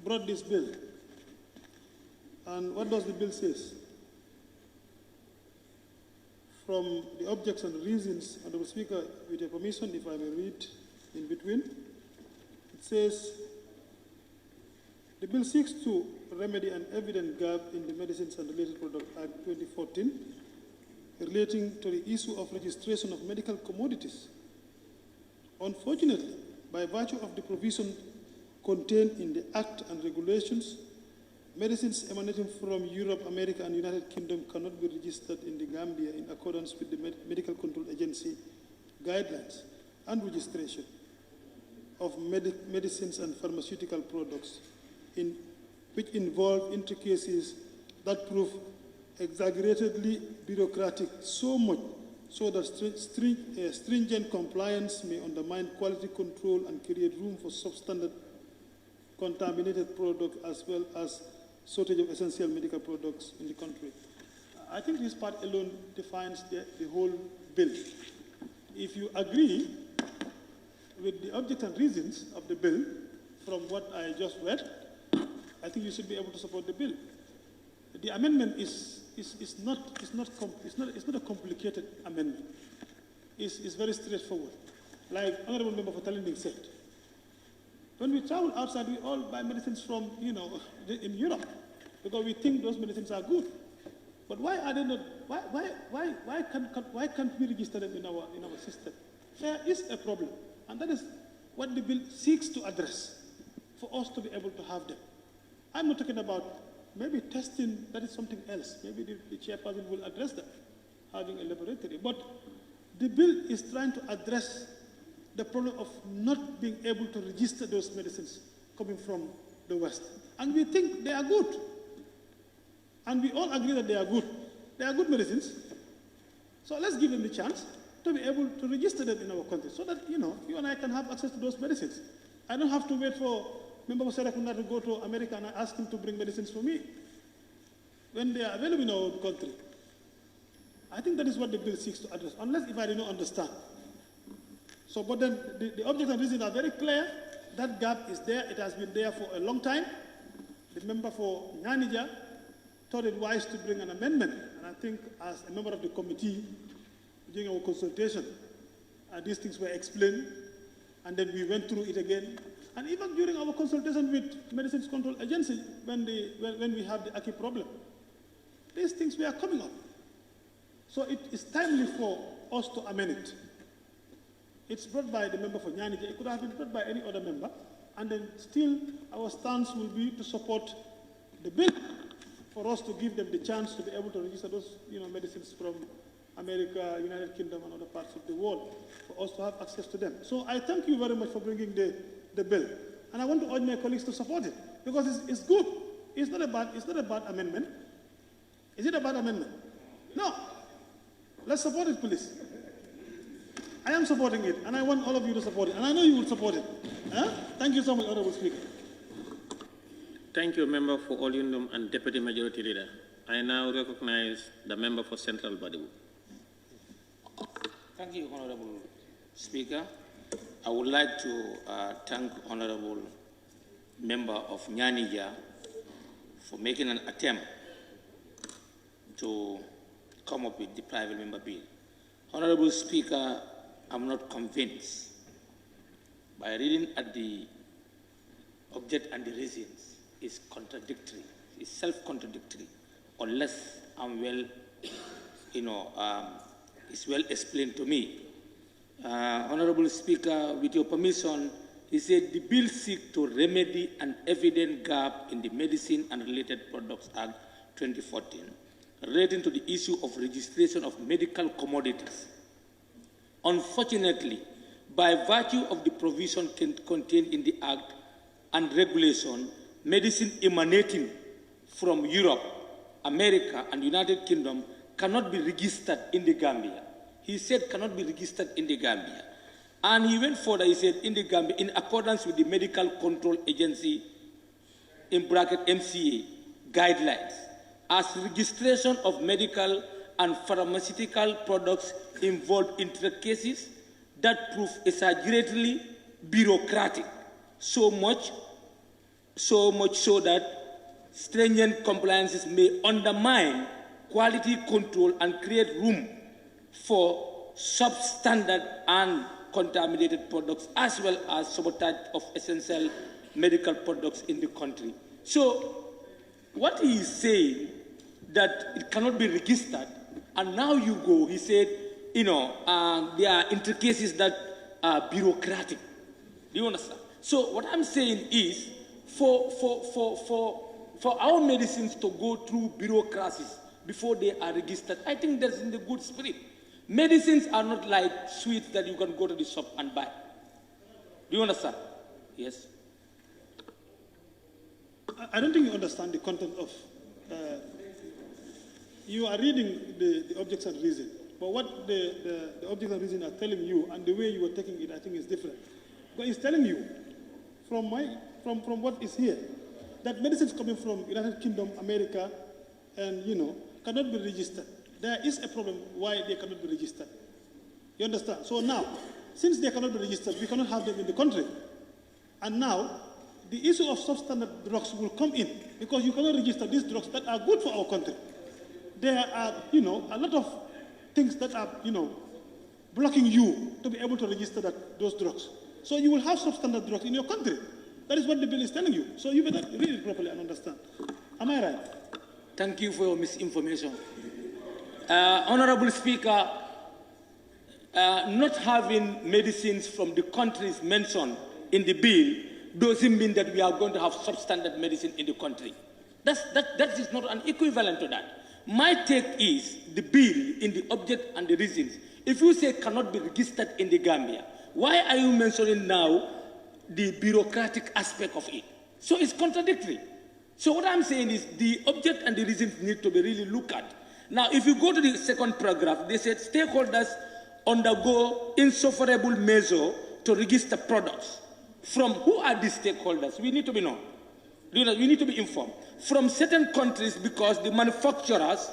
brought this bill. And what does the bill say? From the objects and reasons, Honorable Speaker, with your permission, if I may read in between, it says, the bill seeks to remedy an evident gap in the Medicines and Related Products Act 2014 relating to the issue of registration of medical commodities. Unfortunately, by virtue of the provision contained in the Act and regulations, medicines emanating from Europe, America, and United Kingdom cannot be registered in the Gambia in accordance with the Medical Control Agency guidelines and registration of medicines and pharmaceutical products, which involve intricacies that prove exaggeratedly bureaucratic, so much so that stringent compliance may undermine quality control and create room for substandard contaminated product as well as shortage of essential medical products in the country. I think this part alone defines the whole bill. If you agree with the objects and reasons of the bill from what I just read, I think you should be able to support the bill. The amendment is not a complicated amendment. It's very straightforward. Like Honorable Member for Talending said, when we travel outside, we all buy medicines from, in Europe, because we think those medicines are good. But why are they not? Why can't we register them in our system? There is a problem, and that is what the bill seeks to address, for us to be able to have them. I'm not talking about maybe testing. That is something else. Maybe the chairperson will address that, having a laboratory. But the bill is trying to address the problem of not being able to register those medicines coming from the West. And we think they are good. And we all agree that they are good. They are good medicines. So let's give them the chance to be able to register them in our country so that, you and I can have access to those medicines. I don't have to wait for Member Serakunda to go to America and I ask him to bring medicines for me when they are available in our own country. I think that is what the bill seeks to address, unless if I do not understand. So, but then the objects and reasons are very clear. That gap is there. It has been there for a long time. The member for Nyanija thought it wise to bring an amendment. And I think as a member of the committee, during our consultation, these things were explained. And then we went through it again. And even during our consultation with Medicines Control Agency, when we have the Aki problem, these things were coming up. So it is timely for us to amend it. It's brought by the member for Nyanija. It could have been brought by any other member. And then still our stance will be to support the bill for us to give them the chance to be able to register those medicines from America, United Kingdom, and other parts of the world, for us to have access to them. So I thank you very much for bringing the bill. And I want to urge my colleagues to support it, because it's good. It's not a bad amendment. Is it a bad amendment? No. Let's support it, please. I am supporting it, and I want all of you to support it, and I know you will support it. Thank you so much, Honorable Speaker. Thank you, Member for Olundum and Deputy Majority Leader. I now recognize the Member for Central Badibu. Thank you, Honorable Speaker. I would like to thank Honorable Member of Nyanija for making an attempt to come up with the private member bill. Honorable Speaker, I'm not convinced. By reading at the object and the reasons, it's contradictory, it's self-contradictory, unless I'm well, it's well explained to me. Honorable Speaker, with your permission, he said the bill seeks to remedy an evident gap in the Medicine and Related Products Act 2014 relating to the issue of registration of medical commodities. Unfortunately, by virtue of the provision contained in the Act and regulation, medicine emanating from Europe, America, and United Kingdom cannot be registered in the Gambia. He said cannot be registered in the Gambia. And he went further, he said in the Gambia, in accordance with the Medical Control Agency, in bracket MCA, guidelines, as registration of medical and pharmaceutical products involve intricacies that prove exaggeratedly bureaucratic, so much so that stringent compliances may undermine quality control and create room for substandard and contaminated products, as well as sabotage of essential medical products in the country. So what he is saying, that it cannot be registered, and now you go, he said, there are intricacies that are bureaucratic. Do you understand? So what I'm saying is, for our medicines to go through bureaucracies before they are registered, I think that's in the good spirit. Medicines are not like sweets that you can go to the shop and buy. Do you understand? Yes. I don't think you understand the content of. You are reading the objects and reason, but what the objects and reason are telling you and the way you are taking it, I think is different. But it's telling you, from from what is here, that medicines coming from United Kingdom, America, and cannot be registered. There is a problem why they cannot be registered. You understand? So now, since they cannot be registered, we cannot have them in the country. And now, the issue of substandard drugs will come in because you cannot register these drugs that are good for our country. There are, a lot of things that are, blocking you to be able to register those drugs. So you will have substandard drugs in your country. That is what the bill is telling you. So you better read it properly and understand. Am I right? Thank you for your misinformation. Honorable Speaker, not having medicines from the countries mentioned in the bill doesn't mean that we are going to have substandard medicine in the country. That is not an equivalent to that. My take is the bill in the object and the reasons. If you say cannot be registered in the Gambia, why are you mentioning now the bureaucratic aspect of it? So it's contradictory. So what I'm saying is the object and the reasons need to be really looked at. Now, if you go to the second paragraph, they said stakeholders undergo insufferable measure to register products. From who are these stakeholders? We need to be known. We need to be informed. From certain countries, because the manufacturers,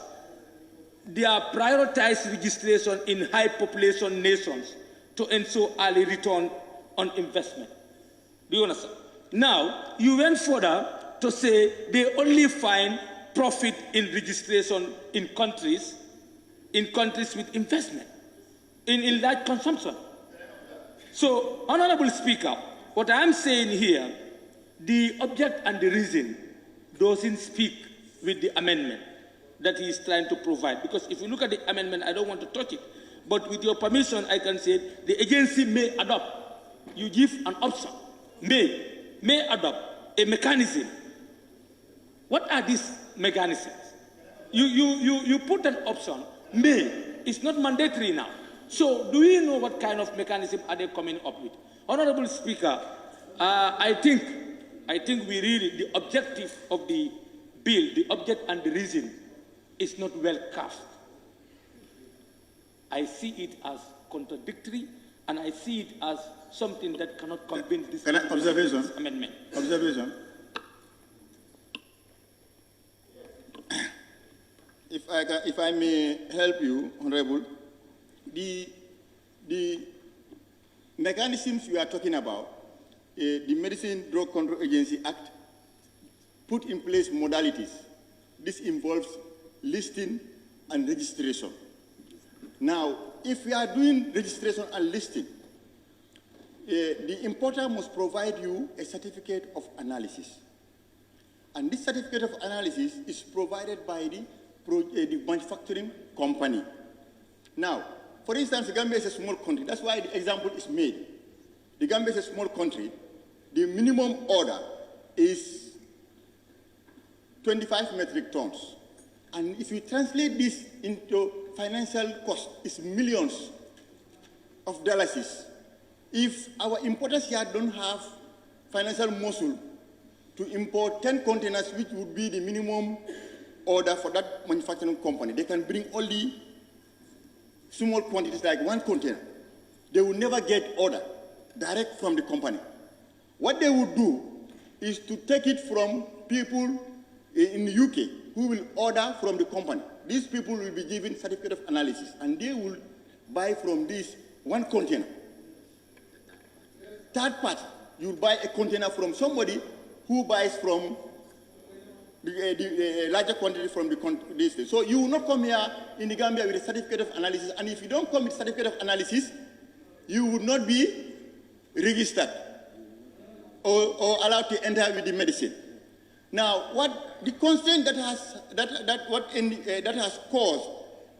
they are prioritized registration in high population nations to ensure early return on investment. Do you understand? Now, you went further to say they only find profit in registration in countries with investment, in large consumption. So, Honorable Speaker, what I'm saying here, the object and the reason doesn't speak with the amendment that he is trying to provide. Because if you look at the amendment, I don't want to touch it. But with your permission, I can say the agency may adopt. You give an option. May adopt a mechanism. What are these mechanisms? You put an option, may. It's not mandatory now. So do we know what kind of mechanism are they coming up with? Honorable Speaker, I think we really, the objective of the bill, the object and the reason is not well cast. I see it as contradictory, and I see it as something that cannot convince this amendment. Observation. If I may help you, Honorable, the mechanisms you are talking about, the Medicine Drug Control Agency Act put in place modalities. This involves listing and registration. Now, if we are doing registration and listing, the importer must provide you a certificate of analysis. And this certificate of analysis is provided by the manufacturing company. Now, for instance, the Gambia is a small country. That's why the example is made. The Gambia is a small country. The minimum order is 25 metric tons. And if you translate this into financial cost, it's millions of dollars. If our importers here don't have financial muscle to import 10 containers, which would be the minimum order for that manufacturing company, they can bring only small quantities like 1 container. They will never get order direct from the company. What they would do is to take it from people in the UK who will order from the company. These people will be given certificate of analysis, and they will buy from this 1 container. Third part, you buy a container from somebody who buys from the larger quantity from this. So you will not come here in the Gambia with a certificate of analysis, and if you don't come with a certificate of analysis, you would not be registered or allowed to enter with the medicine. Now, what the constraint that has caused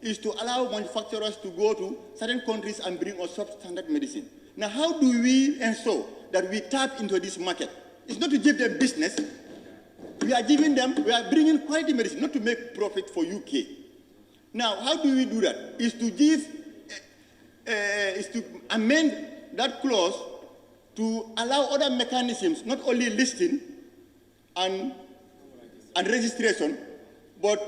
is to allow manufacturers to go to certain countries and bring us substandard medicine. Now, how do we ensure that we tap into this market? It's not to give them business. We are bringing quality medicine, not to make profit for UK. Now, how do we do that? Is to amend that clause to allow other mechanisms, not only listing and registration, but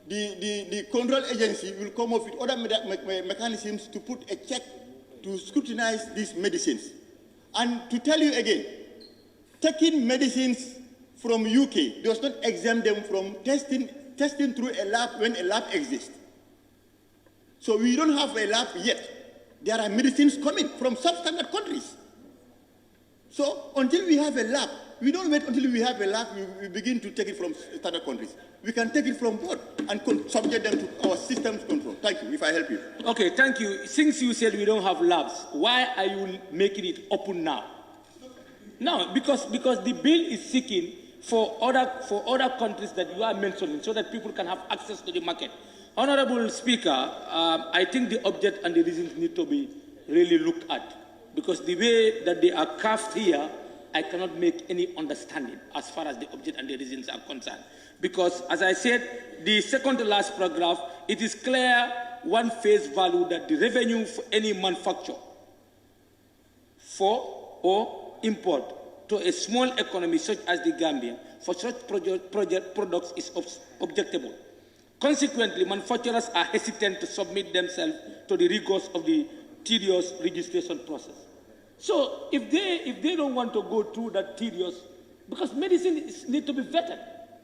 the control agency will come up with other mechanisms to put a check to scrutinize these medicines. And to tell you again, taking medicines from UK does not exempt them from testing through a lab when a lab exists. So we don't have a lab yet. There are medicines coming from substandard countries. So until we have a lab, we don't wait until we have a lab, we begin to take it from standard countries. We can take it from board and subject them to our systems control. Thank you, if I help you. Okay, thank you. Since you said we don't have labs, why are you making it open now? No, because the bill is seeking for other countries that you are mentioning so that people can have access to the market. Honorable Speaker, I think the object and the reasons need to be really looked at, because the way that they are carved here, I cannot make any understanding as far as the object and the reasons are concerned. Because, as I said, the second to last paragraph, it is clear one face value that the revenue for any manufacture for or import to a small economy such as the Gambia for such products is objectable. Consequently, manufacturers are hesitant to submit themselves to the rigors of the tedious registration process. So if they don't want to go through that tedious, because medicine need to be vetted.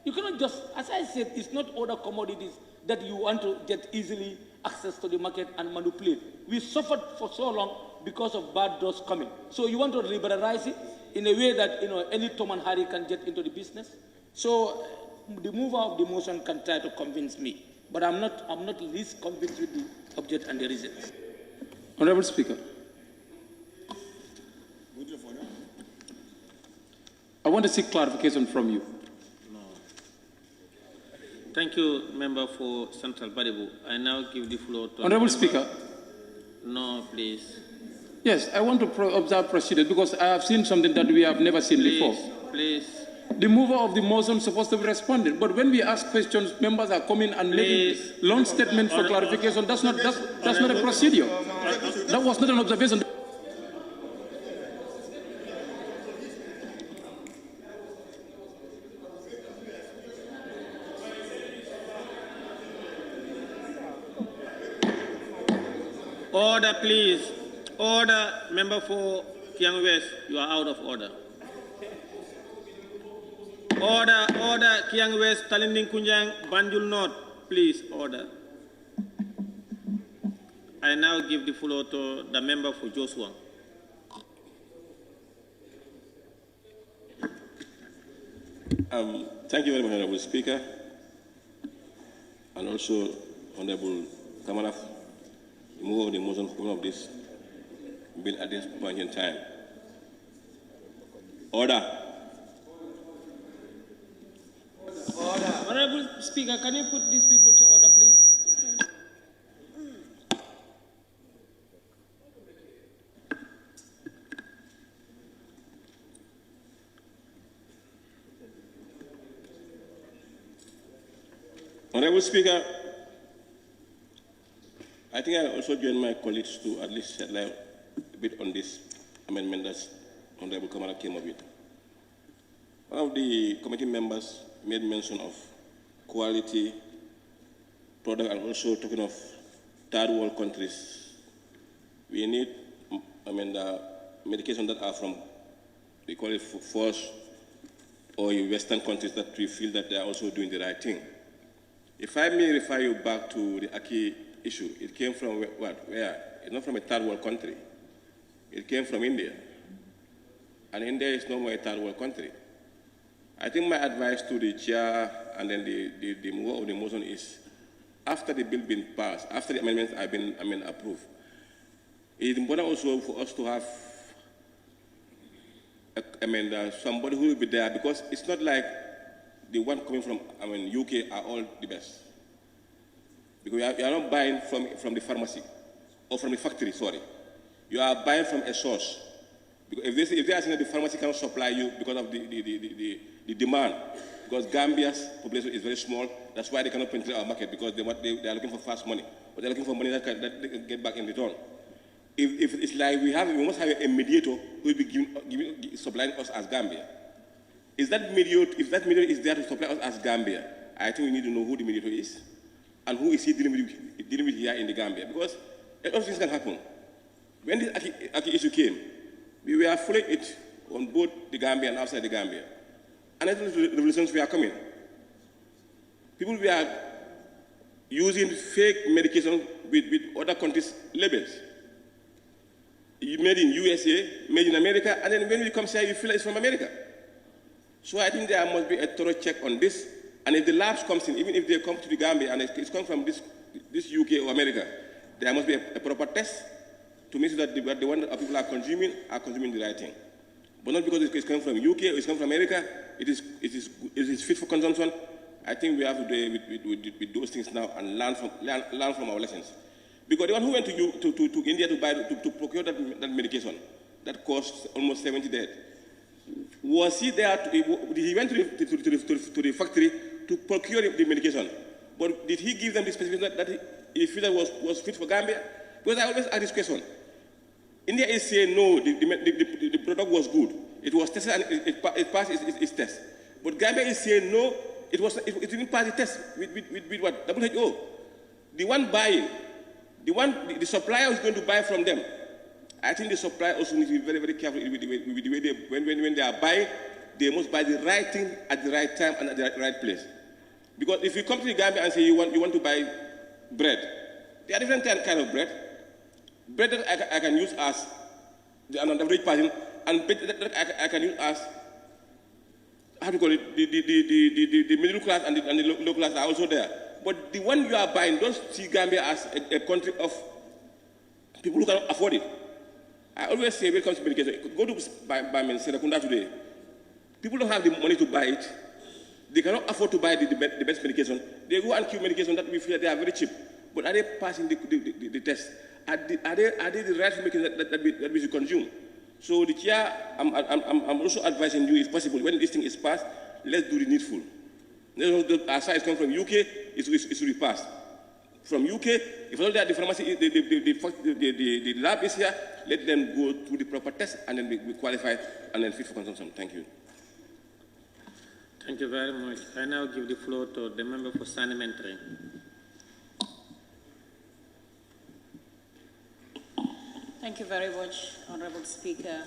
You cannot just, as I said, it's not other commodities that you want to get easily access to the market and manipulate. We suffered for so long because of bad drugs coming. So you want to liberalize it in a way that any Tom and Harry can get into the business. So the mover of the motion can try to convince me, but I'm not least convinced with the object and the reasons. Honorable Speaker, I want to seek clarification from you. Thank you, Member for Central Baribu. I now give the floor to... Honorable Speaker. No, please. Yes, I want to observe procedure because I have seen something that we have never seen before. Please. The mover of the motion is supposed to be responding, but when we ask questions, members are coming and making long statements for clarification. That's not a procedure. That was not an observation. Order, please. Order, Member for Kiang West, you are out of order. Order, Kiang West, Talinding Kunjang, Banjul North, please, order. I now give the floor to the member for Joshua. Thank you very much, Honorable Speaker, and also Honorable Kamara, the mover of the motion of this bill at this point in time. Order. Honorable Speaker, can you put these people to order, please? Honorable Speaker, I think I also join my colleagues to at least shed light a bit on this amendment that Honorable Kamara came up with. One of the committee members made mention of quality product and also talking of third world countries. We need, medication that are from, they call it first or Western countries that we feel that they are also doing the right thing. If I may refer you back to the Alhagie issue, it came from what? Where? It's not from a third world country. It came from India. And India is no more a third world country. I think my advice to the chair and then the mover of the motion is, after the bill been passed, after the amendments have been approved, it is important also for us to have somebody who will be there, because it's not like the one coming from UK are all the best. Because you are not buying from the pharmacy or from the factory, sorry. You are buying from a source. Because if they are saying that the pharmacy cannot supply you because of the demand, because Gambia's population is very small, that's why they cannot penetrate our market, because they are looking for fast money. But they're looking for money that they can get back in return. If it's like we must have a mediator who will be supplying us as Gambia. If that mediator is there to supply us as Gambia, I think we need to know who the mediator is and who is he dealing with here in the Gambia, because a lot of things can happen. When this Alhagie issue came, we were following it on both the Gambia and outside the Gambia. And I think the revolutions we are coming. People we are using fake medication with other countries' labels. Made in USA, made in America, and then when we come here, you feel like it's from America. So I think there must be a thorough check on this. And if the labs comes in, even if they come to the Gambia and it's come from this UK or America, there must be a proper test to make sure that the one that people are consuming the right thing. But not because it's coming from UK or it's coming from America, it is fit for consumption. I think we have to do with those things now and learn from our lessons. Because the one who went to India to procure that medication, that cost almost 70 dead, was he there? He went to the factory to procure the medication. But did he give them the specification that he felt that was fit for Gambia? Because I always ask this question. India is saying no, the product was good. It was tested and it passed its test. But Gambia is saying no, it didn't pass the test with what? WHO. The one buying, the supplier is going to buy from them. I think the supplier also needs to be very, very careful with the way they, when they are buying, they must buy the right thing at the right time and at the right place. Because if you come to the Gambia and say you want to buy bread, there are different kind of bread. Bread that I can use as an average person, and bread that I can use as, how do you call it, the middle class and the low class are also there. But the one you are buying, don't see Gambia as a country of people who can afford it. I always say when it comes to medication, go to Serekunda today. People don't have the money to buy it. They cannot afford to buy the best medication. They go and queue medication that we feel they are very cheap. But are they passing the test? Are they the right medication that we should consume? So the chair, I'm also advising you, if possible, when this thing is passed, let's do the needful. As far as come from UK, it will be passed. From UK, if not that the pharmacy, the lab is here, let them go through the proper test and then be qualified and then fit for consumption. Thank you. Thank you very much. I now give the floor to the member for Parliamentary. Thank you very much, Honorable Speaker.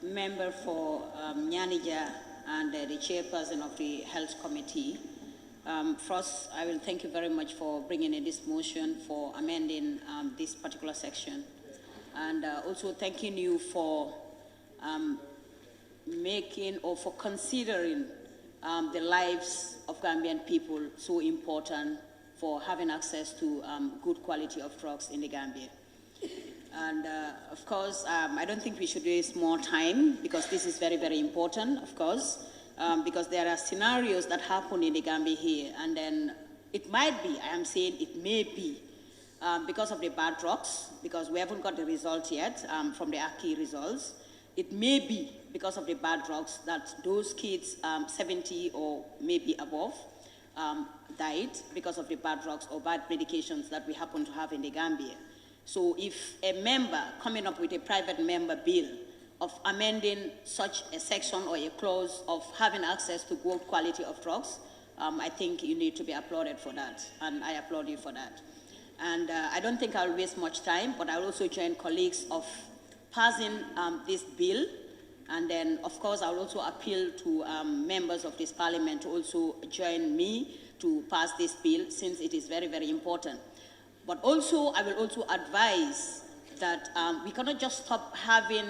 Member for Nyanija and the chairperson of the Health Committee. First, I will thank you very much for bringing in this motion for amending this particular section. And also thanking you for making or for considering the lives of Gambian people so important for having access to good quality of drugs in the Gambia. And of course, I don't think we should waste more time because this is very, very important, of course, because there are scenarios that happen in the Gambia here, and then it might be, I am saying it may be, because of the bad drugs, because we haven't got the results yet from the ACI results. It may be because of the bad drugs that those kids 70 or maybe above died because of the bad drugs or bad medications that we happen to have in the Gambia. So if a member coming up with a private member bill of amending such a section or a clause of having access to good quality of drugs, I think you need to be applauded for that, and I applaud you for that. And I don't think I'll waste much time, but I'll also join colleagues of passing this bill, and then of course I'll also appeal to members of this parliament to also join me to pass this bill since it is very, very important. But also, I will also advise that we cannot just stop having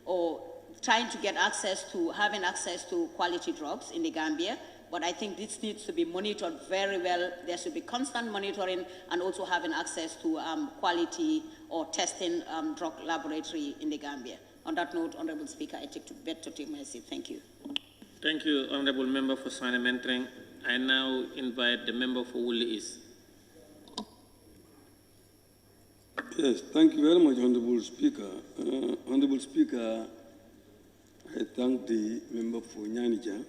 or trying to get access to having access to quality drugs in the Gambia, but I think this needs to be monitored very well. There should be constant monitoring and also having access to quality or testing drug laboratory in the Gambia. On that note, Honorable Speaker, I beg to take my seat. Thank you. Thank you, Honorable Member for Parliamentary. I now invite the member for Woolly East. Yes, thank you very much, Honorable Speaker. Honorable Speaker, I thank the member for Nyanija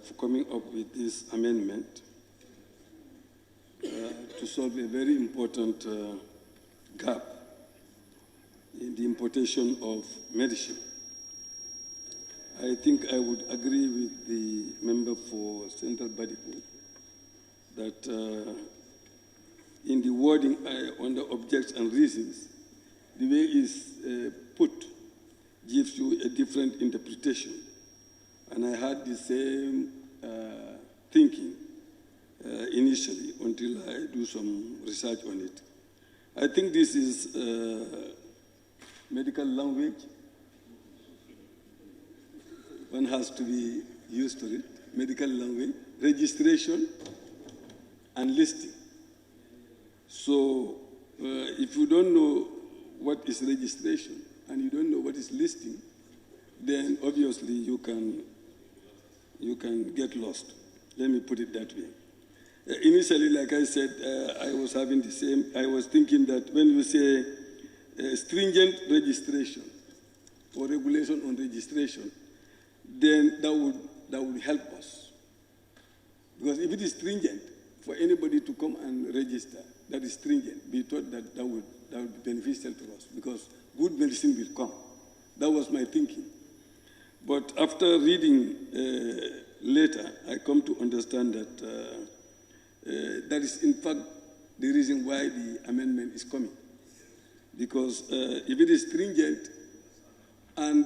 for coming up with this amendment to solve a very important gap in the importation of medicine. I think I would agree with the member for Central Badikou that in the wording on the objects and reasons, the way it's put gives you a different interpretation. And I had the same thinking initially until I do some research on it. I think this is medical language. One has to be used to it. Medical language, registration, and listing. So if you don't know what is registration and you don't know what is listing, then obviously you can get lost. Let me put it that way. Initially, like I said, I was having the same, I was thinking that when you say stringent registration or regulation on registration, then that would help us. Because if it is stringent, for anybody to come and register, that is stringent, we thought that would be beneficial to us because good medicine will come. That was my thinking. But after reading later, I come to understand that that is in fact the reason why the amendment is coming. Because if it is stringent and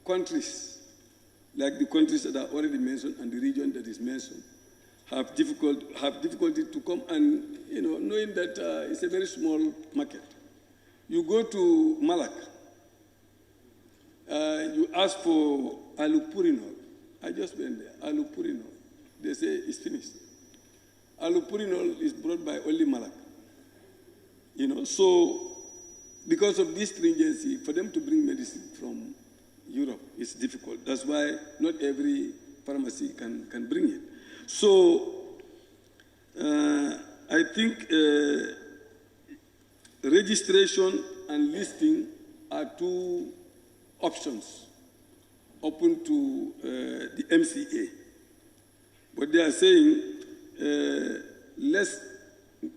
countries, like the countries that are already mentioned and the region that is mentioned, have difficulty to come and, knowing that it's a very small market. You go to Malak, you ask for allopurinol. I just went there, allopurinol. They say it's finished. Allopurinol is brought by only Malak. So because of this stringency, for them to bring medicine from Europe is difficult. That's why not every pharmacy can bring it. So I think registration and listing are two options open to the MCA. But they are saying, let's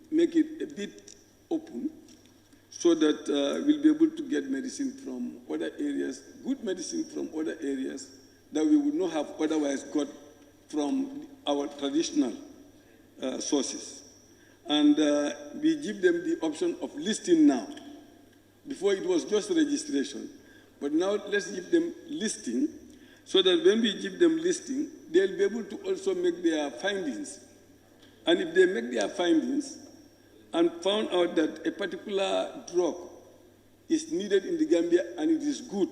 make it a bit open so that we'll be able to get medicine from other areas, good medicine from other areas that we would not have otherwise got from our traditional sources. And we give them the option of listing now. Before it was just registration. But now let's give them listing so that when we give them listing, they'll be able to also make their findings. And if they make their findings and found out that a particular drug is needed in the Gambia and it is good,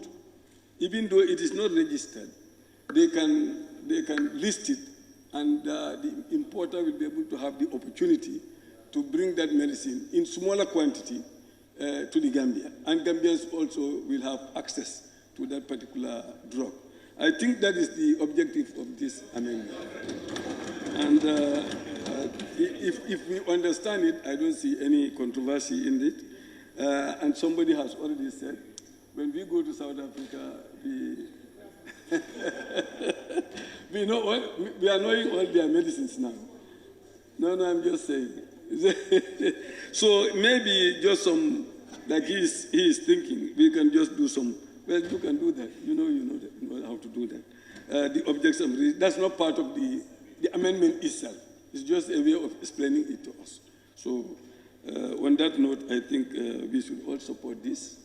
even though it is not registered, they can list it, and the importer will be able to have the opportunity to bring that medicine in smaller quantity to the Gambia. And Gambians also will have access to that particular drug. I think that is the objective of this amendment. And if we understand it, I don't see any controversy in it. And somebody has already said, when we go to South Africa, we are knowing all their medicines now. No, I'm just saying. So maybe just some, like he is thinking, we can just do some. Well, you can do that. You know how to do that. The objection, that's not part of the amendment itself. It's just a way of explaining it to us. So on that note, I think we should all support this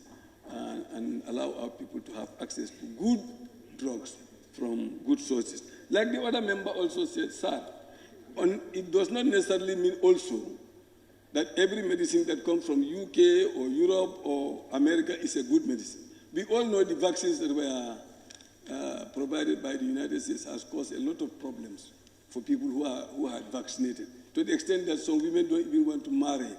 and allow our people to have access to good drugs from good sources. Like the other member also said, sir, it does not necessarily mean also that every medicine that comes from UK or Europe or America is a good medicine. We all know the vaccines that were provided by the United States has caused a lot of problems for people who are vaccinated, to the extent that some women don't even want to marry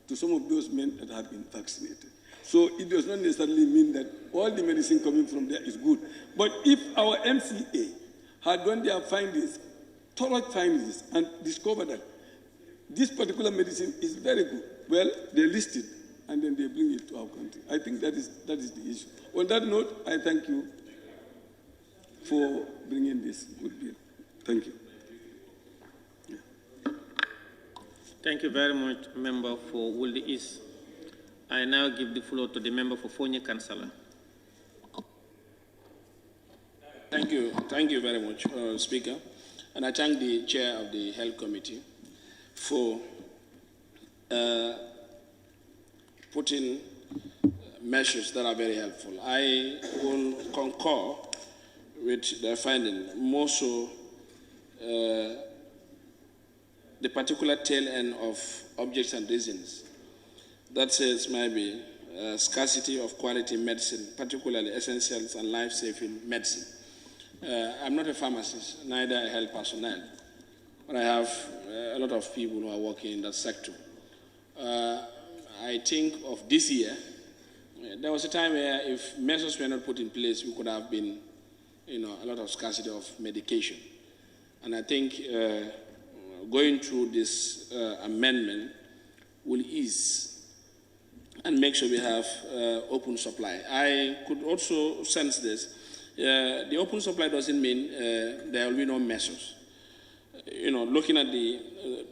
to some of those men that have been vaccinated. So it does not necessarily mean that all the medicine coming from there is good. But if our MCA had done their findings, thorough findings, and discovered that this particular medicine is very good, well, they list it, and then they bring it to our country. I think that is the issue. On that note, I thank you for bringing this good bill. Thank you. Thank you very much, member for Wulde East. I now give the floor to the member for Fonye Councillor. Thank you very much, Speaker. And I thank the chair of the Health Committee for putting measures that are very helpful. I will concur with the finding, more so the particular tail end of objects and reasons that says maybe scarcity of quality medicine, particularly essentials and life-saving medicine. I'm not a pharmacist, neither a health personnel, but I have a lot of people who are working in that sector. I think of this year, there was a time where if measures were not put in place, we could have been, a lot of scarcity of medication. And I think going through this amendment will ease and make sure we have open supply. I could also sense this. The open supply doesn't mean there will be no measures. Looking at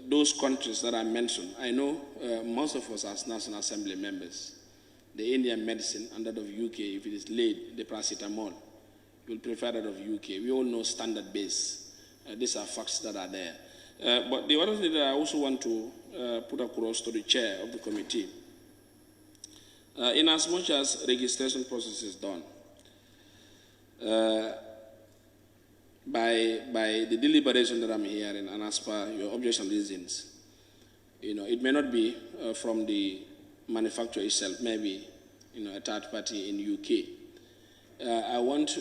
those countries that I mentioned, I know most of us as National Assembly members, the Indian medicine and that of UK, if it is laid, the paracetamol, we'll prefer that of UK. We all know standard base. These are facts that are there. But the other thing that I also want to put across to the chair of the committee, in as much as registration process is done, by the deliberation that I'm hearing and as per your objection reasons, it may not be from the manufacturer itself, maybe a third party in UK. I want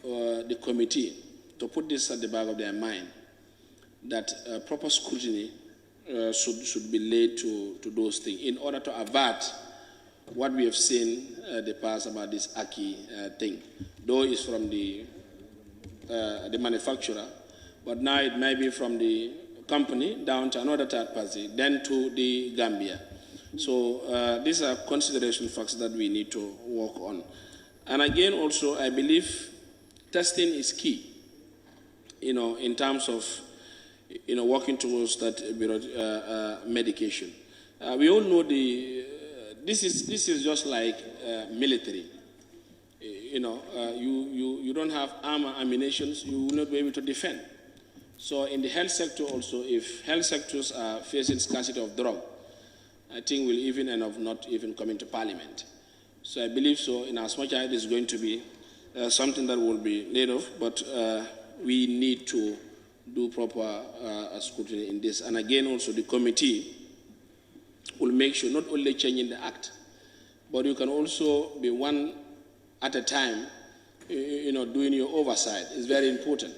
the committee to put this at the back of their mind, that proper scrutiny should be laid to those things in order to avert what we have seen the past about this Aki thing. Though it's from the manufacturer, but now it may be from the company down to another third party, then to the Gambia. So these are consideration facts that we need to work on. And again, also, I believe testing is key, in terms of, working towards that medication. We all know this is just like military. You don't have armor, ammunition, you will not be able to defend. So in the health sector also, if health sectors are facing scarcity of drug, I think we'll even end up not even coming to parliament. So I believe so, in as much as it is going to be something that will be laid off, but we need to do proper scrutiny in this. And again, also the committee will make sure not only changing the act, but you can also be one at a time, doing your oversight is very important.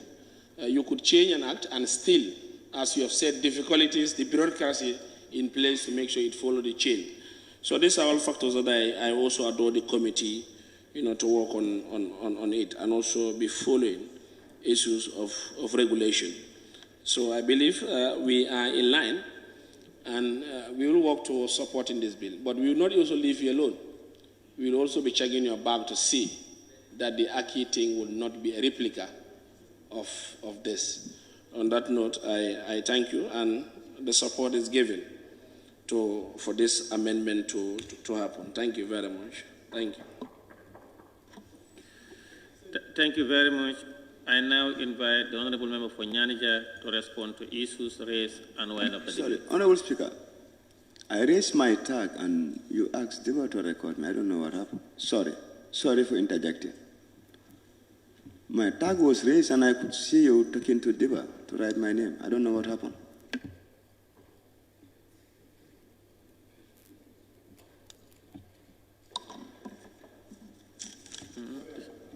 You could change an act and still, as you have said, difficulties, the bureaucracy in place to make sure it follows the chain. So these are all factors that I also adore the committee, to work on it and also be following issues of regulation. So I believe we are in line, and we will work towards supporting this bill. But we will not also leave you alone. We will also be checking your bag to see that the Aki thing will not be a replica of this. On that note, I thank you, and the support is given for this amendment to happen. Thank you very much. Thank you. Thank you very much. I now invite the Honorable Member for Nyanija to respond to issues raised and wind up the debate. Honorable Speaker, I raised my tag and you asked Deba to record me. I don't know what happened. Sorry for interjecting. My tag was raised and I could see you talking to Deba to write my name. I don't know what happened.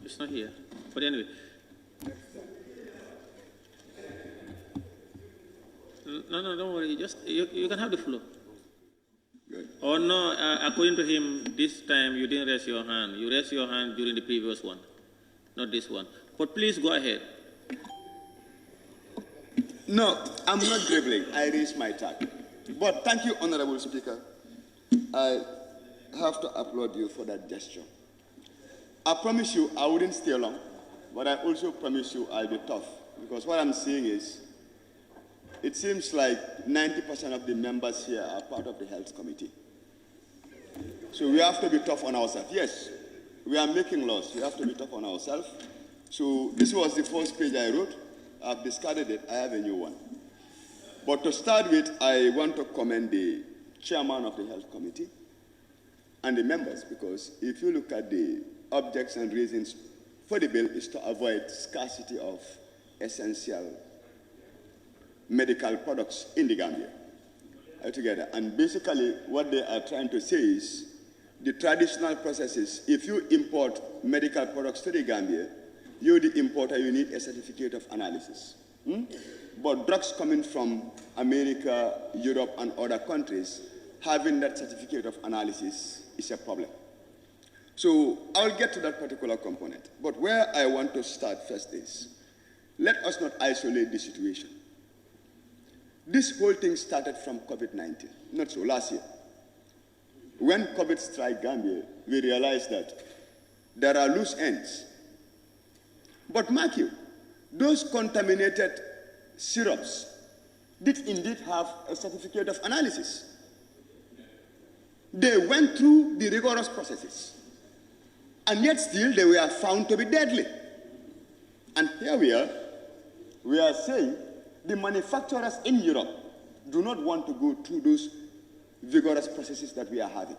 It's not here. But anyway. No, don't worry. You can have the floor. Good. Oh no, according to him, this time you didn't raise your hand. You raised your hand during the previous one, not this one. But please go ahead. No, I'm not dribbling. I raised my tag. But thank you, Honorable Speaker. I have to applaud you for that gesture. I promise you I wouldn't stay long, but I also promise you I'll be tough. Because what I'm seeing is, it seems like 90% of the members here are part of the Health Committee. So we have to be tough on ourselves. Yes, we are making laws. We have to be tough on ourselves. So this was the first page I wrote. I've discarded it. I have a new one. But to start with, I want to commend the chairman of the Health Committee and the members, because if you look at the objects and reasons for the bill is to avoid scarcity of essential medical products in the Gambia together. And basically what they are trying to say is the traditional processes, if you import medical products to the Gambia, you're the importer, you need a certificate of analysis. But drugs coming from America, Europe, and other countries, having that certificate of analysis is a problem. So I'll get to that particular component. But where I want to start first is, let us not isolate the situation. This whole thing started from COVID-19, not so last year. When COVID struck Gambia, we realized that there are loose ends. But mark you, those contaminated syrups did indeed have a certificate of analysis. They went through the rigorous processes, and yet still they were found to be deadly. And here we are saying the manufacturers in Europe do not want to go through those vigorous processes that we are having.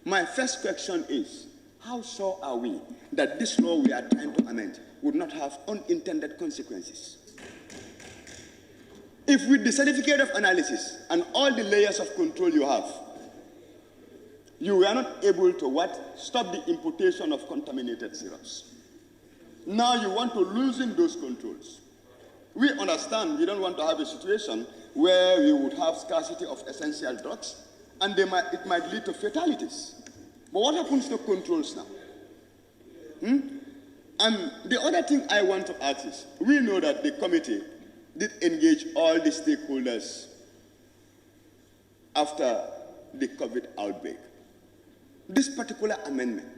My first question is, how sure are we that this law we are trying to amend would not have unintended consequences? If with the certificate of analysis and all the layers of control you have, you were not able to what? Stop the importation of contaminated syrups. Now you want to loosen those controls. We understand we don't want to have a situation where we would have scarcity of essential drugs and it might lead to fatalities. But what happens to controls now? And the other thing I want to ask is, we know that the committee did engage all the stakeholders after the COVID outbreak. This particular amendment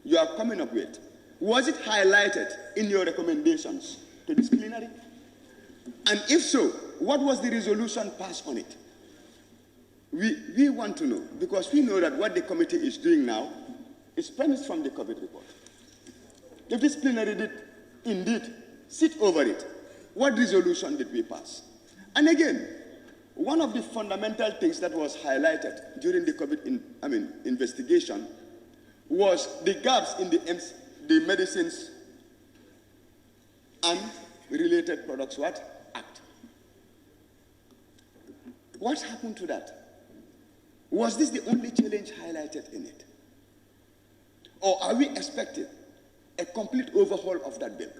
you are coming up with, was it highlighted in your recommendations to this plenary? And if so, what was the resolution passed on it? We want to know, because we know that what the committee is doing now is premised from the COVID report. If this plenary did indeed sit over it, what resolution did we pass? And again, one of the fundamental things that was highlighted during the COVID investigation was the gaps in the medicines and related products Act. What happened to that? Was this the only challenge highlighted in it? Or are we expecting a complete overhaul of that bill?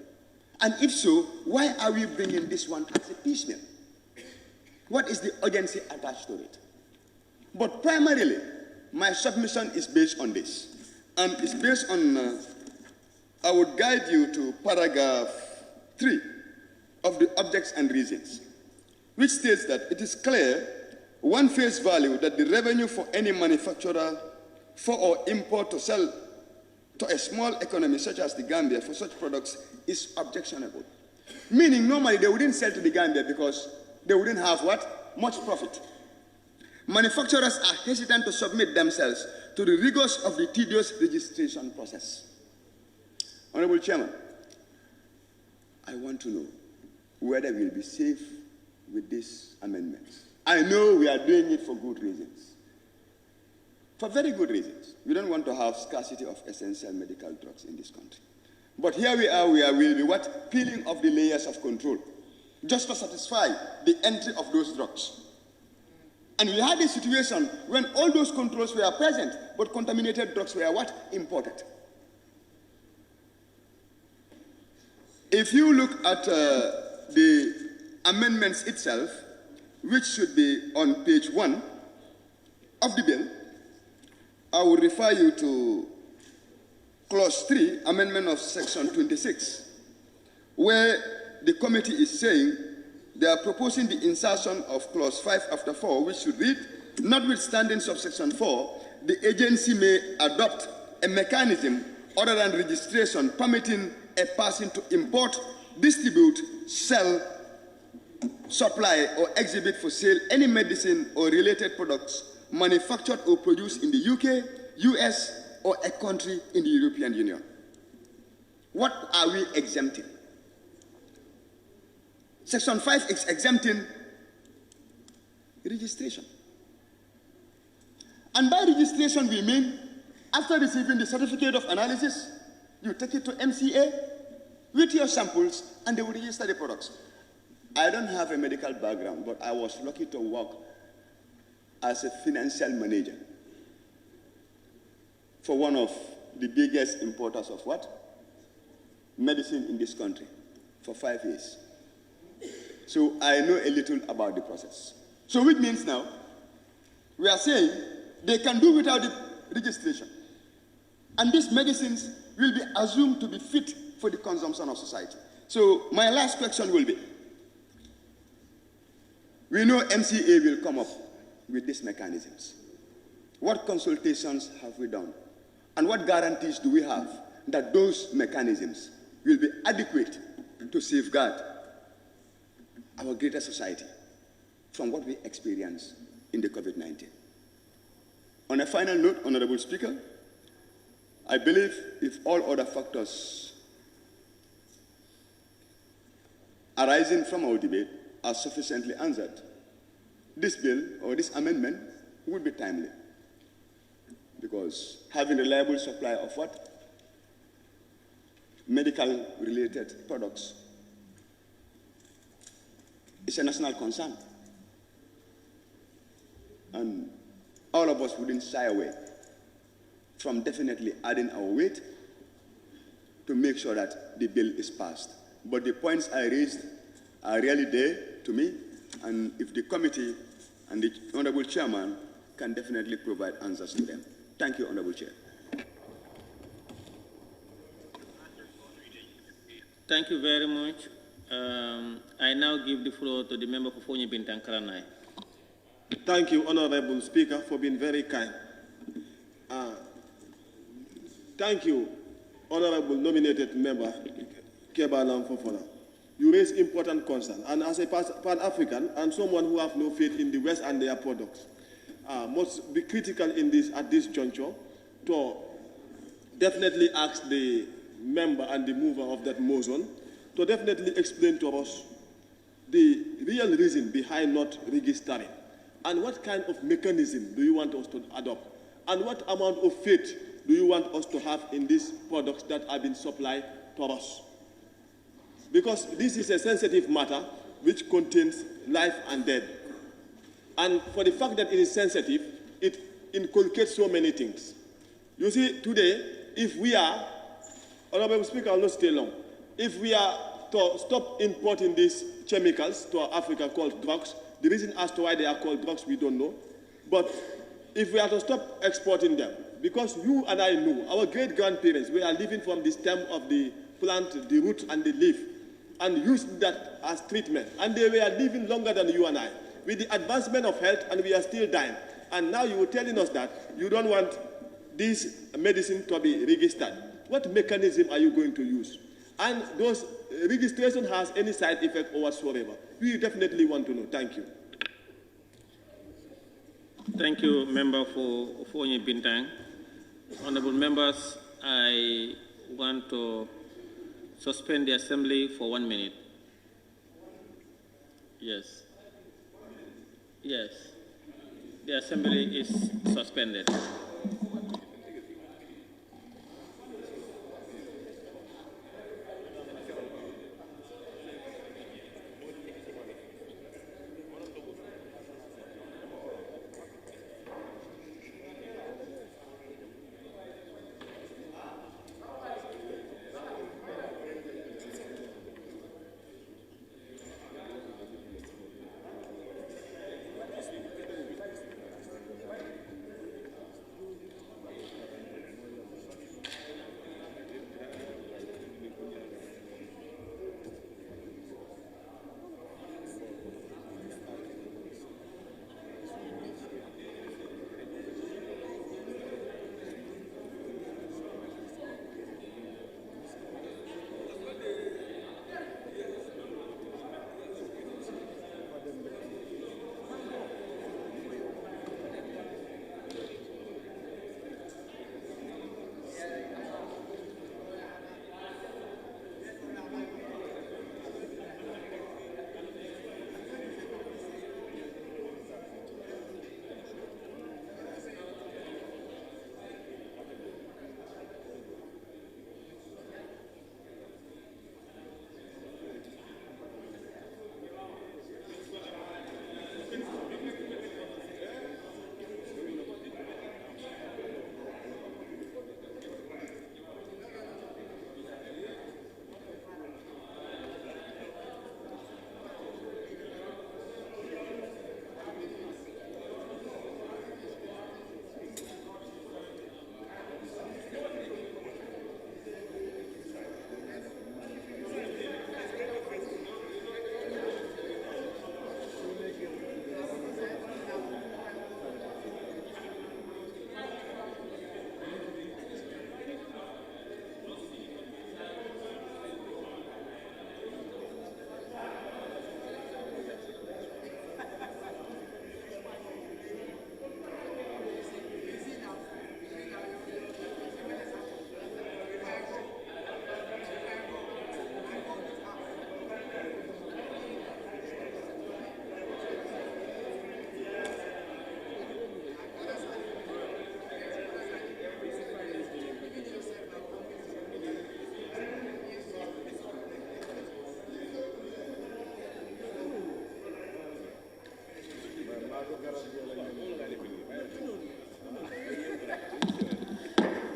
And if so, why are we bringing this one as a piecemeal? What is the urgency attached to it? But primarily, my submission is based on this. And it's based on, I would guide you to paragraph 3 of the objects and reasons, which states that it is clear, one face value, that the revenue for any manufacturer for or import to sell to a small economy such as the Gambia for such products is objectionable. Meaning normally they wouldn't sell to the Gambia because they wouldn't have much profit. Manufacturers are hesitant to submit themselves to the rigors of the tedious registration process. Honorable Chairman, I want to know whether we'll be safe with these amendments. I know we are doing it for good reasons. For very good reasons. We don't want to have scarcity of essential medical drugs in this country. But here we'll be peeling off the layers of control, just to satisfy the entry of those drugs. And we had a situation when all those controls were present, but contaminated drugs were imported. If you look at the amendments itself, which should be on page 1 of the bill, I will refer you to clause 3, amendment of section 26, where the committee is saying they are proposing the insertion of clause 5 after 4, which should read, notwithstanding subsection 4, the agency may adopt a mechanism other than registration permitting a person to import, distribute, sell, supply, or exhibit for sale any medicine or related products manufactured or produced in the UK, US, or a country in the European Union. What are we exempting? Section 5 is exempting registration. And by registration we mean After receiving the certificate of analysis, you take it to MCA with your samples, and they will register the products. I don't have a medical background, but I was lucky to work as a financial manager for one of the biggest importers of what? Medicine in this country for 5 years. So I know a little about the process. So which means now, we are saying they can do without the registration. And these medicines will be assumed to be fit for the consumption of society. So my last question will be, we know MCA will come up with these mechanisms. What consultations have we done? And what guarantees do we have that those mechanisms will be adequate to safeguard our greater society from what we experience in the COVID-19? On a final note, Honorable Speaker, I believe if all other factors arising from our debate are sufficiently answered, this bill or this amendment would be timely. Because having reliable supply of what? Medical-related products is a national concern. And all of us wouldn't shy away from definitely adding our weight to make sure that the bill is passed. But the points I raised are really there to me, and if the committee and the Honorable Chairman can definitely provide answers to them. Thank you, Honorable Chair. Thank you very much. I now give the floor to the member for Fonyi Bintang Karanai. Thank you, Honorable Speaker, for being very kind. Thank you, Honorable nominated member, Kebalam Fofana. You raise important concerns, and as a Pan-African and someone who have no faith in the West and their products, must be critical in this at this juncture to definitely ask the member and the mover of that motion to definitely explain to us the real reason behind not registering, and what kind of mechanism do you want us to adopt, and what amount of faith do you want us to have in these products that have been supplied to us? Because this is a sensitive matter which contains life and death. And for the fact that it is sensitive, it inculcates so many things. You see, today, if we are, Honorable Speaker, I will not stay long, if we are to stop importing these chemicals to Africa called drugs, the reason as to why they are called drugs, we don't know. But if we are to stop exporting them, because you and I know, our great-grandparents, we are living from the stem of the plant, the root and the leaf, and used that as treatment. And they were living longer than you and I. With the advancement of health, and we are still dying. And now you are telling us that you don't want this medicine to be registered. What mechanism are you going to use? And those registration has any side effect or whatsoever? We definitely want to know. Thank you. Thank you, member for Fonyi Bintang. Honorable members, I want to suspend the assembly for 1 minute. Yes. Yes. The assembly is suspended.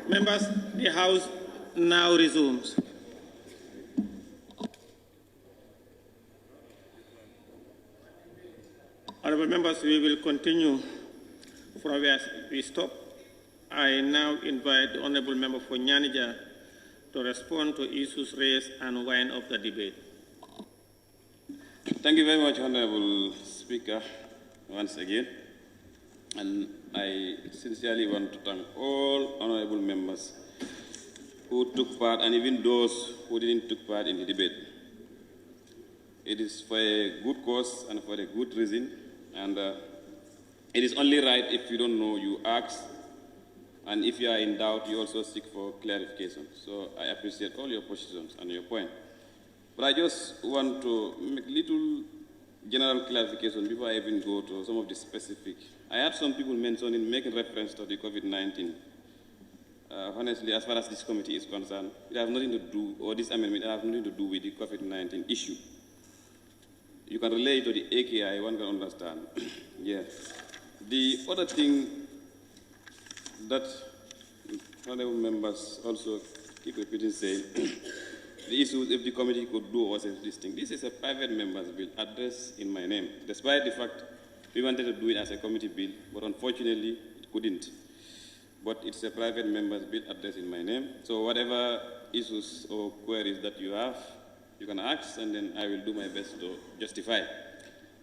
Members, the House now resumes. Honorable members, we will continue from where we stop. I now invite the Honorable Member for Nyanija to respond to issues raised and wind up the debate. Thank you very much, Honorable Speaker, once again. And I sincerely want to thank all honorable members who took part, and even those who didn't take part in the debate. It is for a good cause and for a good reason, and it is only right if you don't know, you ask, and if you are in doubt, you also seek for clarification. So I appreciate all your positions and your point. But I just want to make little general clarification before I even go to some of the specific. I had some people mentioning, making reference to the COVID-19. Honestly, as far as this committee is concerned, it has nothing to do, or this amendment has nothing to do with the COVID-19 issue. You can relate to the AKI, one can understand. Yeah. The other thing that honorable members also keep repeating saying, the issue if the committee could do was this thing. This is a private member's bill addressed in my name, despite the fact we wanted to do it as a committee bill, but unfortunately it couldn't. But it's a private member's bill addressed in my name. So whatever issues or queries that you have, you can ask, and then I will do my best to justify.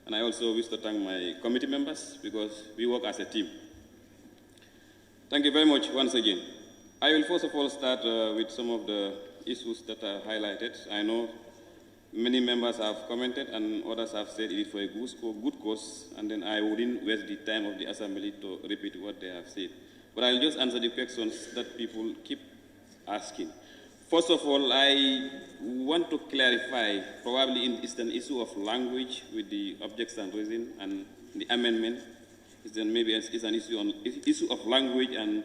And I also wish to thank my committee members because we work as a team. Thank you very much once again. I will first of all start with some of the issues that are highlighted. I know many members have commented and others have said it is for a good cause, and then I wouldn't waste the time of the assembly to repeat what they have said. But I'll just answer the questions that people keep asking. First of all, I want to clarify, probably it's an issue of language with the objects and reason and the amendment. Maybe it's an issue of language, and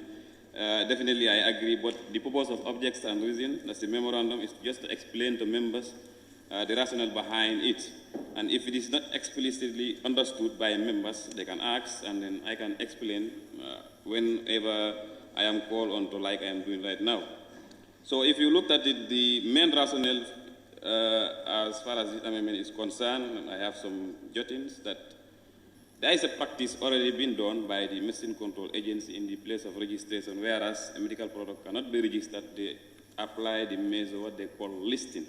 definitely I agree, but the purpose of objects and reason, that's the memorandum, is just to explain to members the rationale behind it. And if it is not explicitly understood by members, they can ask, and then I can explain whenever I am called on to, like I am doing right now. So if you look at it, the main rationale as far as this amendment is concerned, I have some jottings that there is a practice already been done by the Medicine Control Agency in the place of registration, whereas a medical product cannot be registered, they apply the measure, what they call listing.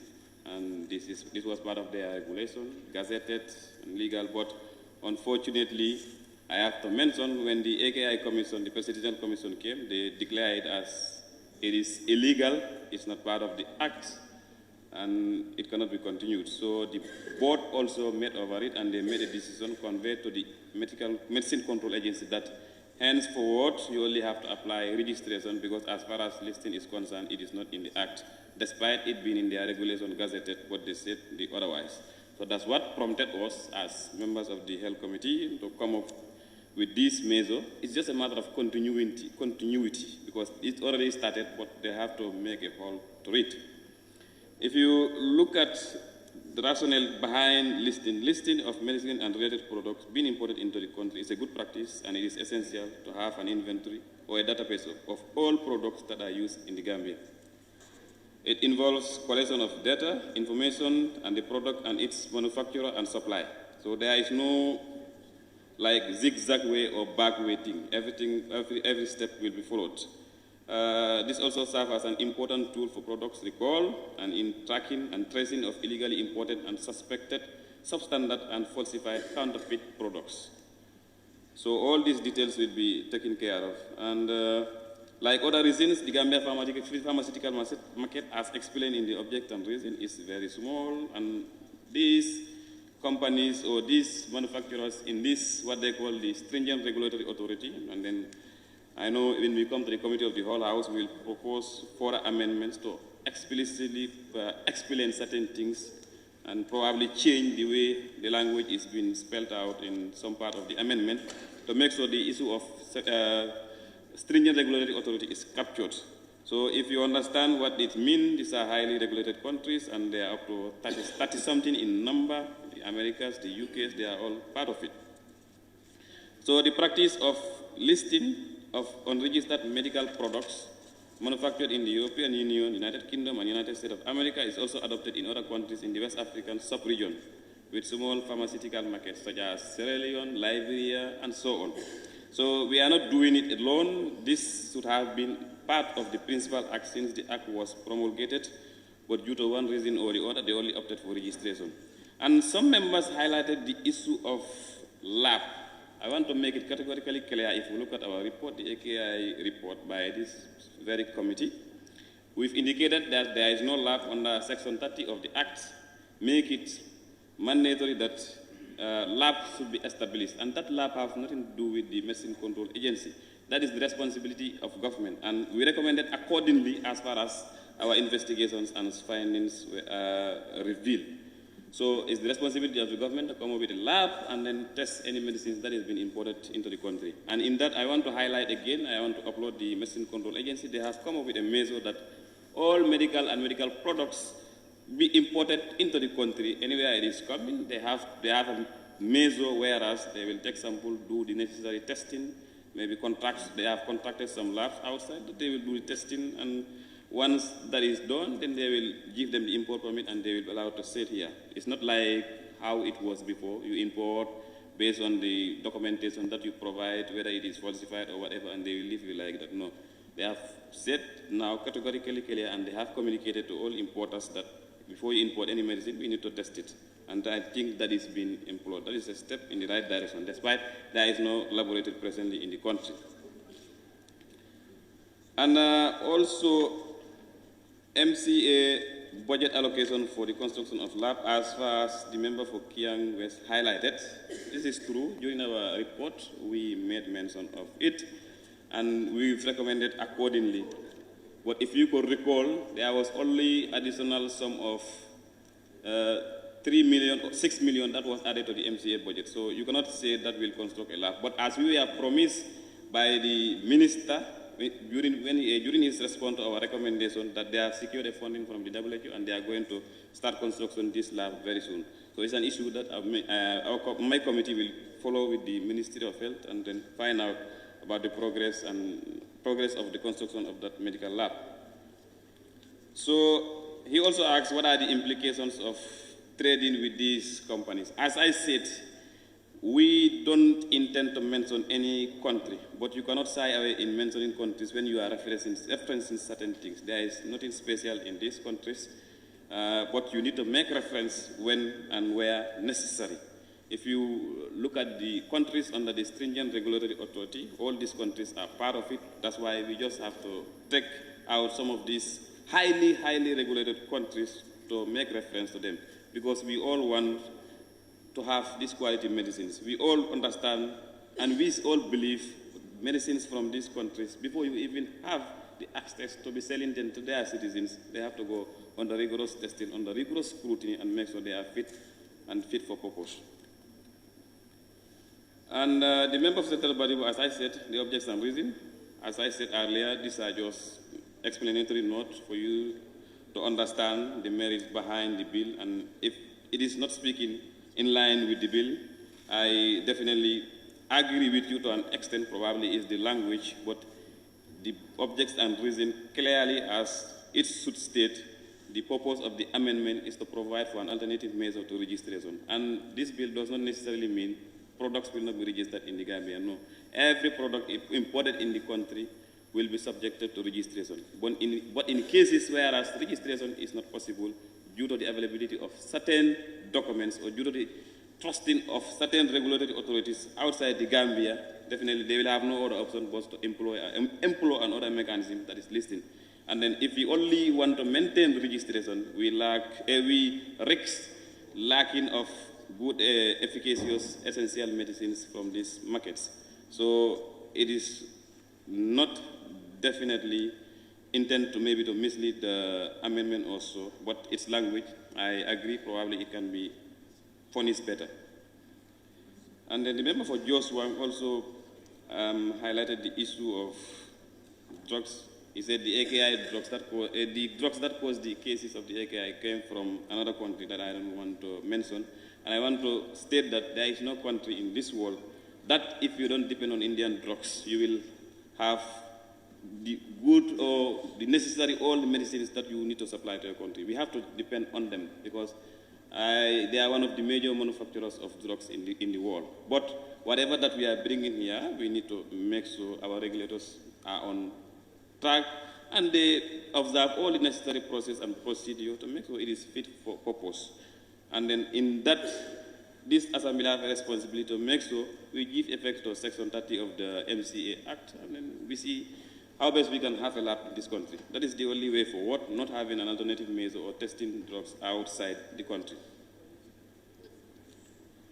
And this was part of their regulation, gazetted and legal, but unfortunately, I have to mention when the AKI Commission, the Presidential Commission came, they declared it as it is illegal, it's not part of the Act, and it cannot be continued. So the board also met over it, and they made a decision conveyed to the Medicine Control Agency that henceforward you only have to apply registration, because as far as listing is concerned, it is not in the Act, despite it being in their regulation gazetted, but they said the otherwise. So that's what prompted us as members of the Health Committee to come up with this measure. It's just a matter of continuity, because it already started, but they have to make a halt to it. If you look at the rationale behind listing of medicine and related products being imported into the country is a good practice, and it is essential to have an inventory or a database of all products that are used in the Gambia. It involves collection of data, information, and the product and its manufacturer and supply. So there is no like zigzag way or back way thing. Every step will be followed. This also serves as an important tool for products recall and in tracking and tracing of illegally imported and suspected substandard and falsified counterfeit products. So all these details will be taken care of. And like other reasons, the Gambia pharmaceutical market, as explained in the object and reason, is very small, and these companies or these manufacturers in this, what they call the stringent regulatory authority, and then I know when we come to the committee of the whole house, we will propose further amendments to explicitly explain certain things and probably change the way the language is being spelled out in some part of the amendment to make sure the issue of stringent regulatory authority is captured. So if you understand what it means, these are highly regulated countries, and they are up to 30-something in number. The Americas, the UKs, they are all part of it. So the practice of listing of unregistered medical products manufactured in the European Union, United Kingdom, and United States of America is also adopted in other countries in the West African sub-region, with small pharmaceutical markets such as Sierra Leone, Liberia, and so on. So we are not doing it alone. This should have been part of the principal act since the act was promulgated, but due to one reason or the other, they only opted for registration. And some members highlighted the issue of lab. I want to make it categorically clear. If you look at our report, the AKI report by this very committee, we've indicated that there is no lab under Section 30 of the Act, make it mandatory that lab should be established. And that lab has nothing to do with the Medicine Control Agency. That is the responsibility of government. And we recommended accordingly as far as our investigations and findings reveal. So it's the responsibility of the government to come up with a lab and then test any medicines that has been imported into the country. And in that, I want to highlight again, I want to applaud the Medicine Control Agency. They have come up with a measure that all medical and medical products be imported into the country. Anywhere it is coming, they have a measure whereas they will take sample, do the necessary testing, maybe contracts. They have contracted some labs outside that they will do the testing, and once that is done, then they will give them the import permit and they will be allowed to sit here. It's not like how it was before. You import based on the documentation that you provide, whether it is falsified or whatever, and they will leave you like that. No. They have said now categorically clear, and they have communicated to all importers that before you import any medicine, we need to test it. And I think that is being employed. That is a step in the right direction, despite there is no laboratory presently in the country. And also, MCA budget allocation for the construction of lab, as far as the member for Kiang West highlighted. This is true. During our report, we made mention of it, and we've recommended accordingly. But if you could recall, there was only additional sum of 3 million or 6 million that was added to the MCA budget. So you cannot say that will construct a lab. But as we were promised by the minister, during his response to our recommendation that they have secured a funding from the WHO and they are going to start construction this lab very soon. So it's an issue that my committee will follow with the Ministry of Health and then find out about the progress of the construction of that medical lab. So he also asked what are the implications of trading with these companies. As I said, we don't intend to mention any country, but you cannot shy away in mentioning countries when you are referencing certain things. There is nothing special in these countries, but you need to make reference when and where necessary. If you look at the countries under the stringent regulatory authority, all these countries are part of it. That's why we just have to take out some of these highly regulated countries to make reference to them, because we all want to have these quality medicines. We all understand and we all believe medicines from these countries, before you even have the access to be selling them to their citizens, they have to go under rigorous testing, under rigorous scrutiny, and make sure they are fit for purpose. And the members of the central body, as I said, the objects and reason, as I said earlier, these are just explanatory notes for you to understand the merits behind the bill, and if it is not speaking in line with the bill, I definitely agree with you to an extent. Probably is the language, but the objects and reason clearly, as it should state, the purpose of the amendment is to provide for an alternative measure to registration. And this bill does not necessarily mean products will not be registered in the Gambia. No. Every product imported in the country will be subjected to registration. But in cases whereas registration is not possible due to the availability of certain documents or due to the trusting of certain regulatory authorities outside the Gambia, definitely they will have no other option but to employ another mechanism that is listing. And then if we only want to maintain registration, we risk lacking of good, efficacious, essential medicines from these markets. So it is not definitely intend to maybe to mislead the amendment also, but its language, I agree, probably it can be furnished better. And then the member for Joshua also highlighted the issue of drugs. He said the AKI drugs that caused the cases of the AKI came from another country that I don't want to mention. And I want to state that there is no country in this world that if you don't depend on Indian drugs, you will have the good or the necessary, all the medicines that you need to supply to your country. We have to depend on them because they are one of the major manufacturers of drugs in the world. But whatever that we are bringing here, we need to make sure our regulators are on track and they observe all the necessary process and procedure to make sure it is fit for purpose. And then in that, this assembly has a responsibility to make sure we give effect to Section 30 of the MCA Act, and then we see how best we can have a lab in this country. That is the only way forward, not having an alternative measure or testing drugs outside the country.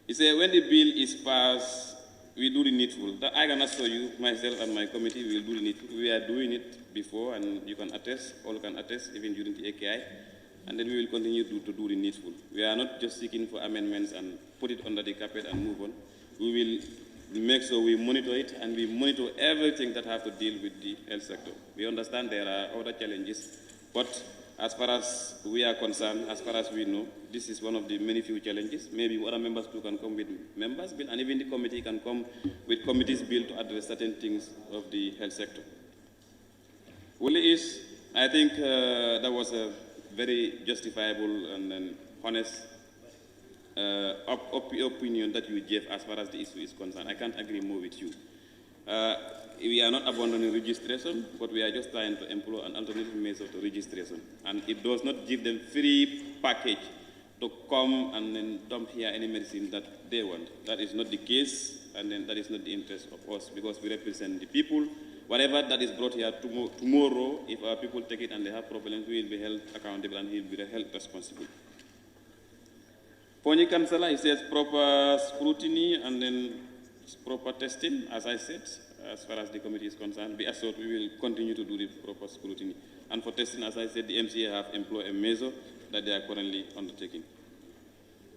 He said, when the bill is passed, we do the needful. That I can assure you, myself and my committee will do the needful. We are doing it before, and you can attest, all can attest, even during the AKI, and then we will continue to do the needful. We are not just seeking for amendments and put it under the carpet and move on. We will make sure we monitor it, and we monitor everything that have to deal with the health sector. We understand there are other challenges, but as far as we are concerned, as far as we know, this is one of the many few challenges. Maybe other members too can come with members' bill, and even the committee can come with committee's bill to address certain things of the health sector. I think that was a very justifiable and honest opinion that you gave as far as the issue is concerned. I can't agree more with you. We are not abandoning registration, but we are just trying to employ an alternative measure to registration. And it does not give them free package to come and then dump here any medicine that they want. That is not the case, and then that is not the interest of us, because we represent the people. Whatever that is brought here tomorrow, if our people take it and they have problems, we will be held accountable and he will be held responsible. Pony Councillor, he says proper scrutiny and then proper testing, as I said, as far as the committee is concerned. Be assured we will continue to do the proper scrutiny. And for testing, as I said, the MCA have employed a measure that they are currently undertaking.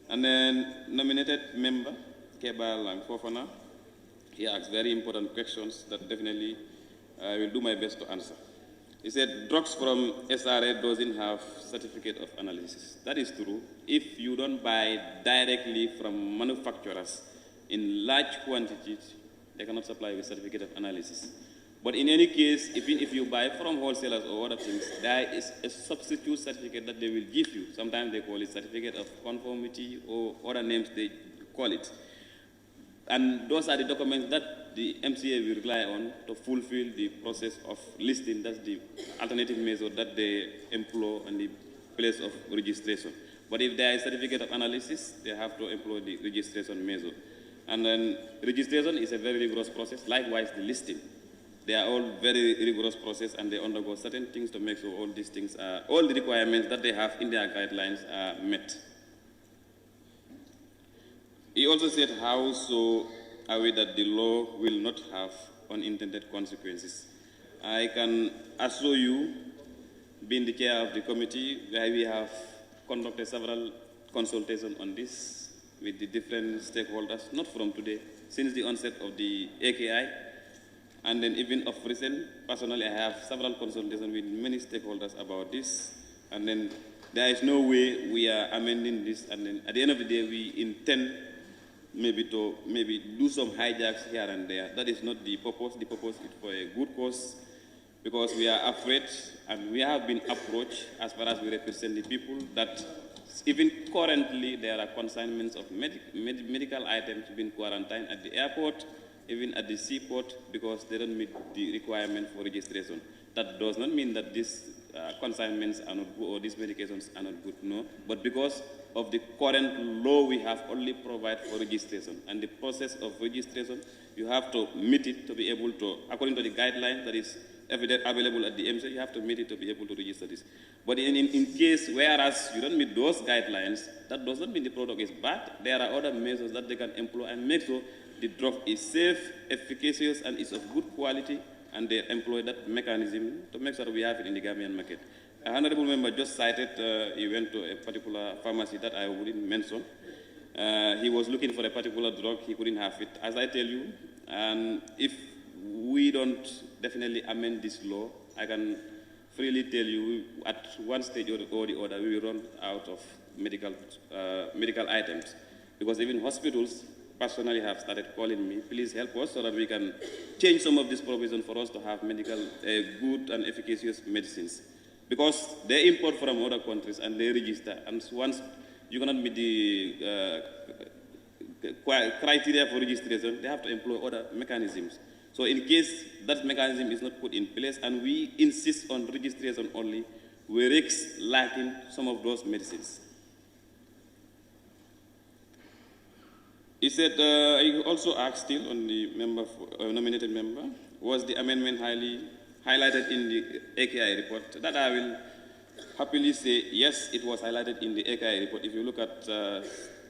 And then nominated member, Kebal and Fofana, he asked very important questions that definitely I will do my best to answer. He said drugs from SRA doesn't have certificate of analysis. That is true. If you don't buy directly from manufacturers in large quantities, they cannot supply with certificate of analysis. But in any case, even if you buy from wholesalers or other things, there is a substitute certificate that they will give you. Sometimes they call it certificate of conformity or other names they call it. And those are the documents that the MCA will rely on to fulfill the process of listing. That's the alternative measure that they employ in the place of registration. But if there is certificate of analysis, they have to employ the registration measure. And then registration is a very rigorous process. Likewise, the listing. They are all very rigorous process, and they undergo certain things to make sure all these things are, all the requirements that they have in their guidelines are met. He also said, how so are we that the law will not have unintended consequences? I can assure you, being the chair of the committee, where we have conducted several consultations on this with the different stakeholders, not from today, since the onset of the AKI, and then even of recent. Personally, I have several consultations with many stakeholders about this, and then there is no way we are amending this, and then at the end of the day, we intend maybe to do some hijacks here and there. That is not the purpose. The purpose is for a good cause, because we are afraid, and we have been approached as far as we represent the people, that even currently there are consignments of medical items being quarantined at the airport, even at the seaport, because they don't meet the requirement for registration. That does not mean that these consignments are not good or these medications are not good, no. But because of the current law, we have only provide for registration. And the process of registration, you have to meet it to be able to, according to the guidelines that is available at the MC, you have to meet it to be able to register this. But in case, whereas you don't meet those guidelines, that does not mean the product is bad. There are other measures that they can employ and make sure the drug is safe, efficacious, and is of good quality, and they employ that mechanism to make sure that we have it in the Gambian market. An honorable member just cited, he went to a particular pharmacy that I wouldn't mention. He was looking for a particular drug, he couldn't have it. As I tell you, and if we don't definitely amend this law, I can freely tell you, at one stage or the other, we will run out of medical items. Because even hospitals, personally have started calling me, please help us so that we can change some of this provision for us to have medical, good and efficacious medicines. Because they import from other countries and they register, and once you cannot meet the criteria for registration, they have to employ other mechanisms. So in case that mechanism is not put in place and we insist on registration only, we risk lacking some of those medicines. He said, he also asked still on the member nominated member, was the amendment highlighted in the AKI report? That I will happily say, yes, it was highlighted in the AKI report. If you look at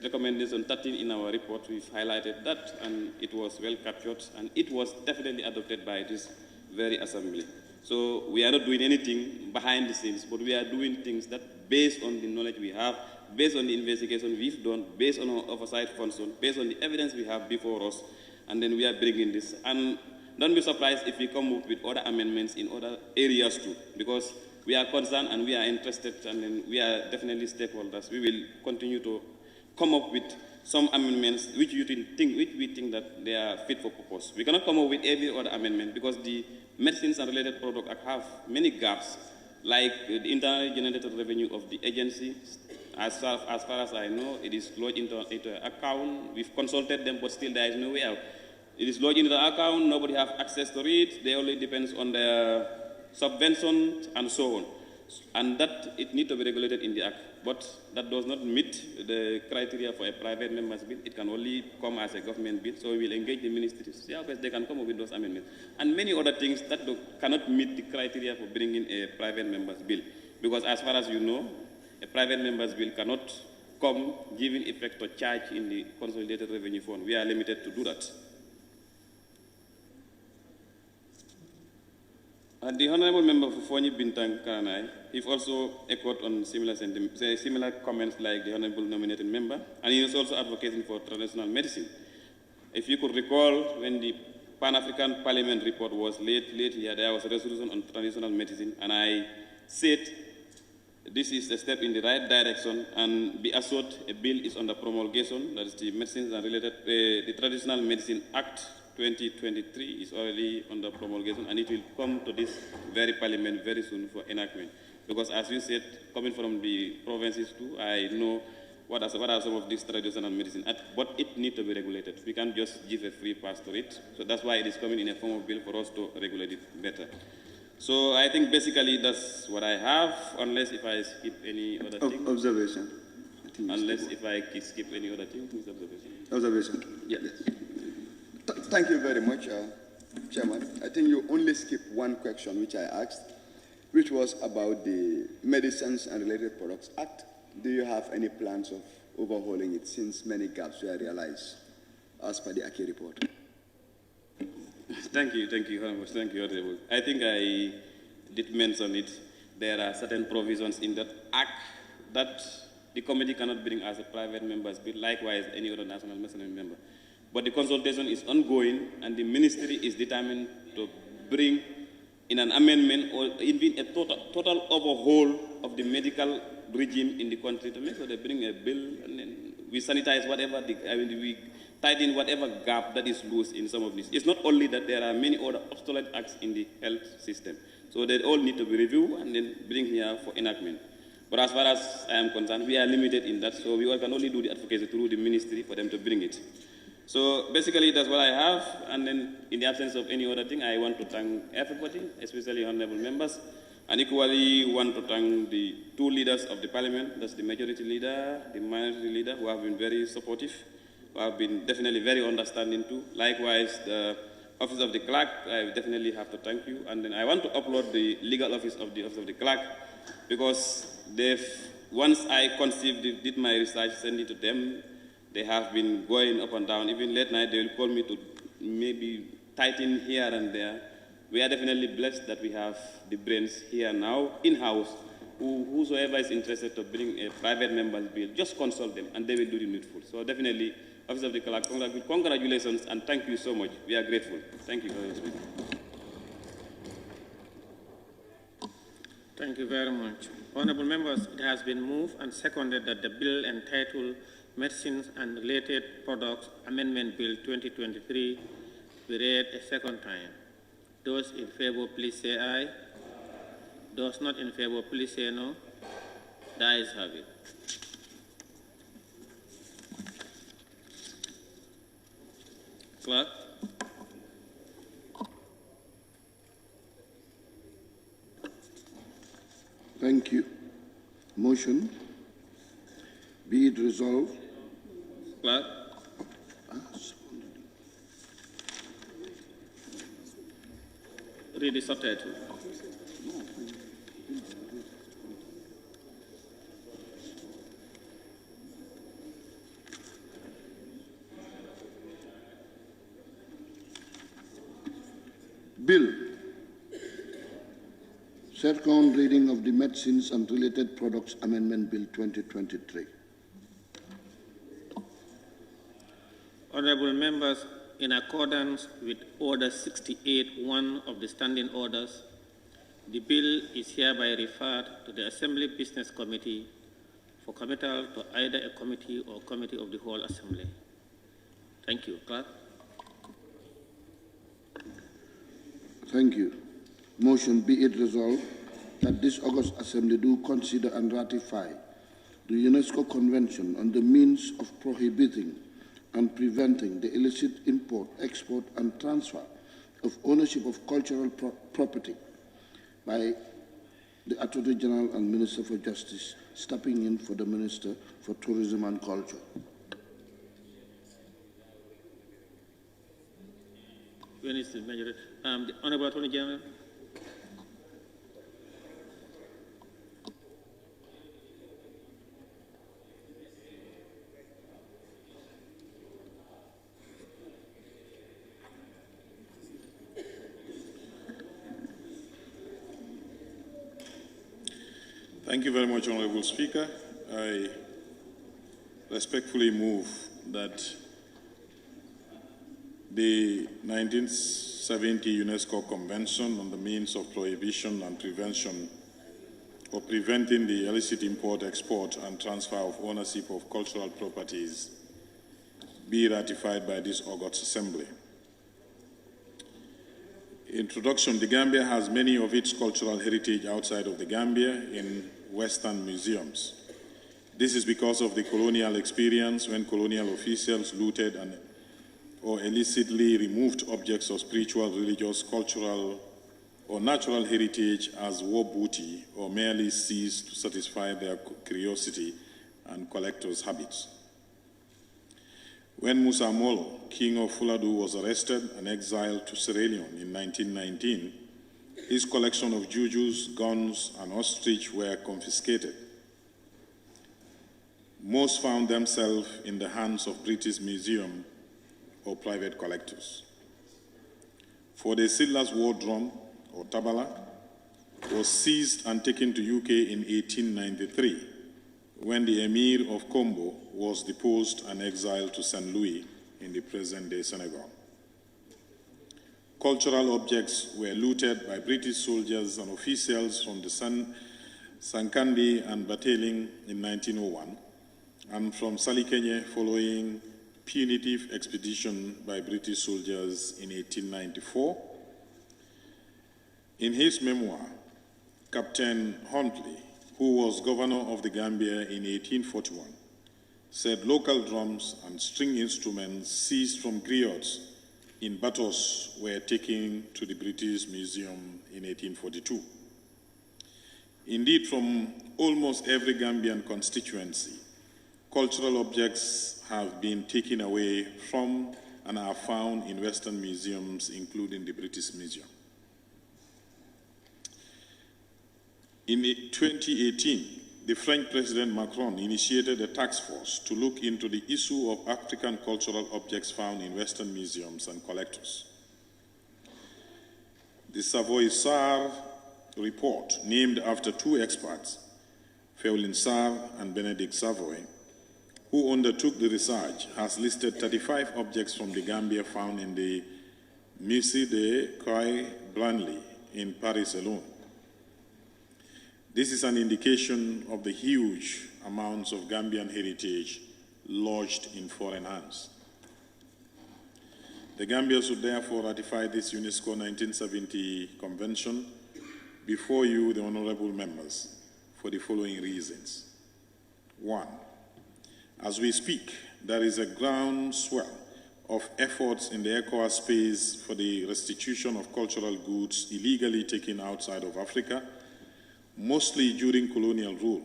recommendation 13 in our report, we've highlighted that, and it was well captured, and it was definitely adopted by this very assembly. So we are not doing anything behind the scenes, but we are doing things that based on the knowledge we have, based on the investigation we've done, based on our oversight function, based on the evidence we have before us, and then we are bringing this. And don't be surprised if we come up with other amendments in other areas too, because we are concerned and we are interested, and then we are definitely stakeholders. We will continue to come up with some amendments which we think that they are fit for purpose. We cannot come up with every other amendment because the medicines and related products have many gaps, like the internally generated revenue of the agency. As far as I know, it is lodged into an account. We've consulted them, but still there is no way out. It is lodged into the account, nobody has access to it, they only depends on their subvention and so on. And that it needs to be regulated in the Act. But that does not meet the criteria for a private member's bill. It can only come as a government bill. So we will engage the ministries. See how best they can come up with those amendments. And many other things that cannot meet the criteria for bringing a private member's bill. Because as far as you know, a private member's bill cannot come giving effect to charge in the consolidated revenue fund. We are limited to do that. And the Honorable Member for Fonyi Bintang Karanai, he also echoed on similar comments like the Honorable nominated member, and he is also advocating for traditional medicine. If you could recall, when the Pan-African Parliament report was late here, there was a resolution on traditional medicine, and I said this is a step in the right direction, and be assured a bill is under promulgation, that is the Medicines and Related, the Traditional Medicine Act 2023 is already under promulgation, and it will come to this very parliament very soon for enactment. Because as you said, coming from the provinces too, I know what are some of these traditional medicine, but it needs to be regulated. We can't just give a free pass to it. So that's why it is coming in a form of bill for us to regulate it better. So I think basically that's what I have, unless if I skip any other thing. Observation. Unless if I skip any other thing, please observation. Observation. Yes. Thank you very much, Chairman. I think you only skipped one question which I asked, which was about the Medicines and Related Products Act. Do you have any plans of overhauling it since many gaps were realized as per the Aki report? Thank you, Honorable. I think I did mention it. There are certain provisions in that Act that the committee cannot bring as a private member's bill, likewise any other national medicine member. But the consultation is ongoing, and the ministry is determined to bring in an amendment or even a total overhaul of the medical regime in the country to make sure they bring a bill, and then we sanitize whatever, we tighten whatever gap that is loose in some of this. It's not only that there are many other obsolete acts in the health system. So they all need to be reviewed and then bring here for enactment. But as far as I am concerned, we are limited in that, so we can only do the advocacy through the ministry for them to bring it. So basically that's what I have, and then in the absence of any other thing, I want to thank everybody, especially honorable members, and equally want to thank the two leaders of the parliament, that's the majority leader, the minority leader, who have been very supportive, who have been definitely very understanding too. Likewise, the office of the clerk, I definitely have to thank you, and then I want to upload the legal office of the clerk, because once I conceived, did my research, send it to them. They have been going up and down. Even late night, they will call me to maybe tighten here and there. We are definitely blessed that we have the brains here now, in-house. Whosoever is interested to bring a private member's bill, just consult them, and they will do the needful. So definitely, Office of the Clerk, congratulations, and thank you so much. We are grateful. Thank you very much. Thank you very much. Honorable members, it has been moved and seconded that the bill entitled Medicines and Related Products Amendment Bill 2023 be read a second time. Those in favor, please say aye. Those not in favor, please say no. The ayes have it. Clerk. Thank you. Motion. Be it resolved. Clerk. Read the subtitle. Bill. Second reading of the Medicines and Related Products Amendment Bill 2023. Honorable members, in accordance with Order 68.1 of the Standing Orders, the bill is hereby referred to the Assembly Business Committee for committal to either a committee or committee of the whole Assembly. Thank you. Clerk. Thank you. Motion, be it resolved that this August Assembly do consider and ratify the UNESCO Convention on the means of prohibiting and preventing the illicit import, export, and transfer of ownership of cultural property by the Attorney General and Minister for Justice, stepping in for the Minister for Tourism and Culture. When is the majority? The Honorable Attorney General. Thank you very much, Honorable Speaker. I respectfully move that the 1970 UNESCO Convention on the means of prohibition and prevention or preventing the illicit import, export, and transfer of ownership of cultural properties be ratified by this August Assembly. Introduction: the Gambia has many of its cultural heritage outside of the Gambia in Western museums. This is because of the colonial experience when colonial officials looted and or illicitly removed objects of spiritual, religious, cultural, or natural heritage as war booty or merely seized to satisfy their curiosity and collectors' habits. When Musa Molo, king of Fuladu, was arrested and exiled to Sierra Leone in 1919, his collection of jujus, guns, and ostrich were confiscated. Most found themselves in the hands of British Museum or private collectors. For the Sidlas war drum, or tabala, was seized and taken to UK in 1893, when the Emir of Combo was deposed and exiled to St. Louis in the present-day Senegal. Cultural objects were looted by British soldiers and officials from the Sankandi and Bateling in 1901, and from Salikenye following punitive expedition by British soldiers in 1894. In his memoir, Captain Huntley, who was governor of the Gambia in 1841, said local drums and string instruments seized from griots in Batos were taken to the British Museum in 1842. Indeed, from almost every Gambian constituency, cultural objects have been taken away from and are found in Western museums, including the British Museum. In 2018, the French President Macron initiated a task force to look into the issue of African cultural objects found in Western museums and collectors. The Savoy Sarr report, named after two experts, Féolin Sarr and Benedict Savoy, who undertook the research, has listed 35 objects from the Gambia found in the Musée de Croix Blanly in Paris alone. This is an indication of the huge amounts of Gambian heritage lodged in foreign hands. The Gambia should therefore ratify this UNESCO 1970 convention before you, the honorable members, for the following reasons. 1. As we speak, there is a groundswell of efforts in the ECOWAS space for the restitution of cultural goods illegally taken outside of Africa, mostly during colonial rule.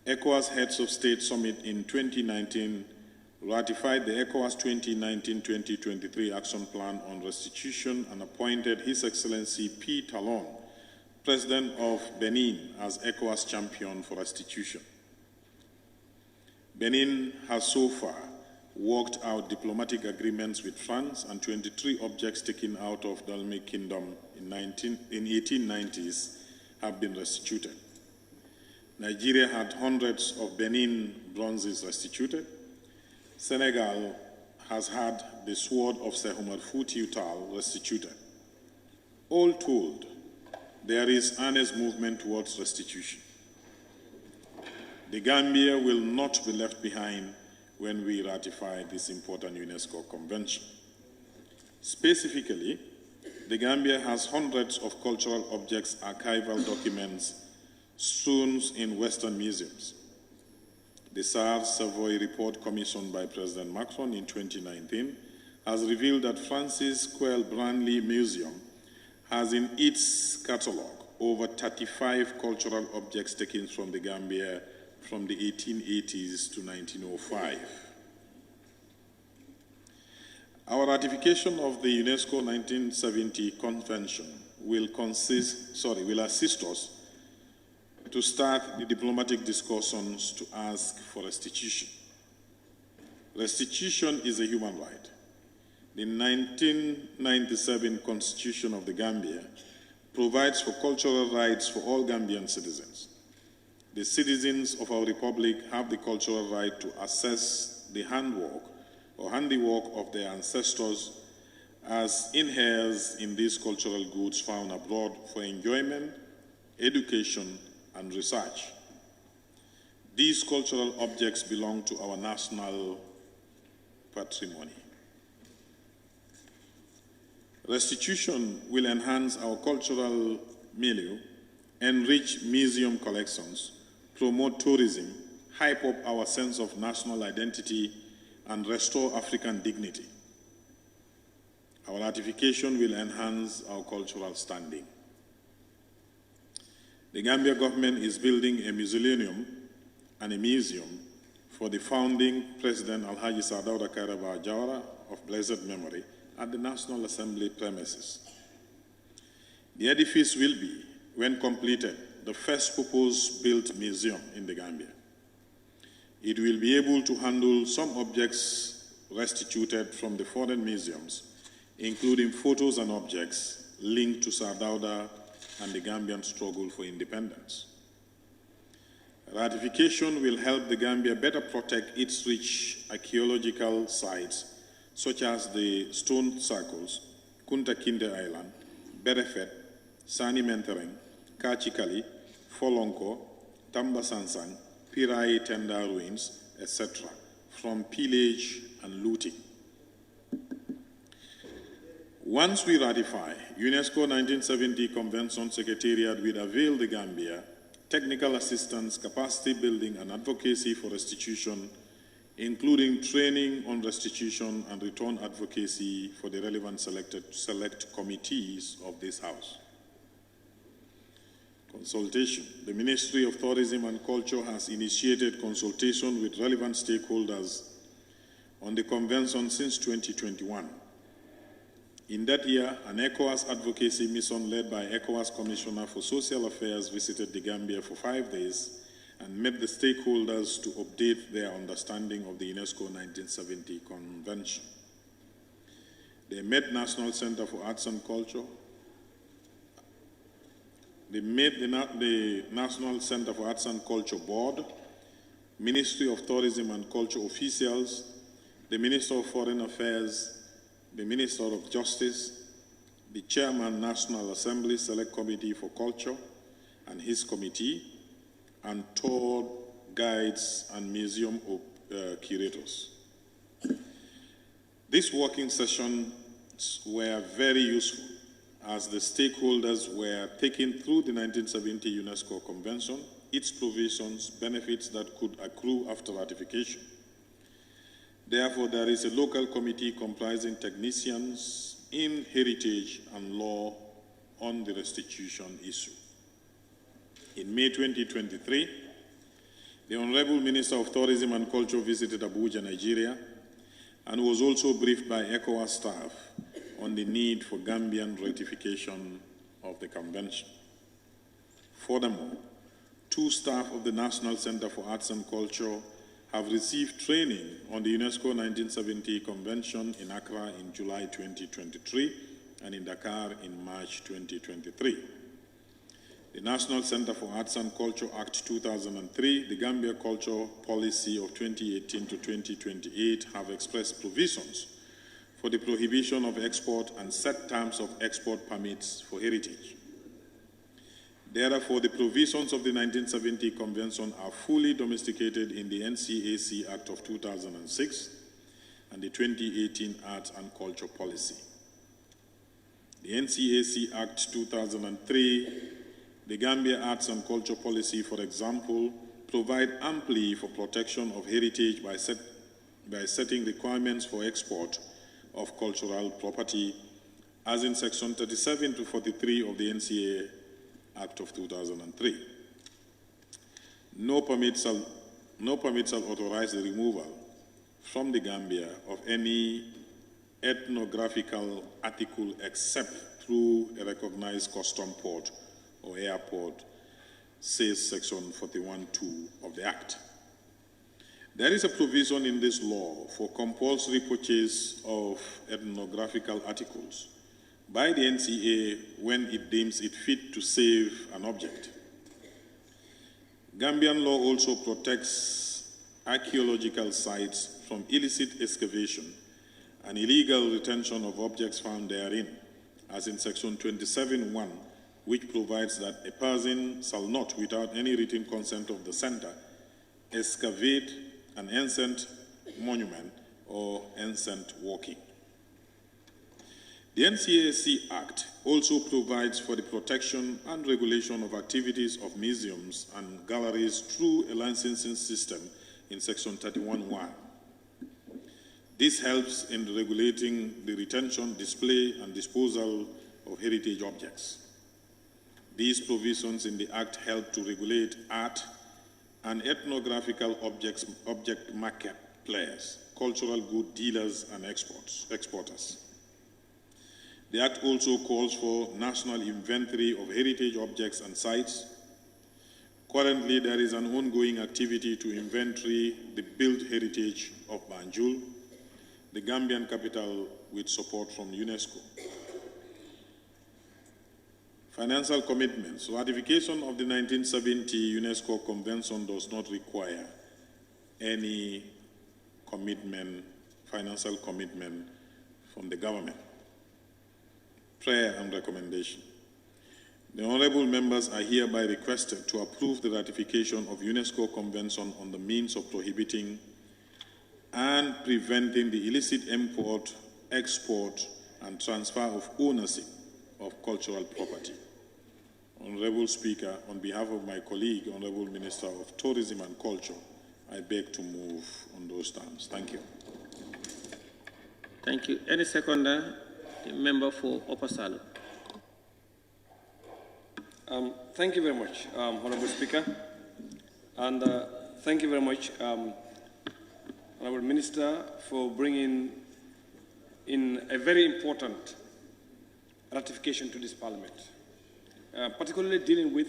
ECOWAS Heads of State Summit in 2019 ratified the ECOWAS 2019-2023 Action Plan on Restitution and appointed His Excellency P. Talon, President of Benin, as ECOWAS champion for restitution. Benin has so far worked out diplomatic agreements with France, and 23 objects taken out of Dalme Kingdom in 1890s have been restituted. Nigeria had hundreds of Benin bronzes restituted. Senegal has had the sword of Sir Omar Foutiyou Tall restituted. All told, there is earnest movement towards restitution. The Gambia will not be left behind when we ratify this important UNESCO convention. Specifically, the Gambia has hundreds of cultural objects, archival documents strewn in Western museums. The SARS-Savoy report commissioned by President Macron in 2019 has revealed that Francis Quayle Branly Museum has in its catalogue over 35 cultural objects taken from the Gambia from the 1880s to 1905. Our ratification of the UNESCO 1970 Convention will assist us to start the diplomatic discussions to ask for restitution. Restitution is a human right. The 1997 Constitution of the Gambia provides for cultural rights for all Gambian citizens. The citizens of our republic have the cultural right to access the handiwork of their ancestors as inheres in these cultural goods found abroad for enjoyment, education, and research. These cultural objects belong to our national patrimony. Restitution will enhance our cultural milieu, enrich museum collections, promote tourism, hype up our sense of national identity, and restore African dignity. Our ratification will enhance our cultural standing. The Gambia government is building a mausoleum and a museum for the founding President Alhagie Sadauda Kairaba Jawara of blessed memory at the National Assembly premises. The edifice will be, when completed, the first purpose-built museum in the Gambia. It will be able to handle some objects restituted from the foreign museums, including photos and objects linked to Sadauda and the Gambian struggle for independence. Ratification will help the Gambia better protect its rich archaeological sites, such as the stone circles, Kunta Kinte Island, Berefet, Sani Mentereng, Kachikali, Folonko, Tamba Sansang, Pirai Tenda ruins, etc., from pillage and looting. Once we ratify, UNESCO 1970 Convention Secretariat will avail the Gambia technical assistance, capacity building, and advocacy for restitution, including training on restitution and return advocacy for the relevant select committees of this House. Consultation. The Ministry of Tourism and Culture has initiated consultation with relevant stakeholders on the convention since 2021. In that year, an ECOWAS advocacy mission led by ECOWAS Commissioner for Social Affairs visited the Gambia for 5 days and met the stakeholders to update their understanding of the UNESCO 1970 Convention. They met National Center for Arts and Culture. They met the National Center for Arts and Culture Board, Ministry of Tourism and Culture officials, the Minister of Foreign Affairs, the Minister of Justice, the Chairman National Assembly Select Committee for Culture and his committee, and tour guides and museum curators. These working sessions were very useful as the stakeholders were taken through the 1970 UNESCO Convention, its provisions, benefits that could accrue after ratification. Therefore, there is a local committee comprising technicians in heritage and law on the restitution issue. In May 2023, the Honorable Minister of Tourism and Culture visited Abuja, Nigeria, and was also briefed by ECOWAS staff on the need for Gambian ratification of the convention. Furthermore, 2 staff of the National Center for Arts and Culture have received training on the UNESCO 1970 Convention in Accra in July 2023 and in Dakar in March 2023. The National Center for Arts and Culture Act 2003, the Gambia Culture Policy of 2018 to 2028 have expressed provisions for the prohibition of export and set terms of export permits for heritage. Therefore, the provisions of the 1970 Convention are fully domesticated in the NCAC Act of 2006 and the 2018 Arts and Culture Policy. The NCAC Act 2003, the Gambia Arts and Culture Policy, for example, provide amply for protection of heritage by setting requirements for export of cultural property, as in Section 37 to 43 of the NCA Act of 2003. No permit shall authorize the removal from the Gambia of any ethnographical article except through a recognized custom port or airport, says Section 41(2) of the Act. There is a provision in this law for compulsory purchase of ethnographical articles by the NCA when it deems it fit to save an object. Gambian law also protects archaeological sites from illicit excavation and illegal retention of objects found therein, as in Section 27(1), which provides that a person shall not, without any written consent of the center, excavate an ancient monument or ancient working. The NCAC Act also provides for the protection and regulation of activities of museums and galleries through a licensing system in Section 31(1). This helps in regulating the retention, display, and disposal of heritage objects. These provisions in the Act help to regulate art and ethnographical object market players, cultural good dealers, and exporters. The Act also calls for national inventory of heritage objects and sites. Currently, there is an ongoing activity to inventory the built heritage of Banjul, the Gambian capital, with support from UNESCO. Financial commitments. Ratification of the 1970 UNESCO Convention does not require any commitment, financial commitment from the government. Prayer and recommendation. The honorable members are hereby requested to approve the ratification of UNESCO Convention on the means of prohibiting and preventing the illicit import, export, and transfer of ownership of cultural property. Honorable Speaker, on behalf of my colleague, Honorable Minister of Tourism and Culture, I beg to move on those terms. Thank you. Thank you. Any seconder? The member for Upper Salu. Thank you very much, Honorable Speaker. And thank you very much, Honorable Minister, for bringing in a very important ratification to this Parliament, particularly dealing with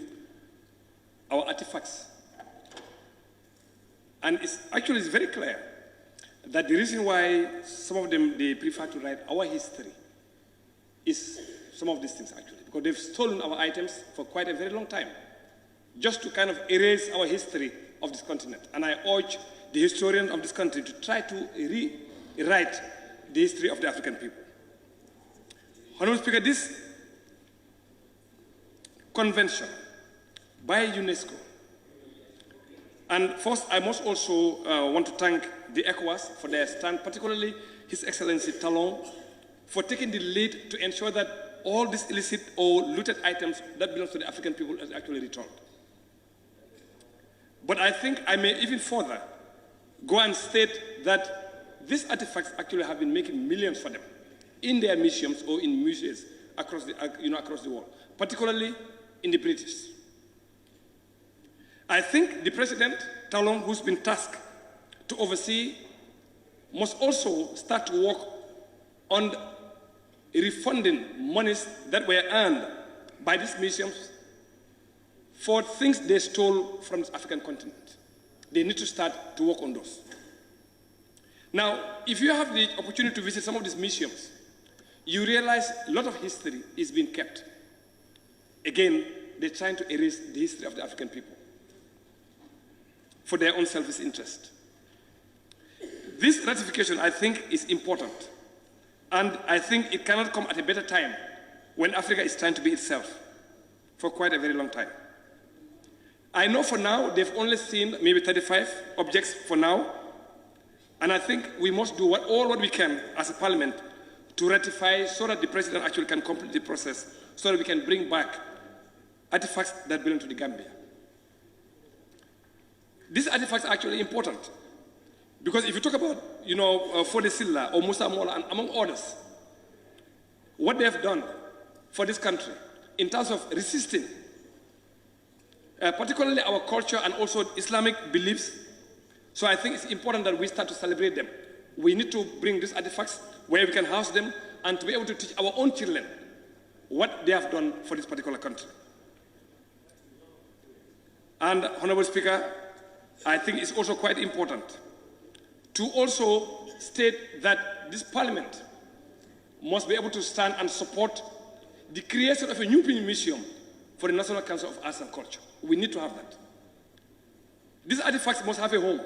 our artifacts. And it's very clear that the reason why some of them, they prefer to write our history is some of these things, actually, because they've stolen our items for quite a very long time, just to kind of erase our history of this continent. And I urge the historians of this country to try to rewrite the history of the African people. Honorable Speaker, this convention by UNESCO And first, I must also want to thank the ECOWAS for their stand, particularly His Excellency Talon, for taking the lead to ensure that all these illicit or looted items that belong to the African people are actually returned. But I think I may even further go and state that these artifacts actually have been making millions for them in their museums or in museums across the world, particularly in the British. I think the President, Talon, who's been tasked to oversee, must also start to work on refunding monies that were earned by these museums for things they stole from the African continent. They need to start to work on those. Now, if you have the opportunity to visit some of these museums, you realize a lot of history is being kept. Again, they're trying to erase the history of the African people for their own selfish interest. This ratification, I think, is important. And I think it cannot come at a better time when Africa is trying to be itself for quite a very long time. I know for now they've only seen maybe 35 objects for now. And I think we must do all what we can as a parliament to ratify so that the president actually can complete the process so that we can bring back artifacts that belong to the Gambia. These artifacts are actually important because if you talk about, Fode Silla or Musa Mola and among others, what they have done for this country in terms of resisting, particularly our culture and also Islamic beliefs. So I think it's important that we start to celebrate them. We need to bring these artifacts where we can house them and to be able to teach our own children what they have done for this particular country. And, Honorable Speaker, I think it's also quite important to also state that this parliament must be able to stand and support the creation of a new museum for the National Council of Arts and Culture. We need to have that. These artifacts must have a home.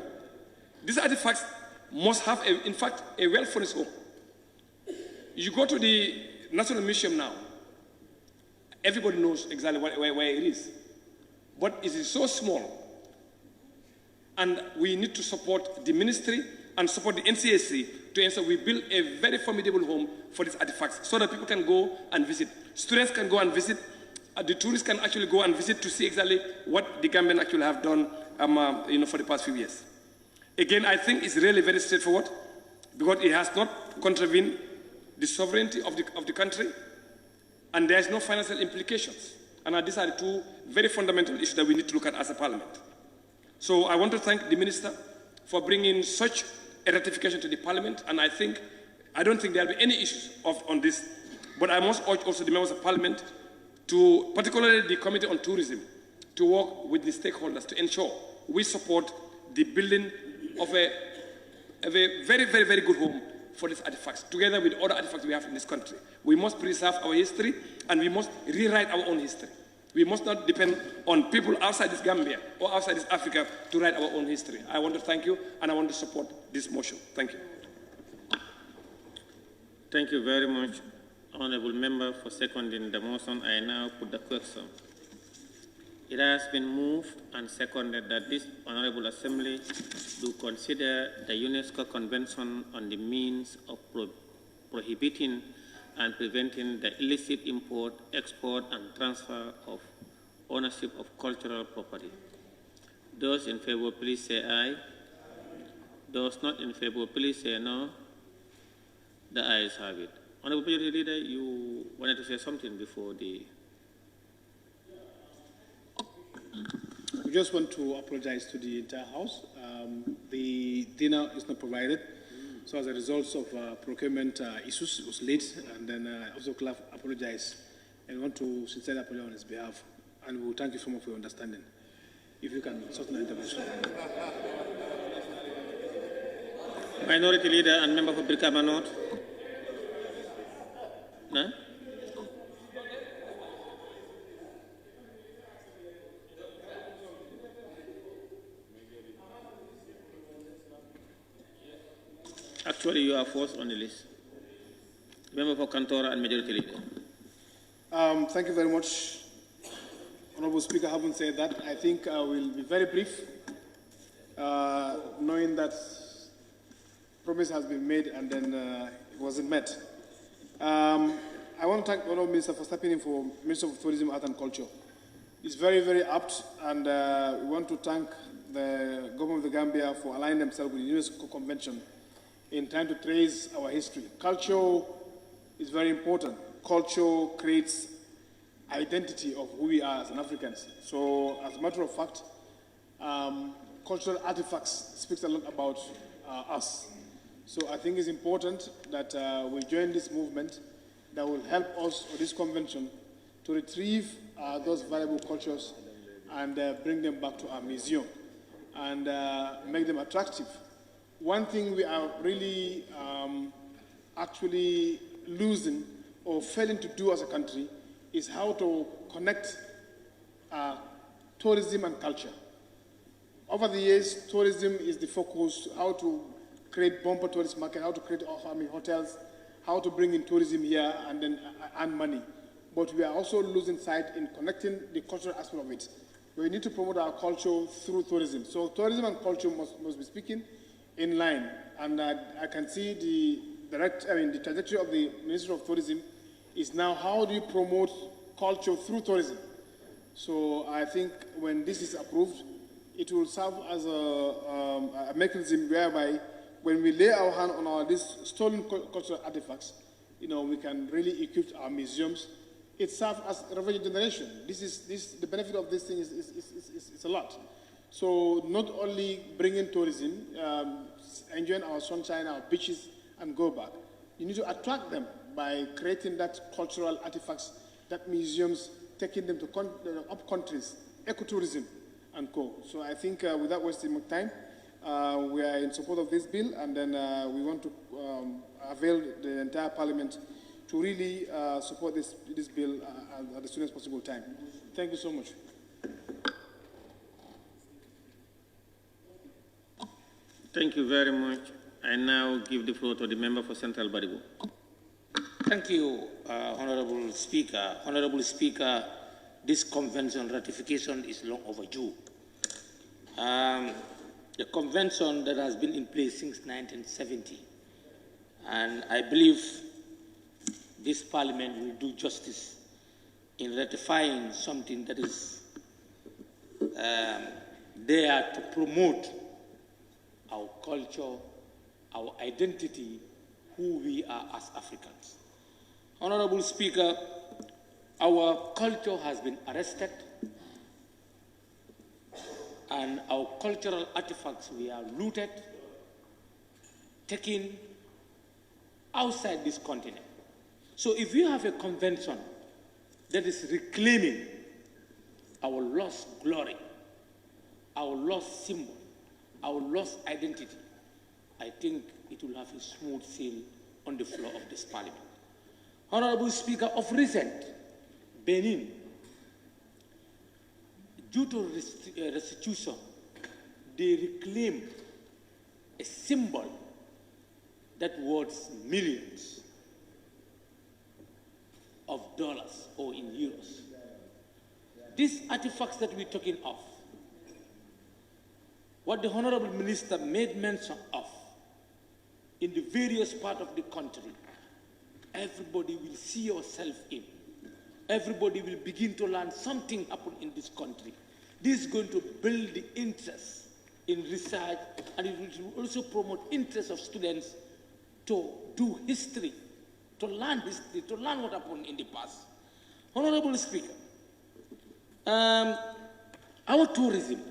These artifacts must have, in fact, a well-furnished home. You go to the National Museum now, everybody knows exactly where it is. But it is so small. And we need to support the ministry and support the NCAC to ensure we build a very formidable home for these artifacts so that people can go and visit. Students can go and visit. The tourists can actually go and visit to see exactly what the Gambians actually have done for the past few years. Again, I think it's really very straightforward because it has not contravened the sovereignty of the country and there's no financial implications. And these are the two very fundamental issues that we need to look at as a parliament. So I want to thank the minister for bringing such a ratification to the parliament, and I don't think there will be any issues on this. But I must urge also the members of parliament to, particularly the Committee on Tourism, to work with the stakeholders to ensure we support the building of a very, very, very good home for these artifacts, together with other artifacts we have in this country. We must preserve our history, and we must rewrite our own history. We must not depend on people outside this Gambia or outside this Africa to write our own history. I want to thank you, and I want to support this motion. Thank you. Thank you very much, Honourable Member, for seconding the motion. I now put the question. It has been moved and seconded that this Honourable Assembly do consider the UNESCO Convention on the means of prohibiting and preventing the illicit import, export, and transfer of ownership of cultural property. Those in favor, please say aye. Those not in favor, please say no. The ayes have it. Honourable Majority Leader, you wanted to say something before the... We just want to apologize to the entire House. The dinner is not provided. So as a result of procurement issues, it was late, and then I also apologize and want to sincerely apologize on his behalf. And we will thank you so much for your understanding. If you can sort the intervention. Minority Leader and Member for Brikama North. No? Actually, you are fourth on the list. Member for Kantora and Majority Leader. Thank you very much, Honourable Speaker. Having said that, I think I will be very brief. knowing that promise has been made and then it wasn't met. I want to thank the Honourable Minister for stepping in for Minister of Tourism, Art and Culture. It's very, very apt, and we want to thank the government of the Gambia for aligning themselves with the UNESCO Convention in trying to trace our history. Culture is very important. Culture creates identity of who we are as an Africans. So, as a matter of fact, cultural artifacts speaks a lot about us. So I think it's important that we join this movement that will help us, or this convention, to retrieve those valuable cultures and bring them back to our museum and make them attractive. One thing we are really actually losing or failing to do as a country is how to connect tourism and culture. Over the years, tourism is the focus, how to create bumper tourist market, how to create hotels, how to bring in tourism here and then earn money. But we are also losing sight in connecting the cultural aspect of it. We need to promote our culture through tourism. So tourism and culture must be speaking in line. And I can see the trajectory of the Ministry of Tourism is now how do you promote culture through tourism. So I think when this is approved, it will serve as a mechanism whereby when we lay our hand on these stolen cultural artifacts, we can really equip our museums. It serves as a revenue generation. The benefit of this thing is a lot. So not only bringing tourism, enjoying our sunshine, our beaches, and go back. You need to attract them by creating that cultural artifacts, that museums, taking them to up countries, ecotourism, and co. So I think without wasting more time, we are in support of this bill, and then we want to avail the entire Parliament to really support this bill at the soonest possible time. Thank you so much. Thank you very much. I now give the floor to the member for Central Barigo. Thank you, Honorable Speaker. Honorable Speaker, this convention ratification is long overdue. The convention that has been in place since 1970, and I believe this Parliament will do justice in ratifying something that is there to promote our culture, our identity, who we are as Africans. Honorable Speaker, our culture has been arrested, and our cultural artifacts were looted, taken outside this continent. So if you have a convention that is reclaiming our lost glory, our lost symbol, our lost identity, I think it will have a smooth sail on the floor of this Parliament. Honorable Speaker, of recent, Benin, due to restitution, they reclaim a symbol that worth millions of dollars or in euros. These artifacts that we're talking of, what the Honorable Minister made mention of in the various parts of the country, everybody will see yourself in. Everybody will begin to learn something happened in this country. This is going to build the interest in research, and it will also promote interest of students to do history, to learn history, to learn what happened in the past. Honorable Speaker, our tourism,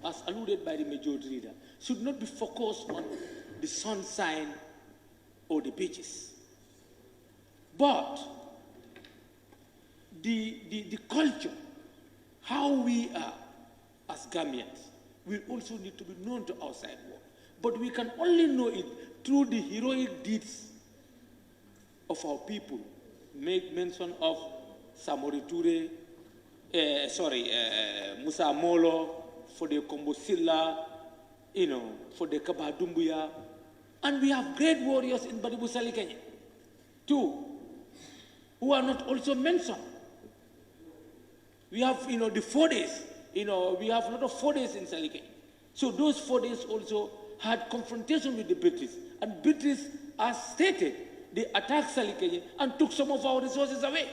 as alluded by the majority leader, should not be focused on the sunshine or the beaches. But the culture, how we are as Gambians, will also need to be known to outside world. But we can only know it through the heroic deeds of our people. Make mention of Samori Toure, Musa Molo, for the Kombosilla, for the Kabadumbuya. And we have great warriors in Badibusali, Kenya, too, who are not also mentioned. We have, the 4 days, we have a lot of 4 days in Salikenya. So those 4 days also had confrontation with the British. And British, as stated, they attacked Salikeje and took some of our resources away.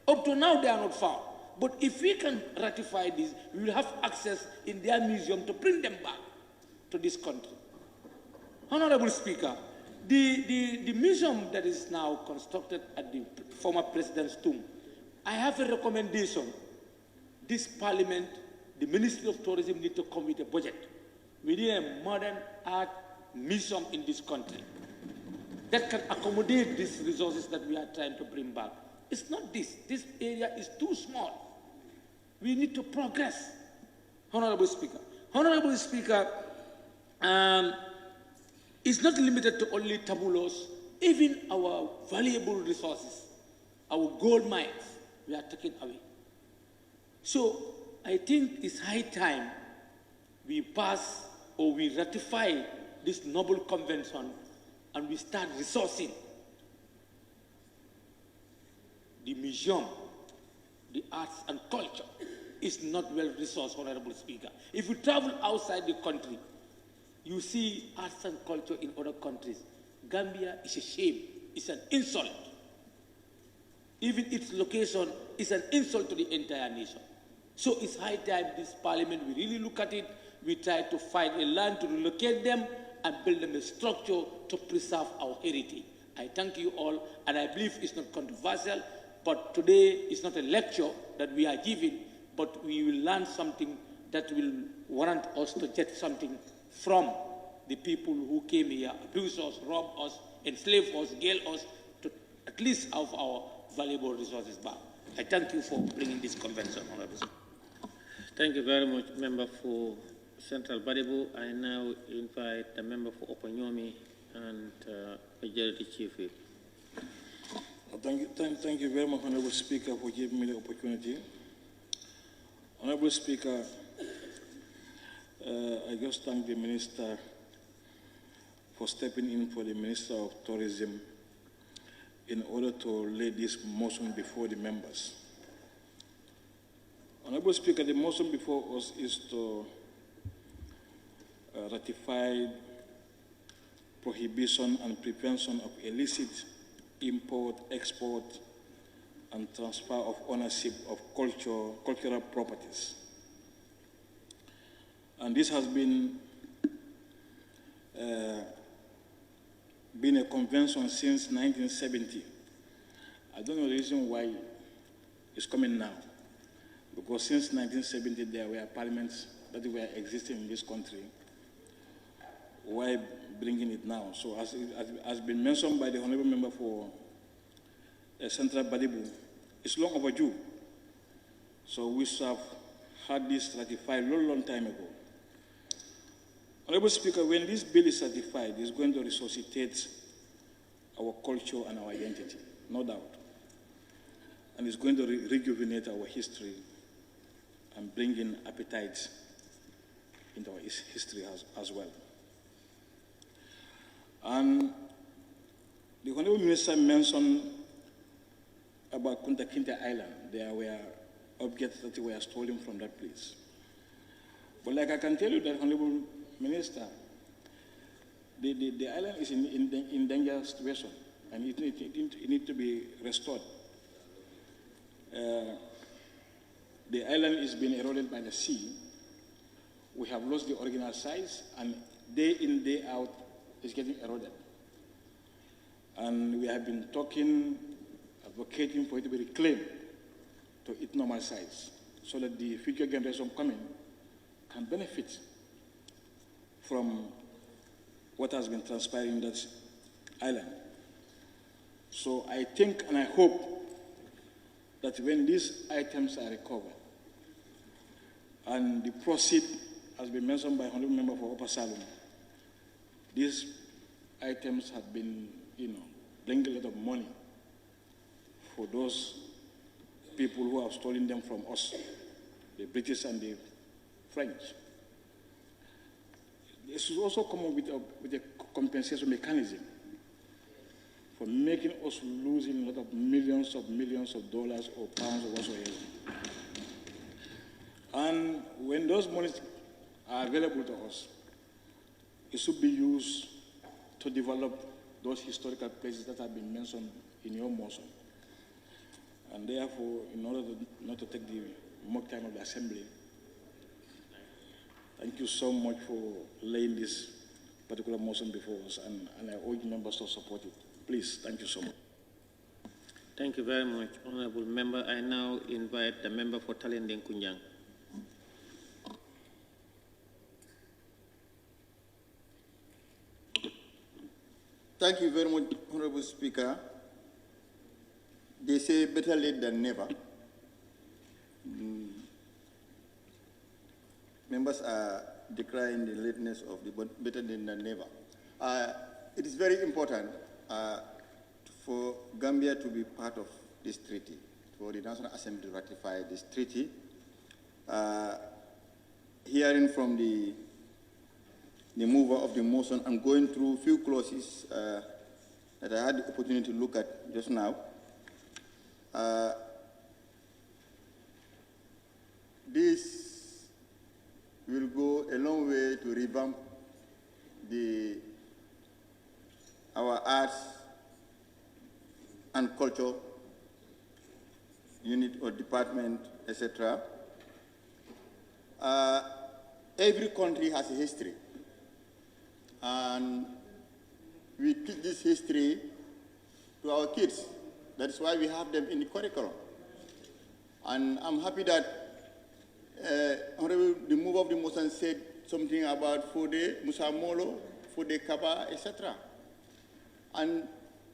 Up to now, they are not found. But if we can ratify this, we will have access in their museum to bring them back to this country. Honorable Speaker, the museum that is now constructed at the former president's tomb, I have a recommendation. This parliament, the Ministry of Tourism need to come with a budget. We need a modern art museum in this country that can accommodate these resources that we are trying to bring back. It's not this. This area is too small. We need to progress. Honorable Speaker. Honorable Speaker, it's not limited to only tabulos. Even our valuable resources, our gold mines, we are taken away. So I think it's high time we pass or we ratify this noble convention and we start resourcing the museum, the arts and culture is not well resourced, Honorable Speaker. If you travel outside the country, you see arts and culture in other countries. Gambia is a shame. It's an insult. Even its location is an insult to the entire nation. So it's high time this parliament, we really look at it. We try to find a land to relocate them and build them a structure to preserve our heritage. I thank you all, and I believe it's not controversial, but today is not a lecture that we are giving, but we will learn something that will warrant us to get something from the people who came here, abused us, robbed us, enslaved us, jailed us, to at least have our valuable resources back. I thank you for bringing this convention, Honorable. Thank you very much, Member for Central Baribu. I now invite the Member for Opanyomi and Majority Chief Whip. Thank you very much, Honorable Speaker, for giving me the opportunity. Honorable Speaker, I just thank the Minister for stepping in for the Minister of Tourism in order to lay this motion before the members. Honorable Speaker, the motion before us is to ratify prohibition and prevention of illicit import, export, and transfer of ownership of cultural properties. And this has been a convention since 1970. I don't know the reason why it's coming now. Because since 1970, there were parliaments that were existing in this country. Why bringing it now? So as it has been mentioned by the Honorable Member for Central Badibu, it's long overdue. So we should have had this ratified a long time ago. Honorable Speaker, when this bill is ratified, it's going to resuscitate our culture and our identity, no doubt. And it's going to rejuvenate our history and bring in appetite into our history as well. And the Honorable Minister mentioned about Kunta Kinte Island. There were objects that were stolen from that place. But like I can tell you that, Honorable Minister, the island is in dangerous situation and it needs to be restored. The island is being eroded by the sea. We have lost the original size, and day in, day out, it's getting eroded. And we have been talking, advocating for it to be reclaimed to its normal size, so that the future generation coming can benefit from what has been transpiring in that island. So I think and I hope that when these items are recovered, and the proceed has been mentioned by Honorable Member for Upper Salem, these items have been, bringing a lot of money for those people who have stolen them from us, the British and the French. This should also come up with a compensation mechanism for making us losing a lot of millions of dollars or pounds or whatsoever. And when those monies are available to us, it should be used to develop those historical places that have been mentioned in your motion. And therefore, in order not to take the more time of the Assembly, thank you so much for laying this particular motion before us, and I urge members to support it. Please, thank you so much. Thank you very much, Honorable Member. I now invite the member for Talending Kunjang. Thank you very much, Honorable Speaker. They say better late than never. Members are decrying the lateness of the better late than never. It is very important for Gambia to be part of this treaty, for the National Assembly to ratify this treaty. Hearing from the mover of the motion, I'm going through a few clauses that I had the opportunity to look at just now. This will go a long way to revamp our arts and culture unit or department, etc. Every country has a history, and we teach this history to our kids. That's why we have them in the curriculum. And I'm happy that the mover of the motion said something about Fode, Musa Molo, Fode Kaba, etc. And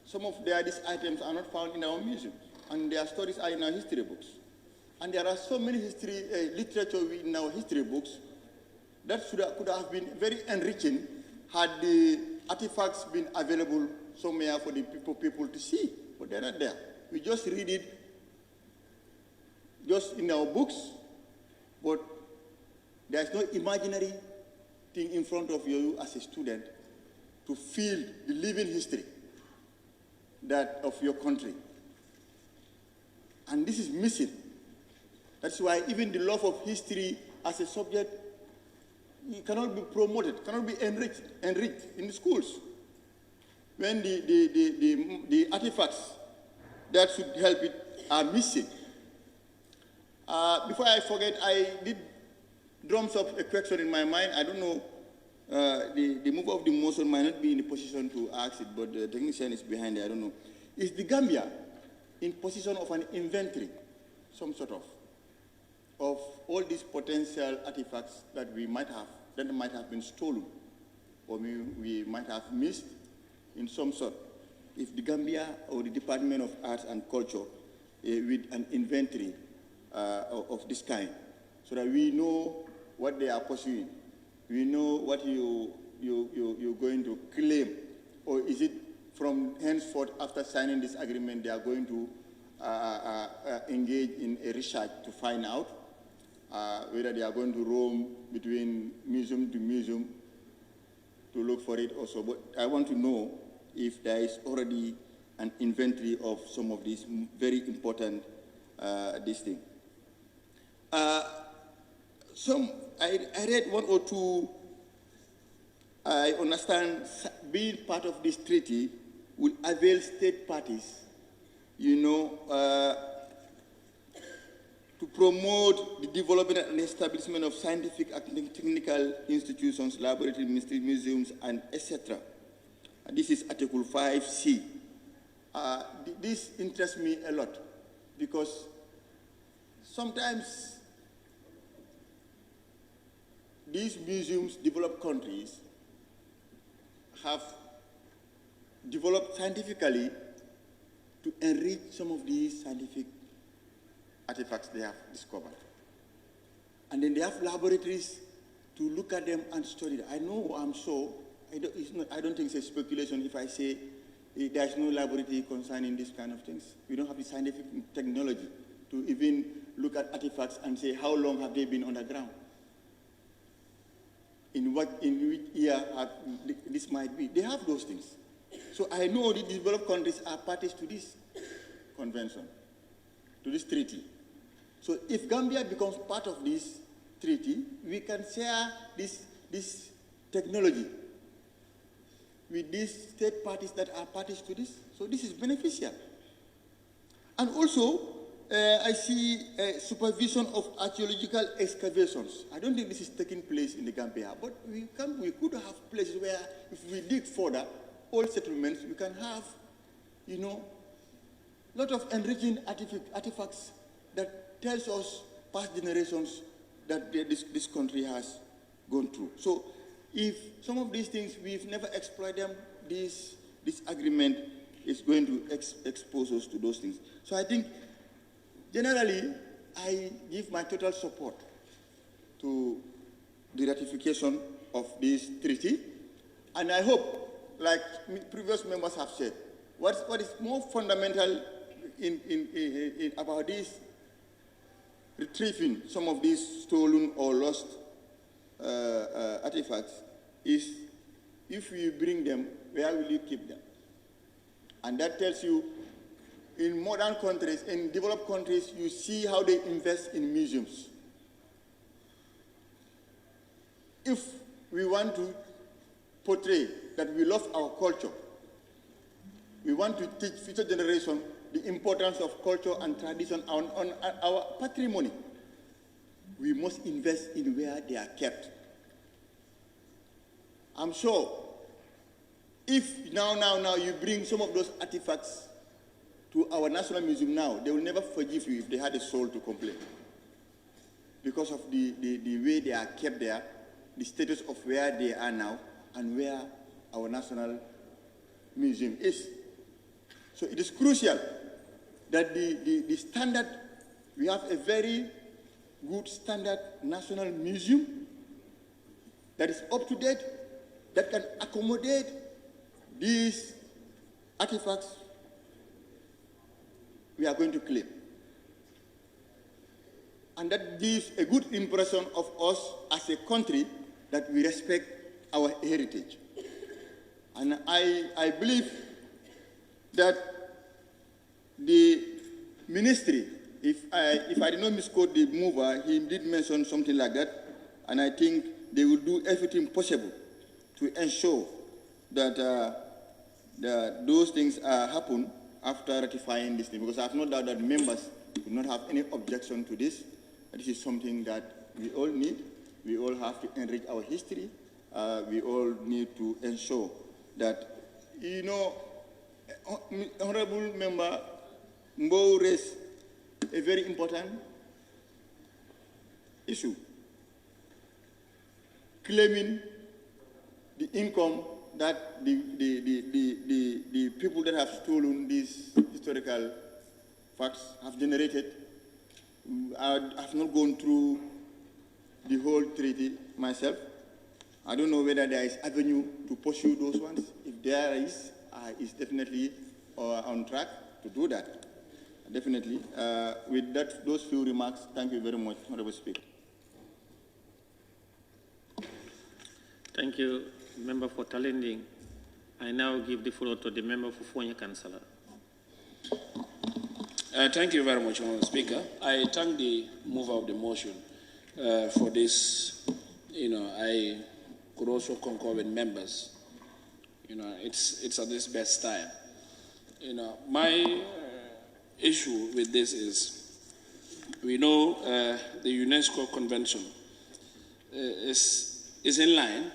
some of these items are not found in our museums, and their stories are in our history books. And there are so many literature in our history books that could have been very enriching had the artifacts been available somewhere for the people to see. But they're not there. We just read it just in our books, but there's no imaginary thing in front of you as a student to feel the living history of your country. And this is missing. That's why even the love of history as a subject, it cannot be promoted, cannot be enriched in the schools. When the artifacts that should help it are missing. Before I forget, I did drums up a question in my mind. I don't know, the mover of the motion might not be in a position to ask it, but the technician is behind there, I don't know. Is the Gambia in position of an inventory, some sort of all these potential artifacts that might have been stolen, or we might have missed in some sort? If the Gambia or the Department of Arts and Culture with an inventory of this kind, so that we know what they are pursuing, we know what you're going to claim, or is it from henceforth after signing this agreement they are going to engage in a research to find out whether they are going to roam between museum to museum to look for it also. But I want to know if there is already an inventory of some of these very important this thing. I read one or two. I understand being part of this treaty will avail state parties, to promote the development and establishment of scientific and technical institutions, laboratories, museums, and etc. This is Article 5C. This interests me a lot because sometimes these museums, developed countries, have developed scientifically to enrich some of these scientific artifacts they have discovered. And then they have laboratories to look at them and study them. I know, I'm sure, I don't think it's a speculation if I say there's no laboratory concerning this kind of things. We don't have the scientific technology to even look at artifacts and say how long have they been underground. In which year this might be. They have those things. So I know the developed countries are parties to this convention, to this treaty. So if Gambia becomes part of this, treaty, we can share this technology with these state parties that are parties to this. So this is beneficial. And also, I see supervision of archaeological excavations. I don't think this is taking place in the Gambia, but we could have places where if we dig further, old settlements, we can have, you know, a lot of enriching artifacts that tells us past generations that this country has gone through. So if some of these things we've never explored them, this agreement is going to expose us to those things. So I think generally I give my total support to the ratification of this treaty, and I hope, like previous members have said, what is more fundamental about this retrieving some of these stolen or lost artifacts is, if you bring them, where will you keep them? And that tells you, in modern countries, in developed countries, you see how they invest in museums. If we want to portray that we love our culture, we want to teach future generations the importance of culture and tradition on our patrimony, we must invest in where they are kept. I'm sure if now you bring some of those artifacts to our National Museum now, they will never forgive you if they had a soul to complain, because of the way they are kept there, the status of where they are now, and where our National Museum is. So it is crucial that the standard, we have a very good standard National Museum that is up to date, that can accommodate these artifacts we are going to claim. And that gives a good impression of us as a country that we respect our heritage. And I believe that the ministry, if I did not misquote the mover, he did mention something like that, and I think they will do everything possible to ensure that those things happen after ratifying this thing, because I have no doubt that members do not have any objection to this. This is something that we all need. We all have to enrich our history. We all need to ensure that, you know, Honorable Member Mbow raised a very important issue, claiming the income that the people that have stolen these historical facts have generated. I have not gone through the whole treaty myself. I don't know whether there is avenue to pursue those ones. If there is, it's definitely on track to do that. Definitely. With those few remarks, thank you very much, Honorable Speaker. Thank you, Member for Talending. I now give the floor to the Member for Fonya Councillor. Thank you very much, Honorable Speaker. I thank the mover of the motion for this. You know, I could also concur with members. You know, it's at this best time. You know, my issue with this is, we know the UNESCO Convention is in line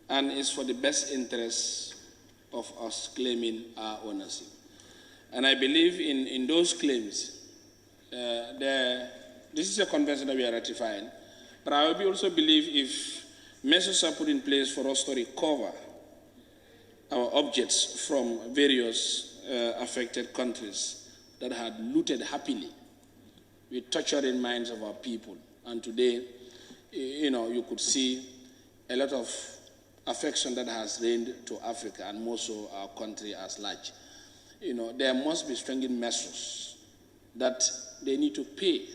and is for the best interests of us claiming our ownership. And I believe in those claims, this is a convention that we are ratifying, but I also believe if measures are put in place for us to recover our objects from various affected countries that had looted happily with torturing minds of our people. And today, you know, you could see a lot of affection that has reigned to Africa and more so our country as large. You know, there must be strengthened measures that they need to pay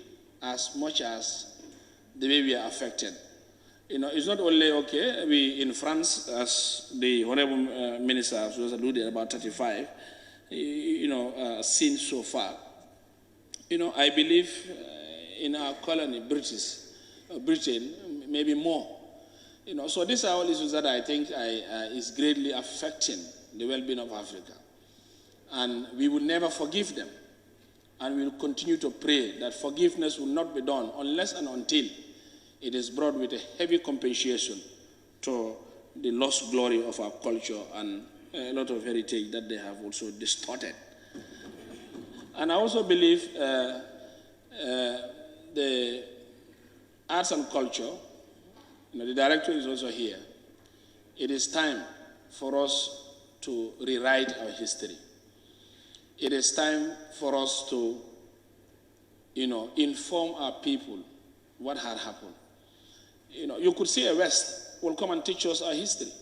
as much as the way we are affected. You know, it's not only, okay, we in France, as the Honorable Minister has alluded, about 35, seen so far. You know, I believe in our colony, British, Britain, maybe more. So these are all issues that I think is greatly affecting the well-being of Africa. And we will never forgive them. And we will continue to pray that forgiveness will not be done unless and until it is brought with a heavy compensation to the lost glory of our culture and a lot of heritage that they have also distorted. And I also believe the arts and culture, the director is also here. It is time for us to rewrite our history. It is time for us to, inform our people what had happened. You could see a West will come and teach us our history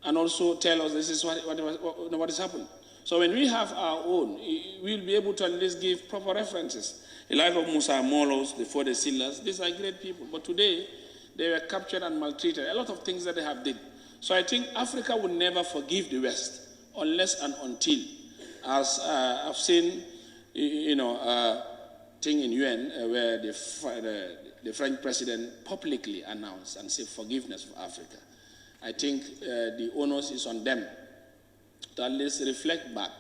and also tell us this is what is happening. So when we have our own, we'll be able to at least give proper references. The life of Musa Molos, the Fode Silas, these are great people. But today, they were captured and maltreated. A lot of things that they have did. So I think Africa will never forgive the West unless and until, as I've seen, thing in UN where the French president publicly announced and said forgiveness of Africa. I think the onus is on them to at least reflect back.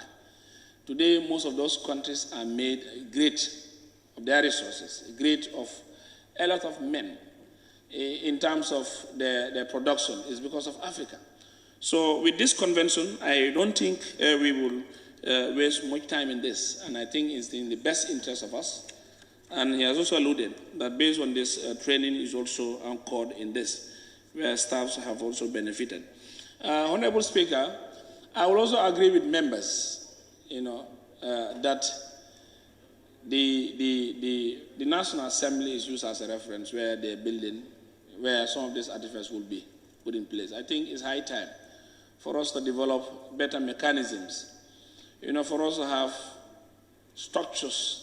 Today, most of those countries are made great of their resources, great of a lot of men in terms of their production is because of Africa. So with this convention, I don't think we will waste much time in this, and I think it's in the best interest of us. And he has also alluded that based on this, training is also anchored in this, where staffs have also benefited. Honorable Speaker, I will also agree with members, that the National Assembly is used as a reference where they're building, where some of these artifacts will be put in place. I think it's high time for us to develop better mechanisms, for us to have structures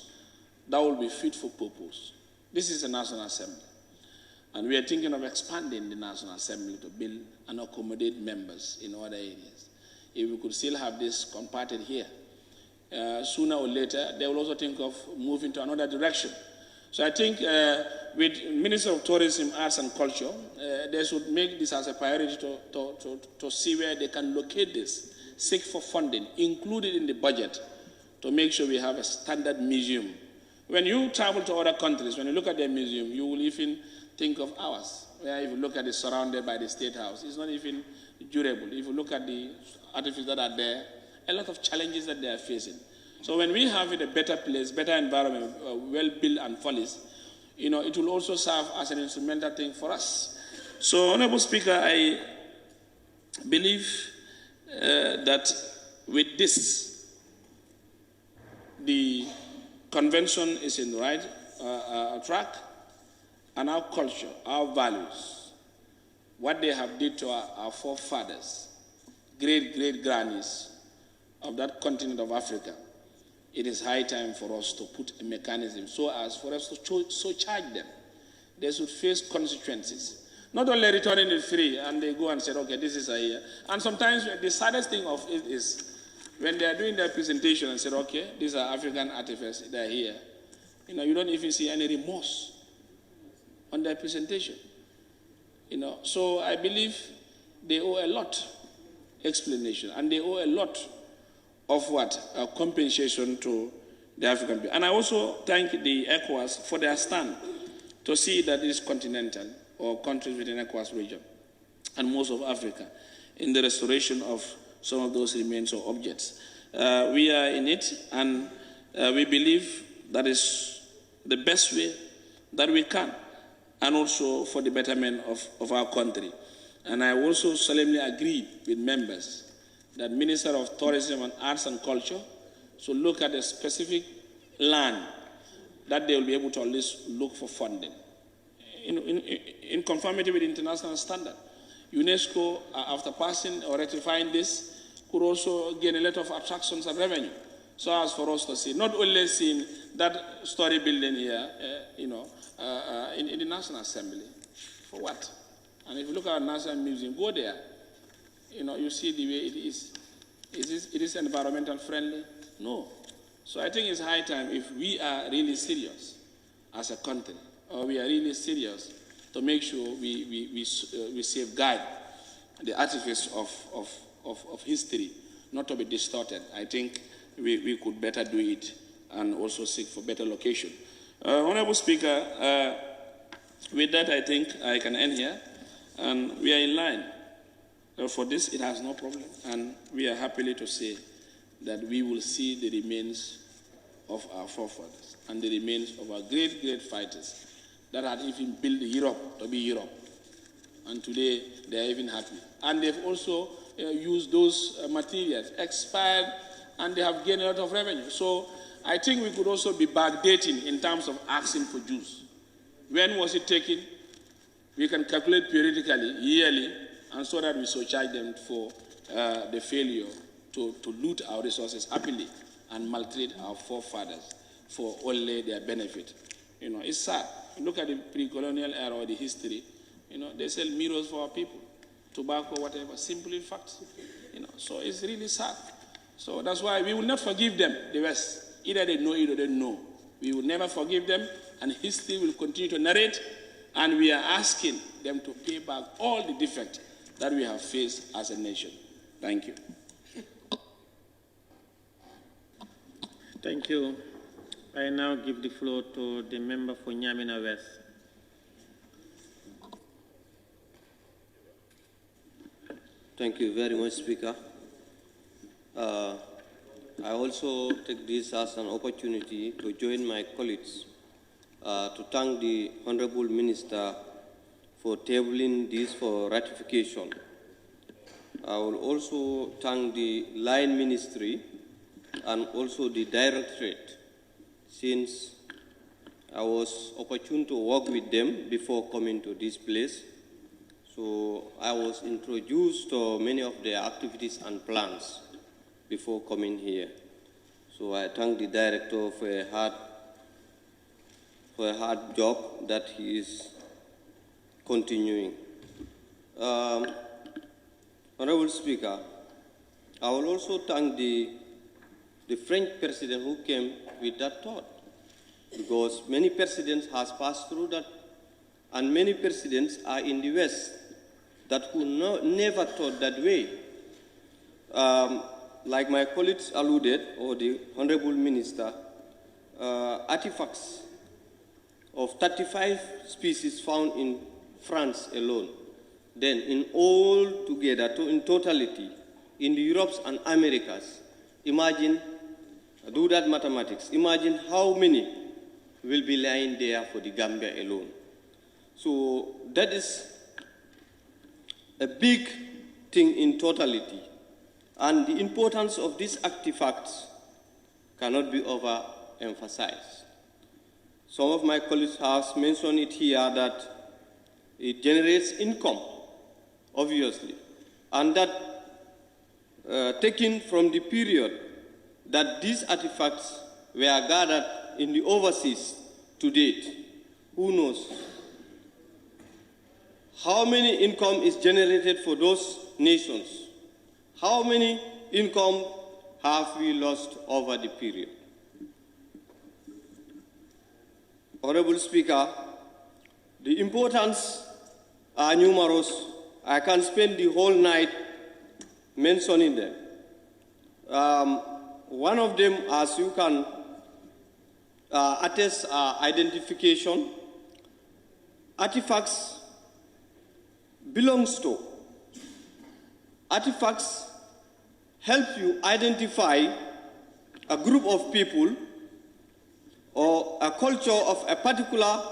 that will be fit for purpose. This is a National Assembly, and we are thinking of expanding the National Assembly to build and accommodate members in other areas. If we could still have this comparted here, sooner or later, they will also think of moving to another direction. So I think with Minister of Tourism, Arts and Culture, they should make this as a priority to see where they can locate this, seek for funding, include it in the budget to make sure we have a standard museum. When you travel to other countries, when you look at their museum, you will even think of ours, where if you look at it surrounded by the State House, it's not even durable. If you look at the artifacts that are there, a lot of challenges that they are facing. So when we have it a better place, better environment, well-built and polished, it will also serve as an instrumental thing for us. So, Honorable Speaker, I believe that with this, the convention is in the right track, and our culture, our values, what they have did to our forefathers, great-great-grannies of that continent of Africa, it is high time for us to put a mechanism so as for us to charge them. They should face consequences. Not only returning it free and they go and say, okay, this is a year. And sometimes the saddest thing of it is when they are doing their presentation and say, okay, these are African artifacts, they're here. You don't even see any remorse on their presentation. So I believe they owe a lot explanation, and they owe a lot of compensation to the African people. And I also thank the ECOWAS for their stand to see that this continental or countries within ECOWAS region and most of Africa in the restoration of some of those remains or objects. We are in it, and we believe that is the best way that we can, and also for the betterment of our country. And I also solemnly agree with members that Minister of Tourism and Arts and Culture should look at a specific land that they will be able to at least look for funding in conformity with international standard. UNESCO, after passing or ratifying this, could also gain a lot of attractions and revenue, so as for us to see, not only seeing that story building here, in the National Assembly. For what? And if you look at our National Museum, go there. You see the way it is. It is environmental friendly? No. So I think it's high time, if we are really serious as a country we are really serious to make sure we safeguard the artifice of history, not to be distorted. I think we could better do it and also seek for better location. Honorable Speaker, with that I think I can end here, and we are in line. For this, it has no problem, and we are happily to say that we will see the remains of our forefathers and the remains of our great, great fighters that had even built Europe to be Europe. And today, they are even happy. And they've also used those materials, expired, and they have gained a lot of revenue. So I think we could also be backdating in terms of asking for dues. When was it taken? We can calculate periodically, yearly, and so that we surcharge them for the failure to loot our resources happily and maltreat our forefathers for only their benefit. You know, it's sad. Look at the pre-colonial era or the history. You know, they sell mirrors for our people, tobacco, whatever, simply facts. You know, so it's really sad. So that's why we will not forgive them, the West. Either they know it or they don't know. We will never forgive them, and history will continue to narrate, and we are asking them to pay back all the defects that we have faced as a nation. Thank you. Thank you. I now give the floor to the member for Nyamina West. Thank you very much, Speaker. I also take this as an opportunity to join my colleagues to thank the Honorable Minister for tabling this for ratification. I will also thank the Line Ministry and also the Directorate, since I was opportune to work with them before coming to this place. So I was introduced to many of their activities and plans before coming here. So I thank the Director for a hard job that he is continuing. Honorable Speaker, I will also thank the French president who came with that thought, because many presidents has passed through that, and many presidents are in the West that who never thought that way. Like my colleagues alluded, or the Honorable Minister, artifacts of 35 species found in France alone. Then in all together, in totality, in the Europes and Americas, imagine, do that mathematics, imagine how many will be lying there for the Gambia alone. So that is a big thing in totality. And the importance of these artifacts cannot be overemphasized. Some of my colleagues have mentioned it here that it generates income, obviously, and that taken from the period that these artifacts were gathered in the overseas to date, who knows how many income is generated for those nations? How many income have we lost over the period? Honorable Speaker, the importance are numerous. I can spend the whole night mentioning them. One of them, as you can attest, identification. Artifacts belongs to. Artifacts help you identify a group of people or a culture of a particular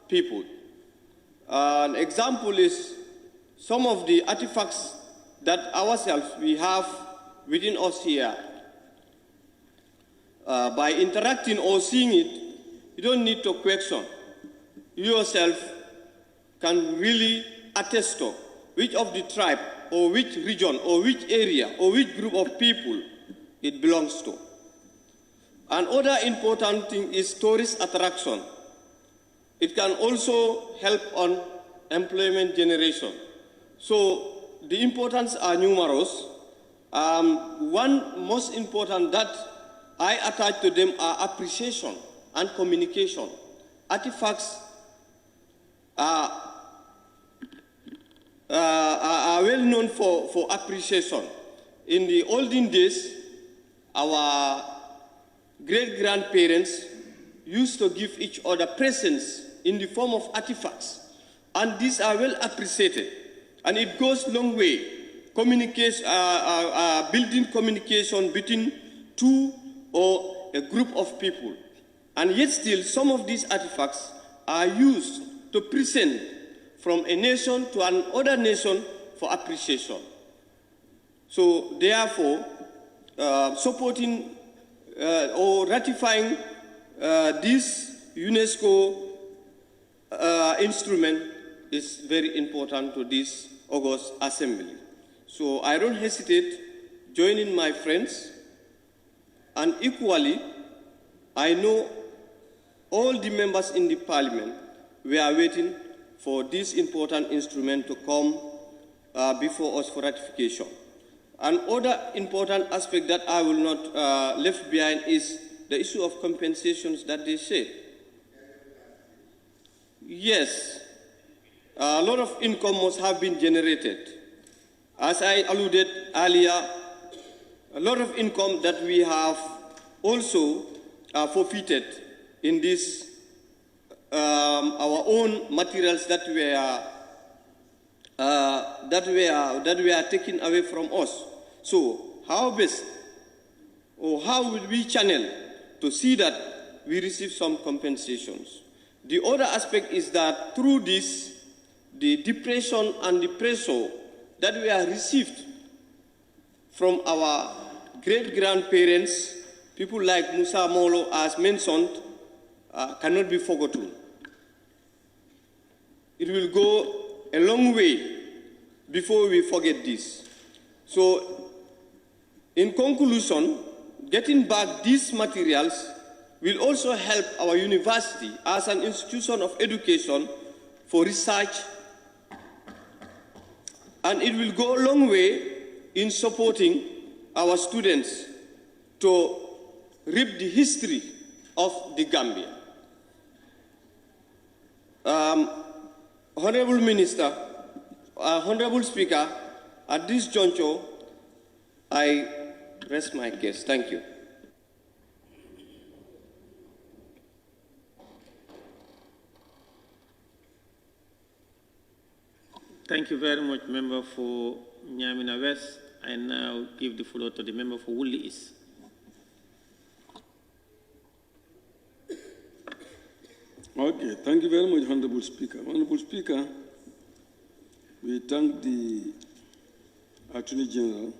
people. An example is some of the artifacts that ourselves we have within us here. By interacting or seeing it, you don't need to question. You yourself can really attest to which of the tribe or which region or which area or which group of people it belongs to. Another important thing is tourist attraction. It can also help on employment generation. So the importance are numerous. One most important that I attach to them are appreciation and communication. Artifacts are well known for appreciation. In the olden days, our great-grandparents used to give each other presents in the form of artifacts, and these are well appreciated, and it goes a long way, building communication between two or a group of people. And yet still, some of these artifacts are used to present from a nation to another nation for appreciation. So therefore, supporting or ratifying this UNESCO instrument is very important to this August Assembly. So I don't hesitate joining my friends, and equally, I know all the members in the Parliament, we are waiting for this important instrument to come before us for ratification. Another important aspect that I will not left behind is the issue of compensations that they say. Yes, a lot of income must have been generated. As I alluded earlier, a lot of income that we have also forfeited in this, our own materials that were taken away from us. So how best, or how will we channel to see that we receive some compensations? The other aspect is that through this, the depression and the pressure that we have received from our great-grandparents, people like Musa Molo, as mentioned, cannot be forgotten. It will go a long way before we forget this. So, in conclusion, getting back these materials will also help our university as an institution of education for research, and it will go a long way in supporting our students to read the history of the Gambia. Honorable Minister, Honorable Speaker, at this juncture, I rest my case. Thank you. Thank you very much, member for Nyamina West. I now give the floor to the member for Wuli East. Okay, thank you very much, Honorable Speaker. Honorable Speaker, we thank the Attorney General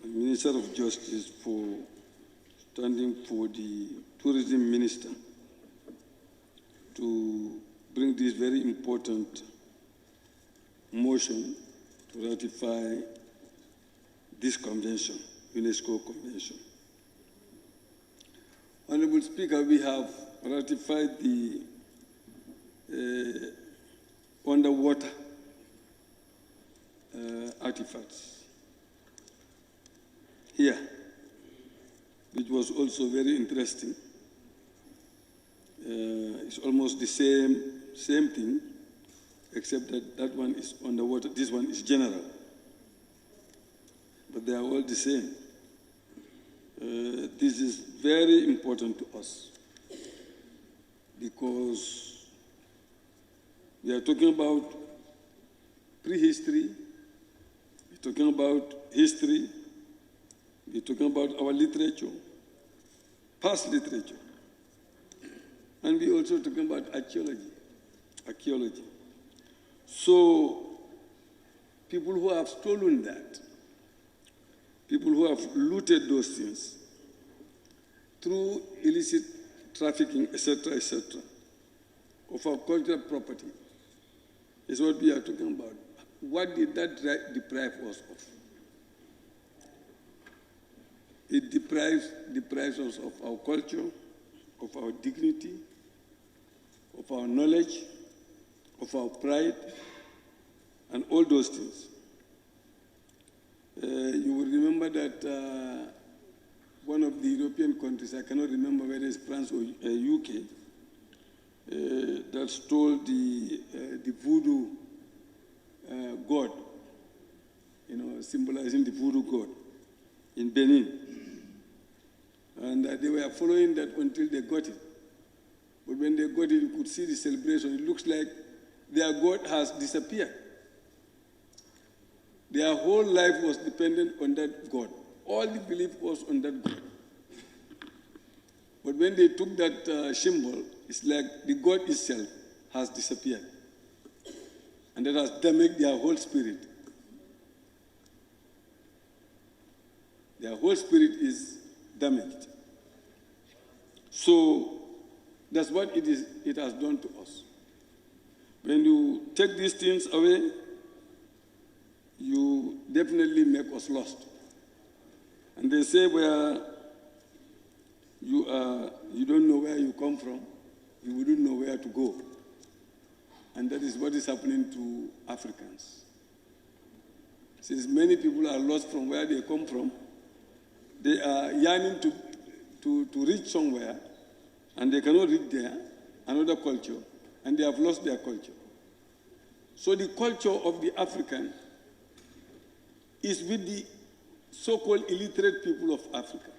and Minister of Justice for standing for the Tourism Minister to bring this very important motion to ratify this convention, UNESCO Convention. Honorable Speaker, we have ratified the underwater artifacts here, which was also very interesting. It's almost the same thing, except that that one is underwater, this one is general. But they are all the same. This is very important to us because we are talking about prehistory, we're talking about history, we're talking about our literature, past literature, and we're also talking about archaeology. So people who have stolen that, people who have looted those things through illicit trafficking, etc., of our cultural property, is what we are talking about. What did that deprive us of? It deprives us of our culture, of our dignity, of our knowledge, of our pride, and all those things. You will remember that one of the European countries, I cannot remember whether it's France or UK, that stole the voodoo god, symbolizing the voodoo god in Benin. And they were following that until they got it. But when they got it, you could see the celebration. It looks like their god has disappeared. Their whole life was dependent on that god. All the belief was on that god. But when they took that symbol, it's like the god itself has disappeared. And that has damaged their whole spirit. Their whole spirit is damaged. So that's what it has done to us. When you take these things away, you definitely make us lost. And they say where you don't know where you come from, you wouldn't know where to go. And that is what is happening to Africans. Since many people are lost from where they come from, they are yearning to reach somewhere, and they cannot reach there, another culture, and they have lost their culture. So the culture of the African is with the so-called illiterate people of Africa.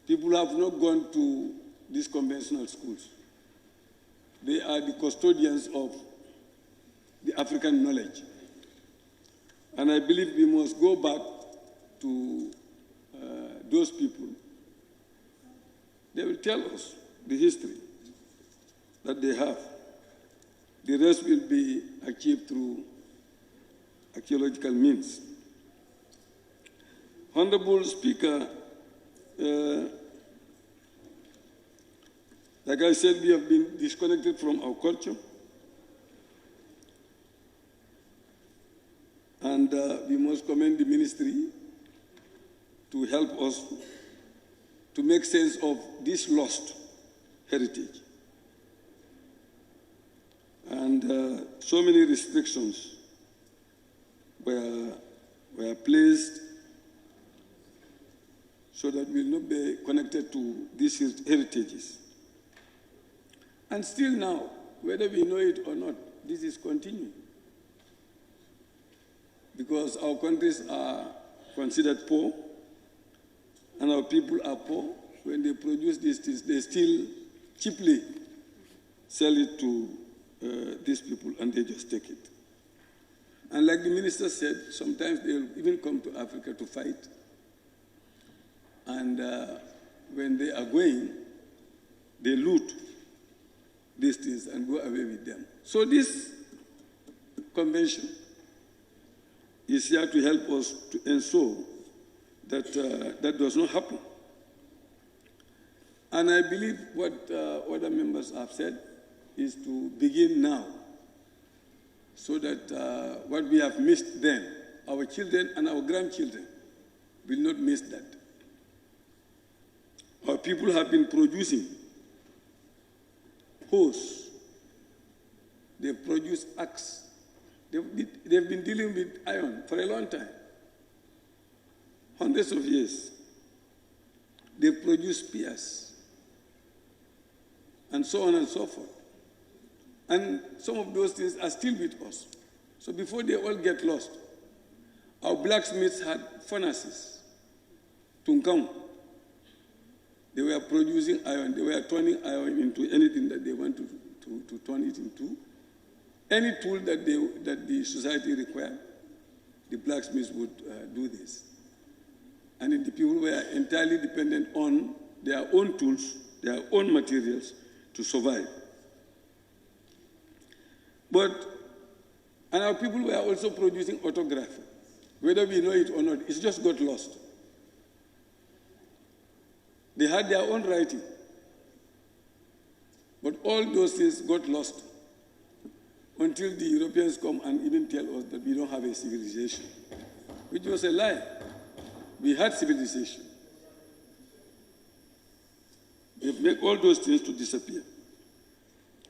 People have not gone to these conventional schools. They are the custodians of the African knowledge. And I believe we must go back to those people. They will tell us the history that they have. The rest will be achieved through archaeological means. Honorable Speaker, like I said, we have been disconnected from our culture. And we must commend the ministry to help us to make sense of this lost heritage. And so many restrictions were placed so that we will not be connected to these heritages. And still now, whether we know it or not, this is continuing. Because our countries are considered poor, and our people are poor. When they produce these things, they still cheaply sell it to these people, and they just take it. And like the minister said, sometimes they'll even come to Africa to fight. And when they are going, they loot these things and go away with them. So this convention is here to help us to ensure that that does not happen. And I believe what other members have said is to begin now, so that what we have missed then, our children and our grandchildren will not miss that. Our people have been producing hoes. They've produced axe. They've been dealing with iron for a long time, hundreds of years. They've produced spears, and so on and so forth. And some of those things are still with us. So before they all get lost, our blacksmiths had furnaces, tunkang. They were producing iron. They were turning iron into anything that they want to turn it into. Any tool that the society required, the blacksmiths would do this. And the people were entirely dependent on their own tools, their own materials to survive. And our people were also producing autography. Whether we know it or not, it's just got lost. They had their own writing. But all those things got lost until the Europeans come and even tell us that we don't have a civilization, which was a lie. We had civilization. They make all those things to disappear.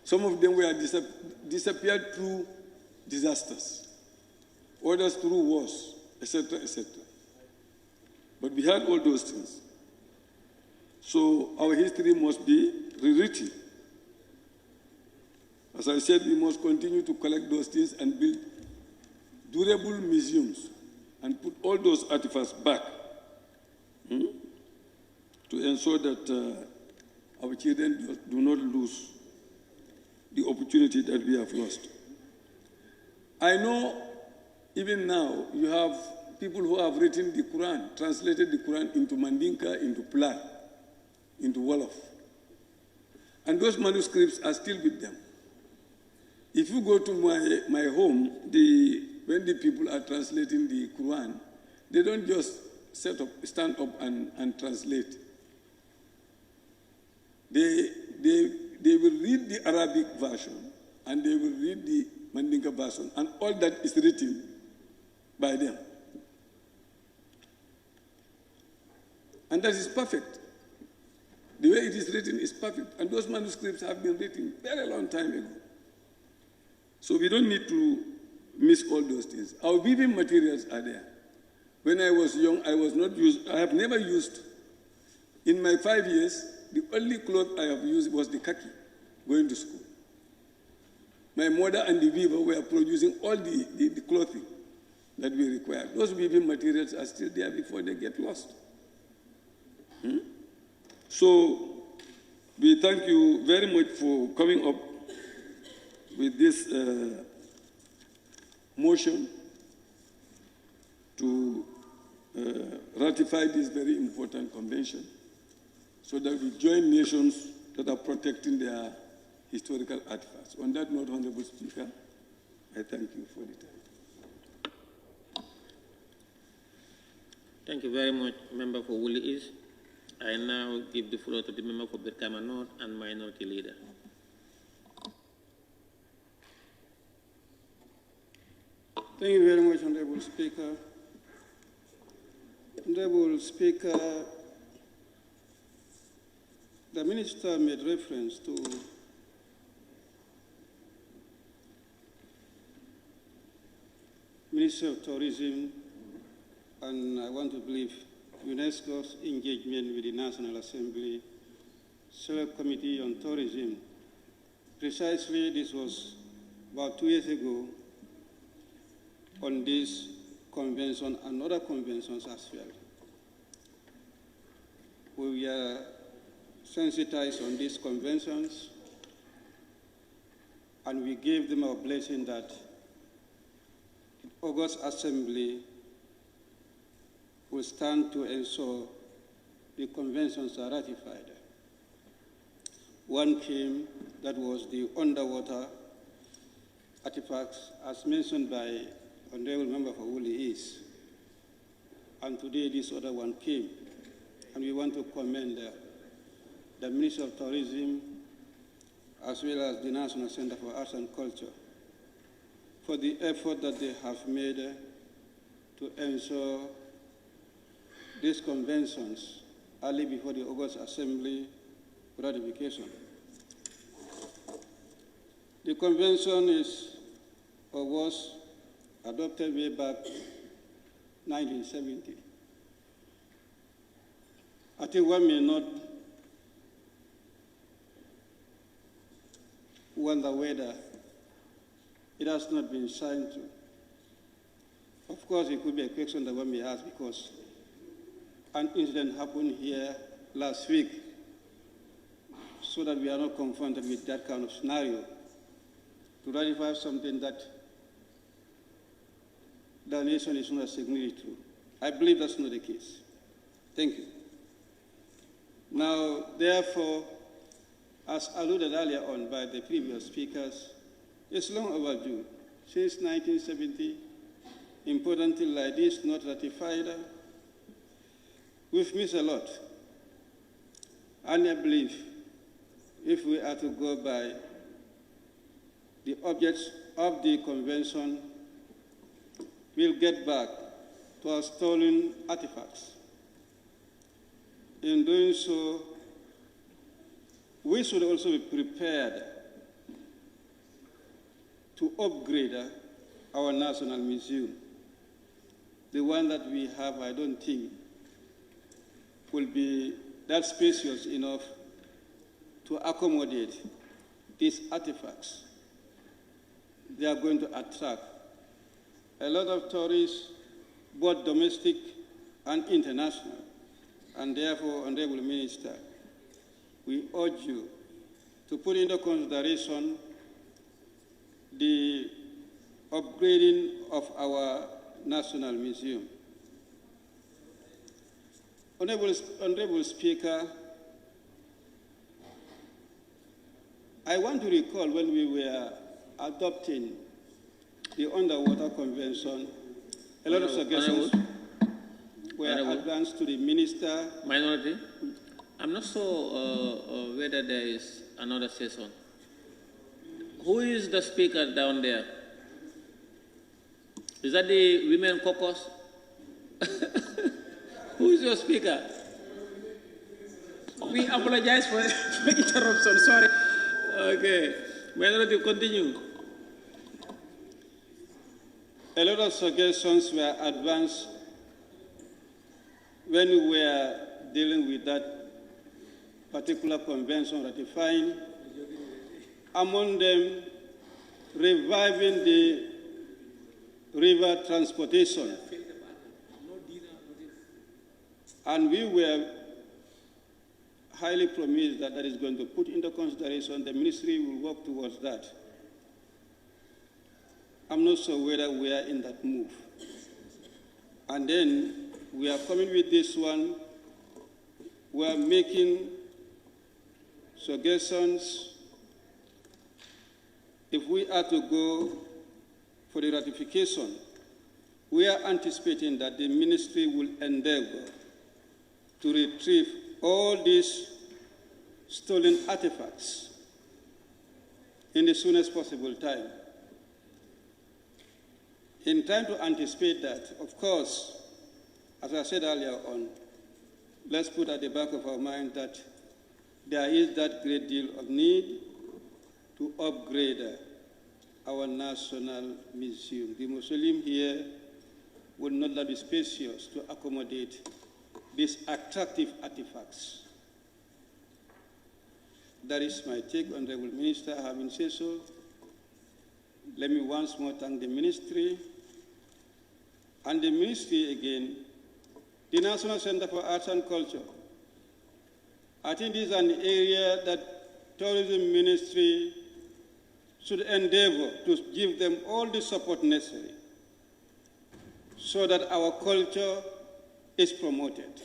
Some of them were disappeared through disasters, others through wars, etc., etc. But we had all those things. So our history must be rewritten As I said, we must continue to collect those things and build durable museums and put all those artifacts back to ensure that our children do not lose the opportunity that we have lost. I know even now you have people who have written the Quran, translated the Quran into Mandinka, into Pla, into Wolof. And those manuscripts are still with them. If you go to my home, when the people are translating the Quran, they don't just stand up and translate. They will read the Arabic version and they will read the Mandinka version, and all that is written by them. And that is perfect. The way it is written is perfect. And those manuscripts have been written very long time ago. So we don't need to miss all those things. Our weaving materials are there. When I was young, I have never used, in my 5 years, the only cloth I have used was the khaki, going to school. My mother and the weaver were producing all the clothing that we require. Those weaving materials are still there before they get lost. So we thank you very much for coming up with this motion to ratify this very important convention so that we join nations that are protecting their historical artifacts. On that note, Honorable Speaker, I thank you for the time. Thank you very much, Member for Woolly East. I now give the floor to the Member for Brikama North and Minority Leader. Thank you very much, Honorable Speaker. Honorable Speaker, the Minister made reference to Ministry of Tourism, and I want to believe UNESCO's engagement with the National Assembly Select Committee on Tourism. Precisely, this was about 2 years ago on this convention and other conventions as well. We are sensitized on these conventions, and we gave them our blessing that the August Assembly will stand to ensure the conventions are ratified. One came, that was the underwater artifacts, as mentioned by Honorable Member for Woolly East. And today this other one came. And we want to commend the Ministry of Tourism as well as the National Center for Arts and Culture for the effort that they have made to ensure these conventions early before the August Assembly ratification. The convention is or was adopted way back 1970. I think one may not wonder whether it has not been signed to. Of course, it could be a question that one may ask because an incident happened here last week, so that we are not confronted with that kind of scenario to ratify something that the nation is not a signatory to. I believe that's not the case. Thank you. Now, therefore, as alluded earlier on by the previous speakers, it's long overdue. Since 1970, important thing like this not ratified. We've missed a lot. And I believe if we are to go by the objects of the convention, we'll get back to our stolen artifacts. In doing so, we should also be prepared to upgrade our National Museum. The one that we have, I don't think, will be that spacious enough to accommodate these artifacts. they are going to attract a lot of tourists, both domestic and international. And therefore, Honorable Minister, we urge you to put into consideration the upgrading of our National Museum. Honorable Speaker, I want to recall when we were adopting the Underwater Convention, a lot of suggestions were advanced to the Minister. Minority, I'm not sure whether there is another session. Who is the speaker down there? Is that the Women Caucus? Who is your speaker? We apologize for interruption, sorry. Okay, Minority, continue. A lot of suggestions were advanced when we were dealing with that particular convention ratifying. Among them, reviving the river transportation. And we were highly promised that that is going to put into consideration, the ministry will work towards that. I'm not sure whether we are in that move. And then we are coming with this one. We are making suggestions. If we are to go for the ratification, we are anticipating that the ministry will endeavor to retrieve all these stolen artifacts in the soonest possible time. In trying to anticipate that, of course, as I said earlier on, let's put at the back of our mind that there is that great deal of need to upgrade our National Museum. The mausoleum here would not be spacious to accommodate these attractive artifacts. That is my take, Honorable Minister. Having said so, let me once more thank the ministry. And the ministry again, the National Center for Arts and Culture. I think this is an area that Tourism Ministry should endeavor to give them all the support necessary so that our culture is promoted.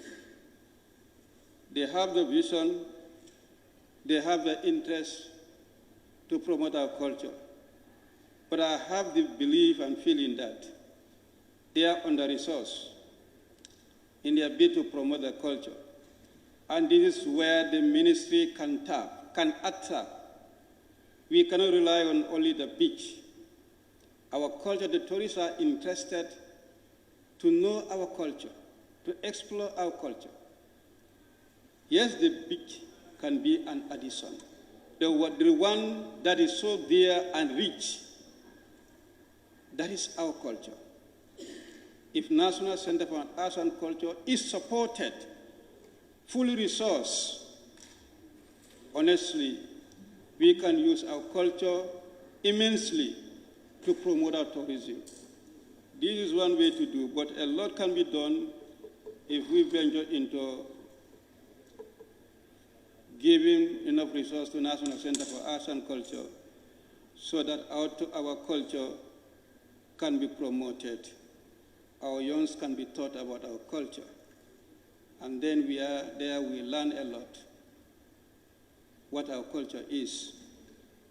They have the vision, they have the interest to promote our culture. But I have the belief and feeling that they are under-resourced in their bid to promote the culture. And this is where the ministry can attract. We cannot rely on only the beach. Our culture, the tourists are interested to know our culture, to explore our culture. Yes, the beach can be an addition. The one that is so dear and rich, that is our culture. If National Center for Arts and Culture is supported, fully resourced, honestly, we can use our culture immensely to promote our tourism. This is one way to do, but a lot can be done if we venture into giving enough resources to National Center for Arts and Culture so that our culture can be promoted. Our youngs can be taught about our culture. And then we learn a lot what our culture is.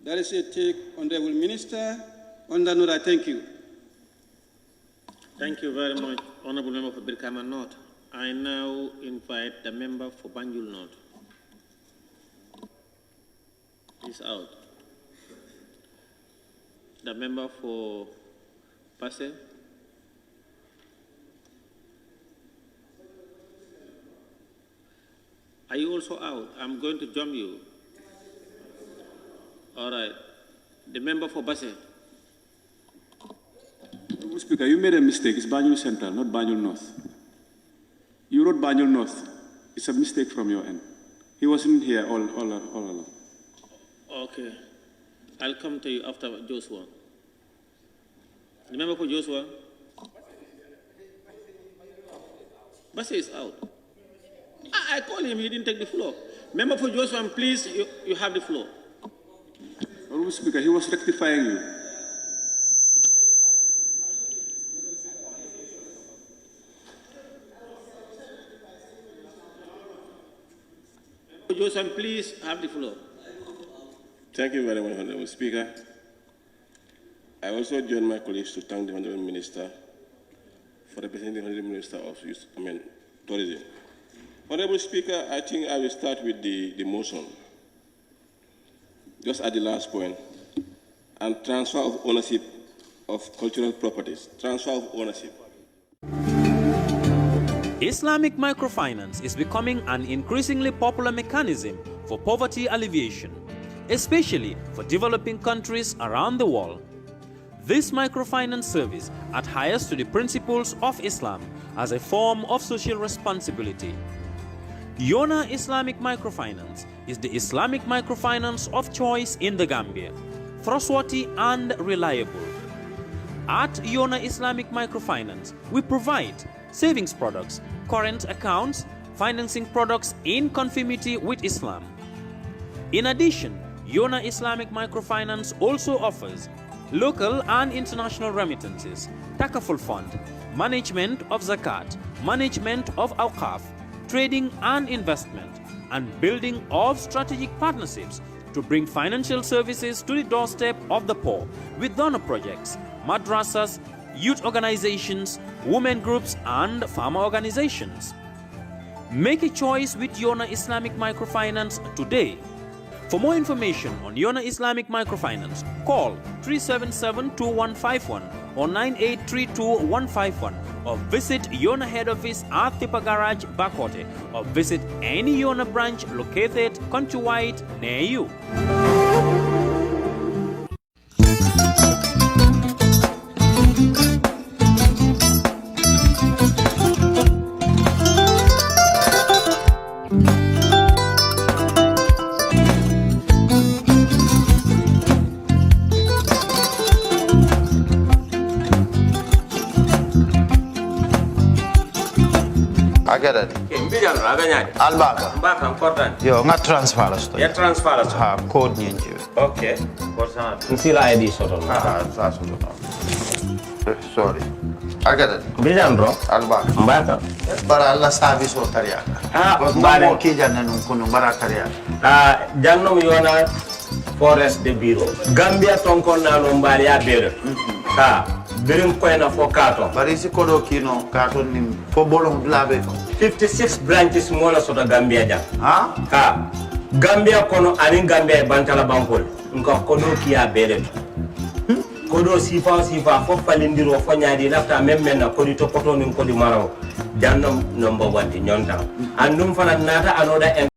That is a take, Honorable Minister. On that note, I thank you. Thank you very much, Honorable Member for Birkama North. I now invite the member for Banjul North. He's out. The member for Passe. Are you also out? I'm going to jump you. All right. The member for Basse. Speaker, you made a mistake. It's Banjul Central, not Banjul North. You wrote Banjul North. It's a mistake from your end. He wasn't here all along. Okay. I'll come to you after Joshua. The member for Joshua. Bassey is out. I called him, he didn't take the floor. Member for Joshua, please, you have the floor. Honorable Speaker, he was rectifying you. Joshua, please have the floor. Thank you very much, Honorable Speaker. I also join my colleagues to thank the Honorable Minister for representing the Honorable Minister of Tourism. Honorable Speaker, I think I will start with the motion, just at the last point, and transfer of ownership of cultural properties. Transfer of ownership. Islamic microfinance is becoming an increasingly popular mechanism for poverty alleviation, especially for developing countries around the world. This microfinance service adheres to the principles of Islam as a form of social responsibility. Yona Islamic Microfinance is the Islamic microfinance of choice in the Gambia, trustworthy and reliable. At Yona Islamic Microfinance, we provide savings products, current accounts, financing products in conformity with Islam. In addition, Yona Islamic Microfinance also offers local and international remittances, takaful fund, management of zakat, management of awqaf, trading and investment, and building of strategic partnerships to bring financial services to the doorstep of the poor with donor projects, madrasas, youth organizations, women groups, and farmer organizations. Make a choice with Yona Islamic Microfinance today. For more information on Yona Islamic Microfinance, call 377-2151 or 9832-151 or visit Yona head office at Tipa Garage, Bakote, or visit any Yona branch located countrywide near you. Agada. Mbijan aganya. Albaka. Mbaka important. Yo, nga transfer la sto. Ya transfer la sto. Ha, code nyinji. Okay. Cosa? Nsila ID soto. Ah, sa soto. Sorry. Agada. Mbijan bro. Albaka. Mbaka. Bara alla service o tariya. Ah, bare mo ki janna nun kunu bara tariya. Ah, janno yona forest de bureau. Gambia tonkon na no mbali ya bere. Ha. Birim koyna fo kato. Bari si kodo kino kato nim fo bolong blabe ko. 56 branches mola soto Gambia jam. Ha? Ha. Gambia kono ani Gambia bantala bankol. Nko kodo kiya bere. Kodo sifa fo falindiro fo nyaadi lafta memmen na kodi to poto nin kodi maraw. Jannom number 1 ti nyonta. Andum fana nata anoda